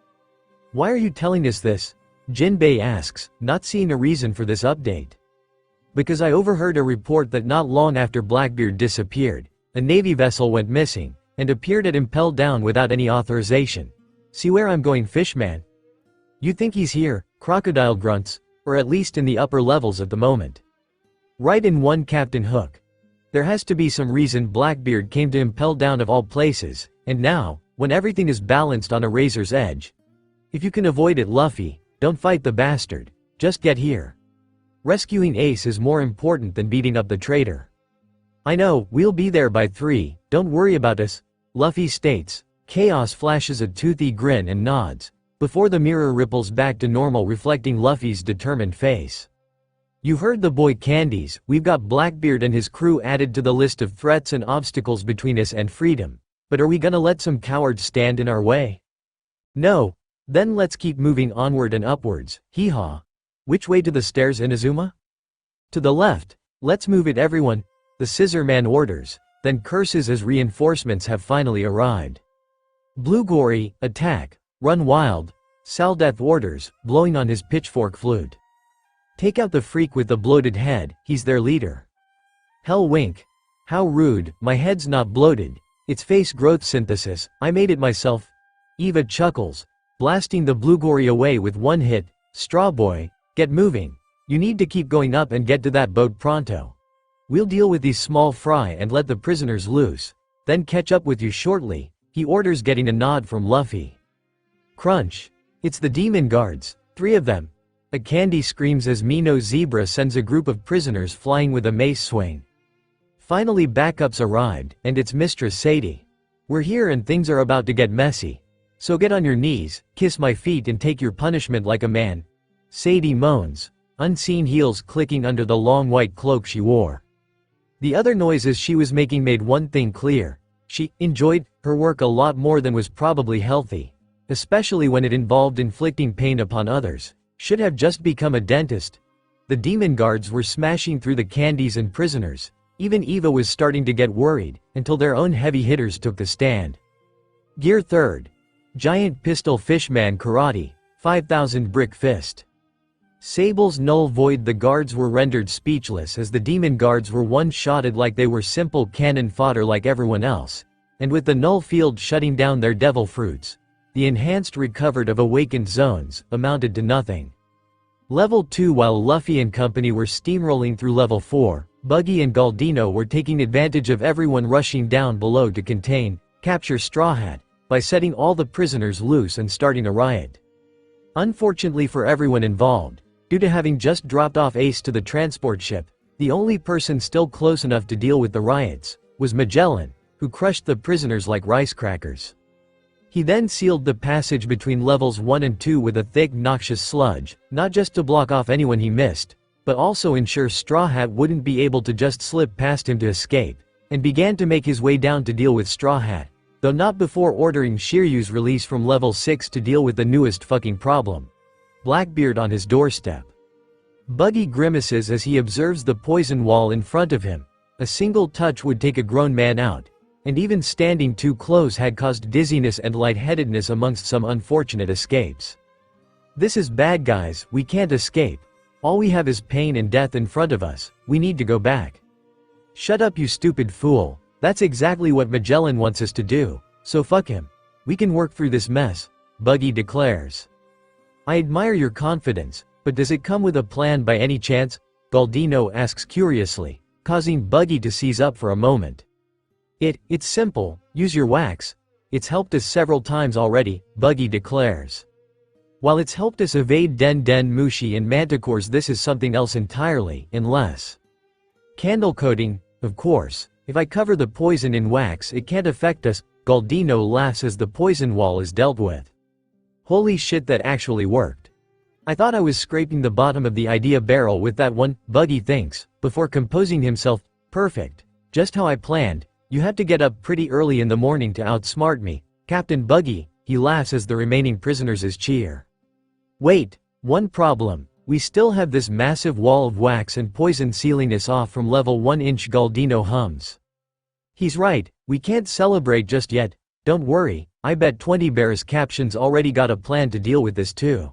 Why are you telling us this? Jinbei asks, not seeing a reason for this update. Because I overheard a report that not long after Blackbeard disappeared, a Navy vessel went missing, and appeared at Impel Down without any authorization. See where I'm going, Fishman? You think he's here, Crocodile grunts, or at least in the upper levels at the moment. Right in one, Captain Hook. There has to be some reason Blackbeard came to impel down of all places, and now, when everything is balanced on a razor's edge. If you can avoid it, Luffy, don't fight the bastard, just get here. Rescuing Ace is more important than beating up the traitor. I know, we'll be there by 3, don't worry about us, Luffy states. Chaos flashes a toothy grin and nods, before the mirror ripples back to normal, reflecting Luffy's determined face. You heard the boy Candies, we've got Blackbeard and his crew added to the list of threats and obstacles between us and freedom, but are we gonna let some cowards stand in our way? No. Then let's keep moving onward and upwards, hee-haw. Which way to the stairs, Inazuma? To the left. Let's move it, everyone, the Scissor Man orders, then curses as reinforcements have finally arrived. Blue Gory, attack, run wild, Saldeath orders, blowing on his pitchfork flute. Take out the freak with the bloated head, he's their leader. Hell Wink. How rude, my head's not bloated, it's face growth synthesis, I made it myself. Eva chuckles, blasting the Blue Gory away with one hit. Straw Boy, get moving. You need to keep going up and get to that boat pronto. We'll deal with these small fry and let the prisoners loose, then catch up with you shortly, he orders, getting a nod from Luffy. Crunch. It's the demon guards, 3 of them. A Candy screams as Mino Zebra sends a group of prisoners flying with a mace swing. Finally backups arrived, and it's Mistress Sadie. We're here and things are about to get messy. So get on your knees, kiss my feet and take your punishment like a man. Sadie moans, unseen heels clicking under the long white cloak she wore. The other noises she was making made one thing clear. She enjoyed her work a lot more than was probably healthy, especially when it involved inflicting pain upon others. Should have just become a dentist. The demon guards were smashing through the Candies and prisoners. Even Eva was starting to get worried, until their own heavy hitters took the stand. Gear 3rd. Giant Pistol Fishman Karate, 5000 Brick Fist. Sable's null void. The guards were rendered speechless as the demon guards were one-shotted like they were simple cannon fodder like everyone else, and with the null field shutting down their devil fruits, the enhanced recovered of awakened zones amounted to nothing. Level 2. While Luffy and company were steamrolling through level 4, Buggy and Galdino were taking advantage of everyone rushing down below to capture Straw Hat, by setting all the prisoners loose and starting a riot. Unfortunately for everyone involved, due to having just dropped off Ace to the transport ship, the only person still close enough to deal with the riots was Magellan, who crushed the prisoners like rice crackers. He then sealed the passage between levels 1 and 2 with a thick noxious sludge, not just to block off anyone he missed, but also ensure Straw Hat wouldn't be able to just slip past him to escape, and began to make his way down to deal with Straw Hat, though not before ordering Shiryu's release from level 6 to deal with the newest fucking problem. Blackbeard on his doorstep. Buggy grimaces as he observes the poison wall in front of him. A single touch would take a grown man out, and even standing too close had caused dizziness and lightheadedness amongst some unfortunate escapes. This is bad, guys, we can't escape. All we have is pain and death in front of us, we need to go back. Shut up, you stupid fool, that's exactly what Magellan wants us to do, so fuck him. We can work through this mess, Buggy declares. I admire your confidence, but does it come with a plan by any chance? Galdino asks curiously, causing Buggy to seize up for a moment. It's simple, use your wax. It's helped us several times already, Buggy declares. While it's helped us evade Den Den Mushi and Manticores, this is something else entirely, unless. Candle coating, of course. If I cover the poison in wax it can't affect us, Galdino laughs as the poison wall is dealt with. Holy shit, that actually worked. I thought I was scraping the bottom of the idea barrel with that one, Buggy thinks, before composing himself. Perfect. Just how I planned. You had to get up pretty early in the morning to outsmart me, Captain Buggy, he laughs as the remaining prisoners cheer. Wait, one problem. We still have this massive wall of wax and poison sealing us off from level 1 inch, Galdino hums. He's right, we can't celebrate just yet, don't worry, I bet 20 Bears captions already got a plan to deal with this too.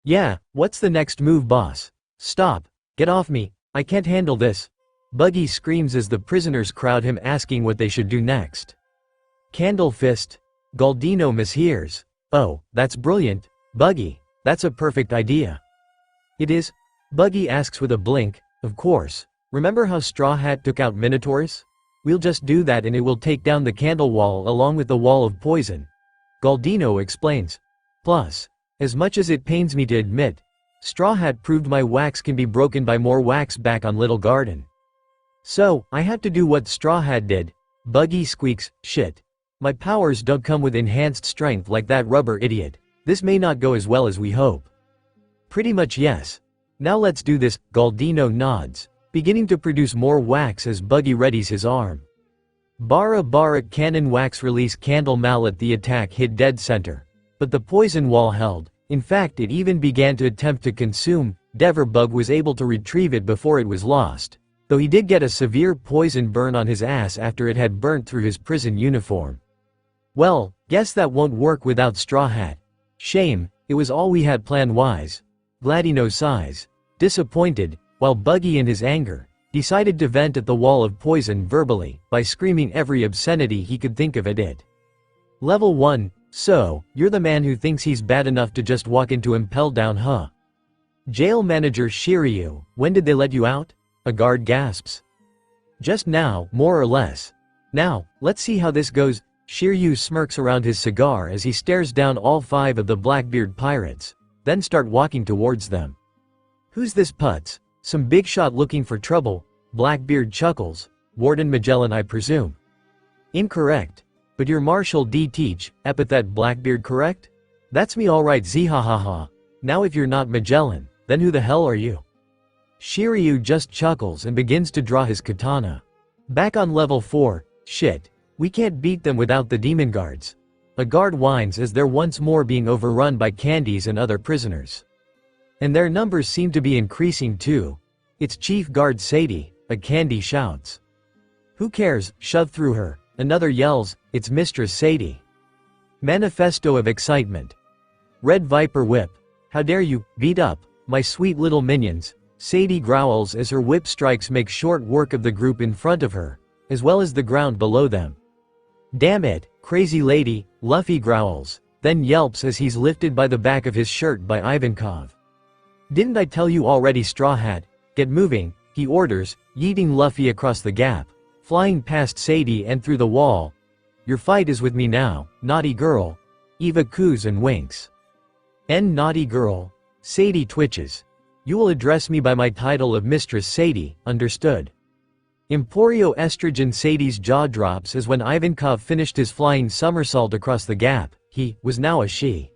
Yeah, what's the next move, boss? Stop, get off me, I can't handle this. Buggy screams as the prisoners crowd him, asking what they should do next. Candle Fist. Galdino mishears. Oh, that's brilliant, Buggy. That's a perfect idea. It is? Buggy asks with a blink. Of course. Remember how Straw Hat took out minotaurs? We'll just do that and it will take down the candle wall along with the wall of poison. Galdino explains. Plus, as much as it pains me to admit, Straw Hat proved my wax can be broken by more wax back on Little Garden. So, I had to do what Straw Hat did. Buggy squeaks, shit. My powers don't come with enhanced strength like that rubber idiot. This may not go as well as we hope. Pretty much yes. Now let's do this, Galdino nods, beginning to produce more wax as Buggy readies his arm. Bara Bara cannon wax release candle mallet. The attack hit dead center. But the poison wall held. In fact, it even began to attempt to consume. Deverbug was able to retrieve it before it was lost, though he did get a severe poison burn on his ass after it had burnt through his prison uniform. Well, guess that won't work without Straw Hat. Shame, it was all we had plan-wise. Gladino sighs, disappointed, while Buggy in his anger, decided to vent at the wall of poison verbally, by screaming every obscenity he could think of at it. Level 1, so, you're the man who thinks he's bad enough to just walk into Impel Down, huh? Jail manager Shiryu, when did they let you out? A guard gasps. Just now, more or less. Now, let's see how this goes. Shiryu smirks around his cigar as he stares down all 5 of the Blackbeard pirates, then start walking towards them. Who's this putz? Some big shot looking for trouble? Blackbeard chuckles. Warden Magellan, I presume. Incorrect. But you're Marshal D. Teach, epithet Blackbeard, correct? That's me alright, zihahaha. Now if you're not Magellan, then who the hell are you? Shiryu just chuckles and begins to draw his katana. Back on level 4, shit. We can't beat them without the demon guards. A guard whines as they're once more being overrun by candies and other prisoners. And their numbers seem to be increasing too. It's Chief Guard Sadie, a candy shouts. Who cares, shove through her. Another yells, it's Mistress Sadie. Manifesto of excitement. Red Viper whip. How dare you, beat up, my sweet little minions. Sadie growls as her whip strikes make short work of the group in front of her, as well as the ground below them. Damn it, crazy lady, Luffy growls, then yelps as he's lifted by the back of his shirt by Ivankov. Didn't I tell you already, Straw Hat? Get moving, he orders, yeeting Luffy across the gap, flying past Sadie and through the wall. Your fight is with me now, naughty girl. Eva coos and winks. Naughty girl. Sadie twitches. You will address me by my title of Mistress Sadie, understood? Emporio estrogen. Sadie's jaw drops as when Ivankov finished his flying somersault across the gap, he was now a she.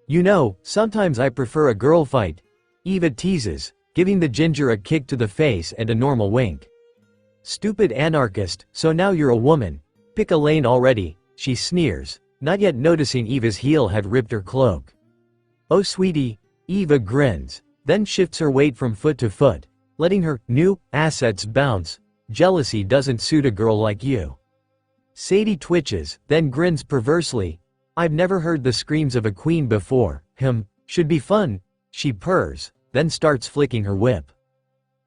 You know, sometimes I prefer a girl fight. Eva teases, giving the ginger a kick to the face and a normal wink. Stupid anarchist, so now you're a woman. Pick a lane already, she sneers, not yet noticing Eva's heel had ripped her cloak. Oh sweetie, Eva grins, then shifts her weight from foot to foot, letting her new assets bounce. Jealousy doesn't suit a girl like you. Sadie twitches, then grins perversely. I've never heard the screams of a queen before. Should be fun. She purrs, then starts flicking her whip.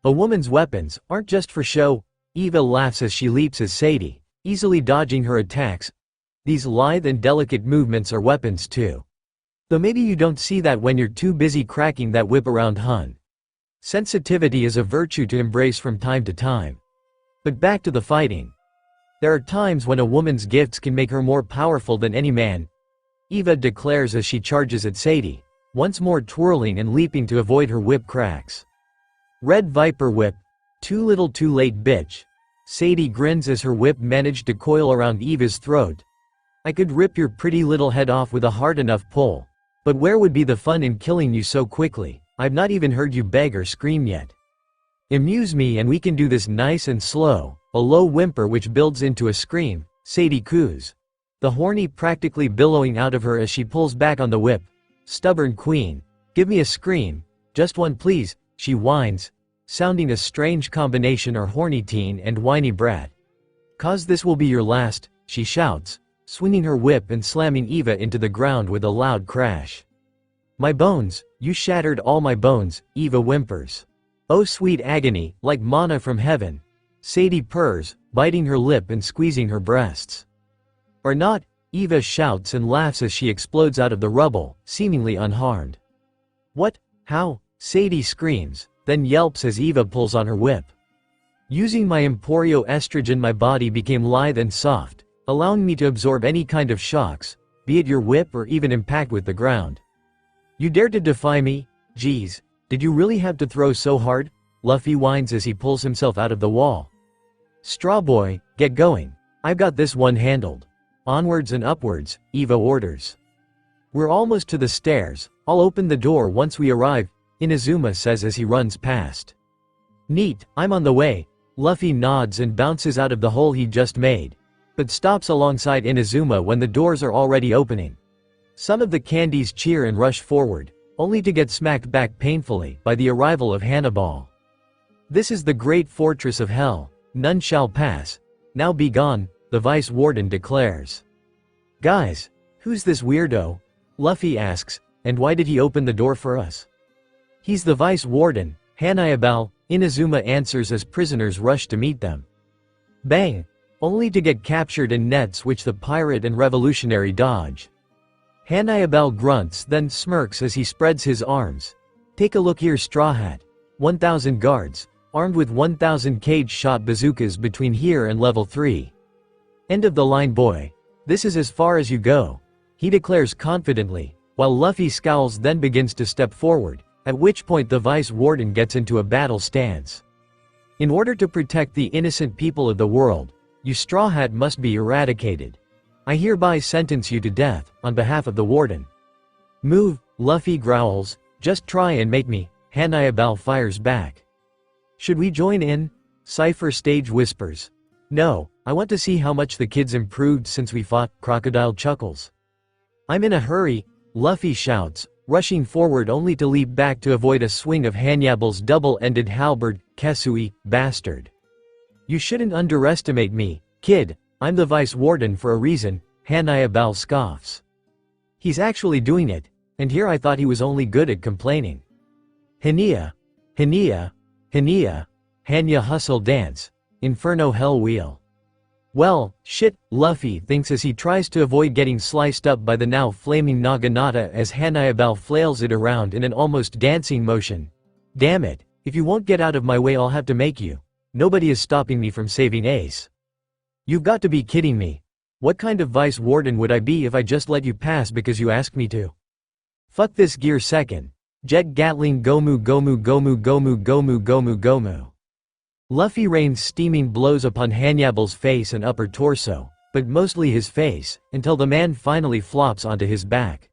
A woman's weapons aren't just for show. Eva laughs as she leaps at Sadie, easily dodging her attacks. These lithe and delicate movements are weapons too. Though maybe you don't see that when you're too busy cracking that whip around, hun. Sensitivity is a virtue to embrace from time to time. But back to the fighting. There are times when a woman's gifts can make her more powerful than any man. Eva declares as she charges at Sadie, once more twirling and leaping to avoid her whip cracks. Red Viper whip. Too little too late, bitch. Sadie grins as her whip managed to coil around Eva's throat. I could rip your pretty little head off with a hard enough pull. But where would be the fun in killing you so quickly? I've not even heard you beg or scream yet. Amuse me and we can do this nice and slow. A low whimper which builds into a scream. Sadie coos, the horny practically billowing out of her as she pulls back on the whip. Stubborn queen. Give me a scream. Just one please, she whines, sounding a strange combination of horny teen and whiny brat. Cause this will be your last, she shouts, swinging her whip and slamming Eva into the ground with a loud crash. My bones, you shattered all my bones, Eva whimpers. Oh sweet agony, like manna from heaven. Sadie purrs, biting her lip and squeezing her breasts. Or not, Eva shouts and laughs as she explodes out of the rubble, seemingly unharmed. What? How? Sadie screams, then yelps as Eva pulls on her whip. Using my Emporio estrogen, my body became lithe and soft, allowing me to absorb any kind of shocks, be it your whip or even impact with the ground. You dare to defy me? Geez, did you really have to throw so hard? Luffy whines as he pulls himself out of the wall. Straw Boy, get going. I've got this one handled. Onwards and upwards, Eva orders. We're almost to the stairs. I'll open the door once we arrive, Inazuma says as he runs past. Neat, I'm on the way. Luffy nods and bounces out of the hole he just made, but stops alongside Inazuma when the doors are already opening. Some of the candies cheer and rush forward, only to get smacked back painfully by the arrival of Hannibal. This is the great fortress of hell, none shall pass. Now be gone, the vice warden declares. Guys, who's this weirdo? Luffy asks, and why did he open the door for us? He's the vice warden, Hannibal, Inazuma answers as prisoners rush to meet them. Bang! Only to get captured in nets which the pirate and revolutionary dodge. Hannibal grunts then smirks as he spreads his arms. Take a look here, Straw Hat. 1,000 guards, armed with 1,000 cage-shot bazookas between here and level 3. End of the line, boy. This is as far as you go, he declares confidently, while Luffy scowls then begins to step forward, at which point the vice warden gets into a battle stance. In order to protect the innocent people of the world, you Straw Hat must be eradicated. I hereby sentence you to death, on behalf of the warden. Move, Luffy growls, just try and make me, Hannibal fires back. Should we join in? Cypher Stage whispers. No, I want to see how much the kids improved since we fought, Crocodile chuckles. I'm in a hurry, Luffy shouts, rushing forward only to leap back to avoid a swing of Hannibal's double-ended halberd, Kesui, bastard. You shouldn't underestimate me, kid, I'm the vice warden for a reason, Hannibal scoffs. He's actually doing it, and here I thought he was only good at complaining. Hania, Hanya hustle dance, Inferno Hell Wheel. Well, shit, Luffy thinks as he tries to avoid getting sliced up by the now flaming Naginata as Hannibal flails it around in an almost dancing motion. Damn it, if you won't get out of my way I'll have to make you. Nobody is stopping me from saving Ace. You've got to be kidding me. What kind of vice warden would I be if I just let you pass because you asked me to? Fuck this gear second. Jet Gatling Gomu Gomu Gomu Gomu Gomu Gomu Gomu. Luffy rains steaming blows upon Hannibal's face and upper torso, but mostly his face, until the man finally flops onto his back.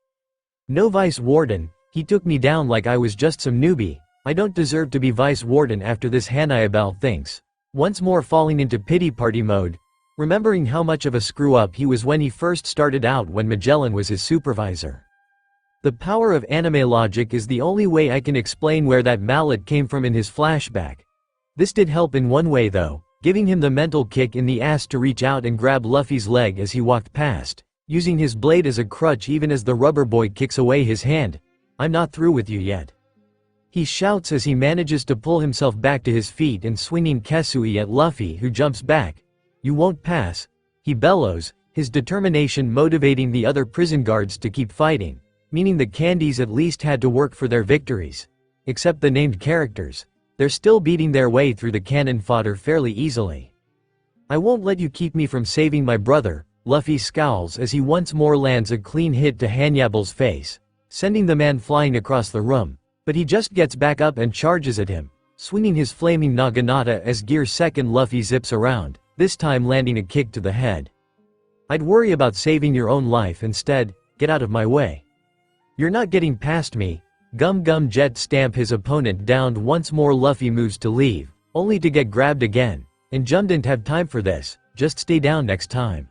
No vice warden, he took me down like I was just some newbie. I don't deserve to be vice warden after this, Hannibal thinks, once more falling into pity party mode, remembering how much of a screw-up he was when he first started out when Magellan was his supervisor. The power of anime logic is the only way I can explain where that mallet came from in his flashback. This did help in one way though, giving him the mental kick in the ass to reach out and grab Luffy's leg as he walked past, using his blade as a crutch even as the rubber boy kicks away his hand. I'm not through with you yet. He shouts as he manages to pull himself back to his feet and swinging Kesui at Luffy, who jumps back. You won't pass, he bellows, his determination motivating the other prison guards to keep fighting, meaning the candies at least had to work for their victories. Except the named characters. They're still beating their way through the cannon fodder fairly easily. I won't let you keep me from saving my brother, Luffy scowls as he once more lands a clean hit to Hannibal's face, sending the man flying across the room, but he just gets back up and charges at him, swinging his flaming Naginata as gear second Luffy zips around, this time landing a kick to the head. I'd worry about saving your own life instead, get out of my way. You're not getting past me. Gum Gum Jet stamp his opponent downed once more. Luffy moves to leave, only to get grabbed again, and Jum didn't have time for this, just stay down next time.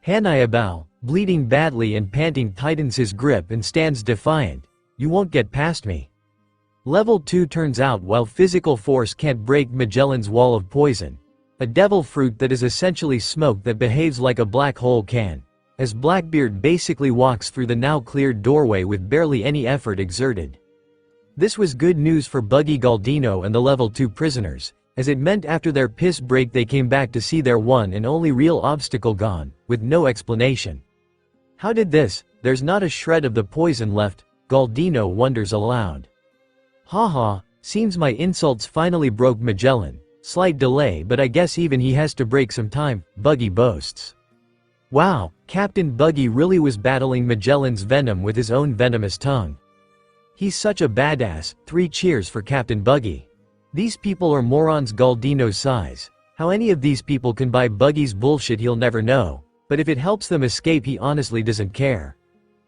Hannibal, bleeding badly and panting, tightens his grip and stands defiant. You won't get past me. Level 2 turns out while physical force can't break Magellan's wall of poison, a devil fruit that is essentially smoke that behaves like a black hole can, as Blackbeard basically walks through the now cleared doorway with barely any effort exerted. This was good news for Buggy Galdino and the level 2 prisoners, as it meant after their piss break they came back to see their one and only real obstacle gone, with no explanation. How did this? There's not a shred of the poison left, Galdino wonders aloud. Haha, seems my insults finally broke Magellan. Slight delay, but I guess even he has to break some time, Buggy boasts. Wow, Captain Buggy really was battling Magellan's venom with his own venomous tongue. He's such a badass, 3 cheers for Captain Buggy. These people are morons Galdino's size. How any of these people can buy Buggy's bullshit he'll never know, but if it helps them escape he honestly doesn't care.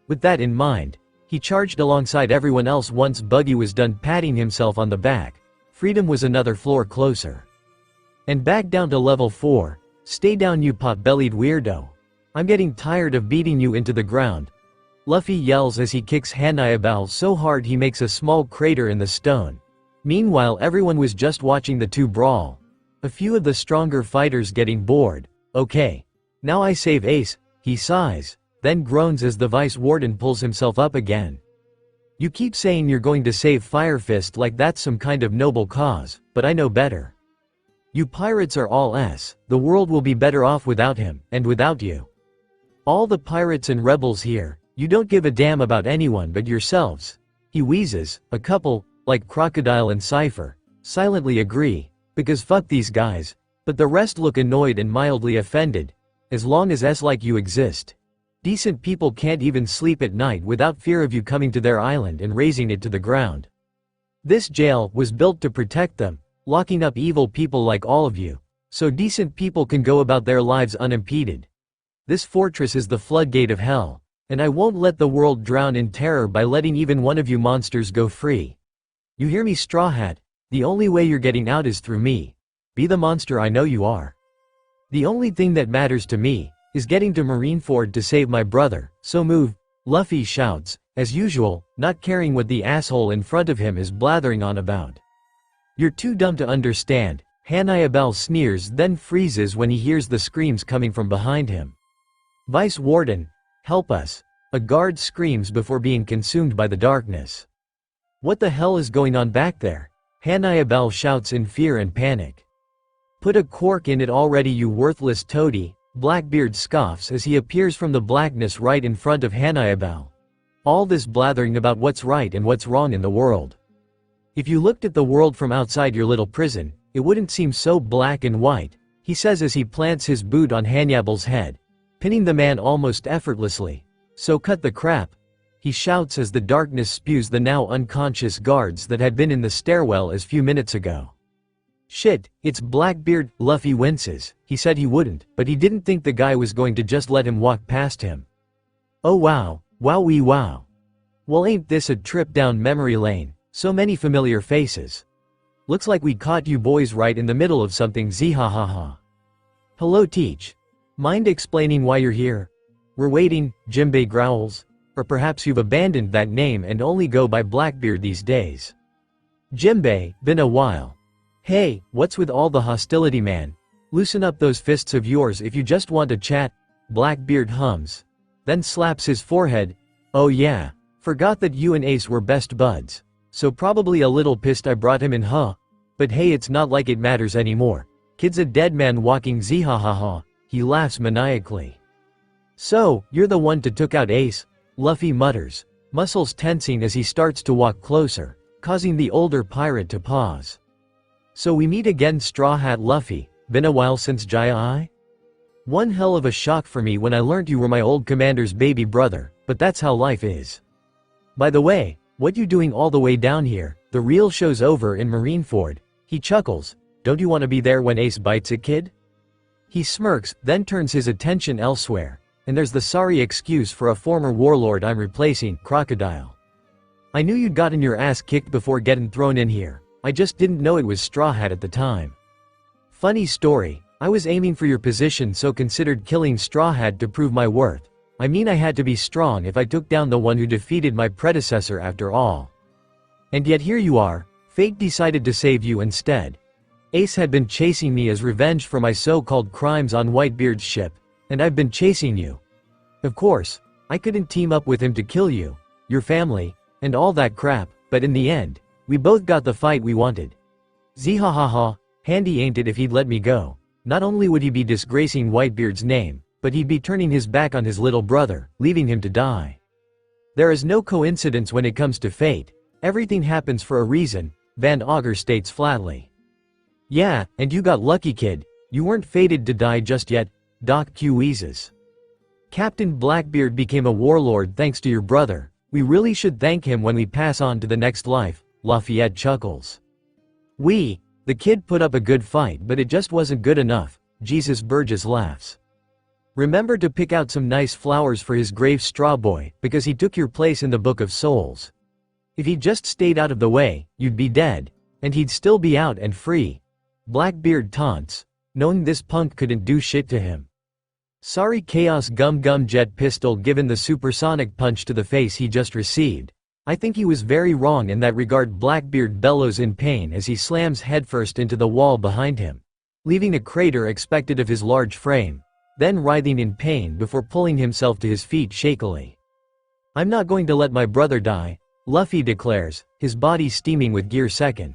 With that in mind, he charged alongside everyone else once Buggy was done patting himself on the back. Freedom was another floor closer. And back down to level 4, stay down you pot-bellied weirdo. I'm getting tired of beating you into the ground. Luffy yells as he kicks Hanayabal so hard he makes a small crater in the stone. Meanwhile everyone was just watching the two brawl. A few of the stronger fighters getting bored. Okay. Now I save Ace, he sighs, then groans as the Vice Warden pulls himself up again. You keep saying you're going to save Fire Fist like that's some kind of noble cause, but I know better. You pirates are all S, the world will be better off without him, and without you. All the pirates and rebels here, you don't give a damn about anyone but yourselves. He wheezes, a couple, like Crocodile and Cypher, silently agree, because fuck these guys, but the rest look annoyed and mildly offended. As long as S like you exist. Decent people can't even sleep at night without fear of you coming to their island and razing it to the ground. This jail was built to protect them, locking up evil people like all of you, so decent people can go about their lives unimpeded. This fortress is the floodgate of hell, and I won't let the world drown in terror by letting even one of you monsters go free. You hear me, Straw Hat? The only way you're getting out is through me. Be the monster I know you are. The only thing that matters to me is getting to Marineford to save my brother, so move, Luffy shouts, as usual, not caring what the asshole in front of him is blathering on about. You're too dumb to understand, Hanayabal sneers then freezes when he hears the screams coming from behind him. Vice Warden, help us, a guard screams before being consumed by the darkness. What the hell is going on back there? Hanayabal shouts in fear and panic. Put a cork in it already, you worthless toady, Blackbeard scoffs as he appears from the blackness right in front of Hanayabal. All this blathering about what's right and what's wrong in the world. If you looked at the world from outside your little prison, it wouldn't seem so black and white, he says as he plants his boot on Hanyabal's head, pinning the man almost effortlessly. So cut the crap, he shouts as the darkness spews the now unconscious guards that had been in the stairwell as few minutes ago. Shit, it's Blackbeard, Luffy winces. He said he wouldn't, but he didn't think the guy was going to just let him walk past him. Oh wow, wowee wow. Well, ain't this a trip down memory lane, so many familiar faces. Looks like we caught you boys right in the middle of something, zihahaha. Hello Teach. Mind explaining why you're here? We're waiting, Jimbei growls. Or perhaps you've abandoned that name and only go by Blackbeard these days. Jimbei, been a while. Hey, what's with all the hostility, man? Loosen up those fists of yours if you just want to chat, Blackbeard hums. Then slaps his forehead. Oh yeah, forgot that you and Ace were best buds. So probably a little pissed I brought him in, huh? But hey, it's not like it matters anymore. Kid's a dead man walking, zihahaha, he laughs maniacally. So, you're the one to took out Ace? Luffy mutters, muscles tensing as he starts to walk closer, causing the older pirate to pause. So we meet again, Straw Hat Luffy, been a while since Jai? One hell of a shock for me when I learned you were my old commander's baby brother, but that's how life is. By the way, what you doing all the way down here? The real show's over in Marineford, he chuckles, don't you want to be there when Ace bites it, kid? He smirks, then turns his attention elsewhere, and there's the sorry excuse for a former warlord I'm replacing, Crocodile. I knew you'd gotten your ass kicked before getting thrown in here. I just didn't know it was Straw Hat at the time. Funny story, I was aiming for your position, so considered killing Straw Hat to prove my worth. I mean, I had to be strong if I took down the one who defeated my predecessor after all. And yet here you are, fate decided to save you instead. Ace had been chasing me as revenge for my so-called crimes on Whitebeard's ship, and I've been chasing you. Of course, I couldn't team up with him to kill you, your family, and all that crap, but in the end, we both got the fight we wanted. Zihahaha, handy ain't it if he'd let me go. Not only would he be disgracing Whitebeard's name, but he'd be turning his back on his little brother, leaving him to die. There is no coincidence when it comes to fate. Everything happens for a reason, Van Augur states flatly. Yeah, and you got lucky, kid. You weren't fated to die just yet, Doc Q wheezes. Captain Blackbeard became a warlord thanks to your brother. We really should thank him when we pass on to the next life, Lafayette chuckles. The kid put up a good fight, but it just wasn't good enough, Jesus Burgess laughs. Remember to pick out some nice flowers for his grave, Strawboy, because he took your place in the Book of Souls. If he'd just stayed out of the way, you'd be dead, and he'd still be out and free. Blackbeard taunts, knowing this punk couldn't do shit to him. Sorry, Chaos Gum Gum Jet Pistol, given the supersonic punch to the face he just received. I think he was very wrong in that regard. Blackbeard bellows in pain as he slams headfirst into the wall behind him, leaving a crater expected of his large frame, then writhing in pain before pulling himself to his feet shakily. I'm not going to let my brother die, Luffy declares, his body steaming with gear second.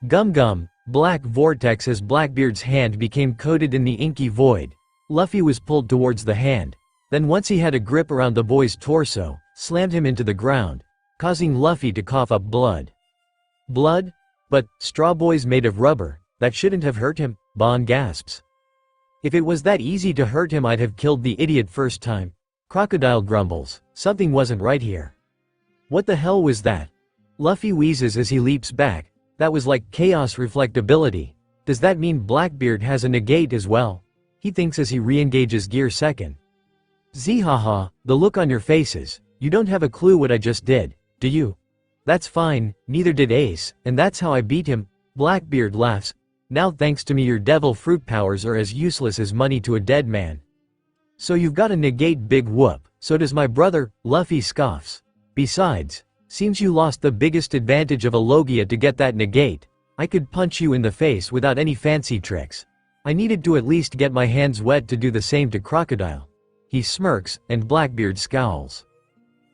Gum Gum, black vortex as Blackbeard's hand became coated in the inky void. Luffy was pulled towards the hand, then once he had a grip around the boy's torso, slammed him into the ground, causing Luffy to cough up blood. Blood? But, Strawboy's made of rubber, that shouldn't have hurt him, Bon gasps. If it was that easy to hurt him, I'd have killed the idiot first time. Crocodile grumbles, something wasn't right here. What the hell was that? Luffy wheezes as he leaps back, that was like chaos reflectability. Does that mean Blackbeard has a negate as well? He thinks as he re-engages gear second. Zihaha, the look on your faces, you don't have a clue what I just did, do you? That's fine, neither did Ace, and that's how I beat him, Blackbeard laughs. Now thanks to me your devil fruit powers are as useless as money to a dead man. So you've got a negate, big whoop, so does my brother, Luffy scoffs. Besides, seems you lost the biggest advantage of a logia to get that negate. I could punch you in the face without any fancy tricks. I needed to at least get my hands wet to do the same to Crocodile. He smirks, and Blackbeard scowls.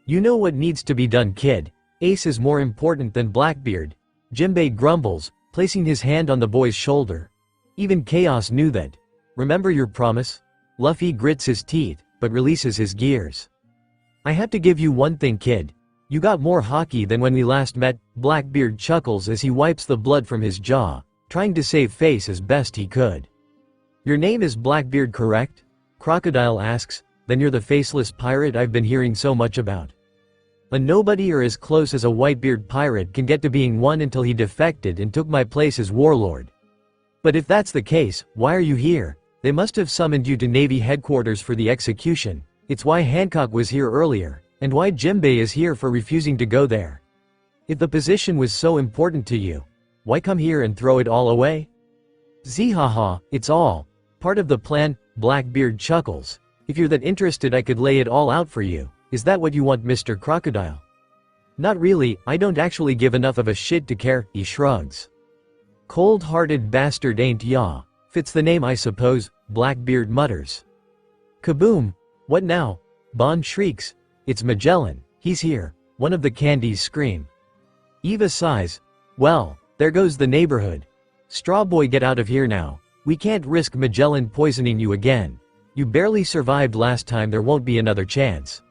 You know what needs to be done, kid. Ace is more important than Blackbeard. Jimbei grumbles, placing his hand on the boy's shoulder. Even Chaos knew that. Remember your promise? Luffy grits his teeth, but releases his gears. I have to give you one thing, kid. You got more hockey than when we last met, Blackbeard chuckles as he wipes the blood from his jaw, trying to save face as best he could. Your name is Blackbeard, correct? Crocodile asks, then you're the faceless pirate I've been hearing so much about. A nobody or as close as a Whitebeard pirate can get to being one until he defected and took my place as warlord. But if that's the case, why are you here? They must have summoned you to Navy headquarters for the execution. It's why Hancock was here earlier, and why Jimbei is here for refusing to go there. If the position was so important to you, why come here and throw it all away? Zihaha, it's all part of the plan, Blackbeard chuckles. If you're that interested I could lay it all out for you. Is that what you want, Mr. Crocodile? Not really, I don't actually give enough of a shit to care, he shrugs. Cold-hearted bastard ain't ya. Fits the name I suppose, Blackbeard mutters. Kaboom! What now? Bon shrieks. It's Magellan, he's here. One of the candies scream. Eva sighs. Well, there goes the neighborhood. Strawboy, get out of here now. We can't risk Magellan poisoning you again. You barely survived last time, there won't be another chance.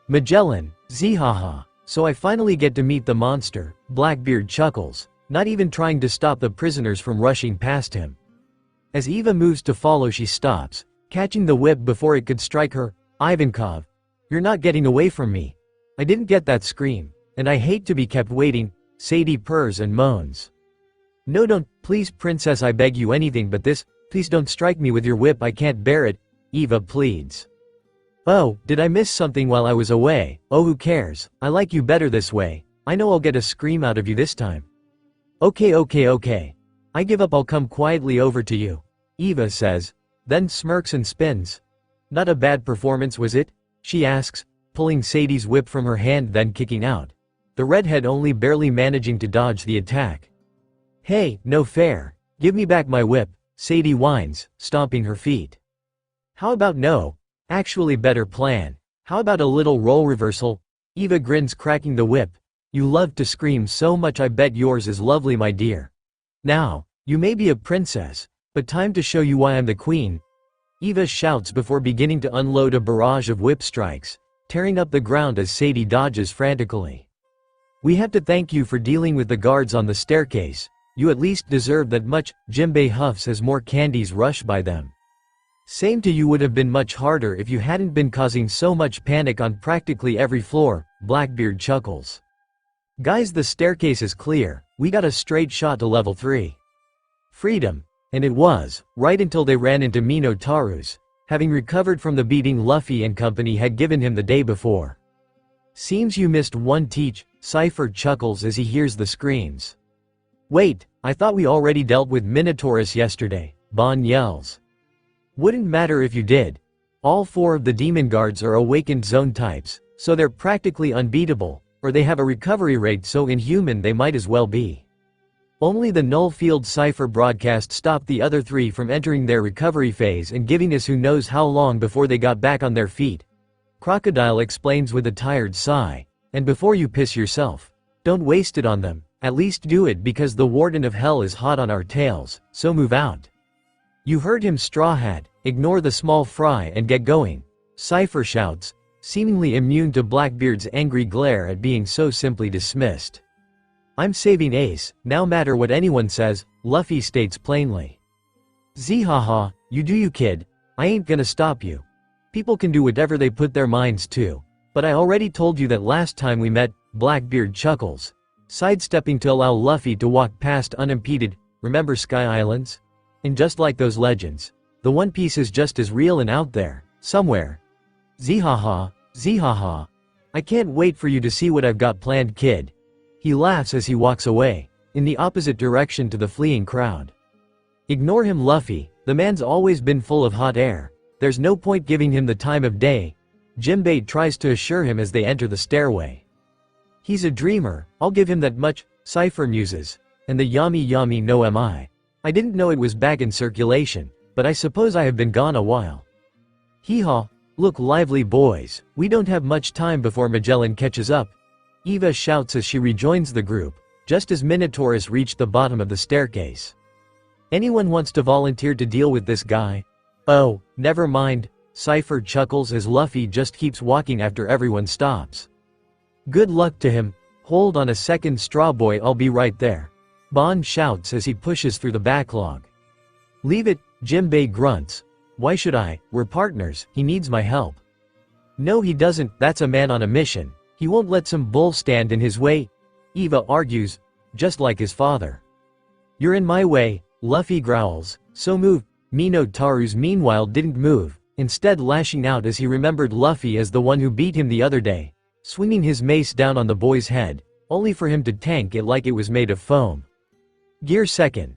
Magellan, zihaha. So I finally get to meet the monster, Blackbeard chuckles, not even trying to stop the prisoners from rushing past him. As Eva moves to follow she stops, catching the whip before it could strike her. Ivankov, you're not getting away from me. I didn't get that scream, and I hate to be kept waiting, Sadie purrs and moans. No, don't, please princess, I beg you, anything but this, please don't strike me with your whip, I can't bear it, Eva pleads. Oh, did I miss something while I was away? Oh, who cares, I like you better this way, I know I'll get a scream out of you this time. Okay. I give up, I'll come quietly over to you, Eva says, then smirks and spins. Not a bad performance, was it? She asks, pulling Sadie's whip from her hand then kicking out. The redhead only barely managing to dodge the attack. Hey, no fair. Give me back my whip, Sadie whines, stomping her feet. How about no? Actually better plan. How about a little role reversal? Eva grins, cracking the whip. You love to scream so much, I bet yours is lovely, my dear. Now, you may be a princess, but time to show you why I'm the queen. Eva shouts before beginning to unload a barrage of whip strikes, tearing up the ground as Sadie dodges frantically. "We have to thank you for dealing with the guards on the staircase. You at least deserve that much," Jimbei huffs as more candies rush by them. "Same to you, would have been much harder if you hadn't been causing so much panic on practically every floor," Blackbeard chuckles. "Guys, the staircase is clear. We got a straight shot to level 3. Freedom." And it was, right until they ran into Minotaurus, having recovered from the beating Luffy and company had given him the day before. "Seems you missed one teach," Cypher chuckles as he hears the screams. "Wait, I thought we already dealt with Minotaurus yesterday," Bon yells. "Wouldn't matter if you did. All 4 of the demon guards are awakened zone types, so they're practically unbeatable, or they have a recovery rate so inhuman they might as well be. Only the null field Cypher broadcast stopped the other 3 from entering their recovery phase and giving us who knows how long before they got back on their feet," Crocodile explains with a tired sigh. "And before you piss yourself, don't waste it on them, at least do it because the Warden of Hell is hot on our tails, so move out." "You heard him, Straw Hat, ignore the small fry and get going," Cypher shouts, seemingly immune to Blackbeard's angry glare at being so simply dismissed. "I'm saving Ace, no matter what anyone says," Luffy states plainly. "Zihaha, you do you, kid. I ain't gonna stop you. People can do whatever they put their minds to. But I already told you that last time we met," Blackbeard chuckles, sidestepping to allow Luffy to walk past unimpeded. "Remember Sky Islands? And just like those legends, the One Piece is just as real and out there, somewhere. Zihaha, zihaha. I can't wait for you to see what I've got planned, kid." He laughs as he walks away, in the opposite direction to the fleeing crowd. "Ignore him, Luffy, the man's always been full of hot air. There's no point giving him the time of day," Jimbei tries to assure him as they enter the stairway. "He's a dreamer, I'll give him that much," Cypher muses. "And the yummy yummy no am I. I didn't know it was back in circulation, but I suppose I have been gone a while. Hee-haw, look lively boys, we don't have much time before Magellan catches up," Eva shouts as she rejoins the group, just as Minotaurus reached the bottom of the staircase. "Anyone wants to volunteer to deal with this guy?" "Oh, never mind," Cypher chuckles as Luffy just keeps walking after everyone stops. "Good luck to him. Hold on a second, Straw Boy, I'll be right there," Bon shouts as he pushes through the backlog. "Leave it," Jimbei grunts. "Why should I? We're partners, he needs my help." "No he doesn't, that's a man on a mission. He won't let some bull stand in his way," Eva argues, just like his father. "You're in my way," Luffy growls, "so move." Minotaurus meanwhile didn't move, instead lashing out as he remembered Luffy as the one who beat him the other day, swinging his mace down on the boy's head, only for him to tank it like it was made of foam. Gear second.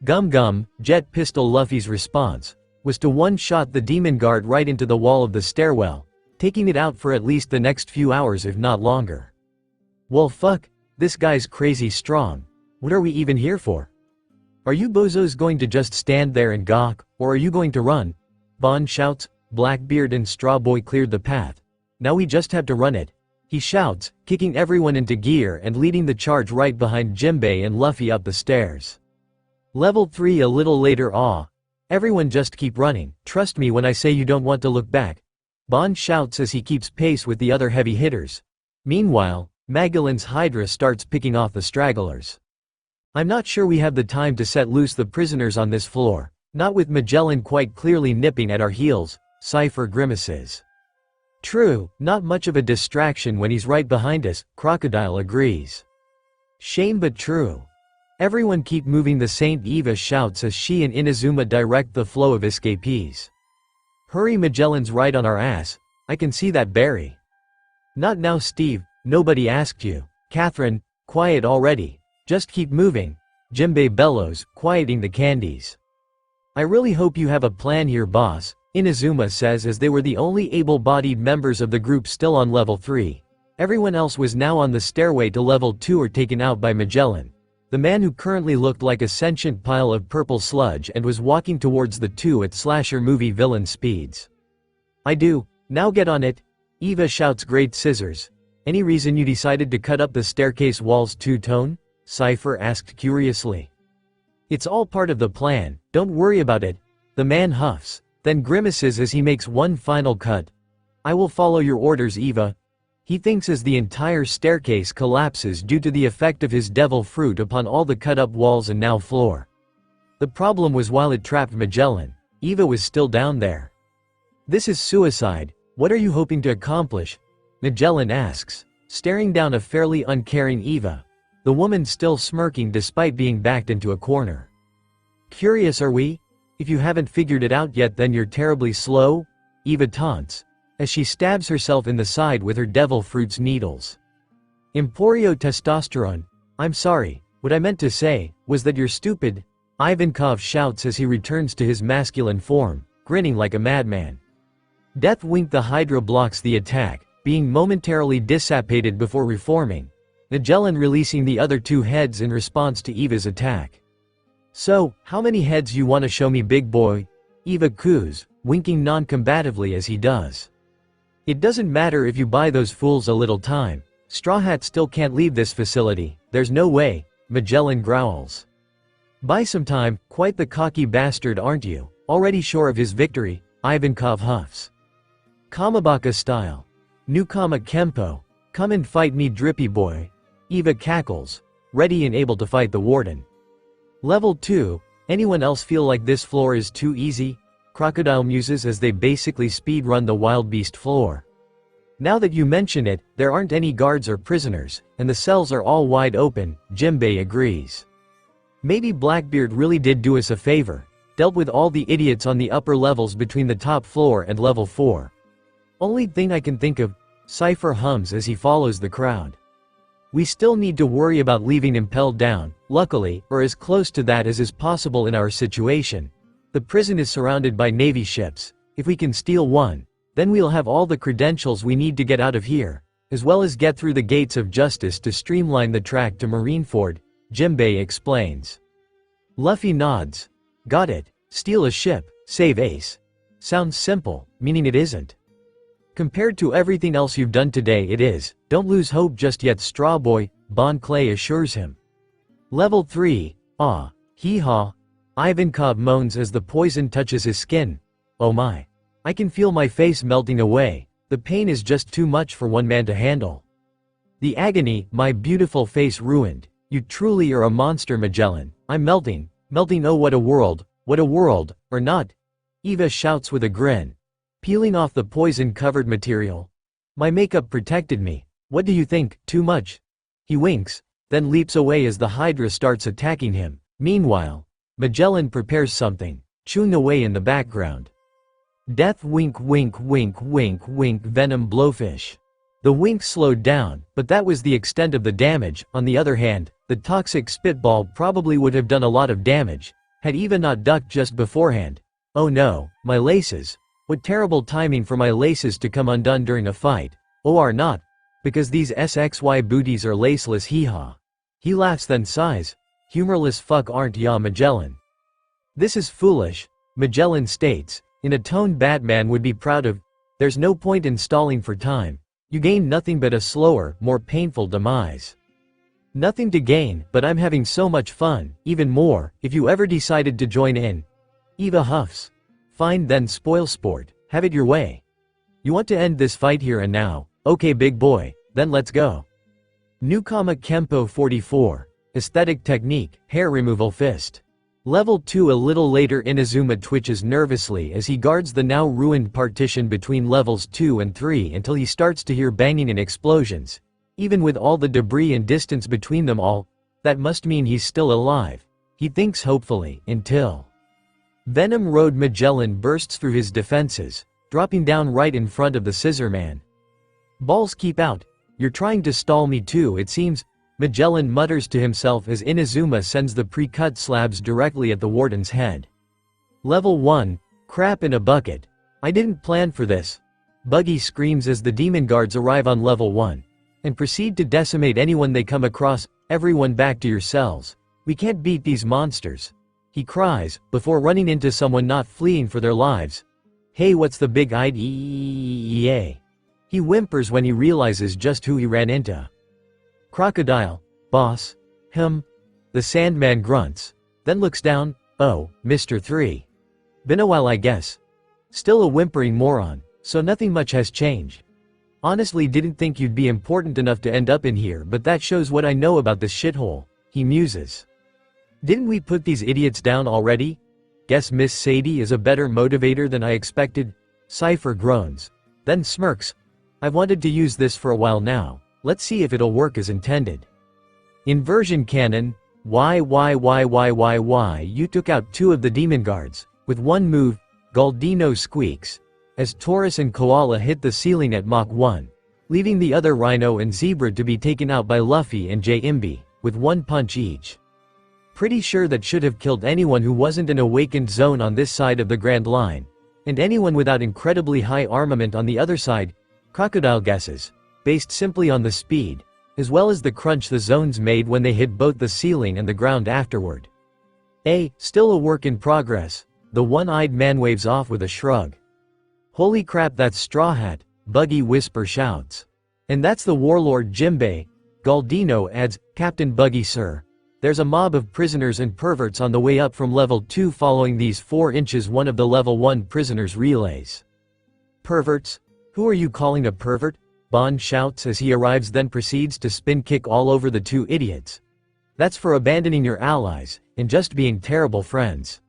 Gum gum, jet pistol. Luffy's response was to one-shot the demon guard right into the wall of the stairwell, taking it out for at least the next few hours if not longer. "Well fuck, this guy's crazy strong. What are we even here for? Are you bozos going to just stand there and gawk, or are you going to run?" Bon shouts. Blackbeard and Straw Boy cleared the path. "Now we just have to run it," he shouts, kicking everyone into gear and leading the charge right behind Jimbei and Luffy up the stairs. Level 3 a little later. Everyone just keep running, trust me when I say you don't want to look back," Bon shouts as he keeps pace with the other heavy hitters. Meanwhile, Magellan's Hydra starts picking off the stragglers. "I'm not sure we have the time to set loose the prisoners on this floor, not with Magellan quite clearly nipping at our heels," Cypher grimaces. "True, not much of a distraction when he's right behind us," Crocodile agrees. "Shame but true. Everyone keep moving," the Saint Eva shouts as she and Inazuma direct the flow of escapees. "Hurry, Magellan's right on our ass, I can see that berry." "Not now, Steve, nobody asked you." "Catherine, quiet already. Just keep moving," Jimbei bellows, quieting the candies. "I really hope you have a plan here, boss," Inazuma says as they were the only able-bodied members of the group still on level 3. Everyone else was now on the stairway to level 2 or taken out by Magellan, the man who currently looked like a sentient pile of purple sludge and was walking towards the two at slasher movie villain speeds. "I do, now get on it," Eva shouts. "Great scissors. Any reason you decided to cut up the staircase walls two-tone?" Cypher asked curiously. "It's all part of the plan, don't worry about it," the man huffs, then grimaces as he makes one final cut. I will follow your orders, Eva. He thinks as the entire staircase collapses due to the effect of his devil fruit upon all the cut-up walls and now floor. The problem was while it trapped Magellan, Eva was still down there. This is suicide. What are you hoping to accomplish? Magellan asks, staring down a fairly uncaring Eva, the woman still smirking despite being backed into a corner. Curious are we? If you haven't figured it out yet, then you're terribly slow, Eva taunts, as she stabs herself in the side with her devil fruit's needles. Emporio testosterone. I'm sorry, what I meant to say was that you're stupid, Ivankov shouts as he returns to his masculine form, grinning like a madman. Deathwing the Hydra blocks the attack, being momentarily dissipated before reforming, Magellan releasing the other two heads in response to Eva's attack. So, how many heads you wanna show me, big boy? Eva coos, winking non-combatively as he does. It doesn't matter if you buy those fools a little time, Straw Hat still can't leave this facility, there's no way, Magellan growls. Buy some time, quite the cocky bastard aren't you, already sure of his victory, Ivankov huffs. Kamabaka style. Newkama Kempo, come and fight me drippy boy. Eva cackles, ready and able to fight the warden. Level 2, anyone else feel like this floor is too easy? Crocodile muses as they basically speedrun the wild beast floor. Now that you mention it, there aren't any guards or prisoners, and the cells are all wide open, Jimbei agrees. Maybe Blackbeard really did do us a favor, dealt with all the idiots on the upper levels between the top floor and level 4. Only thing I can think of, Cypher hums as he follows the crowd. We still need to worry about leaving Impelled down, luckily, or as close to that as is possible in our situation. The prison is surrounded by Navy ships. If we can steal one, then we'll have all the credentials we need to get out of here, as well as get through the gates of justice to streamline the track to Marineford, Jimbei explains. Luffy nods. Got it, steal a ship, save Ace. Sounds simple, meaning it isn't. Compared to everything else you've done today it is, don't lose hope just yet Strawboy, Bon Clay assures him. Level 3, hee-haw. Ivankov moans as the poison touches his skin. Oh my. I can feel my face melting away, the pain is just too much for one man to handle. The agony, my beautiful face ruined, you truly are a monster Magellan, I'm melting, oh what a world, or not. Eva shouts with a grin. Peeling off the poison-covered material. My makeup protected me, what do you think, too much? He winks, then leaps away as the Hydra starts attacking him. Meanwhile, Magellan prepares something, chewing away in the background. Death wink wink wink wink wink venom blowfish. The wink slowed down, but that was the extent of the damage. On the other hand, the toxic spitball probably would have done a lot of damage, had Eva not ducked just beforehand. Oh no, my laces. What terrible timing for my laces to come undone during a fight. Or not, because these SXY booties are laceless hee-haw. He laughs then sighs. Humorless fuck aren't ya Magellan. This is foolish, Magellan states, in a tone Batman would be proud of. There's no point in stalling for time. You gain nothing but a slower, more painful demise. Nothing to gain, but I'm having so much fun, even more, if you ever decided to join in. Eva huffs. Fine then spoil sport, have it your way. You want to end this fight here and now, okay big boy, then let's go. Newkama Kempo 44, Aesthetic Technique, Hair Removal Fist. Level 2 a little later Inazuma twitches nervously as he guards the now ruined partition between levels 2 and 3 until he starts to hear banging and explosions. Even with all the debris and distance between them all, that must mean he's still alive. He thinks hopefully, until Venom Road Magellan bursts through his defenses, dropping down right in front of the Scissor Man. Balls keep out, you're trying to stall me too it seems, Magellan mutters to himself as Inazuma sends the pre-cut slabs directly at the warden's head. Level 1, crap in a bucket. I didn't plan for this. Buggy screams as the demon guards arrive on level 1, and proceed to decimate anyone they come across. Everyone back to your cells. We can't beat these monsters. He cries, before running into someone not fleeing for their lives. Hey what's the big idea? He whimpers when he realizes just who he ran into. Crocodile, boss, him. The Sandman grunts, then looks down. Oh, Mr. 3. Been a while I guess. Still a whimpering moron, So nothing much has changed. Honestly didn't think you'd be important enough to end up in here, but that shows what I know about this shithole, he muses. Didn't we put these idiots down already? Guess Miss Sadie is a better motivator than I expected. Cypher groans. Then smirks. I've wanted to use this for a while now. Let's see if it'll work as intended. Inversion cannon. Why you took out 2 of the demon guards. With one move, Galdino squeaks, as Taurus and Koala hit the ceiling at Mach 1, leaving the other Rhino and Zebra to be taken out by Luffy and J Imby, with 1 punch each. Pretty sure that should have killed anyone who wasn't in awakened zone on this side of the Grand Line, and anyone without incredibly high armament on the other side, Crocodile guesses, based simply on the speed, as well as the crunch the zones made when they hit both the ceiling and the ground afterward. Still a work in progress, the one-eyed man waves off with a shrug. Holy crap, that's Straw Hat, Buggy Whisper shouts. And that's the warlord Jimbei, Galdino adds, Captain Buggy sir. There's a mob of prisoners and perverts on the way up from level 2 following these 4 inches one of the level 1 prisoners relays. Perverts? Who are you calling a pervert? Bond shouts as he arrives, then proceeds to spin kick all over the 2 idiots. That's for abandoning your allies, and just being terrible friends.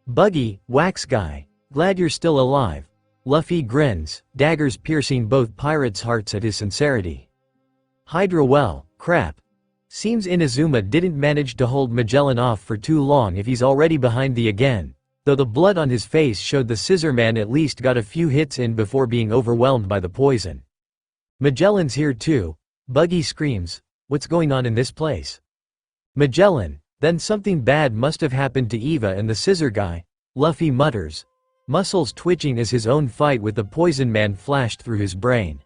Buggy, wax guy, glad you're still alive. Luffy grins, daggers piercing both pirates' hearts at his sincerity. Hydra, well, crap. Seems Inazuma didn't manage to hold Magellan off for too long if he's already behind the again, though the blood on his face showed the Scissor Man at least got a few hits in before being overwhelmed by the poison. Magellan's here too, Buggy screams, what's going on in this place? Magellan, then something bad must have happened to Eva and the Scissor guy, Luffy mutters, muscles twitching as his own fight with the Poison Man flashed through his brain.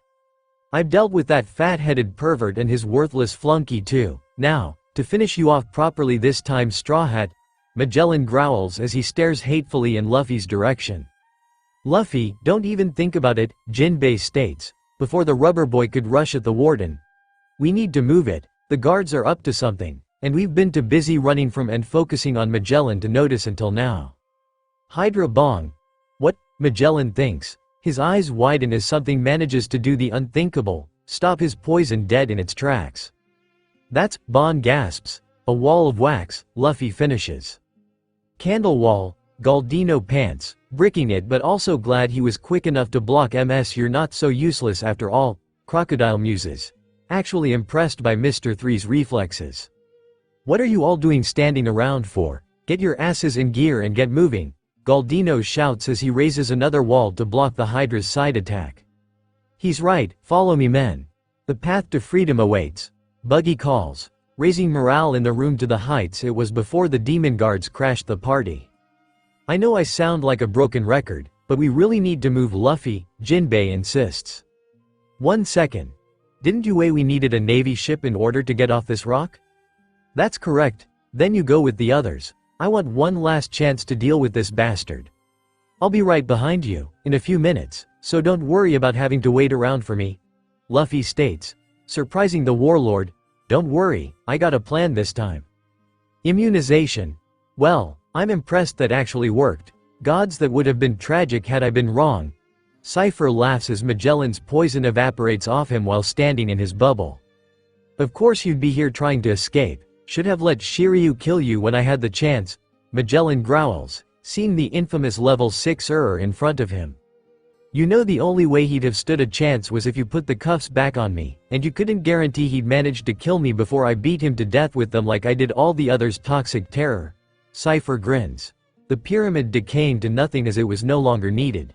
I've dealt with that fat-headed pervert and his worthless flunky too. Now, to finish you off properly this time, Straw Hat, Magellan growls as he stares hatefully in Luffy's direction. Luffy, don't even think about it, Jinbei states, before the rubber boy could rush at the warden. We need to move it, the guards are up to something, and we've been too busy running from and focusing on Magellan to notice until now. Hydra bong. What? Magellan thinks. His eyes widen as something manages to do the unthinkable, stop his poison dead in its tracks. That's, Bon gasps, a wall of wax, Luffy finishes. Candle wall, Galdino pants, bricking it but also glad he was quick enough to block MS. You're not so useless after all, Crocodile muses, actually impressed by Mr. Three's reflexes. What are you all doing standing around for? Get your asses in gear and get moving, Galdino shouts as he raises another wall to block the Hydra's side attack. He's right, follow me men. The path to freedom awaits, Buggy calls, raising morale in the room to the heights it was before the demon guards crashed the party. I know I sound like a broken record, but we really need to move, Luffy, Jinbei insists. 1 second. Didn't you say we needed a navy ship in order to get off this rock? That's correct, then you go with the others. I want one last chance to deal with this bastard. I'll be right behind you, in a few minutes, so don't worry about having to wait around for me, Luffy states, surprising the warlord. Don't worry, I got a plan this time. Immunization. Well, I'm impressed that actually worked. Gods, that would have been tragic had I been wrong. Cypher laughs as Magellan's poison evaporates off him while standing in his bubble. Of course you'd be here trying to escape. Should have let Shiryu kill you when I had the chance, Magellan growls, seeing the infamous level 6 error in front of him. You know the only way he'd have stood a chance was if you put the cuffs back on me, and you couldn't guarantee he'd manage to kill me before I beat him to death with them like I did all the others. Toxic terror. Cypher grins. The pyramid decaying to nothing as it was no longer needed.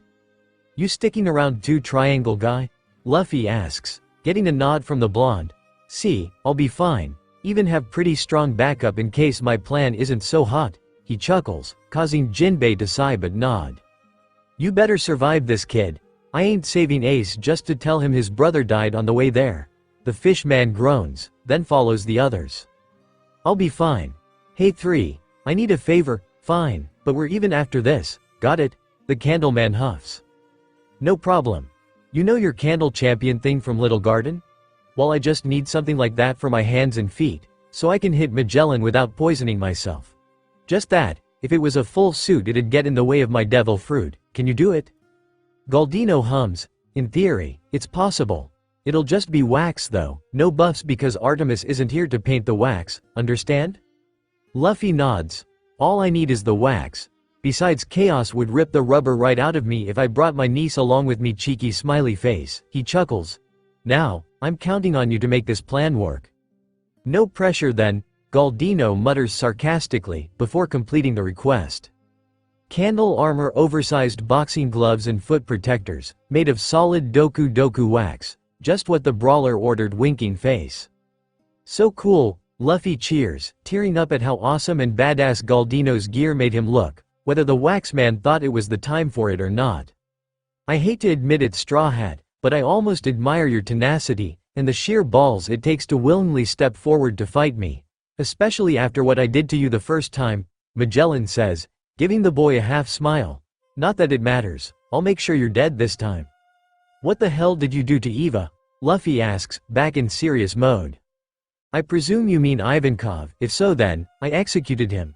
You sticking around too, triangle guy? Luffy asks, getting a nod from the blonde. See, I'll be fine. Even have pretty strong backup in case my plan isn't so hot, he chuckles, causing Jinbei to sigh but nod. You better survive this, kid. I ain't saving Ace just to tell him his brother died on the way there. The fish man groans, then follows the others. I'll be fine. Hey 3, I need a favor. Fine, but we're even after this, got it? The Candleman huffs. No problem. You know your candle champion thing from Little Garden? Well, I just need something like that for my hands and feet, so I can hit Magellan without poisoning myself. Just that. If it was a full suit it'd get in the way of my devil fruit. Can you do it? Galdino hums, in theory, it's possible. It'll just be wax though, no buffs because Artemis isn't here to paint the wax, understand? Luffy nods. All I need is the wax. Besides, chaos would rip the rubber right out of me if I brought my niece along with me. Cheeky smiley face. He chuckles. Now, I'm counting on you to make this plan work. No pressure then, Galdino mutters sarcastically, before completing the request. Candle armor, oversized boxing gloves and foot protectors, made of solid doku wax. Just what the brawler ordered, winking face. So cool, Luffy cheers, tearing up at how awesome and badass Galdino's gear made him look, whether the waxman thought it was the time for it or not. I hate to admit it, Straw Hat, but I almost admire your tenacity, and the sheer balls it takes to willingly step forward to fight me. Especially after what I did to you the first time, Magellan says, giving the boy a half smile. Not that it matters, I'll make sure you're dead this time. What the hell did you do to Eva? Luffy asks, back in serious mode. I presume you mean Ivankov. If so then, I executed him.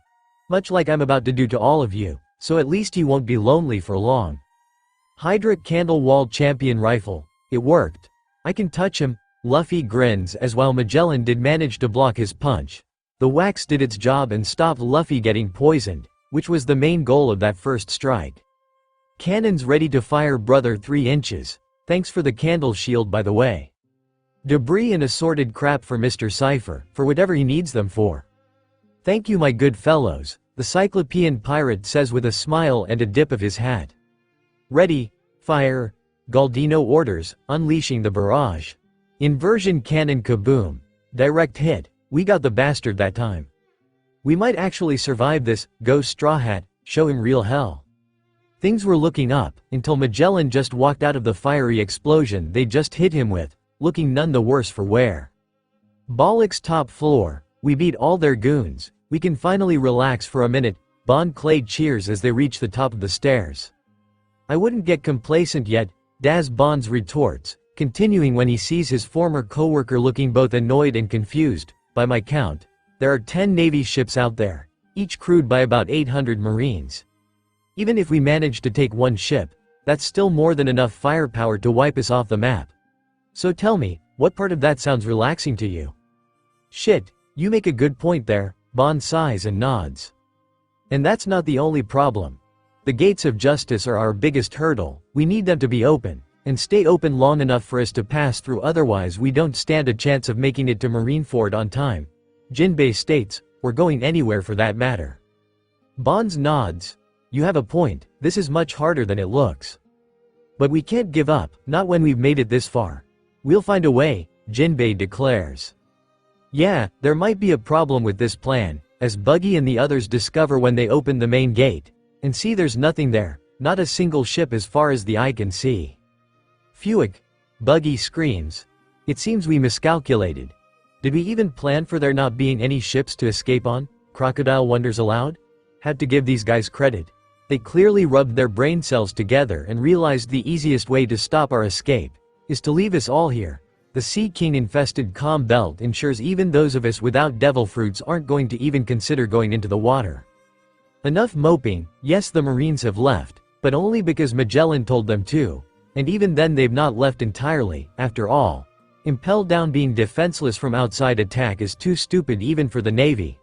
Much like I'm about to do to all of you, so at least he won't be lonely for long. Hydra Candle Wall Champion Rifle. It worked. I can touch him. Luffy grins as while Magellan did manage to block his punch. The wax did its job and stopped Luffy getting poisoned, which was the main goal of that first strike. Cannons ready to fire, brother. 3 inches. Thanks for the candle shield, by the way. Debris and assorted crap for Mr. Cypher, for whatever he needs them for. Thank you, my good fellows, the Cyclopean pirate says with a smile and a dip of his hat. Ready, fire, Galdino orders, unleashing the barrage. Inversion cannon, kaboom. Direct hit. We got the bastard that time. We might actually survive this, go Straw Hat, show him real hell. Things were looking up, until Magellan just walked out of the fiery explosion they just hit him with, looking none the worse for wear. Bollock's top floor, we beat all their goons, we can finally relax for a minute. Bon Clay cheers as they reach the top of the stairs. I wouldn't get complacent yet, Daz Bonds retorts, continuing when he sees his former co-worker looking both annoyed and confused. By my count, there are 10 Navy ships out there, each crewed by about 800 Marines. Even if we manage to take one ship, that's still more than enough firepower to wipe us off the map. So tell me, what part of that sounds relaxing to you? Shit, you make a good point there, Bond sighs and nods. And that's not the only problem. The gates of justice are our biggest hurdle. We need them to be open, and stay open long enough for us to pass through, otherwise we don't stand a chance of making it to Marineford on time. Jinbei states, or going anywhere for that matter. Bonds nods. You have a point, this is much harder than it looks. But we can't give up, not when we've made it this far. We'll find a way, Jinbei declares. Yeah, there might be a problem with this plan, as Buggy and the others discover when they open the main gate, and see there's nothing there, not a single ship as far as the eye can see. Phewick, Buggy screams. It seems we miscalculated. Did we even plan for there not being any ships to escape on? Crocodile wonders aloud. Had to give these guys credit. They clearly rubbed their brain cells together and realized the easiest way to stop our escape is to leave us all here. The Sea King-infested calm belt ensures even those of us without devil fruits aren't going to even consider going into the water. Enough moping. Yes, the Marines have left, but only because Magellan told them to, and even then they've not left entirely. After all, impelled down, being defenseless from outside attack is too stupid even for the Navy.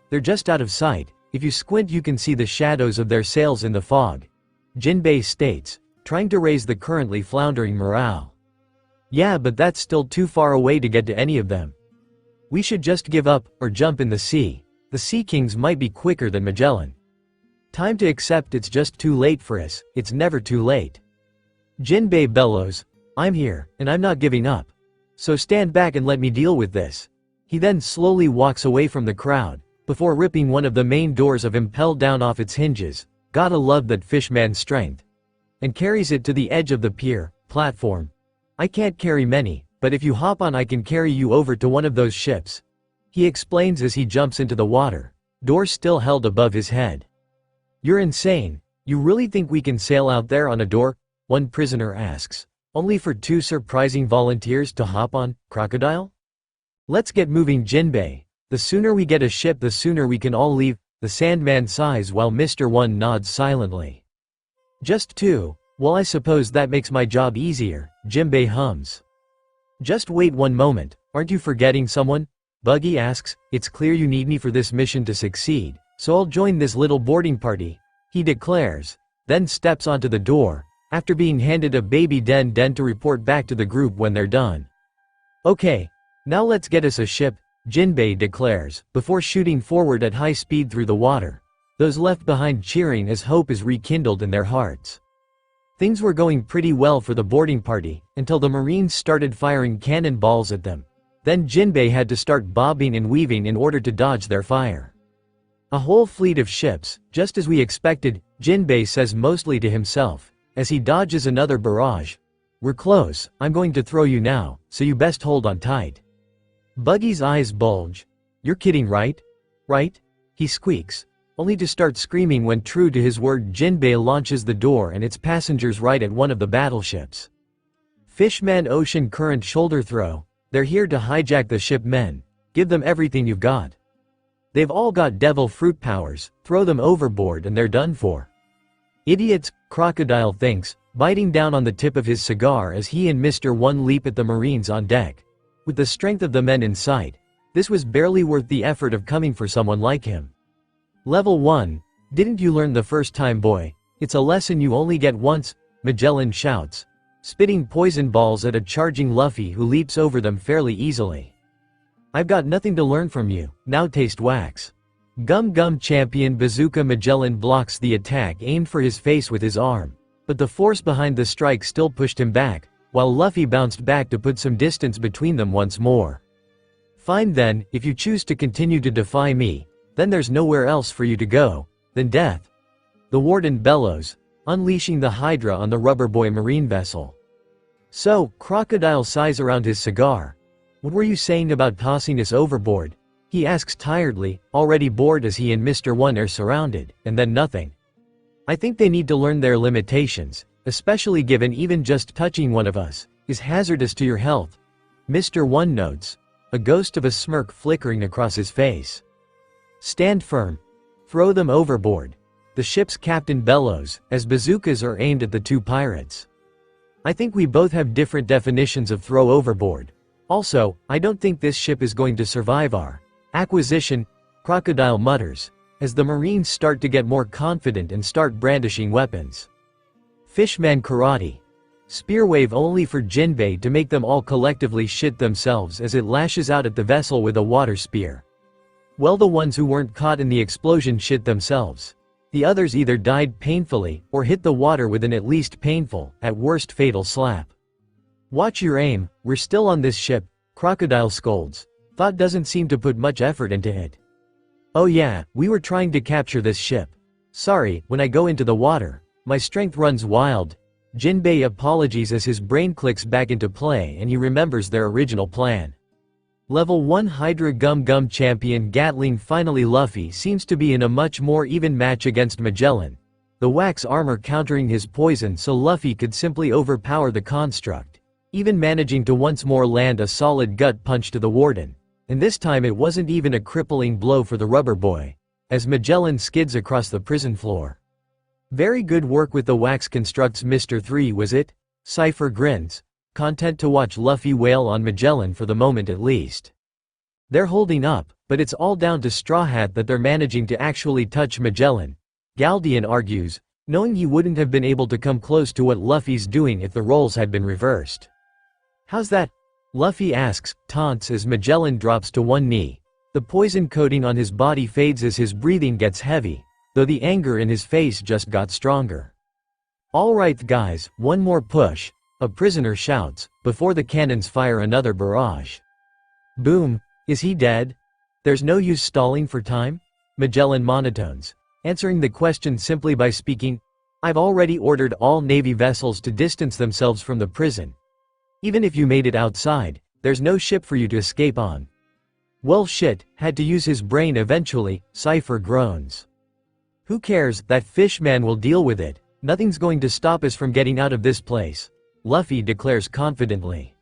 They're just out of sight. If you squint you can see the shadows of their sails in the fog. Jinbei states, trying to raise the currently floundering morale. Yeah, but that's still too far away to get to any of them. We should just give up, or jump in the sea. The Sea Kings might be quicker than Magellan. Time to accept it's just too late for us. It's never too late. Jinbei bellows, I'm here, and I'm not giving up. So stand back and let me deal with this. He then slowly walks away from the crowd, before ripping one of the main doors of Impel down off its hinges, gotta love that fishman's strength, and carries it to the edge of the pier platform. I can't carry many, but if you hop on I can carry you over to one of those ships, he explains as he jumps into the water, door still held above his head. You're insane. You really think we can sail out there on a door? One prisoner asks. Only for 2 surprising volunteers to hop on, Crocodile? Let's get moving, Jinbei. The sooner we get a ship the sooner we can all leave, the Sandman sighs while Mr. One nods silently. Just 2, Well, I suppose that makes my job easier, Jinbei hums. Just wait one moment, aren't you forgetting someone? Buggy asks, it's clear you need me for this mission to succeed, so I'll join this little boarding party, he declares, then steps onto the door, after being handed a baby den to report back to the group when they're done. Okay, now let's get us a ship, Jinbei declares, before shooting forward at high speed through the water, those left behind cheering as hope is rekindled in their hearts. Things were going pretty well for the boarding party, until the Marines started firing cannonballs at them. Then Jinbei had to start bobbing and weaving in order to dodge their fire. A whole fleet of ships, just as we expected, Jinbei says mostly to himself, as he dodges another barrage. We're close, I'm going to throw you now, so you best hold on tight. Buggy's eyes bulge. You're kidding, right? Right? He squeaks, only to start screaming when, true to his word, Jinbei launches the door and its passengers right at one of the battleships. Fishman Ocean Current shoulder throw. They're here to hijack the ship, men. Give them everything you've got. They've all got devil fruit powers, throw them overboard and they're done for. Idiots, Crocodile thinks, biting down on the tip of his cigar as he and Mr. One leap at the Marines on deck. With the strength of the men in sight, this was barely worth the effort of coming for someone like him. Level 1, didn't you learn the first time, boy? It's a lesson you only get once, Magellan shouts, spitting poison balls at a charging Luffy who leaps over them fairly easily. I've got nothing to learn from you, now taste wax. Gum Gum champion Bazooka Magellan blocks the attack aimed for his face with his arm, but the force behind the strike still pushed him back, while Luffy bounced back to put some distance between them once more. Fine then, if you choose to continue to defy me, then there's nowhere else for you to go than death. The warden bellows, unleashing the Hydra on the Rubber Boy marine vessel. So, Crocodile sighs around his cigar. What were you saying about tossing us overboard? He asks tiredly, already bored as he and Mr. One are surrounded, and then nothing. I think they need to learn their limitations, especially given even just touching one of us is hazardous to your health. Mr. One notes, a ghost of a smirk flickering across his face. Stand firm. Throw them overboard. The ship's captain bellows, as bazookas are aimed at the two pirates. I think we both have different definitions of throw overboard. Also, I don't think this ship is going to survive our acquisition, Crocodile mutters, as the Marines start to get more confident and start brandishing weapons. Fishman karate. Spear wave only for Jinbei to make them all collectively shit themselves as it lashes out at the vessel with a water spear. Well, the ones who weren't caught in the explosion shit themselves. The others either died painfully or hit the water with an at least painful, at worst fatal slap. Watch your aim, we're still on this ship, Crocodile scolds. Thought doesn't seem to put much effort into it. Oh yeah, we were trying to capture this ship. Sorry, when I go into the water, my strength runs wild. Jinbei apologies as his brain clicks back into play and he remembers their original plan. Level 1 Hydra Gum Gum champion Gatling finally Luffy seems to be in a much more even match against Magellan, the wax armor countering his poison so Luffy could simply overpower the construct, even managing to once more land a solid gut punch to the warden, and this time it wasn't even a crippling blow for the Rubber Boy, as Magellan skids across the prison floor. Very good work with the wax constructs, Mr. 3, was it? Cypher grins, content to watch Luffy wail on Magellan for the moment at least. They're holding up, but it's all down to Straw Hat that they're managing to actually touch Magellan, Galdian argues, knowing he wouldn't have been able to come close to what Luffy's doing if the roles had been reversed. How's that? Luffy asks, taunts as Magellan drops to one knee. The poison coating on his body fades as his breathing gets heavy, though the anger in his face just got stronger. Alright guys, one more push, a prisoner shouts, before the cannons fire another barrage. Boom, is he dead? There's no use stalling for time? Magellan monotones, answering the question simply by speaking, I've already ordered all Navy vessels to distance themselves from the prison. Even if you made it outside, there's no ship for you to escape on. Well shit, had to use his brain eventually, Cypher groans. Who cares, that fishman will deal with it, nothing's going to stop us from getting out of this place, Luffy declares confidently.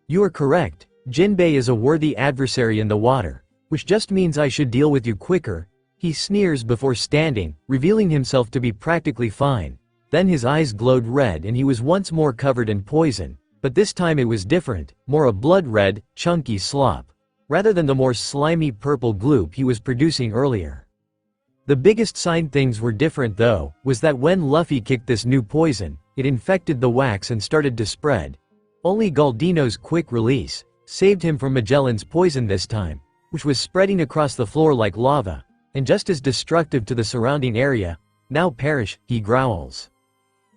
You are correct, Jinbei is a worthy adversary in the water, which just means I should deal with you quicker, he sneers before standing, revealing himself to be practically fine, Then his eyes glowed red and he was once more covered in poison, but this time it was different, more a blood-red, chunky slop, rather than the more slimy purple gloop he was producing earlier. The biggest sign things were different though, was that when Luffy kicked this new poison, it infected the wax and started to spread. Only Galdino's quick release saved him from Magellan's poison this time, which was spreading across the floor like lava, and just as destructive to the surrounding area. Now perish, he growls.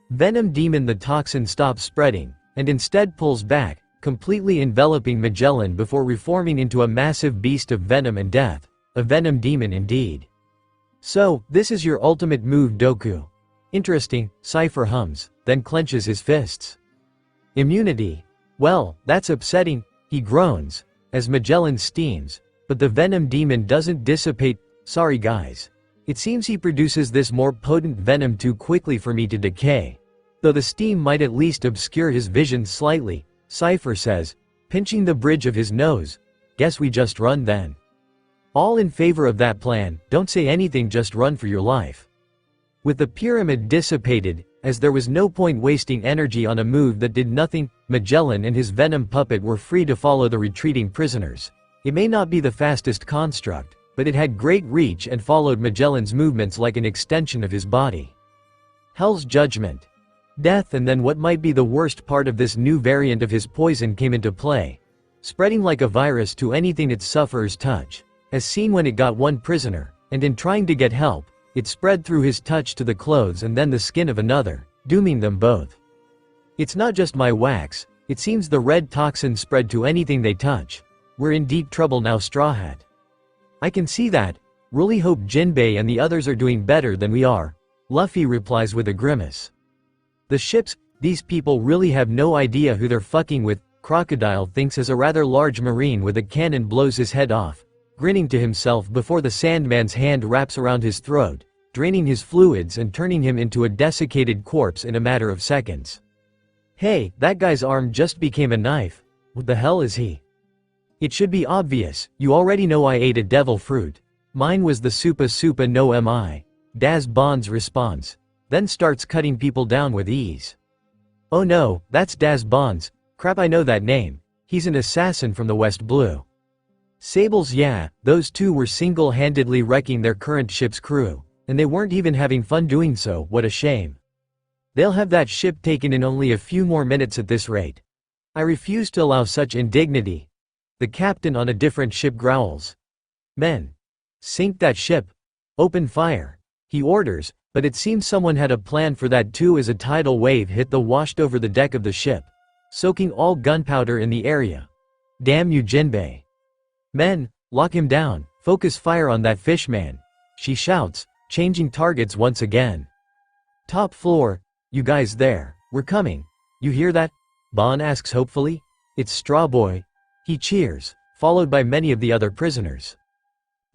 Venom Demon. The toxin stops spreading, and instead pulls back, completely enveloping Magellan before reforming into a massive beast of venom and death. A Venom Demon indeed. So, this is your ultimate move, Doku. Interesting, Cypher hums, then clenches his fists. Immunity. Well, that's upsetting, he groans, as Magellan steams, but the Venom Demon doesn't dissipate. Sorry guys. It seems he produces this more potent venom too quickly for me to decay. Though the steam might at least obscure his vision slightly, Cypher says, pinching the bridge of his nose. Guess we just run then. All in favor of that plan, don't say anything, just run for your life. With the pyramid dissipated, as there was no point wasting energy on a move that did nothing, Magellan and his venom puppet were free to follow the retreating prisoners. It may not be the fastest construct, but it had great reach and followed Magellan's movements like an extension of his body. Hell's Judgment. Death, and then what might be the worst part of this new variant of his poison came into play. Spreading like a virus to anything its sufferers touch, as seen when it got one prisoner, and in trying to get help, it spread through his touch to the clothes and then the skin of another, dooming them both. It's not just my wax, it seems the red toxin spread to anything they touch. We're in deep trouble now, Straw Hat. I can see that. Really hope Jinbei and the others are doing better than we are. Luffy replies with a grimace. The ships, these people really have no idea who they're fucking with. Crocodile thinks as a rather large marine with a cannon blows his head off, grinning to himself before the Sandman's hand wraps around his throat, draining his fluids and turning him into a desiccated corpse in a matter of seconds. Hey, that guy's arm just became a knife. What the hell is he? It should be obvious, you already know I ate a devil fruit. Mine was the Supa Supa no mi. Daz Bonds responds, then starts cutting people down with ease. Oh no, that's Daz Bonds. Crap, I know that name. He's an assassin from the West Blue. Sables. Yeah, those two were single-handedly wrecking their current ship's crew, and they weren't even having fun doing so. What a shame. They'll have that ship taken in only a few more minutes at this rate. I refuse to allow such indignity. The captain on a different ship growls. Men. Sink that ship. Open fire. He orders, but it seems someone had a plan for that too as a tidal wave hit the washed over the deck of the ship, soaking all gunpowder in the area. Damn you, Jinbei. Men, lock him down, focus fire on that fishman. She shouts, changing targets once again. Top floor, you guys there, we're coming. You hear that? Bon asks hopefully. It's Strawboy. He cheers, followed by many of the other prisoners.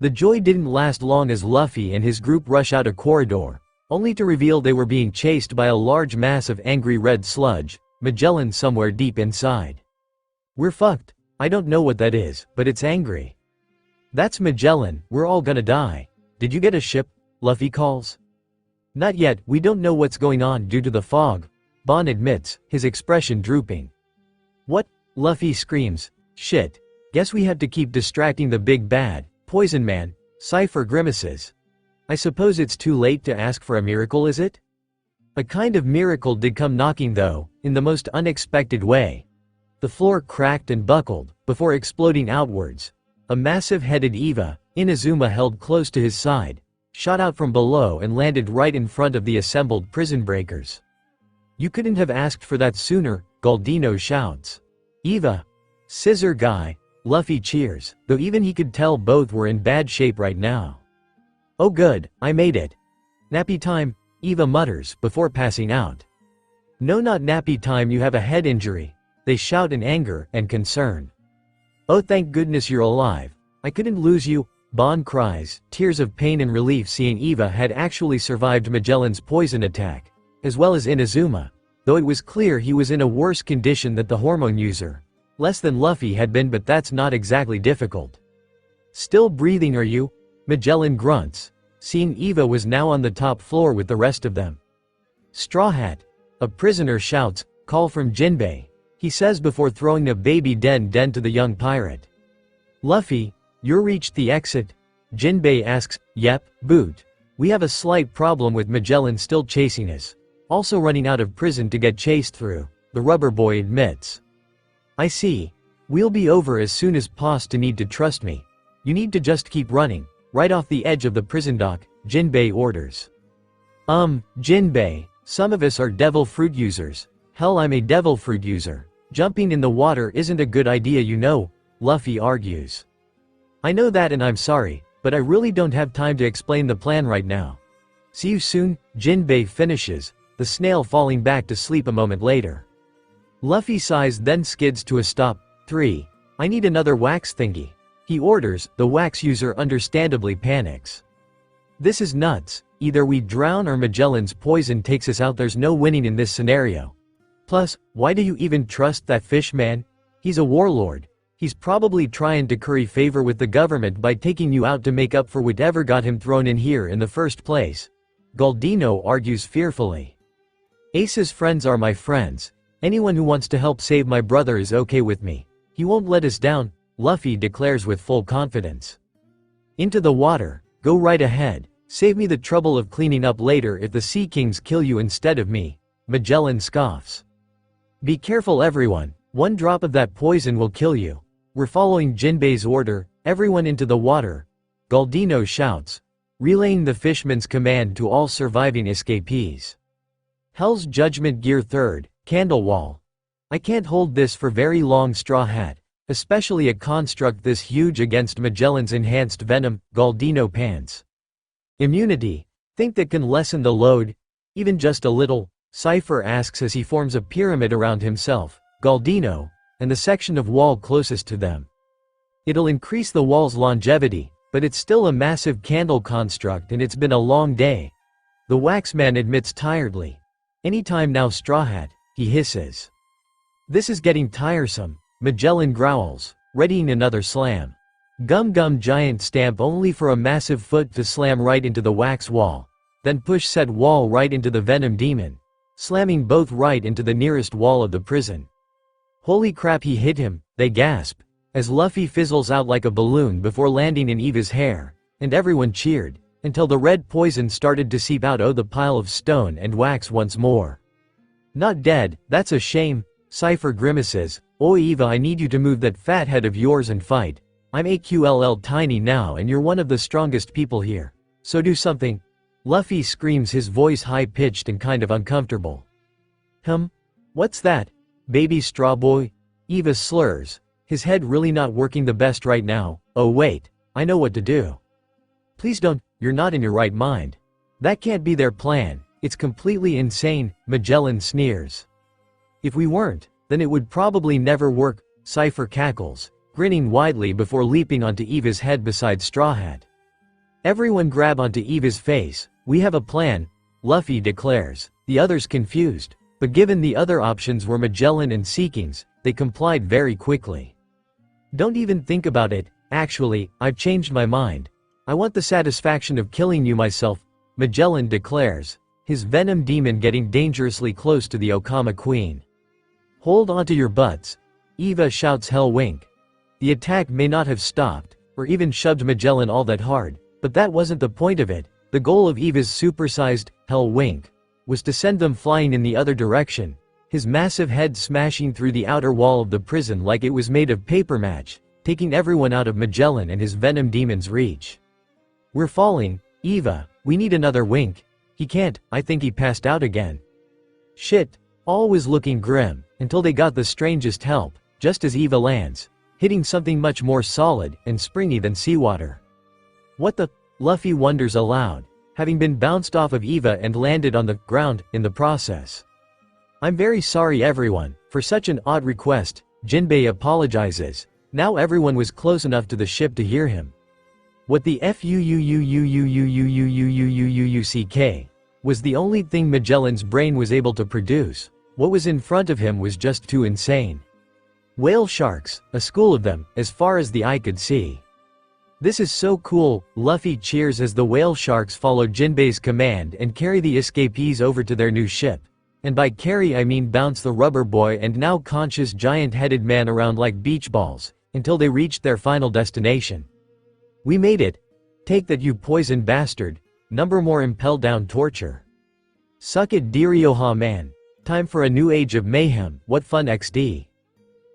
The joy didn't last long as Luffy and his group rush out a corridor, only to reveal they were being chased by a large mass of angry red sludge, Magellan somewhere deep inside. We're fucked. I don't know what that is, but it's angry. That's Magellan, we're all gonna die. Did you get a ship? Luffy calls. Not yet, we don't know what's going on due to the fog, Bon admits, his expression drooping. What? Luffy screams. Shit. Guess we have to keep distracting the big bad, Poison Man. Cypher grimaces. I suppose it's too late to ask for a miracle, is it? A kind of miracle did come knocking though, in the most unexpected way. The floor cracked and buckled, before exploding outwards. A massive-headed Eva, Inazuma held close to his side, shot out from below and landed right in front of the assembled prison breakers. You couldn't have asked for that sooner, Galdino shouts. Eva. Scissor guy. Luffy cheers, though even he could tell both were in bad shape right now. Oh good, I made it. Nappy time, Eva mutters before passing out. No, not nappy time, you have a head injury. They shout in anger and concern. Oh thank goodness you're alive. I couldn't lose you, Bon cries, tears of pain and relief seeing Eva had actually survived Magellan's poison attack, as well as Inazuma, though it was clear he was in a worse condition than the hormone user. Less than Luffy had been, but that's not exactly difficult. Still breathing are you? Magellan grunts, seeing Eva was now on the top floor with the rest of them. Straw Hat. A prisoner shouts, call from Jinbei. He says before throwing a baby den to the young pirate. Luffy, you're reached the exit? Jinbei asks, yep, boot. We have a slight problem with Magellan still chasing us. Also running out of prison to get chased through, the rubber boy admits. I see. We'll be over as soon as pos to need to trust me. You need to just keep running, right off the edge of the prison dock, Jinbei orders. Jinbei, some of us are devil fruit users. Hell, I'm a devil fruit user. Jumping in the water isn't a good idea, you know, Luffy argues. I know that and I'm sorry, but I really don't have time to explain the plan right now. See you soon, Jinbei finishes, the snail falling back to sleep a moment later. Luffy sighs then skids to a stop. 3. I need another wax thingy. He orders, the wax user understandably panics. This is nuts, either we drown or Magellan's poison takes us out, there's no winning in this scenario. Plus, why do you even trust that fish man? He's a warlord. He's probably trying to curry favor with the government by taking you out to make up for whatever got him thrown in here in the first place. Galdino argues fearfully. Ace's friends are my friends. Anyone who wants to help save my brother is okay with me. He won't let us down, Luffy declares with full confidence. Into the water, go right ahead. Save me the trouble of cleaning up later if the Sea Kings kill you instead of me, Magellan scoffs. Be careful everyone, one drop of that poison will kill you. We're following Jinbei's order, everyone into the water, Galdino shouts, relaying the fishman's command to all surviving escapees. Hell's Judgment Gear 3rd, Candle Wall. I can't hold this for very long, Straw Hat, especially a construct this huge against Magellan's enhanced venom, Galdino pants. Immunity, think that can lessen the load? Even just a little, Cypher asks as he forms a pyramid around himself, Galdino, and the section of wall closest to them. It'll increase the wall's longevity, but it's still a massive candle construct and it's been a long day. The waxman admits tiredly. Anytime now, Straw Hat, he hisses. This is getting tiresome, Magellan growls, readying another slam. Gum giant stamp only for a massive foot to slam right into the wax wall, then push said wall right into the venom demon, slamming both right into the nearest wall of the prison. Holy crap, he hit him, they gasp, as Luffy fizzles out like a balloon before landing in Eva's hair, and everyone cheered, until the red poison started to seep out of the pile of stone and wax once more. Not dead, that's a shame, Cypher grimaces. Oi Eva, I need you to move that fat head of yours and fight. I'm AQLL tiny now and you're one of the strongest people here. So do something. Luffy screams, his voice high-pitched and kind of uncomfortable. What's that? Baby straw boy? Eva slurs, his head really not working the best right now. Oh wait, I know what to do. Please don't, you're not in your right mind. That can't be their plan, it's completely insane, Magellan sneers. If we weren't, then it would probably never work, Cypher cackles, grinning widely before leaping onto Eva's head beside Straw Hat. Everyone grab onto Eva's face, we have a plan, Luffy declares, the others confused, but given the other options were Magellan and Sea Kings, they complied very quickly. Don't even think about it, actually, I've changed my mind. I want the satisfaction of killing you myself, Magellan declares, his venom demon getting dangerously close to the Okama Queen. Hold onto your butts, Eva shouts Hell Wink. The attack may not have stopped, or even shoved Magellan all that hard, but that wasn't the point of it. The goal of Eva's supersized Hell Wink was to send them flying in the other direction, his massive head smashing through the outer wall of the prison like it was made of paper match, taking everyone out of Magellan and his venom demon's reach. We're falling, Eva, we need another wink. He can't, I think he passed out again. Shit, all was looking grim, until they got the strangest help, just as Eva lands, hitting something much more solid and springy than seawater. What the? Luffy wonders aloud, having been bounced off of Eva and landed on the ground in the process. I'm very sorry everyone, for such an odd request, Jinbei apologizes. Now everyone was close enough to the ship to hear him. What the fuck was the only thing Magellan's brain was able to produce. What was in front of him was just too insane. Whale sharks, a school of them, as far as the eye could see. This is so cool, Luffy cheers as the whale sharks follow Jinbei's command and carry the escapees over to their new ship. And by carry I mean bounce the rubber boy and now conscious giant-headed man around like beach balls, until they reached their final destination. We made it. Take that you poison bastard, number more impel down torture. Suck it Dirioha man. Time for a new age of mayhem, what fun XD.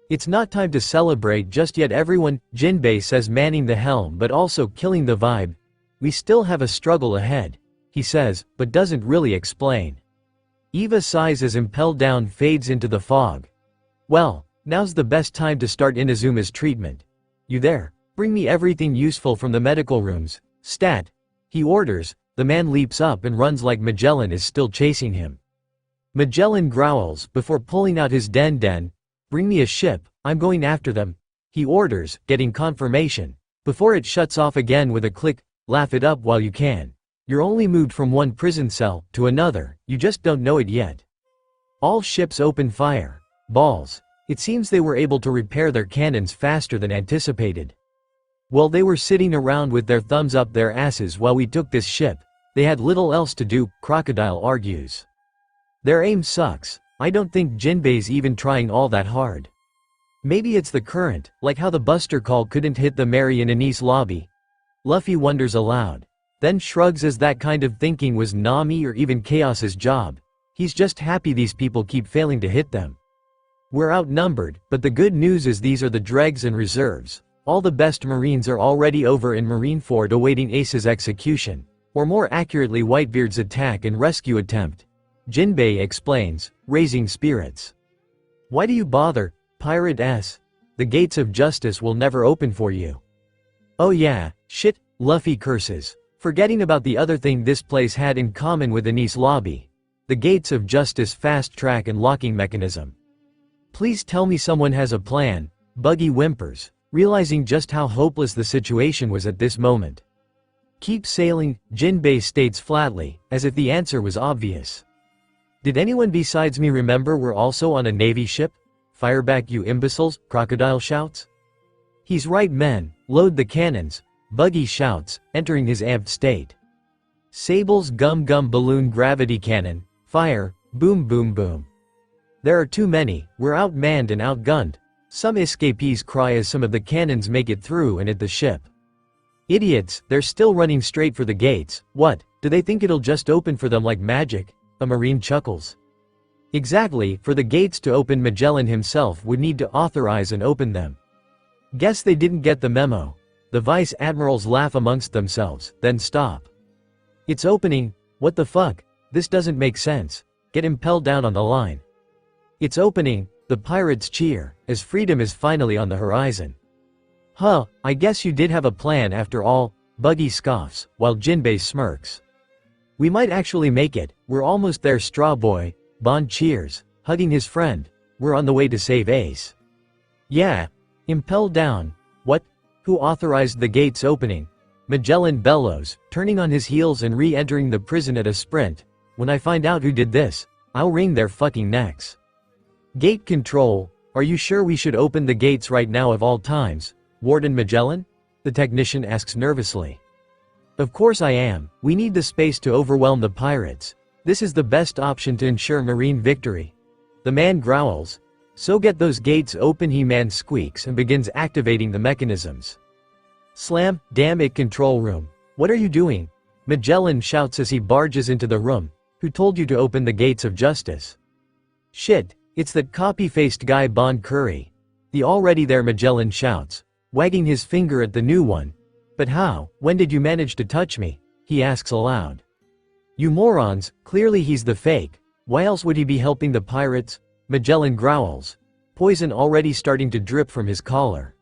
It's not time to celebrate just yet everyone, Jinbei says manning the helm but also killing the vibe. We still have a struggle ahead, he says, but doesn't really explain. Eva sighs as impel down fades into the fog. Well, now's the best time to start Inazuma's treatment. You there? Bring me everything useful from the medical rooms. Stat. He orders. The man leaps up and runs like Magellan is still chasing him. Magellan growls before pulling out his den. Bring me a ship, I'm going after them. He orders, getting confirmation. Before it shuts off again with a click, laugh it up while you can. You're only moved from one prison cell to another, you just don't know it yet. All ships open fire. Balls. It seems they were able to repair their cannons faster than anticipated. While they were sitting around with their thumbs up their asses while we took this ship, they had little else to do, Crocodile argues. Their aim sucks. I don't think Jinbei's even trying all that hard. Maybe it's the current, like how the Buster call couldn't hit the Mary in Anise lobby. Luffy wonders aloud. Then shrugs as that kind of thinking was Nami or even Chaos's job. He's just happy these people keep failing to hit them. We're outnumbered, but the good news is these are the dregs and reserves. All the best Marines are already over in Marineford awaiting Ace's execution, or more accurately Whitebeard's attack and rescue attempt. Jinbei explains, raising spirits. Why do you bother, Pirate S? The gates of justice will never open for you. Oh yeah, shit, Luffy curses, forgetting about the other thing this place had in common with Anise lobby. The gates of justice fast track and locking mechanism. Please tell me someone has a plan, Buggy whimpers, realizing just how hopeless the situation was at this moment. Keep sailing, Jinbei states flatly, as if the answer was obvious. Did anyone besides me remember we're also on a Navy ship? Fire back you imbeciles, Crocodile shouts. He's right men, load the cannons, Buggy shouts, entering his amped state. Sable's gum balloon gravity cannon, fire, boom boom boom. There are too many, we're outmanned and outgunned. Some escapees cry as some of the cannons make it through and hit the ship. Idiots, they're still running straight for the gates. What, do they think it'll just open for them like magic? A Marine chuckles. Exactly, for the gates to open Magellan himself would need to authorize and open them. Guess they didn't get the memo. The vice admirals laugh amongst themselves, then stop. It's opening, what the fuck, this doesn't make sense. Get impelled down on the line. It's opening, the pirates cheer, as freedom is finally on the horizon. Huh, I guess you did have a plan after all, Buggy scoffs, while Jinbei smirks. We might actually make it, we're almost there Straw Boy, Bond cheers, hugging his friend, we're on the way to save Ace. Yeah. Impel down. What? Who authorized the gates opening? Magellan bellows, turning on his heels and re-entering the prison at a sprint. When I find out who did this, I'll wring their fucking necks. Gate control, are you sure we should open the gates right now of all times, Warden Magellan? The technician asks nervously. Of course I am, we need the space to overwhelm the pirates. This is the best option to ensure Marine victory. The man growls. So get those gates open, He-Man squeaks and begins activating the mechanisms. Slam, damn it control room. What are you doing? Magellan shouts as he barges into the room. Who told you to open the gates of justice? Shit, it's that copy-faced guy Bond Curry. The already there Magellan shouts, wagging his finger at the new one. But how, when did you manage to touch me? He asks aloud. You morons, clearly he's the fake. Why else would he be helping the pirates? Magellan growls. Poison already starting to drip from his collar.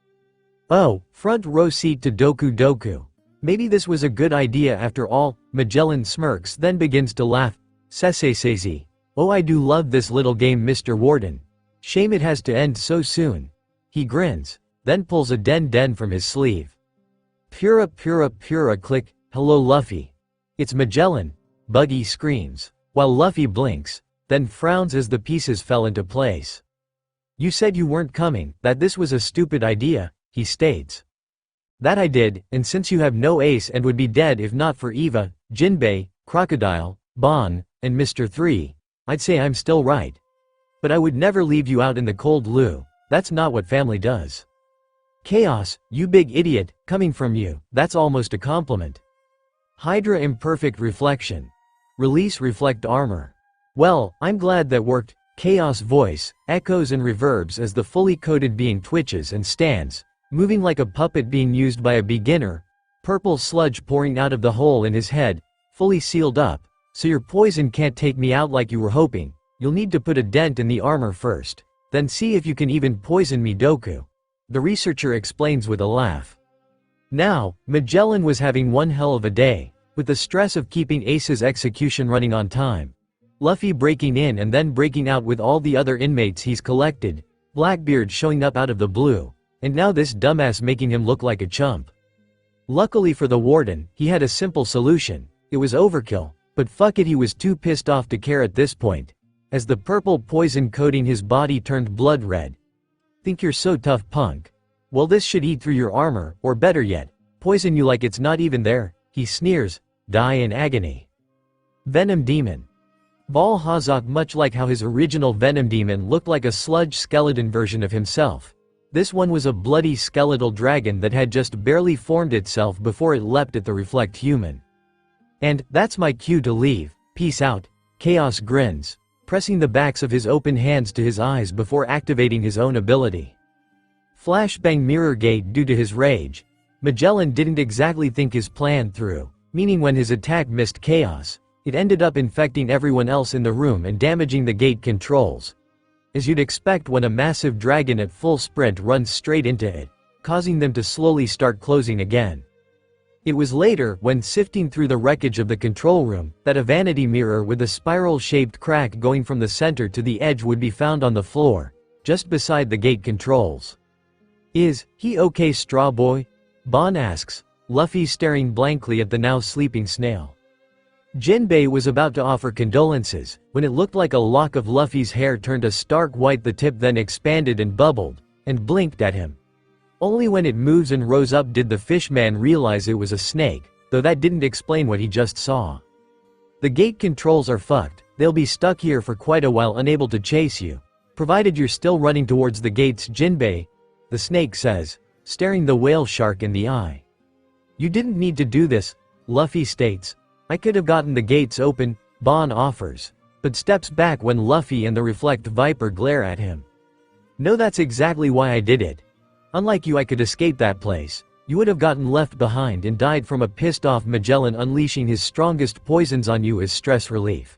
Oh, front row seat to Doku. Maybe this was a good idea after all, Magellan smirks then begins to laugh. Sesei. Oh, I do love this little game, Mr. Warden. Shame it has to end so soon. He grins, then pulls a den from his sleeve. Pura click, hello Luffy. It's Magellan, Buggy screams, while Luffy blinks, then frowns as the pieces fell into place. You said you weren't coming, that this was a stupid idea, he states. That I did, and since you have no ace and would be dead if not for Eva, Jinbei, Crocodile, Bon, and Mr. 3, I'd say I'm still right. But I would never leave you out in the cold, Lou. That's not what family does. Chaos, you big idiot, coming from you, that's almost a compliment. Hydra imperfect reflection. Release reflect armor. Well, I'm glad that worked. Chaos voice, echoes and reverbs as the fully coded being twitches and stands, moving like a puppet being used by a beginner, purple sludge pouring out of the hole in his head, fully sealed up, so your poison can't take me out like you were hoping. You'll need to put a dent in the armor first, then see if you can even poison me, Doku. The researcher explains with a laugh. Now, Magellan was having one hell of a day, with the stress of keeping Ace's execution running on time. Luffy breaking in and then breaking out with all the other inmates he's collected, Blackbeard showing up out of the blue, and now this dumbass making him look like a chump. Luckily for the warden, he had a simple solution. It was overkill, but fuck it, he was too pissed off to care at this point, as the purple poison coating his body turned blood red. Think you're so tough, punk? Well, this should eat through your armor, or better yet, poison you like it's not even there, he sneers, die in agony. Venom Demon. Bal Hazak, much like how his original Venom Demon looked like a sludge skeleton version of himself. This one was a bloody skeletal dragon that had just barely formed itself before it leapt at the Reflect human. And, that's my cue to leave, peace out, Chaos grins, pressing the backs of his open hands to his eyes before activating his own ability. Flashbang Mirror Gate. Due to his rage, Magellan didn't exactly think his plan through, meaning when his attack missed Chaos, it ended up infecting everyone else in the room and damaging the gate controls. As you'd expect when a massive dragon at full sprint runs straight into it, causing them to slowly start closing again. It was later, when sifting through the wreckage of the control room, that a vanity mirror with a spiral-shaped crack going from the center to the edge would be found on the floor, just beside the gate controls. Is he okay, Straw Boy? Bon asks, Luffy staring blankly at the now sleeping snail. Jinbei was about to offer condolences, when it looked like a lock of Luffy's hair turned a stark white. The tip then expanded and bubbled, and blinked at him. Only when it moves and rose up did the fishman realize it was a snake, though that didn't explain what he just saw. The gate controls are fucked, they'll be stuck here for quite a while, unable to chase you, provided you're still running towards the gates, Jinbei, the snake says, staring the whale shark in the eye. You didn't need to do this, Luffy states. I could have gotten the gates open, Bon offers, but steps back when Luffy and the Reflect Viper glare at him. No, that's exactly why I did it. Unlike you, I could escape that place. You would have gotten left behind and died from a pissed off Magellan unleashing his strongest poisons on you as stress relief.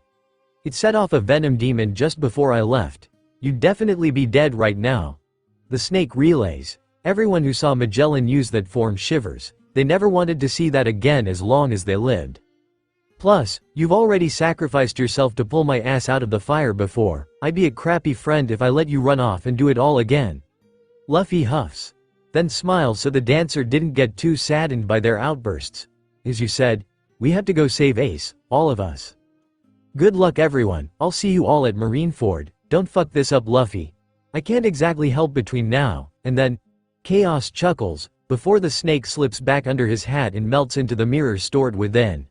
It set off a Venom Demon just before I left. You'd definitely be dead right now. The snake relays. Everyone who saw Magellan use that form shivers. They never wanted to see that again as long as they lived. Plus, you've already sacrificed yourself to pull my ass out of the fire before. I'd be a crappy friend if I let you run off and do it all again. Luffy huffs, then smiles so the dancer didn't get too saddened by their outbursts. As you said, we have to go save Ace, all of us. Good luck everyone, I'll see you all at Marineford. Don't fuck this up, Luffy. I can't exactly help between now and then. Chaos chuckles, before the snake slips back under his hat and melts into the mirror stored within.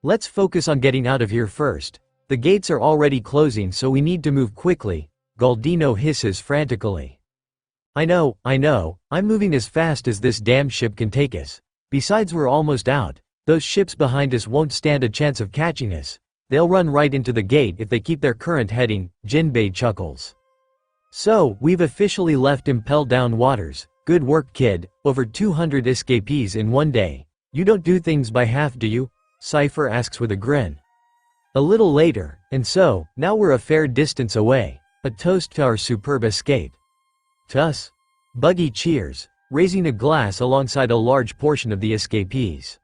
Let's focus on getting out of here first. The gates are already closing, so we need to move quickly, Galdino hisses frantically. I know, I'm moving as fast as this damn ship can take us. Besides, we're almost out. Those ships behind us won't stand a chance of catching us. They'll run right into the gate if they keep their current heading, Jinbei chuckles. So, we've officially left Impel Down waters. Good work, kid. Over 200 escapees in one day. You don't do things by half, do you? Cypher asks with a grin. A little later, and so, now we're a fair distance away. A toast to our superb escape. To us. Buggy cheers, raising a glass alongside a large portion of the escapees.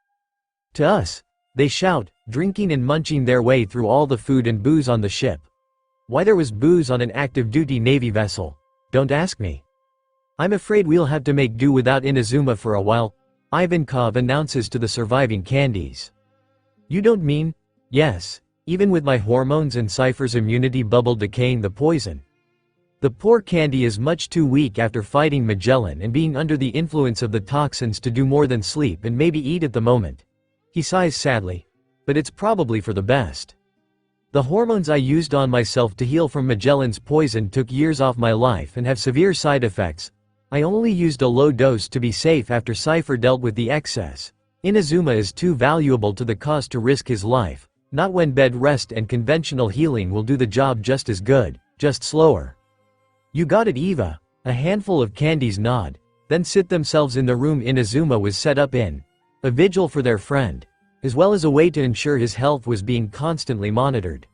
To us. They shout, drinking and munching their way through all the food and booze on the ship. Why there was booze on an active-duty Navy vessel? Don't ask me. I'm afraid we'll have to make do without Inazuma for a while, Ivankov announces to the surviving candies. You don't mean? Yes, even with my hormones and Cypher's immunity bubble decaying the poison. The poor Candy is much too weak after fighting Magellan and being under the influence of the toxins to do more than sleep and maybe eat at the moment. He sighs sadly. But it's probably for the best. The hormones I used on myself to heal from Magellan's poison took years off my life and have severe side effects. I only used a low dose to be safe after Cypher dealt with the excess. Inazuma is too valuable to the cause to risk his life, not when bed rest and conventional healing will do the job just as good, just slower. You got it, Eva. A handful of candies nod, then sit themselves in the room Inazuma was set up in. A vigil for their friend, as well as a way to ensure his health was being constantly monitored.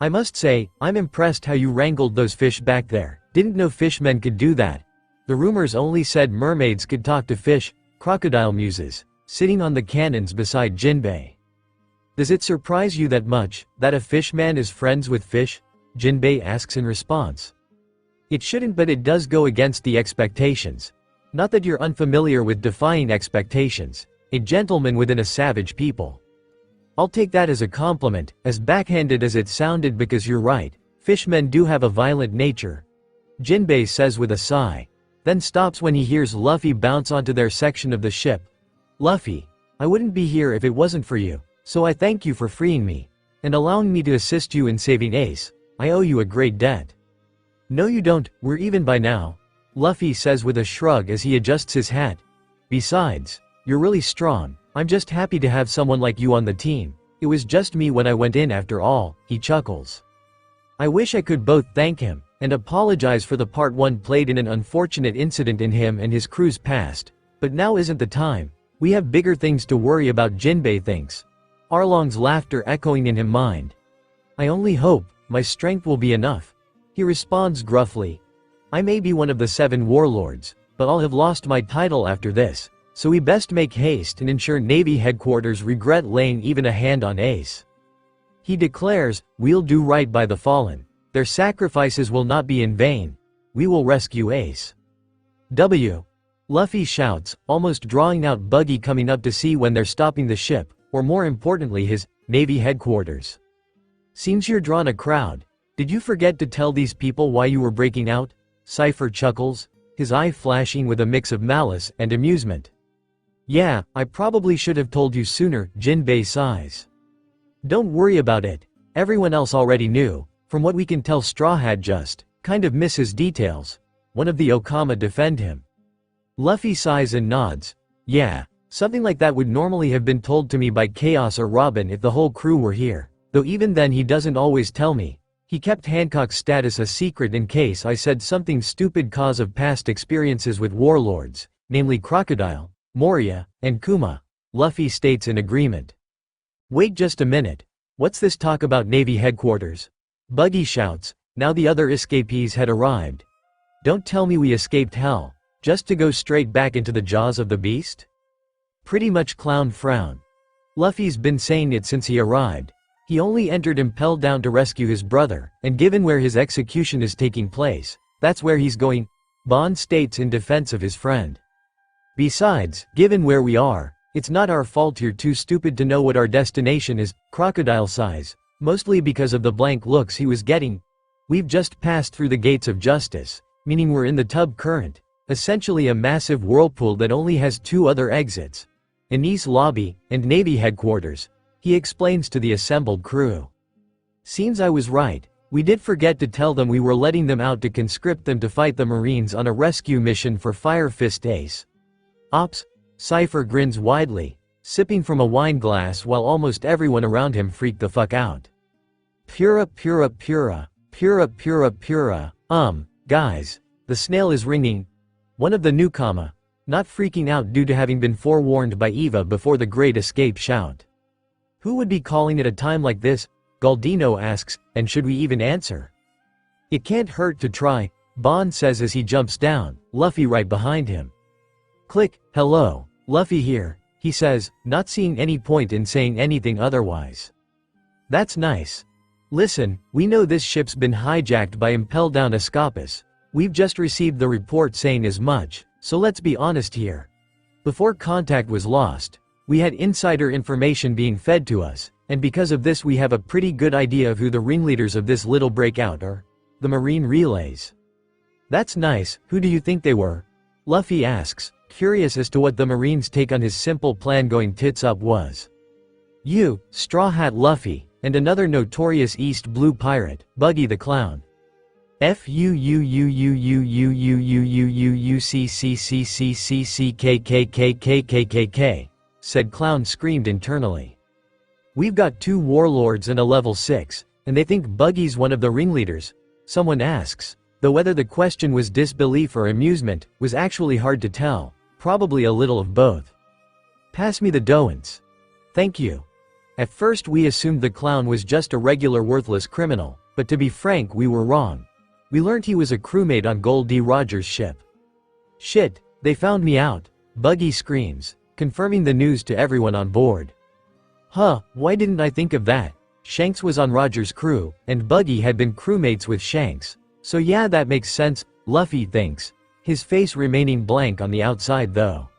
I must say, I'm impressed how you wrangled those fish back there. Didn't know fishmen could do that. The rumors only said mermaids could talk to fish, crocodile muses, sitting on the cannons beside Jinbei. Does it surprise you that much, that a fishman is friends with fish? Jinbei asks in response. It shouldn't, but it does go against the expectations. Not that you're unfamiliar with defying expectations. A gentleman within a savage people. I'll take that as a compliment, as backhanded as it sounded, because you're right, fishmen do have a violent nature. Jinbei says with a sigh, then stops when he hears Luffy bounce onto their section of the ship. Luffy, I wouldn't be here if it wasn't for you, so I thank you for freeing me, and allowing me to assist you in saving Ace. I owe you a great debt. No you don't, we're even by now, Luffy says with a shrug as he adjusts his hat. Besides, you're really strong. I'm just happy to have someone like you on the team. It was just me when I went in after all, he chuckles. I wish I could both thank him and apologize for the part one played in an unfortunate incident in him and his crew's past, but now isn't the time. We have bigger things to worry about, Jinbei thinks. Arlong's laughter echoing in his mind. I only hope my strength will be enough. He responds gruffly. I may be one of the 7 warlords, but I'll have lost my title after this. So we best make haste and ensure Navy headquarters regret laying even a hand on Ace. He declares, we'll do right by the fallen. Their sacrifices will not be in vain. We will rescue Ace. Luffy shouts, almost drawing out Buggy coming up to see when they're stopping the ship, or more importantly his Navy headquarters. Seems you're drawn a crowd. Did you forget to tell these people why you were breaking out? Cypher chuckles, his eye flashing with a mix of malice and amusement. Yeah, I probably should have told you sooner, Jinbei sighs. Don't worry about it. Everyone else already knew. From what we can tell, Straw Hat just kind of misses details. One of the Okama defend him. Luffy sighs and nods. Yeah, something like that would normally have been told to me by Chaos or Robin if the whole crew were here. Though even then he doesn't always tell me. He kept Hancock's status a secret in case I said something stupid cause of past experiences with warlords, namely Crocodile, Moria, and Kuma. Luffy states in agreement. Wait just a minute. What's this talk about Navy headquarters? Buggy shouts, now the other escapees had arrived. Don't tell me we escaped hell, just to go straight back into the jaws of the beast? Pretty much. Clown frown. Luffy's been saying it since he arrived. He only entered Impel Down to rescue his brother, and given where his execution is taking place, that's where he's going, Bond states in defense of his friend. Besides, given where we are, it's not our fault you're too stupid to know what our destination is, Crocodile sighs, mostly because of the blank looks he was getting. We've just passed through the gates of justice, meaning we're in the tub current, essentially a massive whirlpool that only has 2 other exits. Anise lobby, and Navy headquarters, he explains to the assembled crew. Seems I was right, we did forget to tell them we were letting them out to conscript them to fight the Marines on a rescue mission for Fire Fist Ace. Ops? Cypher grins widely, sipping from a wine glass while almost everyone around him freaked the fuck out. Pura. Guys, the snail is ringing. One of the newcomer, not freaking out due to having been forewarned by Eva before the great escape shout. Who would be calling at a time like this? Galdino asks, and should we even answer? It can't hurt to try, Bond says as he jumps down, Luffy right behind him. Click, hello, Luffy here, he says, not seeing any point in saying anything otherwise. That's nice. Listen, we know this ship's been hijacked by Impel Down Escapus. We've just received the report saying as much, so let's be honest here. Before contact was lost, we had insider information being fed to us, and because of this we have a pretty good idea of who the ringleaders of this little breakout are. The Marine relays. That's nice, who do you think they were? Luffy asks, curious as to what the Marine's take on his simple plan going tits up was. You, Straw Hat Luffy, and another notorious East Blue pirate, Buggy the Clown. FUUUUUUUUUUUCCCCCCKKKKKKKK, said Clown screamed internally. We've got 2 warlords and a level 6, and they think Buggy's one of the ringleaders, someone asks, though whether the question was disbelief or amusement, was actually hard to tell, probably a little of both. Pass me the doughnuts. Thank you. At first we assumed the Clown was just a regular worthless criminal, but to be frank we were wrong. We learned he was a crewmate on Gold D. Rogers' ship. Shit, they found me out, Buggy screams, confirming the news to everyone on board. Huh, why didn't I think of that? Shanks was on Rogers' crew, and Buggy had been crewmates with Shanks. So yeah, that makes sense, Luffy thinks, his face remaining blank on the outside though.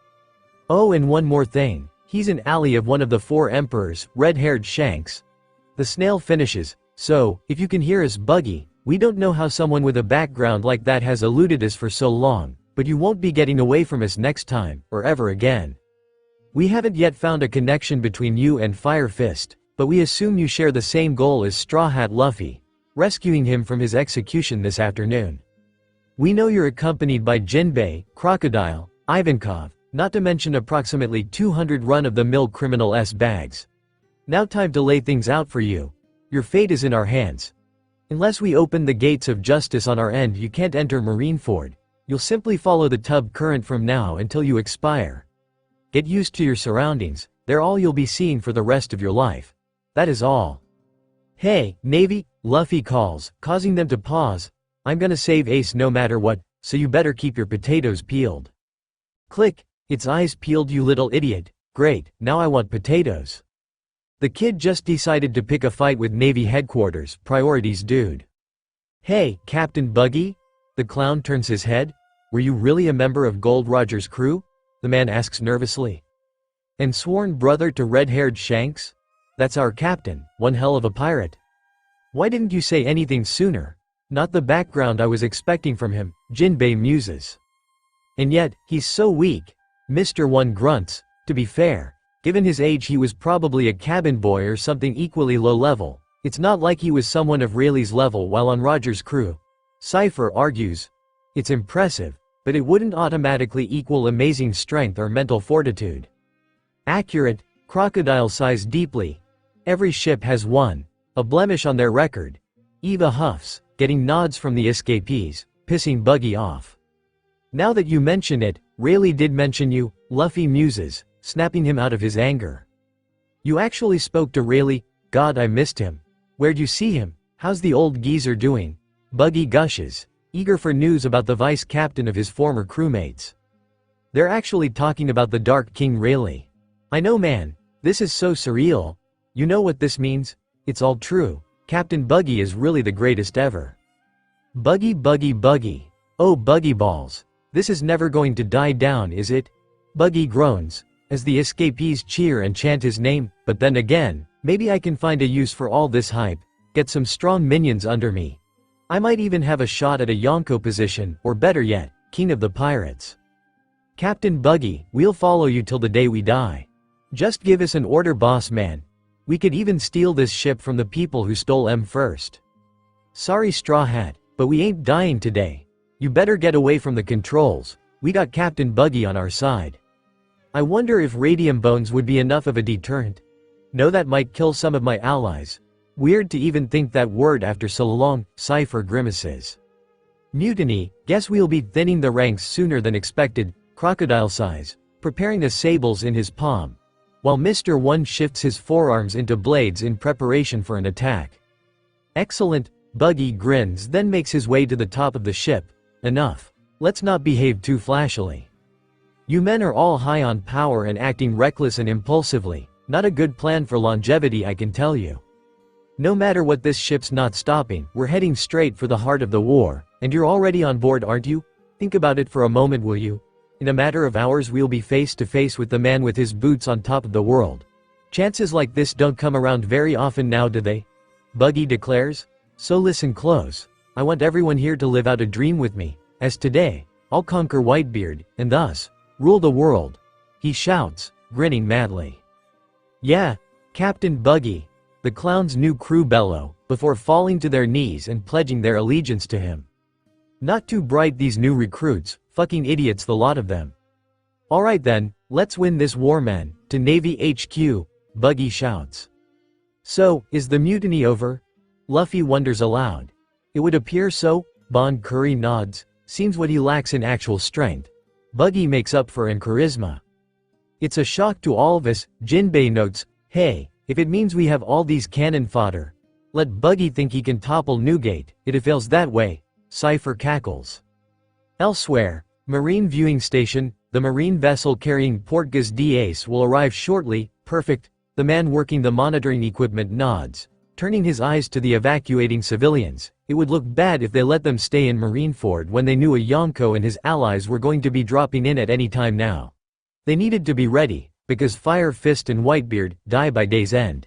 Oh, and one more thing, he's an ally of one of the 4 emperors, red-haired Shanks. The snail finishes, so, if you can hear us Buggy, we don't know how someone with a background like that has eluded us for so long, but you won't be getting away from us next time, or ever again. We haven't yet found a connection between you and Fire Fist, but we assume you share the same goal as Straw Hat Luffy, rescuing him from his execution this afternoon. We know you're accompanied by Jinbei, Crocodile, Ivankov, not to mention approximately 200 run-of-the-mill criminal S-bags. Now time to lay things out for you. Your fate is in our hands. Unless we open the gates of justice on our end, you can't enter Marineford. You'll simply follow the tub current from now until you expire. Get used to your surroundings, they're all you'll be seeing for the rest of your life. That is all. Hey, Navy, Luffy calls, causing them to pause. I'm gonna save Ace no matter what, so you better keep your potatoes peeled. Click, its eyes peeled, you little idiot. Great, now I want potatoes. The kid just decided to pick a fight with Navy headquarters, priorities dude. Hey, Captain Buggy? The Clown turns his head. Were you really a member of Gold Roger's crew? The man asks nervously. And sworn brother to red-haired Shanks? That's our captain, one hell of a pirate. Why didn't you say anything sooner? Not the background I was expecting from him, Jinbei muses. And yet, he's so weak. Mr. One grunts. To be fair, given his age he was probably a cabin boy or something equally low level. It's not like he was someone of Rayleigh's level while on Roger's crew. Cypher argues. It's impressive, but it wouldn't automatically equal amazing strength or mental fortitude. Accurate, Crocodile sighs deeply. Every ship has one. A blemish on their record. Eva huffs, getting nods from the escapees, pissing Buggy off. Now that you mention it, Rayleigh did mention you, Luffy muses, snapping him out of his anger. You actually spoke to Rayleigh? God, I missed him. Where'd you see him? How's the old geezer doing? Buggy gushes, eager for news about the vice captain of his former crewmates. They're actually talking about the Dark King Rayleigh. I know, man, this is so surreal. You know what this means? It's all true. Captain Buggy is really the greatest ever. Buggy, Buggy, Buggy. Oh, Buggy balls. This is never going to die down, is it? Buggy groans, as the escapees cheer and chant his name, but then again, maybe I can find a use for all this hype, get some strong minions under me. I might even have a shot at a Yonko position, or better yet, King of the Pirates. Captain Buggy, we'll follow you till the day we die. Just give us an order, boss man. We could even steal this ship from the people who stole M first. Sorry, Straw Hat, but we ain't dying today. You better get away from the controls. We got Captain Buggy on our side. I wonder if radium bones would be enough of a deterrent. No, that might kill some of my allies. Weird to even think that word after so long, Cypher grimaces. Mutiny, guess we'll be thinning the ranks sooner than expected, Crocodile sighs, preparing the sables in his palm, while Mr. One shifts his forearms into blades in preparation for an attack. Excellent, Buggy grins, then makes his way to the top of the ship. Enough. Let's not behave too flashily. You men are all high on power and acting reckless and impulsively. Not a good plan for longevity, I can tell you. No matter what, this ship's not stopping. We're heading straight for the heart of the war, and you're already on board, aren't you? Think about it for a moment, will you? In a matter of hours we'll be face to face with the man with his boots on top of the world. Chances like this don't come around very often now, do they? Buggy declares. So listen close. I want everyone here to live out a dream with me. as today, I'll conquer Whitebeard, and thus, rule the world," he shouts, grinning madly. "Yeah, Captain Buggy," the clown's new crew bellow, before falling to their knees and pledging their allegiance to him. Not too bright these new recruits, fucking idiots the lot of them. "Alright then, let's win this war, man," to Navy HQ, Buggy shouts. "So, is the mutiny over?" Luffy wonders aloud. "It would appear so," Bon Curry nods, seems what he lacks in actual strength, Buggy makes up for in charisma. "It's a shock to all of us," Jinbei notes, "Hey, if it means we have all these cannon fodder, let Buggy think he can topple Newgate, it fails that way," Cypher cackles. Elsewhere, Marine Viewing Station, the marine vessel carrying Portgas d'Ace will arrive shortly, perfect, the man working the monitoring equipment nods, turning his eyes to the evacuating civilians. It would look bad if they let them stay in Marineford when they knew a Yonko and his allies were going to be dropping in at any time now. They needed to be ready, because Fire Fist and Whitebeard die by day's end.